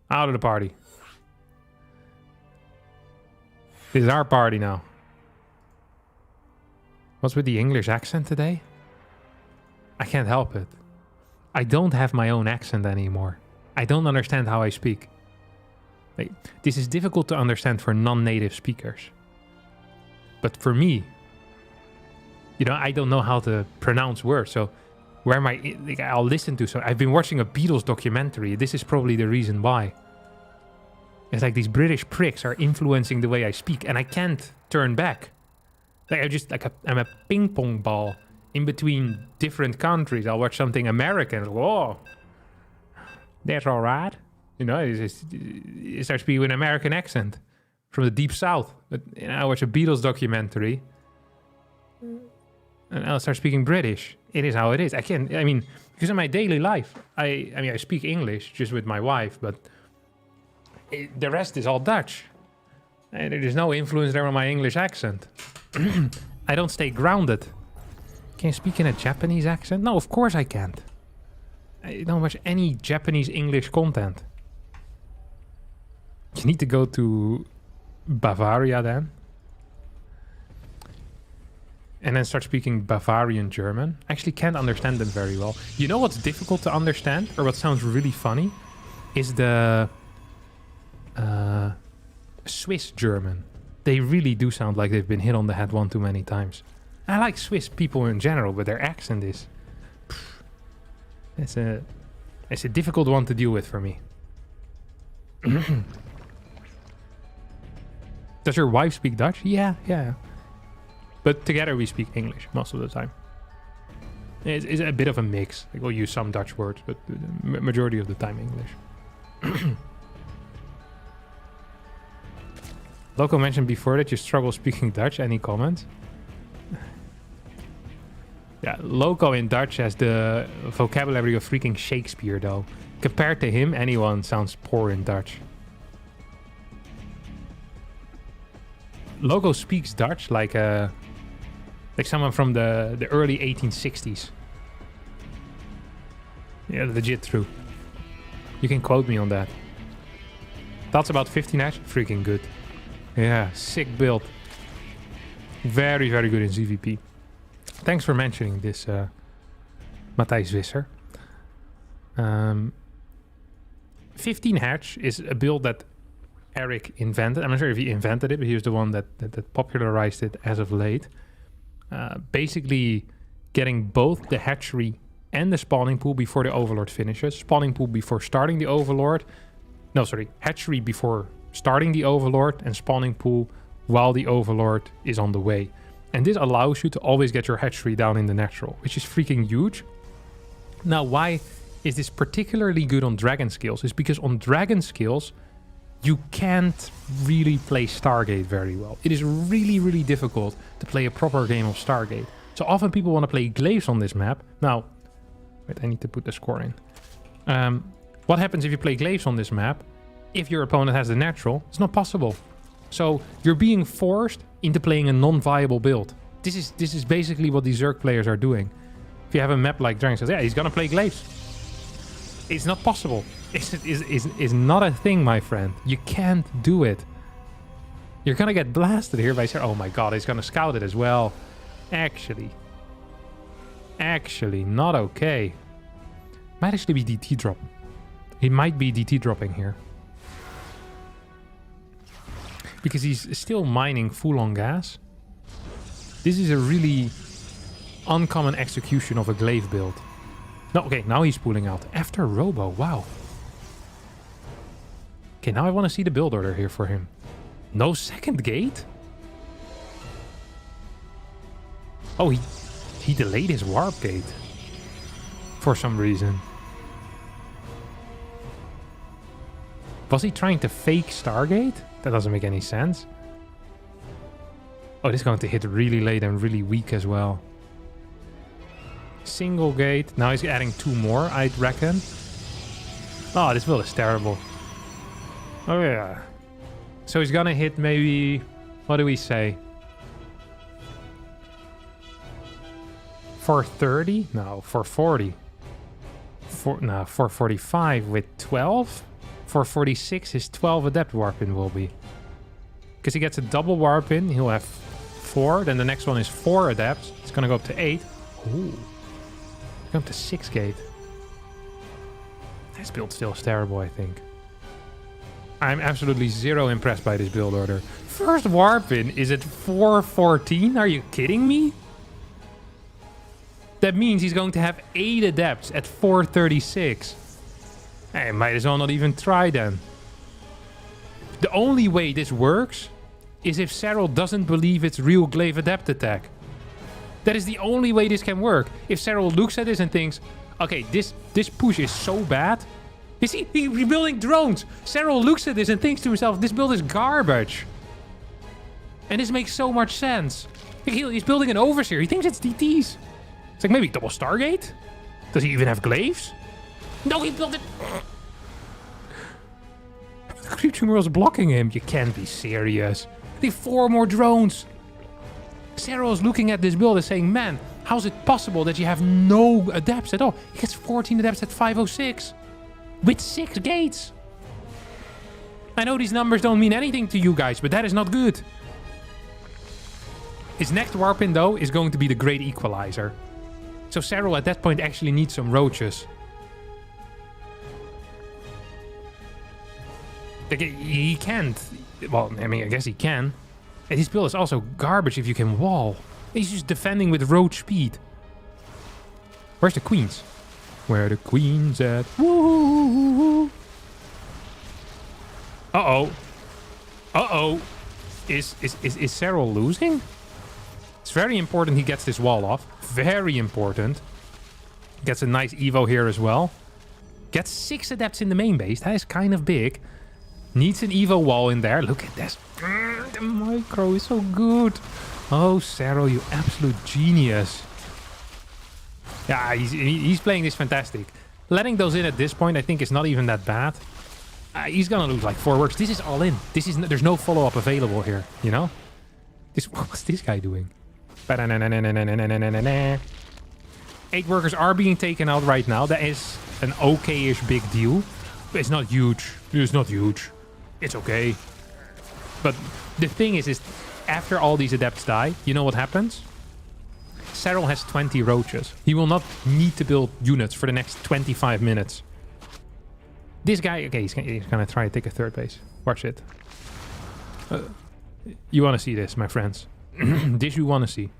Out of the party. This is our party now. What's with the English accent today? I can't help it. I don't have my own accent anymore. I don't understand how I speak. Like, this is difficult to understand for non-native speakers. But for me, you know, I don't know how to pronounce words. So where am I? Like, I'll listen to some. I've been watching a Beatles documentary. This is probably the reason why. It's like these British pricks are influencing the way I speak, and I can't turn back. Like I'm a ping pong ball in between different countries. I'll watch something American. Whoa, that's all right. You know, it starts speaking with an American accent from the deep south. But you know, I watch a Beatles documentary. And I'll start speaking British. It is how it is. I mean, because in my daily life, I speak English just with my wife, but the rest is all Dutch. And there's no influence there on my English accent. I don't stay grounded. Can you speak in a Japanese accent? No, of course I can't. I don't watch any Japanese English content. You need to go to Bavaria then. And then start speaking Bavarian German. I actually can't understand them very well. You know what's difficult to understand, or what sounds really funny, is the Swiss German. They really do sound like they've been hit on the head one too many times. I like Swiss people in general, but their accent is... It's a difficult one to deal with for me. Does your wife speak Dutch? Yeah. But together we speak English most of the time. It's a bit of a mix. Like, we'll use some Dutch words, but the majority of the time English. Loco mentioned before that you struggle speaking Dutch. Any comments? Yeah, Loco in Dutch has the vocabulary of freaking Shakespeare, though. Compared to him, anyone sounds poor in Dutch. Loco speaks Dutch like someone from the early 1860s. Yeah, legit true. You can quote me on that. That's about 15 H. Freaking good. Yeah, sick build. Very, very good in ZVP. Thanks for mentioning this, Matthijs Visser. 15 Hatch is a build that Eric invented. I'm not sure if he invented it, but he was the one that popularized it as of late. Basically getting both the hatchery and the spawning pool before the Overlord finishes. Spawning pool before starting the Overlord. No, sorry. Hatchery before starting the Overlord, and spawning pool while the Overlord is on the way. And this allows you to always get your hatchery down in the natural, which is freaking huge. Now, why is this particularly good on dragon skills? Is because on dragon skills, you can't really play Stargate very well. It is really, really difficult to play a proper game of Stargate. So often people want to play Glaives on this map. Now, wait, I need to put the score in. What happens if you play Glaives on this map? If your opponent has the natural, it's not possible. So you're being forced into playing a non-viable build. This is basically what these Zerg players are doing. If you have a map like Dragon says, yeah, he's gonna play Glaives. It's not possible. It's not a thing, my friend. You can't do it. You're gonna get blasted here by saying, oh my god, he's gonna scout it as well. Actually, not okay. Might actually be DT drop. He might be DT dropping here. Because he's still mining full on gas. This is a really uncommon execution of a glaive build. No, okay, now he's pulling out. After Robo, wow. Okay, now I want to see the build order here for him. No second gate? Oh, he delayed his warp gate. For some reason. Was he trying to fake Stargate? That doesn't make any sense. Oh, this is going to hit really late and really weak as well. Single gate. Now he's adding 2 more, I'd reckon. Oh, this build is terrible. Oh, yeah. So he's gonna hit maybe... What do we say? 430? No, 440. 445 with 12? 446 his 12 adept warp in will be. Because he gets a double warp in, he'll have 4. Then the next one is 4 adepts. It's gonna go up to 8. Ooh. Go up to 6 gate. This build still is terrible, I think. I'm absolutely zero impressed by this build order. First warp in is at 414? Are you kidding me? That means he's going to have 8 adepts at 436. I might as well not even try then. The only way this works is if SERRAL doesn't believe it's real glaive adept attack. That is the only way this can work. If SERRAL looks at this and thinks, okay, this push is so bad. He's building drones. SERRAL looks at this and thinks to himself, this build is garbage. And this makes so much sense. He's building an overseer. He thinks it's DTs. It's like maybe double Stargate? Does he even have glaives? No, he built it. Creep Tumor is blocking him. You can't be serious. They have 4 more drones. SERRAL is looking at this build and saying, man, how's it possible that you have no adepts at all? He gets 14 adepts at 506. With 6 gates. I know these numbers don't mean anything to you guys, but that is not good. His next warp in, though, is going to be the Great Equalizer. So SERRAL at that point actually needs some roaches. Like, he can't. Well, I mean, I guess he can. And his build is also garbage if you can wall. He's just defending with roach speed. Where's the queens? Where the queen's at? Woo! Uh-oh. Uh-oh. Is SERRAL losing? It's very important he gets this wall off. Very important. Gets a nice evo here as well. Gets 6 adepts in the main base. That is kind of big. Needs an evo wall in there. Look at this. The micro is so good. Oh, SERRAL, you absolute genius. Yeah, he's playing this fantastic. Letting those in at this point, I think, is not even that bad. He's gonna lose like 4 works. This is all in. There's no follow-up available here, you know? What's this guy doing? 8 workers are being taken out right now. That is an okay-ish big deal. But it's not huge. It's not huge. It's okay. But the thing is after all these adepts die, you know what happens? SERRAL has 20 roaches. He will not need to build units for the next 25 minutes. This guy, okay, he's gonna try to take a 3rd base. Watch it. You want to see this, my friends. This you want to see.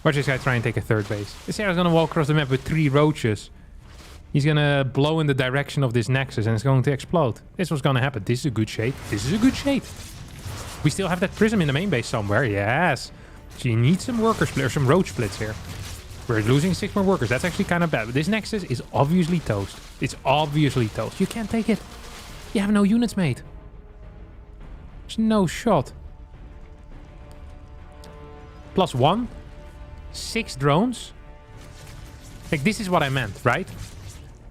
Watch this guy try and take a 3rd base. SERRAL's gonna walk across the map with 3 roaches. He's gonna blow in the direction of this nexus and it's going to explode. This is what's gonna happen. This is a good shape. This is a good shape. We still have that prism in the main base somewhere. Yes. So you need some worker split or some roach splits here. We're losing 6 more workers. That's actually kind of bad. But this nexus is obviously toast. It's obviously toast. You can't take it. You have no units made. There's no shot. +1. 6 drones. Like, this is what I meant, right?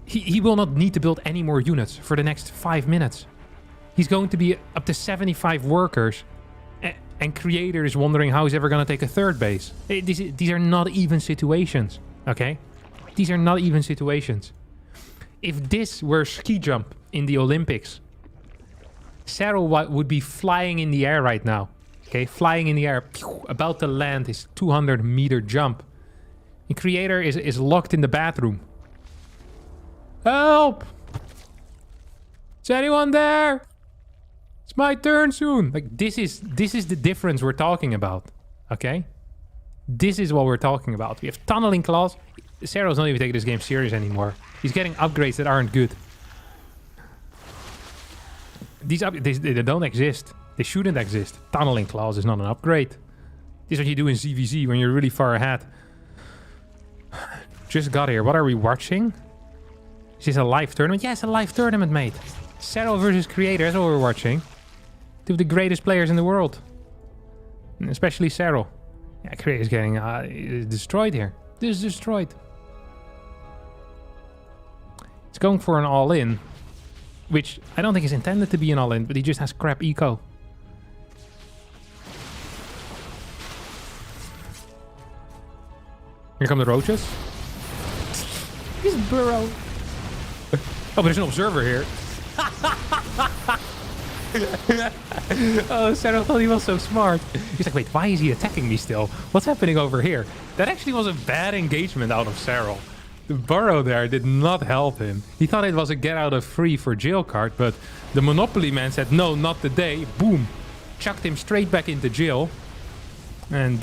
He will not need to build any more units for the next 5 minutes. He's going to be up to 75 workers. And Creator is wondering how he's ever going to take a 3rd base. These are not even situations, okay? These are not even situations. If this were ski jump in the Olympics, SERRAL would be flying in the air right now. Okay, flying in the air, about to land his 200-meter jump. And Creator is locked in the bathroom. Help! Is anyone there? It's my turn soon. Like, this is the difference we're talking about. Okay? This is what we're talking about. We have tunneling claws. SERRAL's not even taking this game serious anymore. He's getting upgrades that aren't good. they don't exist. They shouldn't exist. Tunneling claws is not an upgrade. This is what you do in ZVZ when you're really far ahead. Just got here. What are we watching? Is this a live tournament? Yes, a live tournament, mate. SERRAL versus Creator. That's what we're watching. Two of the greatest players in the world. And especially SERRAL. Yeah, Creator's getting destroyed here. This is destroyed. It's going for an all-in. Which I don't think is intended to be an all-in, but he just has crap eco. Here come the roaches. He's burrow. Oh, but there's an observer here. Oh, SERRAL thought he was so smart. He's like, wait, why is he attacking me still? What's happening over here? That actually was a bad engagement out of SERRAL. The burrow there did not help him. He thought it was a get out of free for jail card, but the Monopoly man said, no, not today. Boom. Chucked him straight back into jail. And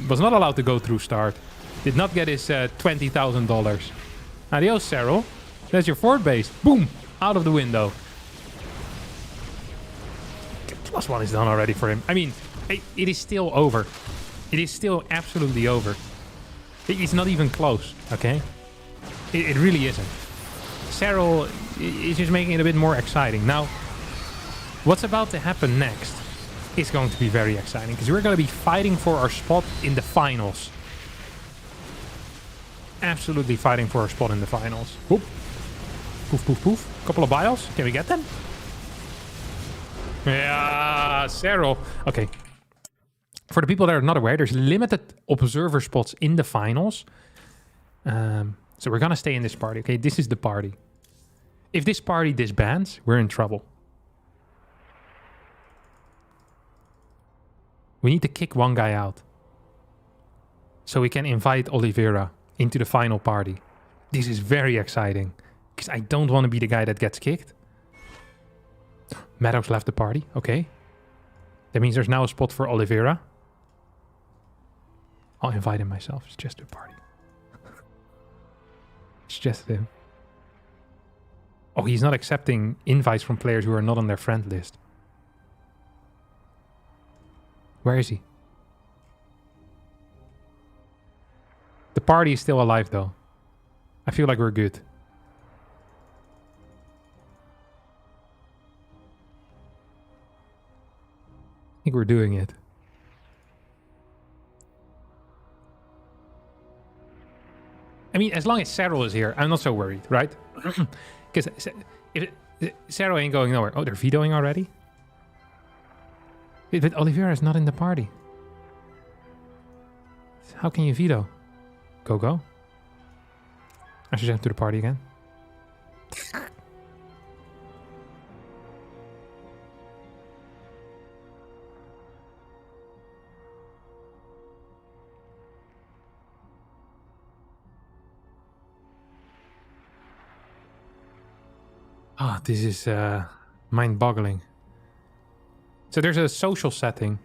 was not allowed to go through start. Did not get his $20,000. Adios, SERRAL. There's your forward base. Boom. Out of the window. +1 is done already for him. I mean, it is still over. It is still absolutely over. It's not even close, okay? It really isn't. SERRAL is just making it a bit more exciting. Now, what's about to happen next is going to be very exciting because we're going to be fighting for our spot in the finals. Absolutely fighting for our spot in the finals. Whoop. Poof, poof, poof. Couple of bios. Can we get them? Yeah, SERRAL. Okay. For the people that are not aware, there's limited observer spots in the finals. So we're going to stay in this party. Okay, this is the party. If this party disbands, we're in trouble. We need to kick one guy out. So we can invite Oliveira into the final party. This is very exciting. Because I don't want to be the guy that gets kicked. Maddox left the party. Okay. That means there's now a spot for Oliveira. I'll invite him myself. It's just a party. It's just him. Oh, he's not accepting invites from players who are not on their friend list. Where is he? The party is still alive, though. I feel like we're good. I think we're doing it. I mean, as long as SERRAL is here, I'm not so worried, right? Because if SERRAL ain't going nowhere. Oh, they're vetoing already? Wait, but Oliveira is not in the party. How can you veto? Go. I should jump to the party again. Ah, this is mind-boggling. So there's a social setting,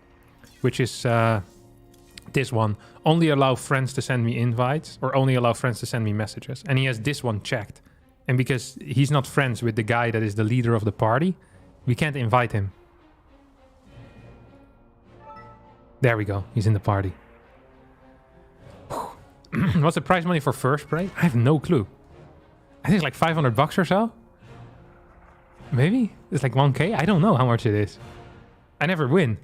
which is this one. Only allow friends to send me invites, or only allow friends to send me messages. And he has this one checked. And because he's not friends with the guy that is the leader of the party, we can't invite him. There we go. He's in the party. What's the prize money for first spray? I have no clue. I think it's like $500 or so. Maybe? It's like 1k? I don't know how much it is. I never win.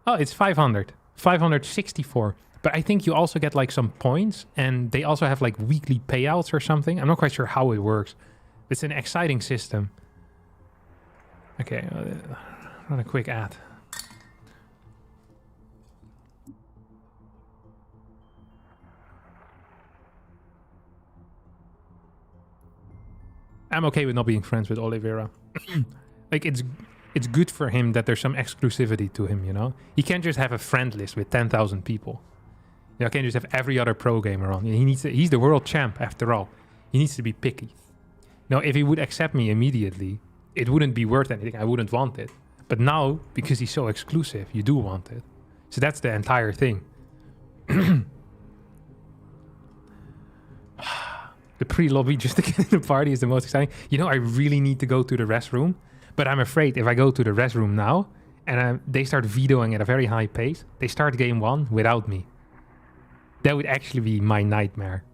Oh, it's 500. 564. But I think you also get like some points, and they also have like weekly payouts or something. I'm not quite sure how it works. It's an exciting system. Okay, run a quick ad. I'm okay with not being friends with Oliveira. Like, it's good for him that there's some exclusivity to him, you know? He can't just have a friend list with 10,000 people. You know, can't just have every other pro gamer on. He's the world champ, after all. He needs to be picky. Now, if he would accept me immediately, it wouldn't be worth anything. I wouldn't want it. But now, because he's so exclusive, you do want it. So that's the entire thing. The pre-lobby just to get in the party is the most exciting. You know, I really need to go to the restroom. But I'm afraid if I go to the restroom now and they start vetoing at a very high pace, they start game 1 without me. That would actually be my nightmare.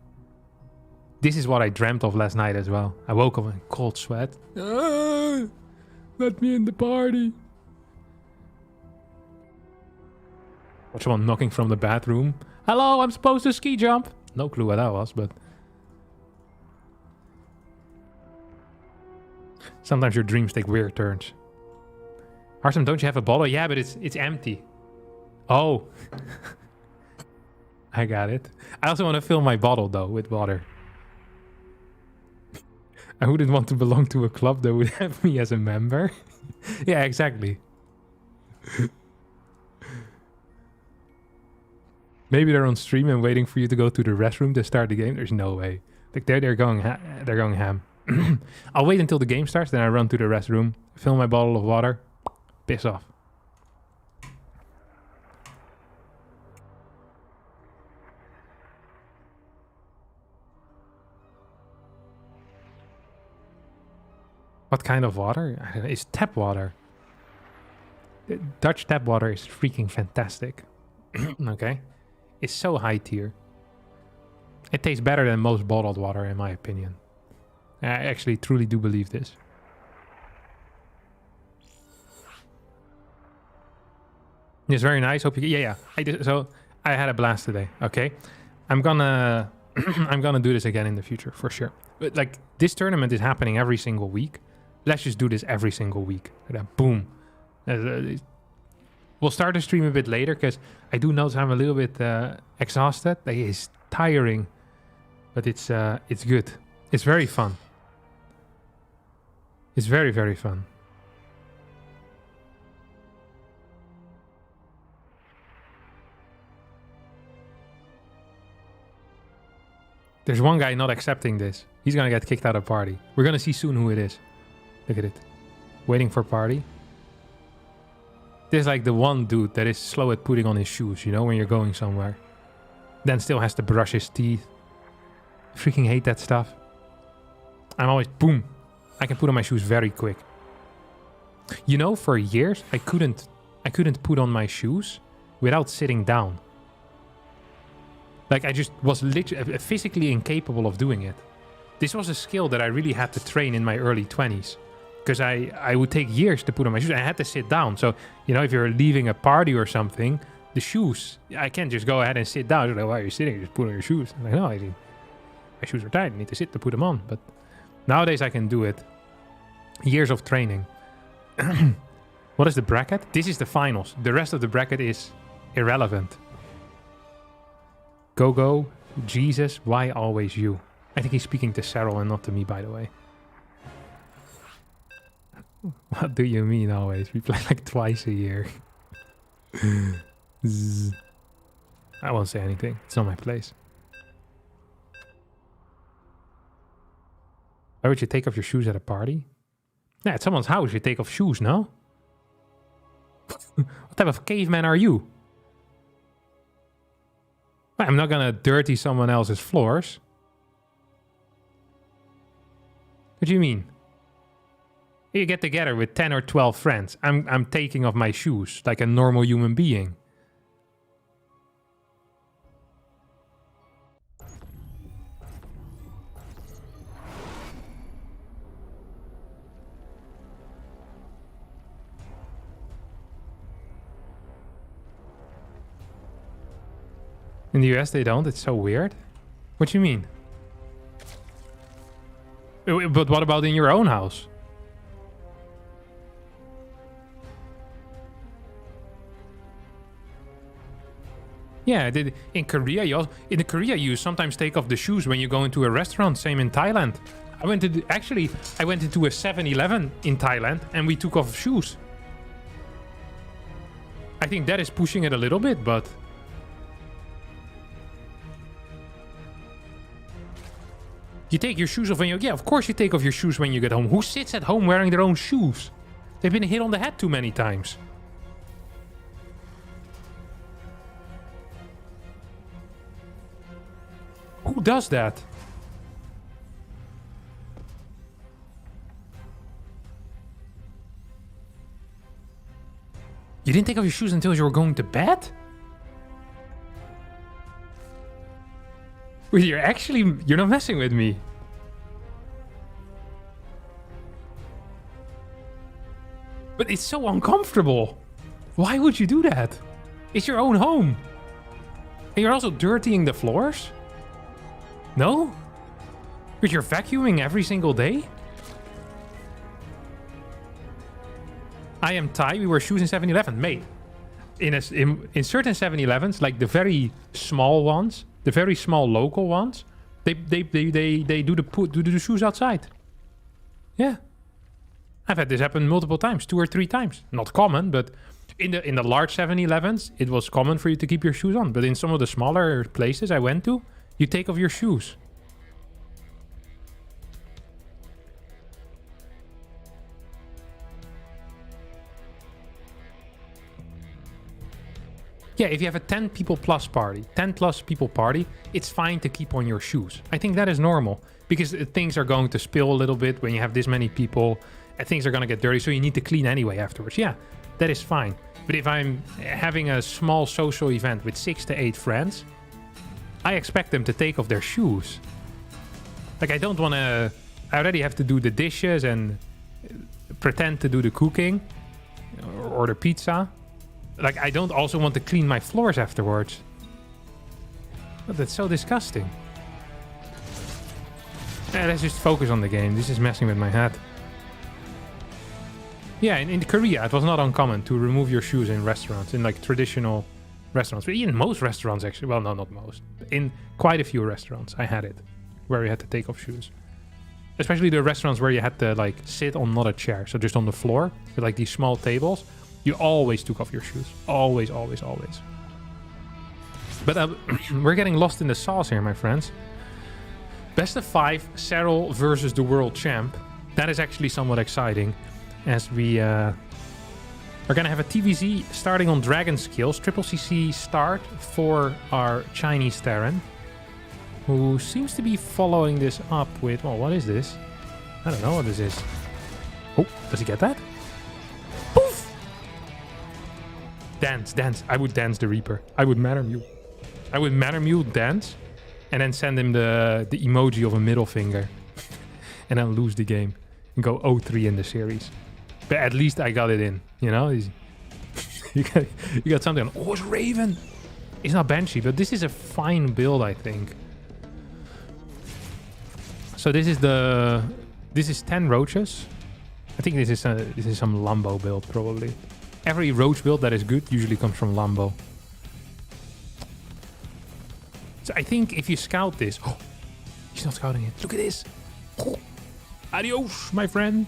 This is what I dreamt of last night as well. I woke up in cold sweat. Let me in the party. Watch someone knocking from the bathroom. Hello, I'm supposed to ski jump. No clue what that was, but... Sometimes your dreams take weird turns. Harstem, don't you have a bottle? Yeah, but it's empty. Oh. I got it. I also want to fill my bottle, though, with water. I wouldn't want to belong to a club that would have me as a member. Yeah, exactly. Maybe they're on stream and waiting for you to go to the restroom to start the game. There's no way. Like they're going ham. I'll wait until the game starts, then I run to the restroom, fill my bottle of water, piss off. What kind of water? I don't know. It's tap water. Dutch tap water is freaking fantastic. Okay. It's so high tier. It tastes better than most bottled water, in my opinion. I actually truly do believe this. It's very nice. Hope you. Yeah. So I had a blast today. Okay, I'm gonna I'm gonna do this again in the future for sure. But like this tournament is happening every single week. Let's just do this every single week. Boom. We'll start the stream a bit later because I do notice I'm a little bit exhausted. It's tiring, but it's good. It's very fun. It's very, very fun. There's one guy not accepting this. He's gonna get kicked out of party. We're gonna see soon who it is. Look at it. Waiting for party. There's like the one dude that is slow at putting on his shoes, you know, when you're going somewhere. Then still has to brush his teeth. Freaking hate that stuff. I'm always, boom. I can put on my shoes very quick. You know, for years, I couldn't put on my shoes without sitting down. Like, I just was literally physically incapable of doing it. This was a skill that I really had to train in my early 20s. Because I would take years to put on my shoes. I had to sit down. So, you know, if you're leaving a party or something, the shoes, I can't just go ahead and sit down. You're like, why are you sitting? Just put on your shoes. I'm like, no, my shoes are tight. I need to sit to put them on. But nowadays I can do it. Years of training. What is the bracket? This is the finals. The rest of the bracket is irrelevant. Go, Jesus, why always you? I think he's speaking to SERRAL and not to me, by the way. What do you mean always? We play like twice a year. I won't say anything. It's not my place. Why would you take off your shoes at a party? Yeah, at someone's house you take off shoes, no? What type of caveman are you? I'm not gonna dirty someone else's floors. What do you mean? You get together with 10 or 12 friends. I'm taking off my shoes like a normal human being. In the US they don't. It's so weird. What do you mean? But what about in your own house? Yeah, in Korea, you sometimes take off the shoes when you go into a restaurant. Same in Thailand. I went into a 7-Eleven in Thailand and we took off shoes. I think that is pushing it a little bit, but you take your shoes off when yeah, of course you take off your shoes when you get home. Who sits at home wearing their own shoes? They've been hit on the head too many times. Who does that? You didn't take off your shoes until you were going to bed? Wait, you're not messing with me. But it's so uncomfortable. Why would you do that? It's your own home. And you're also dirtying the floors? No? But you're vacuuming every single day? I am Thai. We wear shoes in 7-Eleven. Mate, in certain 7-Elevens, like the very small ones, the very small local ones, they do the shoes outside. Yeah. I've had this happen multiple times, 2 or 3 times. Not common, but in the large 7-Elevens, it was common for you to keep your shoes on. But in some of the smaller places I went to, you take off your shoes. Yeah, if you have a 10 people plus party, 10 plus people party, it's fine to keep on your shoes. I think that is normal because things are going to spill a little bit when you have this many people and things are going to get dirty. So you need to clean anyway afterwards. Yeah, that is fine. But if I'm having a small social event with 6 to 8 friends, I expect them to take off their shoes. Like I don't want to, I already have to do the dishes and pretend to do the cooking or the pizza. Like, I don't also want to clean my floors afterwards. But that's so disgusting. Yeah, let's just focus on the game. This is messing with my head. Yeah, in Korea, it was not uncommon to remove your shoes in restaurants, in like traditional restaurants. But in most restaurants, actually. Well, no, not most. In quite a few restaurants, I had it. Where you had to take off shoes. Especially the restaurants where you had to like sit on not a chair. So just on the floor with like these small tables. You always took off your shoes. Always, always, always. But we're getting lost in the sauce here, my friends. Best of 5, SERRAL versus the world champ. That is actually somewhat exciting. As we are going to have a TVZ starting on Dragon Skills. Triple CC start for our Chinese Terran. Who seems to be following this up with... Well, what is this? I don't know what this is. Oh, does he get that? Dance, dance. I would dance the Reaper. I would Matter Mule. I would Matter Mule dance and then send him the emoji of a middle finger. And then lose the game. And go 0-3 in the series. But at least I got it in. You know? you got something on. Oh, it's Raven. It's not Banshee, but this is a fine build, I think. So this is 10 roaches. I think this is some Lambo build, probably. Every roach build that is good usually comes from Lambo. So I think if you scout this... Oh, he's not scouting it. Look at this. Oh, adios, my friend.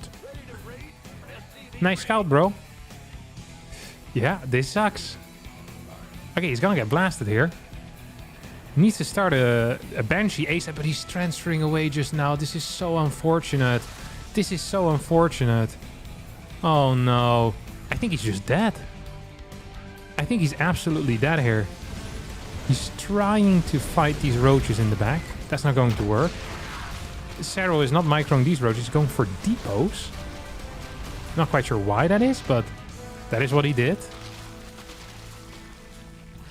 Nice scout, bro. Yeah, this sucks. Okay, he's gonna get blasted here. Needs to start a Banshee ASAP, but he's transferring away just now. This is so unfortunate. This is so unfortunate. Oh, no. I think he's just dead. I think he's absolutely dead here. He's trying to fight these roaches in the back. That's not going to work. SERRAL is not microing these roaches. He's going for depots. Not quite sure why that is, but that is what he did.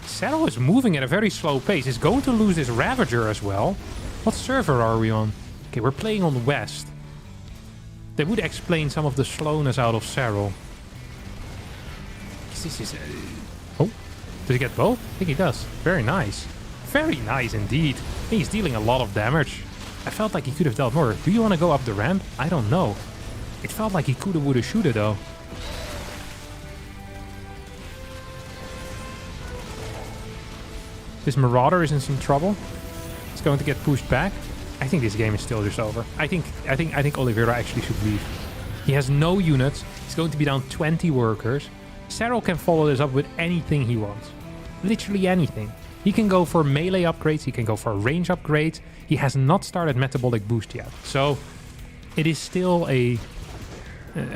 SERRAL is moving at a very slow pace. He's going to lose this Ravager as well. What server are we on? Okay, we're playing on West. That would explain some of the slowness out of SERRAL. This is... Oh, does he get both? I think he does. Very nice. Very nice indeed. He's dealing a lot of damage. I felt like he could have dealt more. Do you want to go up the ramp? I don't know. It felt like he coulda, woulda, shoulda though. This Marauder is in some trouble. It's going to get pushed back. I think this game is still just over. I think Oliveira actually should leave. He has no units. He's going to be down 20 workers. SERRAL can follow this up with anything he wants. Literally anything. He can go for melee upgrades. He can go for range upgrades. He has not started metabolic boost yet. So it is still a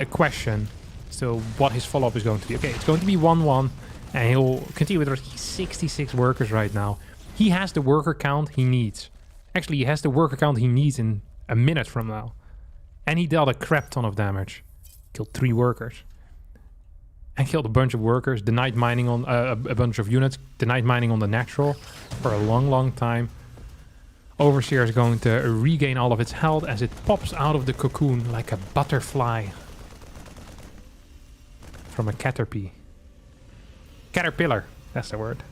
question. So what his follow-up is going to be. Okay, it's going to be 1-1. And he'll continue with 66 workers right now. He has the worker count he needs. Actually, he has the worker count he needs in a minute from now. And he dealt a crap ton of damage. Killed 3 workers. and killed a bunch of workers, denied mining on a bunch of units, denied mining on the natural for a long, long time. Overseer is going to regain all of its health as it pops out of the cocoon like a butterfly from a caterpillar. Caterpillar, that's the word.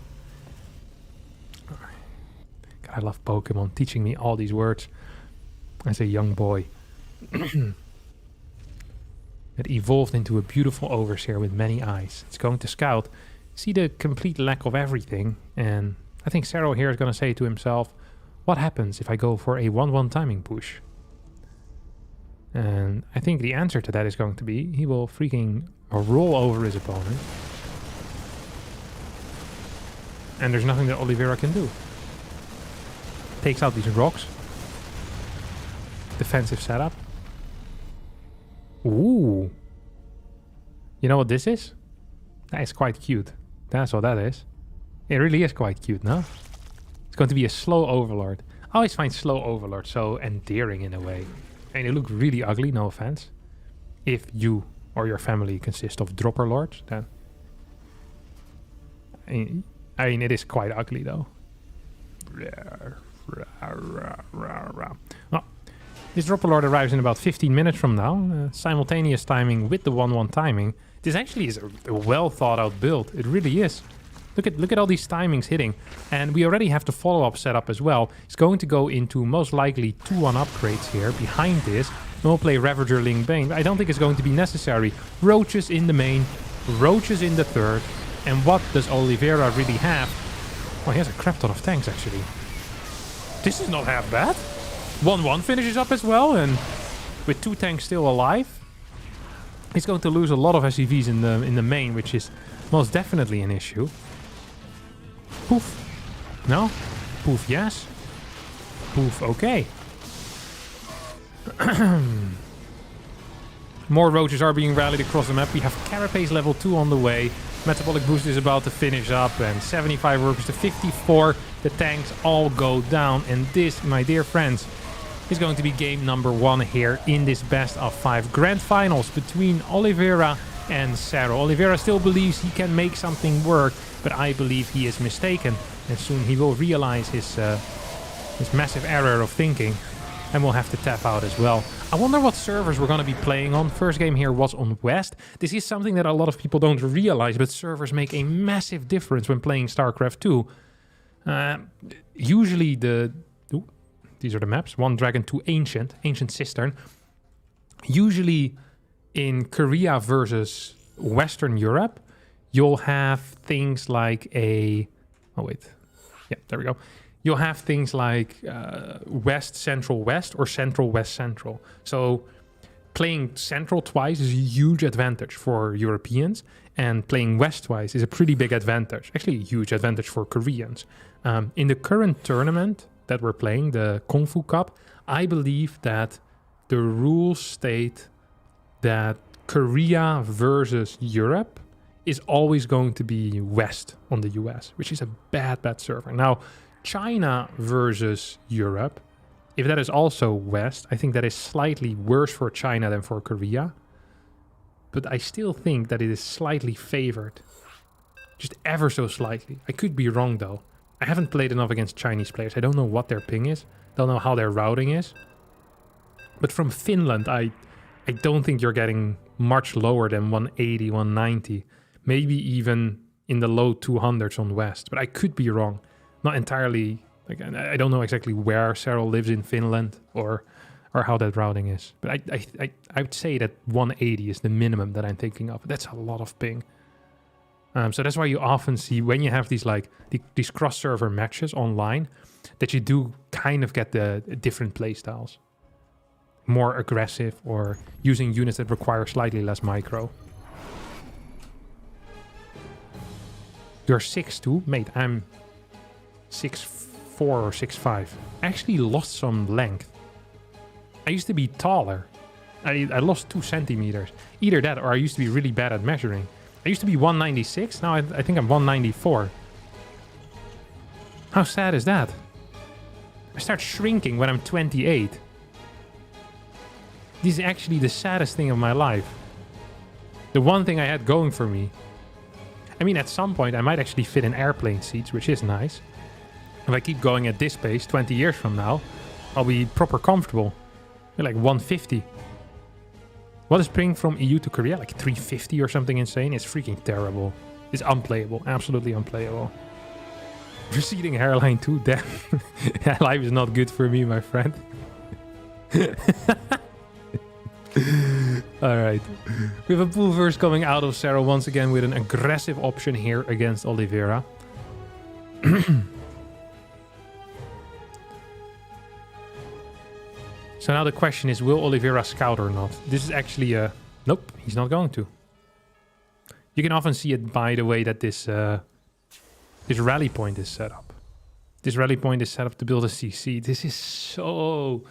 God, I love Pokemon teaching me all these words as a young boy. It evolved into a beautiful overseer with many eyes. It's going to scout, see the complete lack of everything, and I think SERRAL here is going to say to himself, what happens if I go for a 1-1 timing push? And I think the answer to that is going to be, he will freaking roll over his opponent. And there's nothing that Oliveira can do. Takes out these rocks. Defensive setup. Ooh. You know what this is? That is quite cute. That's what that is. It really is quite cute, no? It's going to be a slow overlord. I always find slow overlord so endearing in a way. And they look really ugly, no offense. If you or your family consist of dropper lords, then... I mean, it is quite ugly, though. Well, this dropper lord arrives in about 15 minutes from now. Simultaneous timing with the 1-1 timing. This actually is a well thought out build. It really is. Look at all these timings hitting. And we already have the follow-up setup as well. It's going to go into most likely 2-1 upgrades here behind this. And we'll play Ravager Ling Bane. I don't think it's going to be necessary. Roaches in the main. Roaches in the third. And what does Oliveira really have? Oh, he has a crap ton of tanks, actually. This is not half bad. 1-1 finishes up as well. And with 2 tanks still alive, he's going to lose a lot of SCVs in the main, which is most definitely an issue. Poof. No? Poof, yes. Poof, okay. More roaches are being rallied across the map. We have Carapace level 2 on the way. Metabolic boost is about to finish up. And 75 workers to 54. The tanks all go down. And this, my dear friends, is going to be game number 1 here in this best of 5 grand finals between Oliveira and SERRAL. Oliveira still believes he can make something work, but I believe he is mistaken, and soon he will realize his massive error of thinking, and will have to tap out as well. I wonder what servers we're going to be playing on. First game here was on West. This is something that a lot of people don't realize, but servers make a massive difference when playing StarCraft 2. Usually these are the maps. 1 Dragon, 2 Ancient Cistern. Usually in Korea versus Western Europe, you'll have things like a... Oh, wait. Yeah, there we go. You'll have things like West, Central, West, or Central, West, Central. So playing Central twice is a huge advantage for Europeans, and playing West twice is a pretty big advantage. Actually, a huge advantage for Koreans. In the current tournament that we're playing, the Kung Fu Cup, I believe that the rules state that Korea versus Europe is always going to be West on the US, which is a bad server. Now, China versus Europe, if that is also West, I think that is slightly worse for China than for Korea. But I still think that it is slightly favored. Just ever so slightly. I could be wrong, though. I haven't played enough against Chinese players. I don't know what their ping is. Don't know how their routing is. But from Finland, I don't think you're getting much lower than 180, 190. Maybe even in the low 200s on West. But I could be wrong. Not entirely... Like, I don't know exactly where SERRAL lives in Finland or how that routing is. But I would say that 180 is the minimum that I'm thinking of. That's a lot of ping. So that's why you often see when you have these these cross-server matches online, that you do kind of get the different playstyles. More aggressive or using units that require slightly less micro. You're 6'2", mate. I'm 6'4" or 6'5". I actually lost some length. I used to be taller. I lost 2 centimeters. Either that or I used to be really bad at measuring. I used to be 196. Now I think I'm 194. How sad is that? I start shrinking when I'm 28. This is actually the saddest thing of my life. The one thing I had going for me. I mean, at some point, I might actually fit in airplane seats, which is nice. If I keep going at this pace, 20 years from now, I'll be proper comfortable. Like 150. What is ping from EU to Korea? Like 350 or something insane? It's freaking terrible. It's unplayable. Absolutely unplayable. Receding hairline too. Damn. Life is not good for me, my friend. Alright. We have a pool verse coming out of SERRAL once again with an aggressive option here against Oliveira. So now the question is, will Oliveira scout or not? This is actually a... Nope, he's not going to. You can often see it by the way that this rally point is set up. This rally point is set up to build a CC. This is so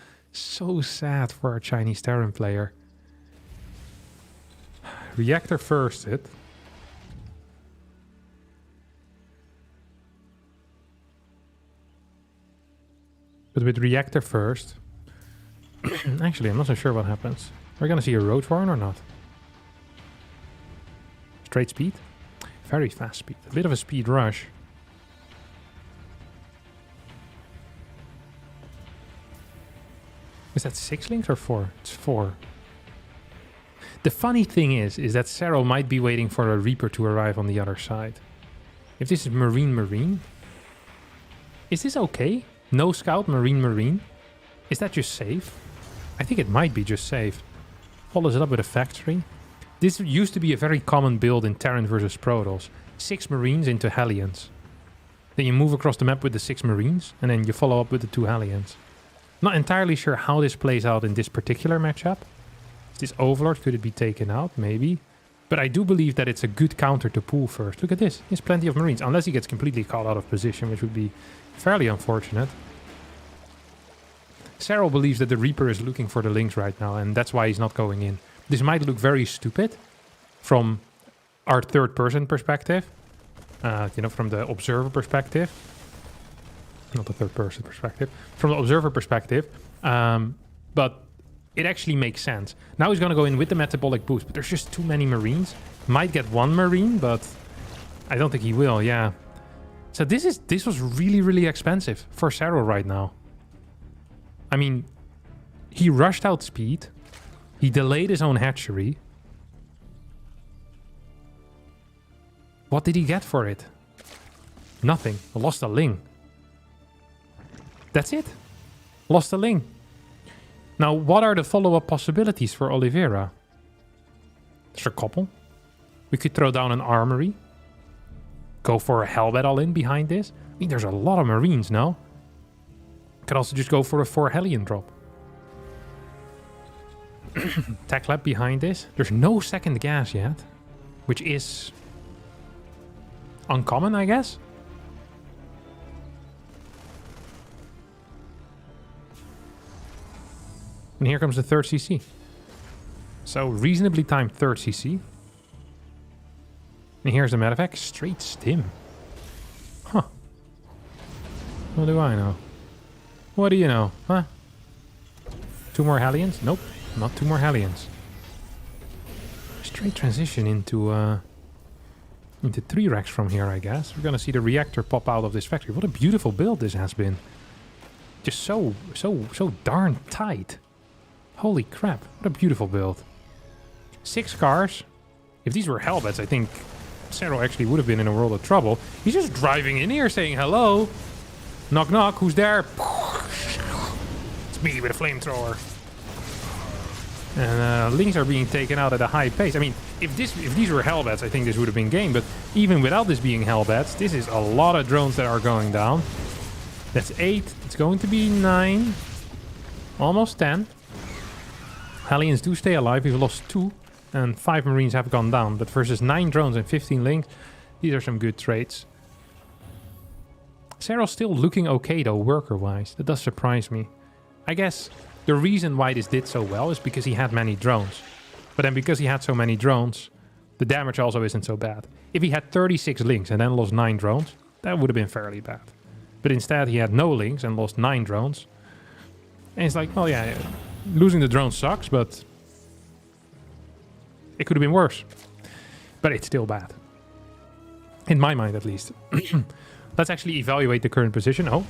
sad for our Chinese Terran player. Reactor first it. But with reactor first... Actually, I'm not so sure what happens. We're gonna see a road warren or not? Straight speed? Very fast speed. A bit of a speed rush. Is that 6 links or 4? It's 4. The funny thing is that SERRAL might be waiting for a Reaper to arrive on the other side. If this is Marine, is this okay? No scout, Marine. Is that just safe? I think it might be just safe. Follows it up with a factory. This used to be a very common build in Terran versus Protoss. 6 Marines into Hellions. Then you move across the map with the 6 Marines, and then you follow up with the 2 Hellions. Not entirely sure how this plays out in this particular matchup. Is this Overlord? Could it be taken out? Maybe. But I do believe that it's a good counter to pull first. Look at this. He has plenty of Marines. Unless he gets completely caught out of position, which would be fairly unfortunate. SERRAL believes that the Reaper is looking for the links right now, and that's why he's not going in. This might look very stupid from our third-person perspective. From the observer perspective. Not the third-person perspective. From the observer perspective. But it actually makes sense. Now he's going to go in with the metabolic boost, but there's just too many Marines. Might get 1 Marine, but I don't think he will, yeah. So this was really, really expensive for SERRAL right now. I mean, he rushed out speed. He delayed his own hatchery. What did he get for it? Nothing. Lost a Ling. That's it. Lost a Ling. Now, what are the follow-up possibilities for Oliveira? There's a couple. We could throw down an armory. Go for a Hellbat all-in behind this. I mean, there's a lot of Marines, no? Could also just go for a 4 Hellion drop. Tech lab behind this. There's no second gas yet. Which is uncommon, I guess. And here comes the 3rd CC. So reasonably timed 3rd CC. And here's the medevac. Straight stim. Huh. What do I know? What do you know? Huh? 2 more Hellions? Nope. Not 2 more Hellions. Straight transition into 3 racks from here, I guess. We're gonna see the reactor pop out of this factory. What a beautiful build this has been. Just so darn tight. Holy crap. What a beautiful build. 6 cars. If these were Hellbats, I think SERRAL actually would have been in a world of trouble. He's just driving in here saying hello. Knock knock, who's there? It's me with a flamethrower. And links are being taken out at a high pace. I mean, if these were Hellbats, I think this would have been game. But even without this being Hellbats, this is a lot of drones that are going down. That's 8. It's going to be 9. Almost 10. Hellions do stay alive. We've lost 2. And 5 Marines have gone down. But versus 9 drones and 15 links, these are some good trades. SERRAL's still looking okay though, worker-wise. That does surprise me. I guess the reason why this did so well is because he had many drones. But then because he had so many drones, the damage also isn't so bad. If he had 36 links and then lost 9 drones, that would have been fairly bad. But instead he had no links and lost 9 drones. And it's like, well yeah, losing the drone sucks, but it could have been worse. But it's still bad. In my mind, at least. Let's actually evaluate the current position. Oh,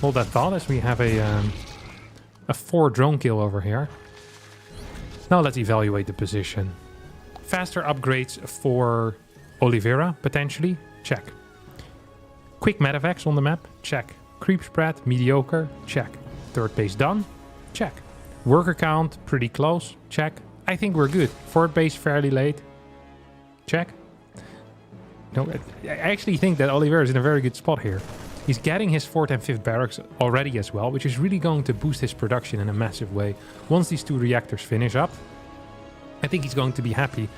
hold that thought as we have a 4 drone kill over here. Now let's evaluate the position. Faster upgrades for Oliveira, potentially. Check. Quick medevacs on the map. Check. Creep spread, mediocre. Check. Third base done. Check. Worker count, pretty close. Check. I think we're good. Fourth base, fairly late. Check. No, I actually think that Oliveira is in a very good spot here. He's getting his 4th and 5th barracks already as well, which is really going to boost his production in a massive way. Once these 2 reactors finish up, I think he's going to be happy.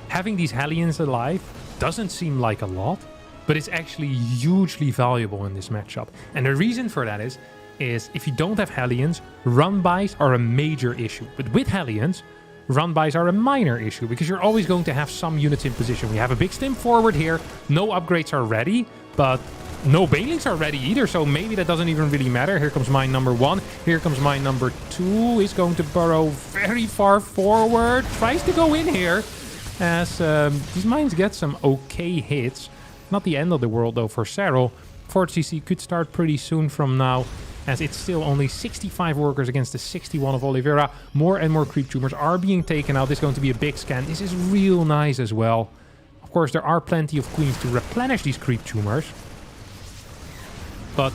Having these Hellions alive doesn't seem like a lot, but it's actually hugely valuable in this matchup. And the reason for that is if you don't have Hellions, run-bys are a major issue. But with Hellions, run-bys are a minor issue because you're always going to have some units in position. We have a big stim forward here. No upgrades are ready, but no banelings are ready either, so maybe that doesn't even really matter. Here comes mine number 1. Here comes mine number 2. He's going to burrow very far forward. Tries to go in here as these mines get some okay hits. Not the end of the world, though, for SERRAL. Fort CC could start pretty soon from now, as it's still only 65 workers against the 61 of Oliveira. More and more creep tumors are being taken out. This is going to be a big scan. This is real nice as well. Of course, there are plenty of queens to replenish these creep tumors. But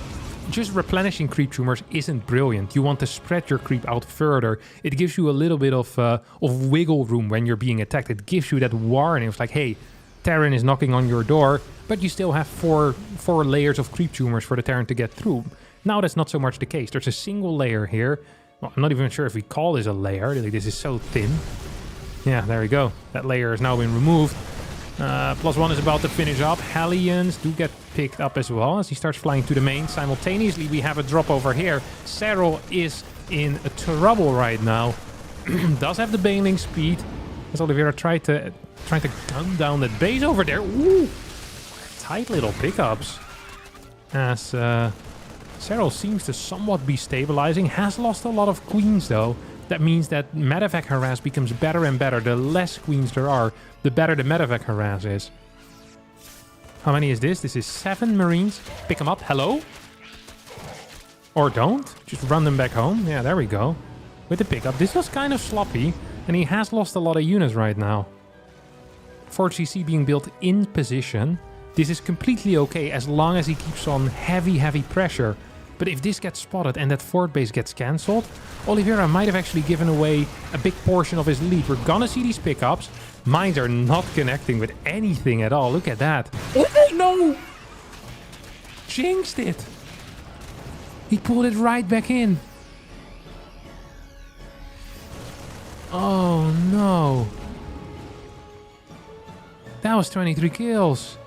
just replenishing creep tumors isn't brilliant. You want to spread your creep out further. It gives you a little bit of wiggle room when you're being attacked. It gives you that warning. It's like, hey, Terran is knocking on your door, but you still have four layers of creep tumors for the Terran to get through. Now that's not so much the case. There's a single layer here. Well, I'm not even sure if we call this a layer. This is so thin. Yeah, there we go. That layer has now been removed. +1 is about to finish up. Hellions do get picked up as well as he starts flying to the main. Simultaneously, we have a drop over here. SERRAL is in trouble right now. Does have the bailing speed. As Oliveira trying to gun down that base over there. Ooh! Tight little pickups. As SERRAL seems to somewhat be stabilizing. Has lost a lot of queens though. That means that medevac harass becomes better and better. The less queens there are, the better the medevac harass is. How many is this? This is 7 Marines. Pick them up. Hello? Or don't. Just run them back home. Yeah, there we go. With the pickup. This was kind of sloppy. And he has lost a lot of units right now. Fort CC being built in position. This is completely okay as long as he keeps on heavy pressure. But if this gets spotted and that fort base gets cancelled, Oliveira might have actually given away a big portion of his lead. We're gonna see these pickups. Mines are not connecting with anything at all. Look at that. Oh no! Jinxed it. He pulled it right back in. Oh no. That was 23 kills.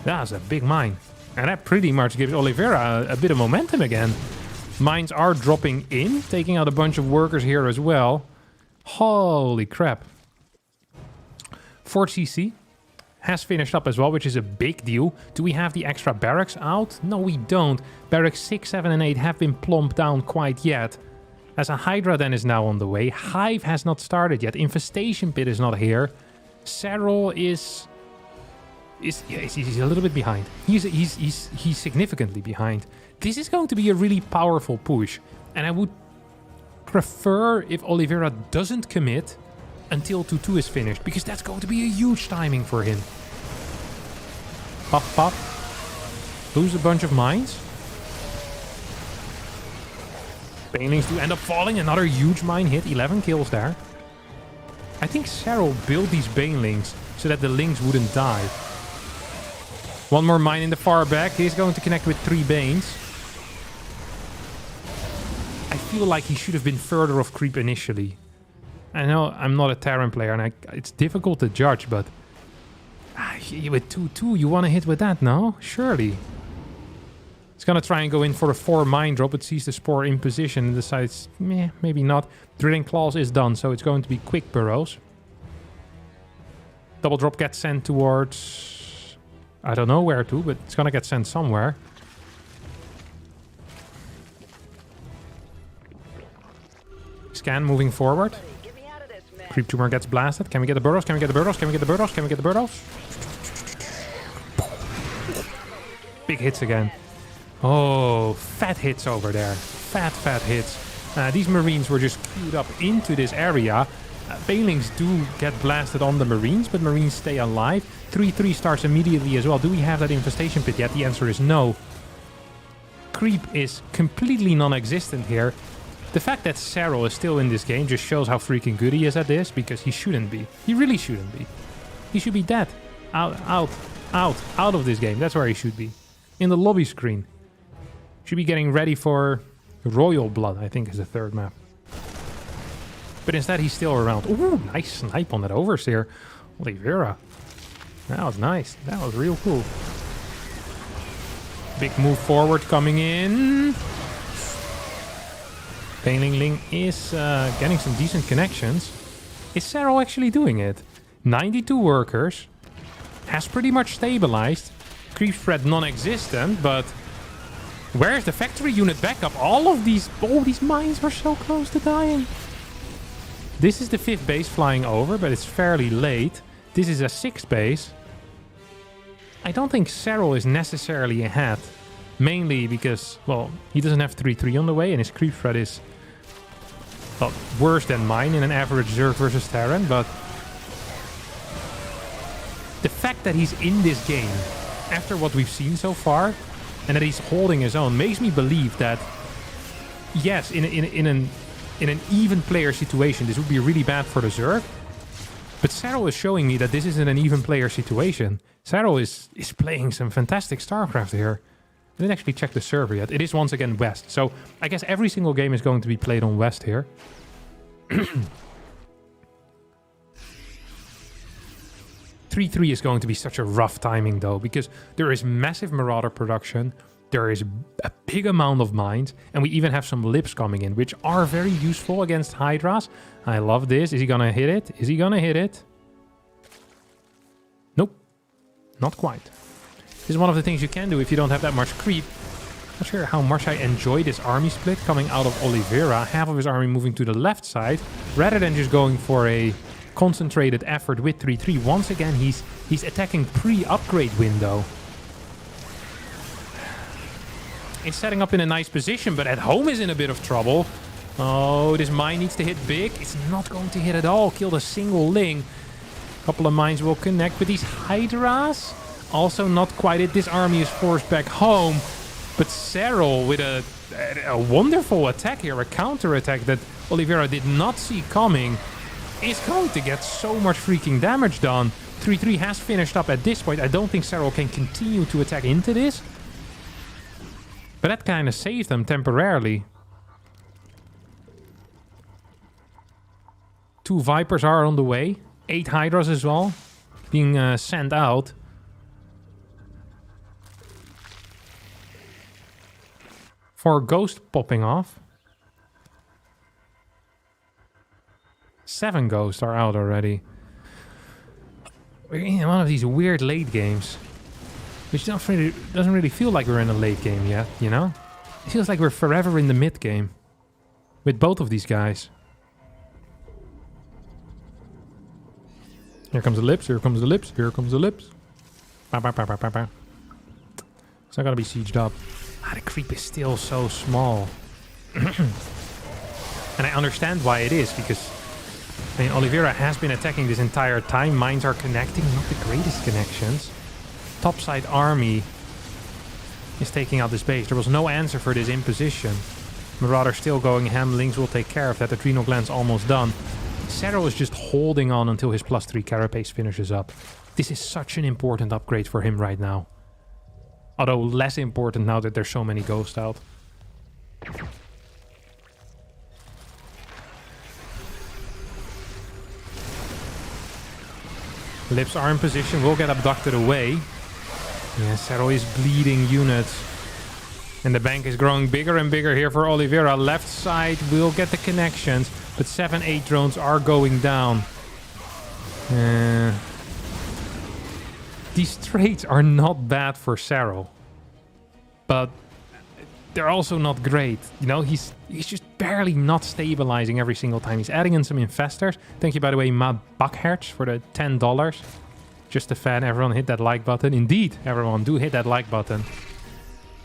That was a big mine. And that pretty much gives Oliveira a bit of momentum again. Mines are dropping in, taking out a bunch of workers here as well. Holy crap. Fort CC has finished up as well, which is a big deal. Do we have the extra barracks out? No, we don't. Barracks 6, 7, and 8 have been plomped down quite yet. As a Hydra then is now on the way. Hive has not started yet. Infestation Pit is not here. SERRAL is he's a little bit behind. He's significantly behind. This is going to be a really powerful push. And I would prefer if Oliveira doesn't commit until 2-2 is finished. Because that's going to be a huge timing for him. Pop, pop. Lose a bunch of mines. Banelings do end up falling. Another huge mine hit. 11 kills there. I think SERRAL built these banelings so that the lings wouldn't die. One more mine in the far back. He's going to connect with 3 Banes. I feel like he should have been further off creep initially. I know I'm not a Terran player and it's difficult to judge, but with 2-2, you want to hit with that, no? Surely. He's going to try and go in for a 4 mine drop, but sees the spore in position and decides, maybe not. Drilling claws is done, so it's going to be quick burrows. Double drop gets sent towards... I don't know where to, but it's going to get sent somewhere. Scan moving forward. Creep tumor gets blasted. Can we get the burrows? Can we get the burrows? Can we get the burrows? Can we get the burrows? Big hits again. Oh, fat hits over there. Fat hits. These Marines were just queued up into this area. Banelings do get blasted on the Marines, but Marines stay alive. 3-3 starts immediately as well. Do we have that infestation pit yet? The answer is no. Creep is completely non-existent here. The fact that SERRAL is still in this game just shows how freaking good he is at this, because he shouldn't be. He really shouldn't be. He should be dead. Out of this game. That's where he should be. In the lobby screen. Should be getting ready for Royal Blood, I think is the third map. But instead he's still around. Ooh, nice snipe on that overseer. Oliveira. That was nice. That was real cool. Big move forward coming in. Baneling is getting some decent connections. Is SERRAL actually doing it? 92 workers. Has pretty much stabilized. Creep spread non-existent, but where's the factory unit backup? All these mines were so close to dying. This is the 5th base flying over, but it's fairly late. This is a 6th base. I don't think SERRAL is necessarily ahead. Mainly because, well, he doesn't have 3-3 on the way, and his creep spread is, well, worse than mine in an average Zerg versus Terran, but the fact that he's in this game, after what we've seen so far, and that he's holding his own, makes me believe that, yes, in an even player situation, this would be really bad for the Zerg. But SERRAL is showing me that this isn't an even player situation. SERRAL is playing some fantastic StarCraft here. I didn't actually check the server yet. It is once again West. So I guess every single game is going to be played on West here. 3-3 is going to be such a rough timing though, because there is massive Marauder production. There is a big amount of mines, and we even have some lips coming in, which are very useful against Hydras. I love this. Is he gonna hit it? Is he gonna hit it? Nope. Not quite. This is one of the things you can do if you don't have that much creep. Not sure how much I enjoy this army split coming out of Oliveira. Half of his army moving to the left side, rather than just going for a concentrated effort with 3-3. Once again, he's attacking pre-upgrade window. He's setting up in a nice position, but at home is in a bit of trouble. Oh, this mine needs to hit big. It's not going to hit at all. Killed a single Ling. A couple of mines will connect, but these Hydras, also not quite it. This army is forced back home. But SERRAL with a wonderful attack here, a counter attack that Oliveira did not see coming, is going to get so much freaking damage done. 3-3 has finished up at this point. I don't think SERRAL can continue to attack into this. But that kind of saved them temporarily. 2 Vipers are on the way. 8 Hydras as well, being sent out. For Ghost popping off. 7 Ghosts are out already. We're in one of these weird late games. Which doesn't really feel like we're in a late game yet, you know? It feels like we're forever in the mid game. With both of these guys. Here comes the lips, here comes the lips, here comes the lips. Bah, bah, bah, bah, bah, bah. It's not gonna be sieged up. The creep is still so small. And I understand why it is, because I mean, Oliveira has been attacking this entire time. Mines are connecting, not the greatest connections. Topside army is taking out this base. There was no answer for this imposition. Marauder still going ham. Lynx will take care of that. Adrenal gland's almost done. SERRAL is just holding on until his +3 carapace finishes up. This is such an important upgrade for him right now. Although less important now that there's so many ghosts out. Lips are in position, will get abducted away. Yeah, SERRAL is bleeding units. And the bank is growing bigger and bigger here for Oliveira. Left side will get the connections, but 7-8 drones are going down. These trades are not bad for SERRAL. But they're also not great. You know, he's just barely not stabilizing every single time. He's adding in some infestors. Thank you, by the way, Ma Bakhertz, for the $10. Just a fan. Everyone hit that like button. Indeed, everyone, do hit that like button.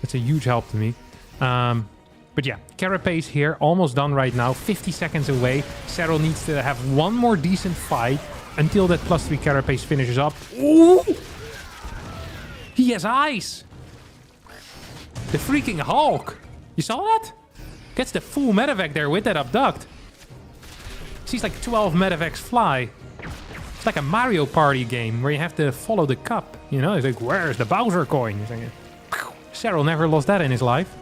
It's a huge help to me. But yeah, Carapace here, almost done right now. 50 seconds away. SERRAL needs to have one more decent fight until that +3 Carapace finishes up. Ooh! He has eyes! The freaking Hulk! You saw that? Gets the full medevac there with that abduct. Sees like 12 medevacs fly. It's like a Mario Party game where you have to follow the cup. You know, it's like, where's the Bowser coin? It's like, SERRAL never lost that in his life.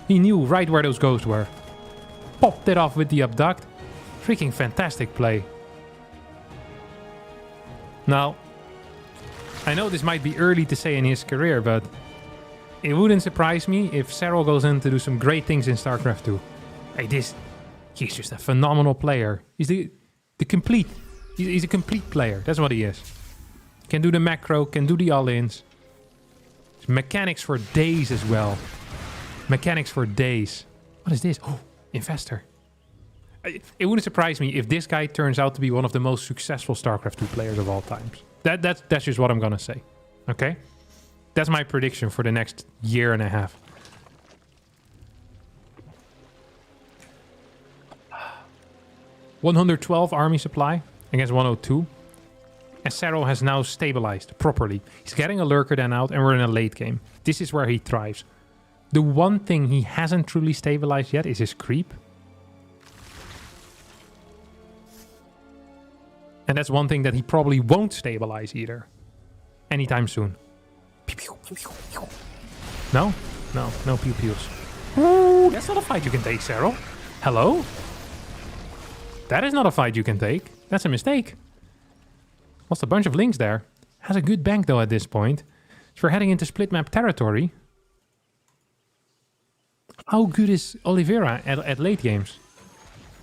He knew right where those ghosts were. Popped it off with the abduct. Freaking fantastic play. Now, I know this might be early to say in his career, but it wouldn't surprise me if SERRAL goes in to do some great things in StarCraft 2. Hey, he's just a phenomenal player. He's he's a complete player. That's what he is. Can do the macro, can do the all-ins. Mechanics for days as well. Mechanics for days. What is this? Oh, Infestor. It wouldn't surprise me if this guy turns out to be one of the most successful StarCraft 2 players of all times. That's just what I'm gonna say. Okay? That's my prediction for the next year and a half. $112 army supply against 102. And SERRAL has now stabilized properly. He's getting a lurker then out, and we're in a late game. This is where he thrives. The one thing he hasn't truly stabilized yet is his creep. And that's one thing that he probably won't stabilize either. Anytime soon. No? No pew-pews. Ooh, that's not a fight you can take, SERRAL. Hello? That is not a fight you can take. That's a mistake. Lost a bunch of links there. Has a good bank though at this point. So we're heading into split map territory. How good is Oliveira at late games?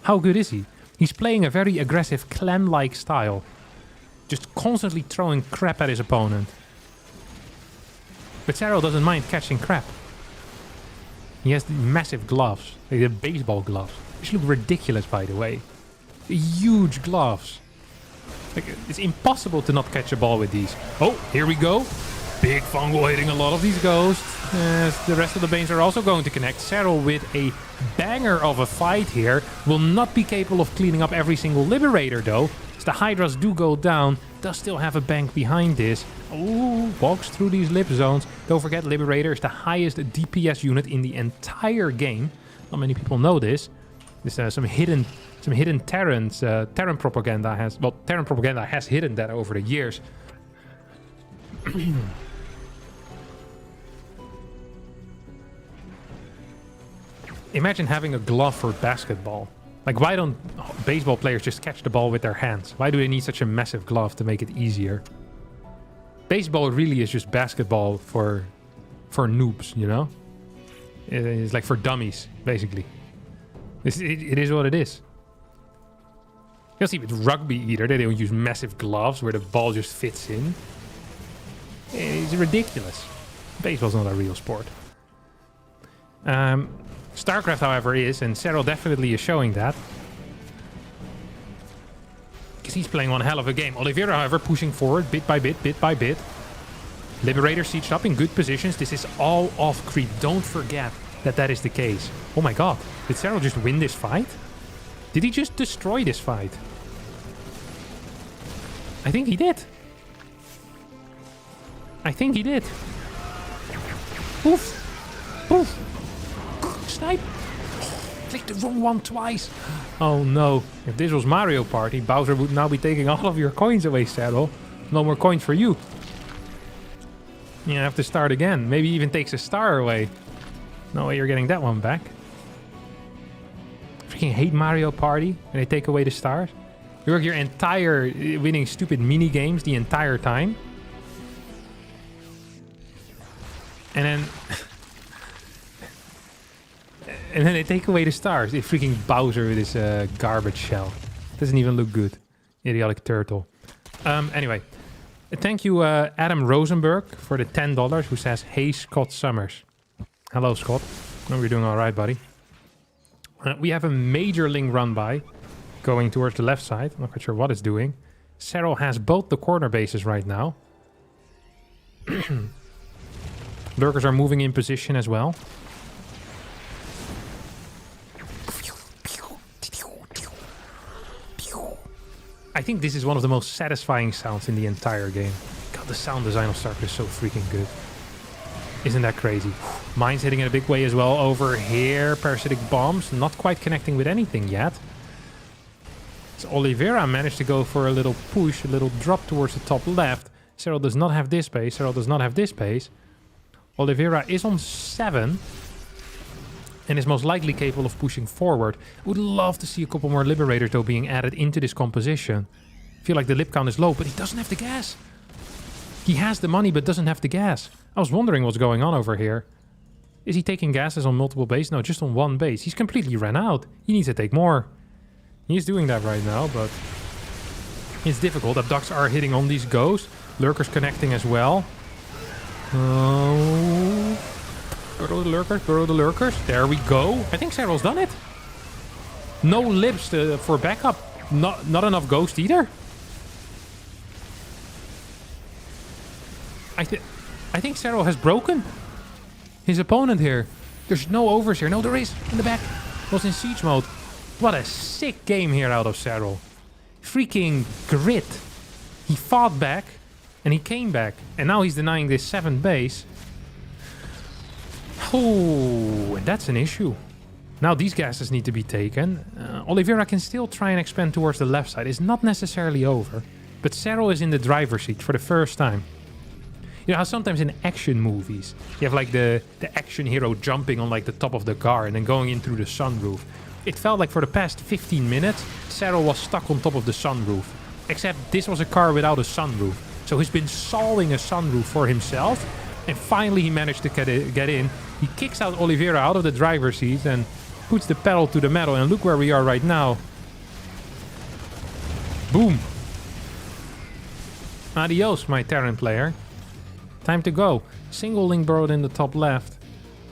How good is he? He's playing a very aggressive CLEM-like style. Just constantly throwing crap at his opponent. But SERRAL doesn't mind catching crap. He has the massive gloves. Like the baseball gloves. Which look ridiculous, by the way. Huge gloves. Like, it's impossible to not catch a ball with these. Oh, here we go. Big Fungal hitting a lot of these ghosts. The rest of the Banes are also going to connect. SERRAL with a banger of a fight here. Will not be capable of cleaning up every single Liberator though. As the Hydras do go down. Does still have a bank behind this. Ooh, walks through these lip zones. Don't forget, Liberator is the highest DPS unit in the entire game. Not many people know this. There's some hidden Terrans. Terran propaganda has... Well, Terran propaganda has hidden that over the years. Imagine having a glove for basketball. Like, why don't baseball players just catch the ball with their hands? Why do they need such a massive glove to make it easier? Baseball really is just basketball for noobs, you know? It's like for dummies, basically. It is what it is. You'll see with rugby either, they don't use massive gloves where the ball just fits in. It's ridiculous. Baseball's not a real sport. StarCraft, however, is, and SERRAL definitely is showing that. Because he's playing one hell of a game. Oliveira, however, pushing forward bit by bit, bit by bit. Liberator sieged up in good positions. This is all off creep. Don't forget that is the case. Oh my god. Did SERRAL just win this fight? Did he just destroy this fight? I think he did. I think he did. Oof. Oof. Snipe. Click the wrong one twice. Oh no. If this was Mario Party, Bowser would now be taking all of your coins away, SERRAL. No more coins for you. You have to start again. Maybe even takes a star away. No way you're getting that one back. Freaking hate Mario Party when they take away the stars. You work your entire winning stupid mini games the entire time. And then... and then they take away the stars. It's freaking Bowser with his garbage shell. Doesn't even look good. Idiotic turtle. Anyway. Thank you, Adam Rosenberg, for the $10, who says, "Hey, Scott Summers." Hello, Scott. Hope you're doing all right, buddy. We have a major Ling run by going towards the left side. I'm not quite sure what it's doing. SERRAL has both the corner bases right now. Lurkers are moving in position as well. I think this is one of the most satisfying sounds in the entire game. God, the sound design of StarCraft is so freaking good. Isn't that crazy? Mines hitting in a big way as well over here. Parasitic bombs not quite connecting with anything yet. So Oliveira managed to go for a little push, a little drop towards the top left. SERRAL does not have this base. SERRAL does not have this base. Oliveira is on 7 and is most likely capable of pushing forward. Would love to see a couple more Liberators though being added into this composition. Feel like the lip count is low, but he doesn't have the gas. He has the money, but doesn't have the gas. I was wondering what's going on over here. Is he taking gases on multiple bases? No, just on one base. He's completely ran out. He needs to take more. He's doing that right now, but it's difficult. Abducts are hitting on these ghosts. Lurkers connecting as well. Oh. Burrow the lurkers, burrow the lurkers. There we go. I think SERRAL's done it. No lips for backup. Not enough ghost either. I think SERRAL has broken his opponent here. There's no overs here. No, there is. In the back. Was in siege mode. What a sick game here out of SERRAL. Freaking grit. He fought back and he came back. And now he's denying this 7th base. Oh, and that's an issue. Now these gases need to be taken. Oliveira can still try and expand towards the left side. It's not necessarily over. But SERRAL is in the driver's seat for the first time. You know how sometimes in action movies, you have like the action hero jumping on like the top of the car and then going in through the sunroof. It felt like for the past 15 minutes, SERRAL was stuck on top of the sunroof. Except this was a car without a sunroof. So he's been solving a sunroof for himself. And finally he managed to get in. He kicks out Oliveira out of the driver's seat and puts the pedal to the metal. And look where we are right now. Boom. Adios, my Terran player. Time to go. Single link burrowed in the top left.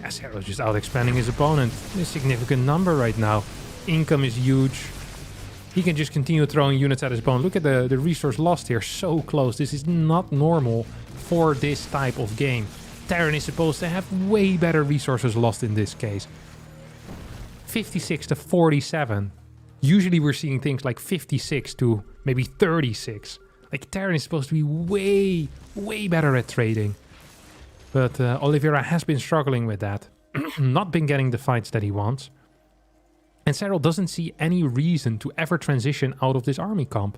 SERRAL's just out expanding his opponent. A significant number right now. Income is huge. He can just continue throwing units at his opponent. Look at the resource lost here. So close. This is not normal for this type of game. Terran is supposed to have way better resources lost in this case. 56 to 47. Usually we're seeing things like 56 to maybe 36. Like Terran is supposed to be way better at trading. But Oliveira has been struggling with that. Not been getting the fights that he wants. And SERRAL doesn't see any reason to ever transition out of this army comp.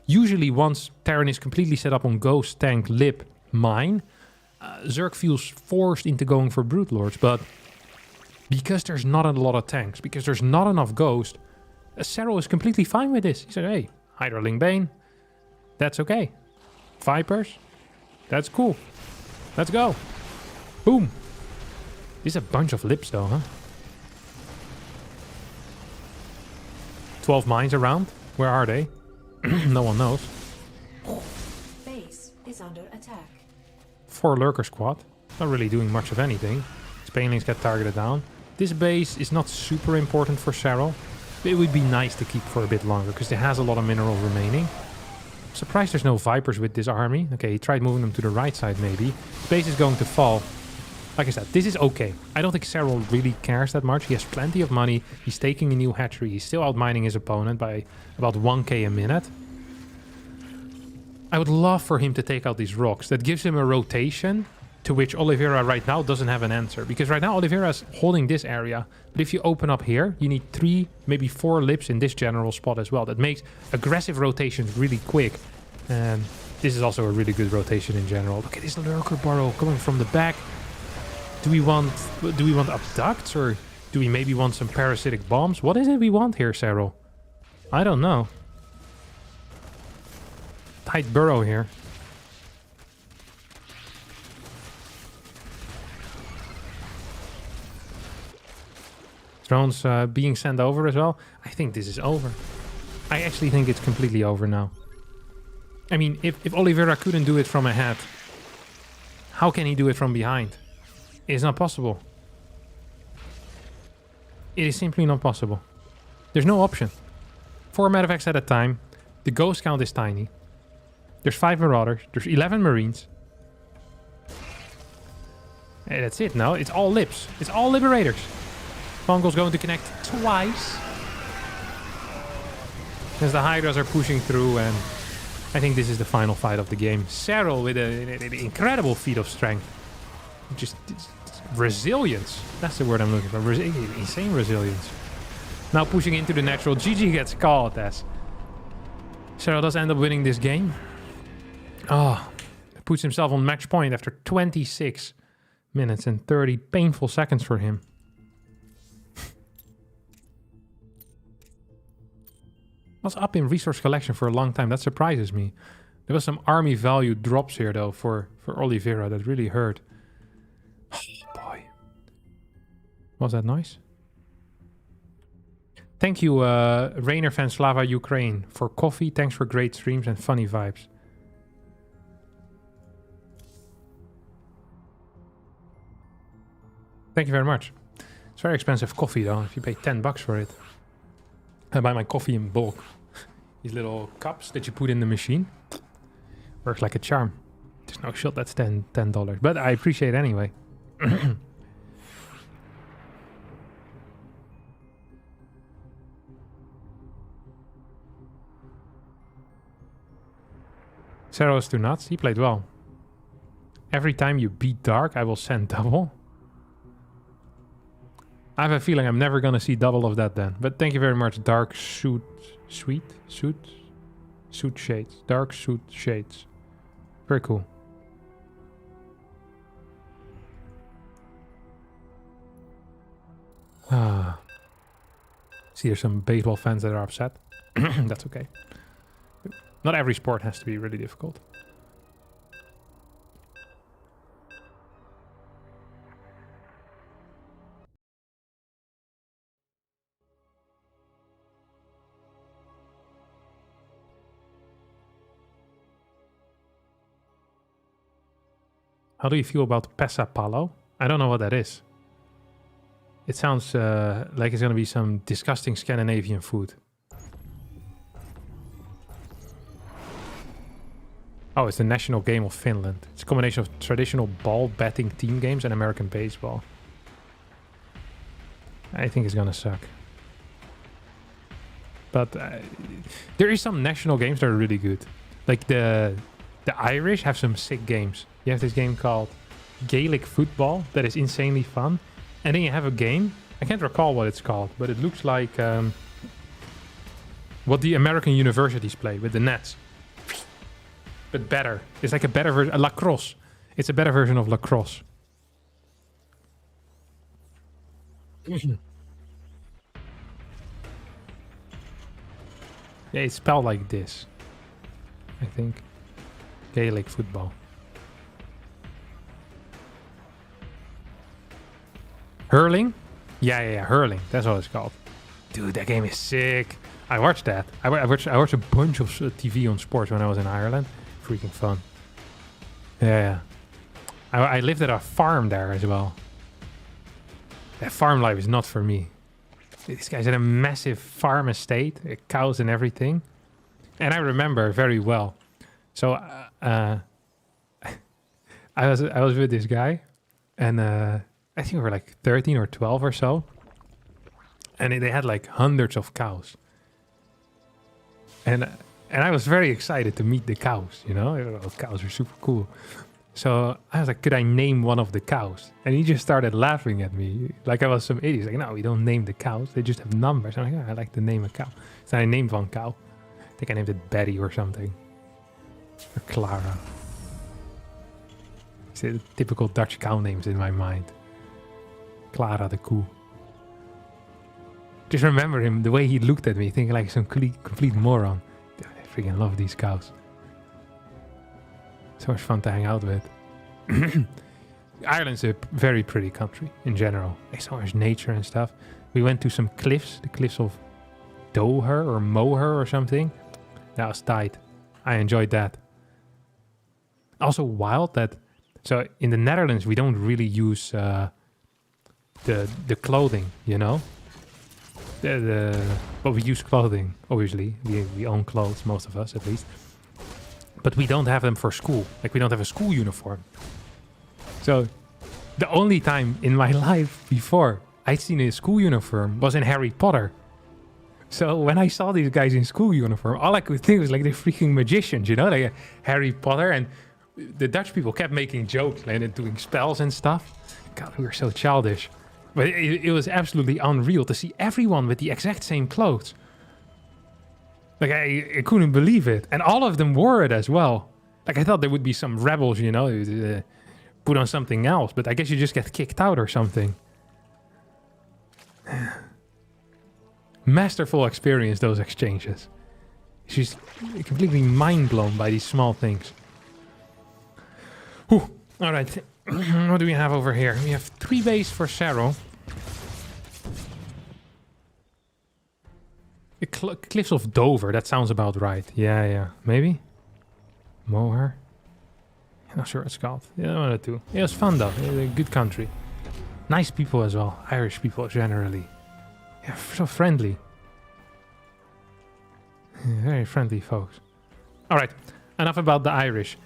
Usually once Terran is completely set up on Ghost, Tank, Lip, Mine, Zerg feels forced into going for Brute Lords. But because there's not a lot of tanks, because there's not enough Ghost, SERRAL is completely fine with this. He said, hey, Hydraling Bane, that's okay. Vipers, that's cool. Let's go. Boom. This is a bunch of lips though, huh? 12 mines around. Where are they? No one knows. Base is under attack. 4 lurker squad. Not really doing much of anything. Spanelings get targeted down. This base is not super important for SERRAL. It would be nice to keep for a bit longer because it has a lot of minerals remaining. Surprised there's no Vipers with this army. Okay, he tried moving them to the right side maybe. Base is going to fall. Like I said, this is okay. I don't think SERRAL really cares that much. He has plenty of money. He's taking a new hatchery. He's still outmining his opponent by about 1k a minute. I would love for him to take out these rocks. That gives him a rotation to which Oliveira right now doesn't have an answer. Because right now Oliveira is holding this area. But if you open up here, you need 3, maybe 4 lips in this general spot as well. That makes aggressive rotations really quick. And this is also a really good rotation in general. Look at this lurker burrow coming from the back. Do we want abducts or do we maybe want some parasitic bombs? What is it we want here, SERRAL? I don't know. Tight burrow here. Drones being sent over as well. I think this is over. I actually think it's completely over now. I mean, if Oliveira couldn't do it from ahead, how can he do it from behind? It's not possible. It is simply not possible. There's no option. 4 medevacs at a time. The ghost count is tiny. There's 5 marauders. There's 11 marines. Hey, that's it now. It's all lips. It's all liberators. Mongols going to connect twice. As the Hydras are pushing through, and I think this is the final fight of the game. SERRAL with an incredible feat of strength. Just resilience. That's the word I'm looking for. Insane resilience. Now pushing into the natural. GG gets called as. SERRAL does end up winning this game. Oh, puts himself on match point after 26 minutes and 30 painful seconds for him. Was up in resource collection for a long time. That surprises me. There was some army value drops here though for Oliveira that really hurt. Oh boy. Was that nice? Thank you, Rainer van Slava Ukraine, for coffee. Thanks for great streams and funny vibes. Thank you very much. It's very expensive coffee though, if you pay 10 bucks for it. I buy my coffee in bulk. These little cups that you put in the machine. Works like a charm. There's no shot that's $10. But I appreciate it anyway. SERRAL is too nuts. He played well. Every time you beat Dark, I will send double. I have a feeling I'm never gonna see double of that then. But thank you very much, Dark Suit Shades. Dark Suit Shades. Very cool. Ah. See, there's some baseball fans that are upset. That's okay. Not every sport has to be really difficult. How do you feel about Pesa Palo? I don't know what that is. It sounds like it's going to be some disgusting Scandinavian food. Oh, it's the national game of Finland. It's a combination of traditional ball batting team games and American baseball. I think it's going to suck. But there is some national games that are really good. Like the Irish have some sick games. You have this game called Gaelic Football that is insanely fun. And then you have a game, I can't recall what it's called, but it looks like what the American universities play with the nets. But better. It's like a better version, lacrosse. It's a better version of lacrosse. Yeah, it's spelled like this, I think. Gaelic football. Hurling? Yeah, hurling. That's what it's called. Dude, that game is sick. I watched that. I watched a bunch of TV on sports when I was in Ireland. Freaking fun. Yeah. I lived at a farm there as well. That farm life is not for me. This guy's in a massive farm estate, cows and everything. And I remember very well. So I was with this guy, and I think we were like 13 or 12 or so. And they had like hundreds of cows. And I was very excited to meet the cows, you know? Cows are super cool. So I was like, could I name one of the cows? And he just started laughing at me like I was some idiot. He's like, no, we don't name the cows. They just have numbers. I'm like, oh, I like to name a cow. So I named one cow. I think I named it Betty or something. Or Clara. It's the typical Dutch cow names in my mind. Clara the koe. Just remember him, the way he looked at me, thinking like some complete moron. Dude, I freaking love these cows. So much fun to hang out with. Ireland's a very pretty country in general. There's so much nature and stuff. We went to some cliffs, the cliffs of Doher or Moher or something. That was tight. I enjoyed that. Also wild that, so in the Netherlands we don't really use the clothing, you know? But we use clothing, obviously. We own clothes, most of us at least. But we don't have them for school. Like, we don't have a school uniform. So, the only time in my life before I'd seen a school uniform was in Harry Potter. So, when I saw these guys in school uniform, all I could think was like, they're freaking magicians, you know? Like Harry Potter. And the Dutch people kept making jokes and doing spells and stuff. God, we were so childish. But it was absolutely unreal to see everyone with the exact same clothes. Like, I couldn't believe it. And all of them wore it as well. Like, I thought there would be some rebels, you know, put on something else. But I guess you just get kicked out or something. Masterful experience, those exchanges. She's completely mind-blown by these small things. Whew. All right. What do we have over here? We have 3 bays for SERRAL. The Cliffs of Dover, that sounds about right. Yeah. Maybe? Moher? I'm not sure what it's called. Yeah, one of the two. Yeah, it was fun though. It was a good country. Nice people as well. Irish people generally. Yeah, so friendly. Yeah, very friendly folks. Alright, enough about the Irish.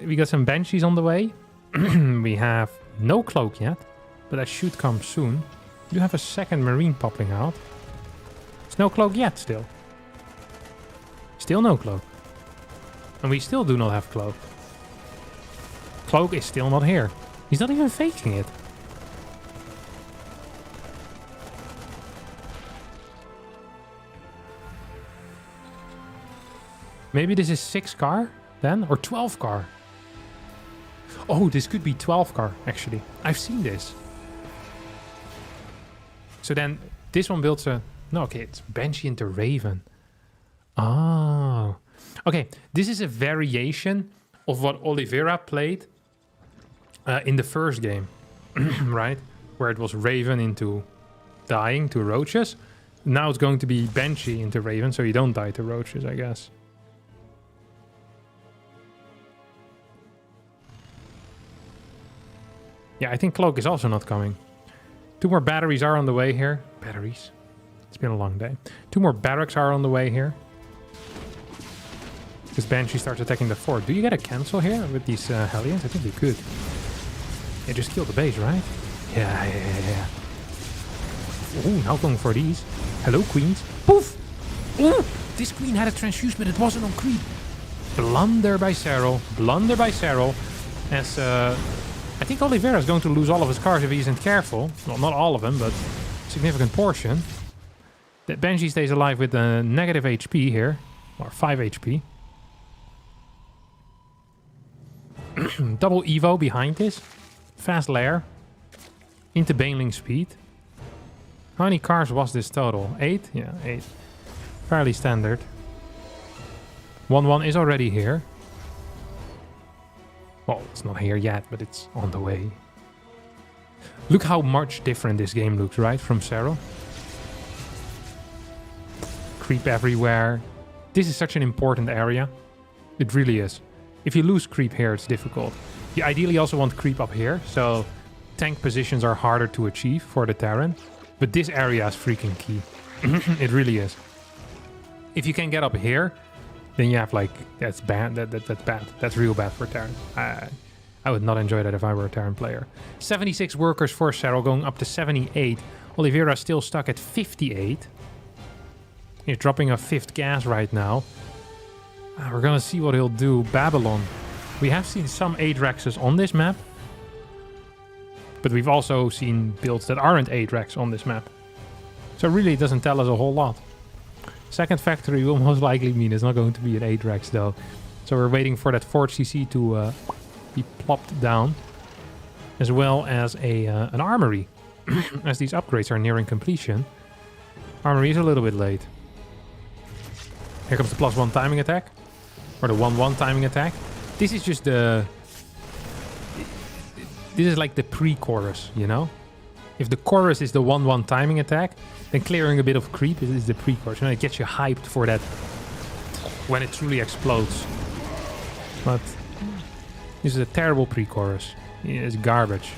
We got some Banshees on the way. We have no cloak yet, but that should come soon. You have a second Marine popping out. It's no cloak yet still. Still no cloak. And we still do not have cloak. Cloak is still not here. He's not even faking it. Maybe this is 6 car then? Or 12 car? Oh, this could be 12 car, actually. I've seen this. So then, this one builds a... No, okay, it's Banshee into Raven. Oh. Okay, this is a variation of what Oliveira played in the first game. Right? Where it was Raven into dying to roaches. Now it's going to be Banshee into Raven, so you don't die to roaches, I guess. Yeah, I think Cloak is also not coming. 2 more batteries are on the way here. Batteries? It's been a long day. 2 more barracks are on the way here. Because Banshee starts attacking the fort. Do you get a cancel here with these Hellions? I think you could. Yeah, just kill the base, right? Yeah. Ooh, now going for these. Hello, queens. Poof! Ooh! This queen had a transfuse, but it wasn't on creep. Blunder by SERRAL. Blunder by SERRAL. As... I think Oliveira is going to lose all of his cars if he isn't careful. Well, not all of them, but a significant portion. The Banshee stays alive with a negative HP here. Or 5 HP. Double Evo behind this. Fast lair. Into Baneling speed. How many cars was this total? 8? Yeah, 8. Fairly standard. 1-1 is already here. Well, it's not here yet, but it's on the way. Look how much different this game looks, right? From SERRAL. Creep everywhere. This is such an important area. It really is. If you lose creep here, it's difficult. You ideally also want creep up here, so tank positions are harder to achieve for the Terran. But this area is freaking key. It really is. If you can get up here, then you have like, that's bad, that's bad. That's real bad for Terran. I would not enjoy that if I were a Terran player. 76 workers for SERRAL, going up to 78. Oliveira still stuck at 58. He's dropping a 5th gas right now. We're gonna see what he'll do. Babylon. We have seen some Adraxes on this map. But we've also seen builds that aren't Adrax on this map. So really it doesn't tell us a whole lot. Second factory will most likely mean it's not going to be an Adrax though. So we're waiting for that Fort CC to be plopped down. As well as an armory. As these upgrades are nearing completion. Armory is a little bit late. Here comes the +1 timing attack. Or the 1-1 timing attack. This is just the... This is like the pre-chorus, you know? If the chorus is the 1-1 timing attack, then clearing a bit of creep is the pre-chorus. You know, it gets you hyped for that when it truly explodes. But this is a terrible pre-chorus. It's garbage.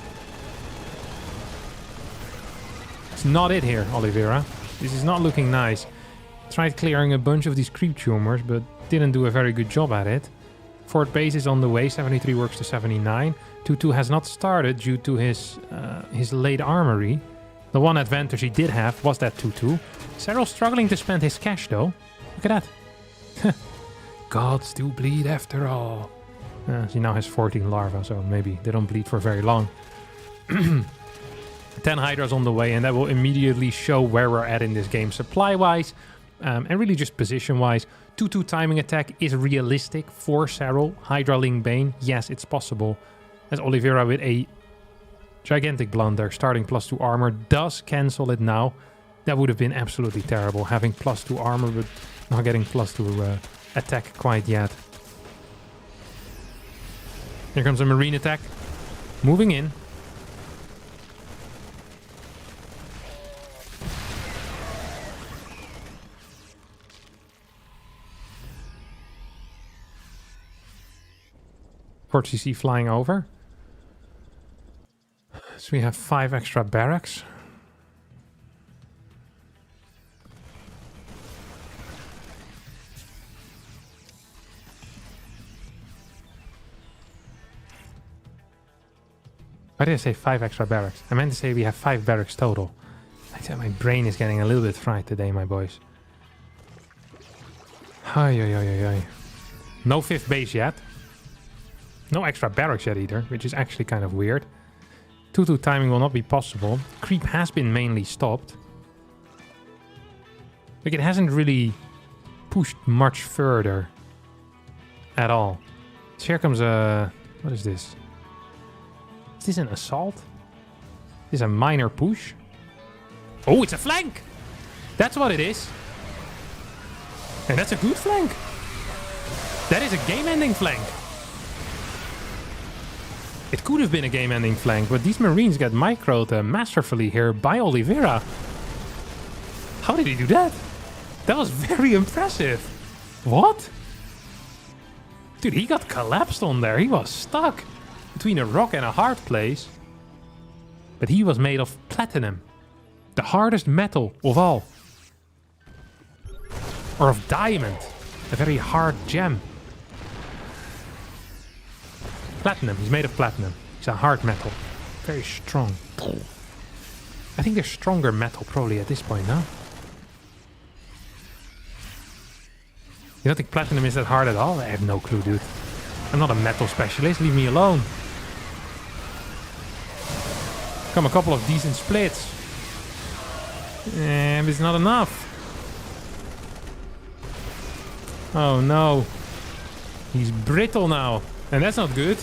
It's not it here, Oliveira. This is not looking nice. Tried clearing a bunch of these creep tumors, but didn't do a very good job at it. Fourth base is on the way. 73 works to 79. 2-2 has not started due to his late armory. The one advantage he did have was that 2-2. SERRAL struggling to spend his cash though. Look at that. Gods do bleed after all. He now has 14 larvae, so maybe they don't bleed for very long. 10 Hydras on the way, and that will immediately show where we're at in this game supply-wise, and really just position-wise. 2-2 timing attack is realistic for SERRAL. Hydra Ling Bane, yes, it's possible. As Oliveira with a gigantic blunder, starting +2 armor, does cancel it now. That would have been absolutely terrible, having +2 armor, but not getting +2 attack quite yet. Here comes a marine attack. Moving in. Port CC flying over. So we have 5 extra barracks. Why did I say 5 extra barracks? I meant to say we have 5 barracks total. I said my brain is getting a little bit fried today, my boys. Ay. No 5th base yet. No extra barracks yet either, which is actually kind of weird. 2-2 timing will not be possible. Creep has been mainly stopped. Like, it hasn't really pushed much further at all. So here comes a... What is this? Is this an assault? Is this a minor push? Oh, it's a flank! That's what it is. And that's a good flank. That is a game-ending flank. It could have been a game-ending flank, but these Marines get microed masterfully here by Oliveira. How did he do that? That was very impressive. What? Dude, he got collapsed on there. He was stuck between a rock and a hard place. But he was made of platinum. The hardest metal of all. Or of diamond. A very hard gem. Platinum. He's made of platinum. He's a hard metal. Very strong. I think there's stronger metal probably at this point, no? You don't think platinum is that hard at all? I have no clue, dude. I'm not a metal specialist. Leave me alone. Come a couple of decent splits. And it's not enough. Oh no. He's brittle now. And that's not good.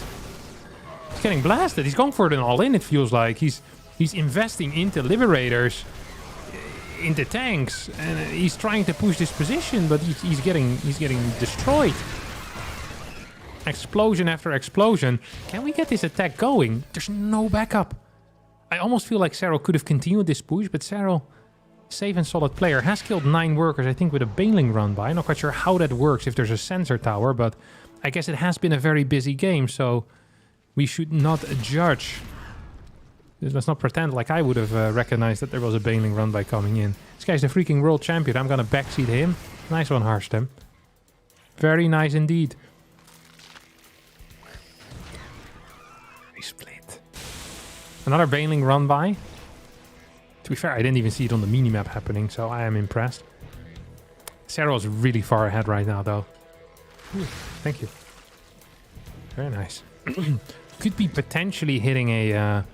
He's getting blasted. He's going for it all-in, it feels like. He's investing into liberators, into tanks, and he's trying to push this position, but he's getting destroyed. Explosion after explosion. Can we get this attack going? There's no backup. I almost feel like SERRAL could have continued this push, but SERRAL, safe and solid player, has killed 9 workers, I think, with a Baneling run by. I'm not quite sure how that works if there's a sensor tower, but I guess it has been a very busy game, so we should not judge. Let's not pretend like I would have recognized that there was a Baneling run by coming in. This guy's the freaking world champion. I'm gonna backseat him. Nice one, Harstem. Very nice indeed. Very split. Another Baneling run by. To be fair, I didn't even see it on the minimap happening, so I am impressed. SERRAL's really far ahead right now, though. Ooh, thank you. Very nice. Could be potentially hitting an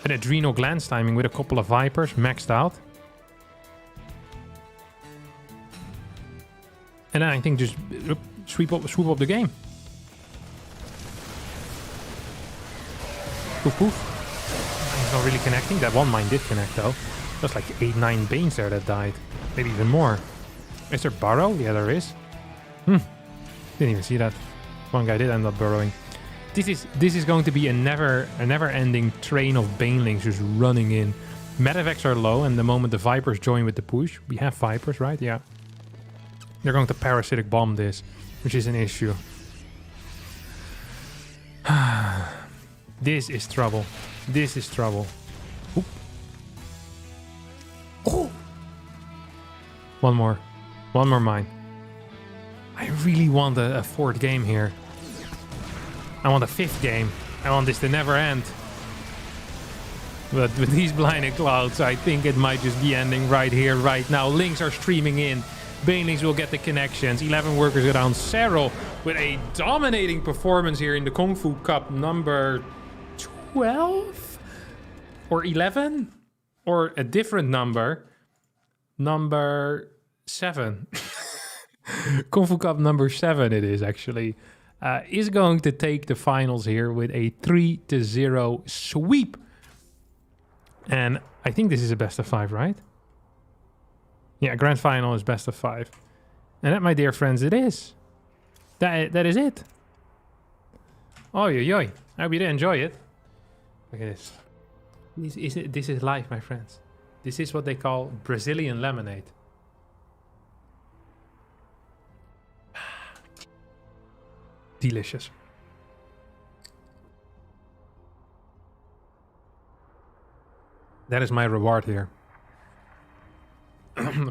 adrenal glands timing with a couple of Vipers maxed out. And then I think just swoop up the game. Poof poof. He's not really connecting. That one mine did connect though. There's like 8-9 Banes there that died. Maybe even more. Is there burrow? Yeah, there is. Didn't even see that. One guy did end up burrowing. This is going to be a never-ending train of Banelings just running in. Medevacs are low, and the moment the Vipers join with the push, we have Vipers, right? Yeah. They're going to parasitic bomb this, which is an issue. This is trouble. This is trouble. Oop. Oh! One more. One more mine. I really want a fourth game here. I want a fifth game. I want this to never end. But with these blinded clouds, I think it might just be ending right here, right now. Links are streaming in. Banelings will get the connections. 11 workers go down. SERRAL with a dominating performance here in the Kung Fu Cup number 12? Or 11? Or a different number. Number 7. Kung Fu Cup number 7 it is actually. Is going to take the finals here with a 3-0 sweep. And I think this is a best of 5, right? Yeah, grand final is best of 5. And that, my dear friends, it is. That is it. Oh, yo. I hope you did enjoy it. Look at this. This is life, my friends. This is what they call Brazilian lemonade. Delicious. That is my reward here.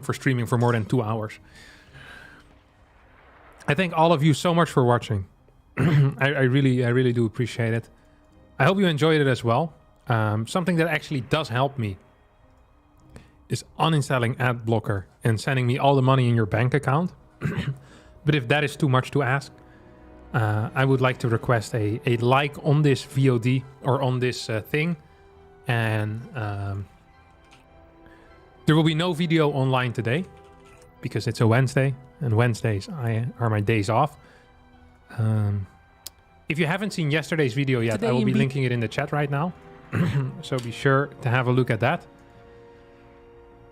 For streaming for more than 2 hours. I thank all of you so much for watching. I really do appreciate it. I hope you enjoyed it as well. Something that actually does help me is uninstalling ad blocker and sending me all the money in your bank account. But if that is too much to ask, I would like to request a like on this VOD or on this thing. And there will be no video online today because it's a Wednesday and Wednesdays are my days off. If you haven't seen yesterday's video yet, I will be linking it in the chat right now. So be sure to have a look at that.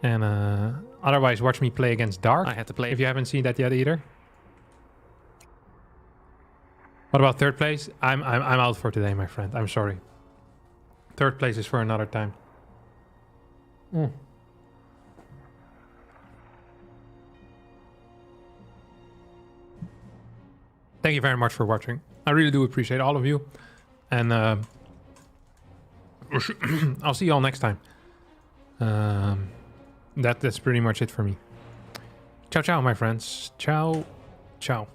And otherwise, watch me play against Dark. I had to play if you haven't seen that yet either. What about third place? I'm out for today, my friend. I'm sorry. Third place is for another time. Thank you very much for watching. I really do appreciate all of you. And I'll see you all next time. That's pretty much it for me. Ciao, ciao, my friends. Ciao, ciao.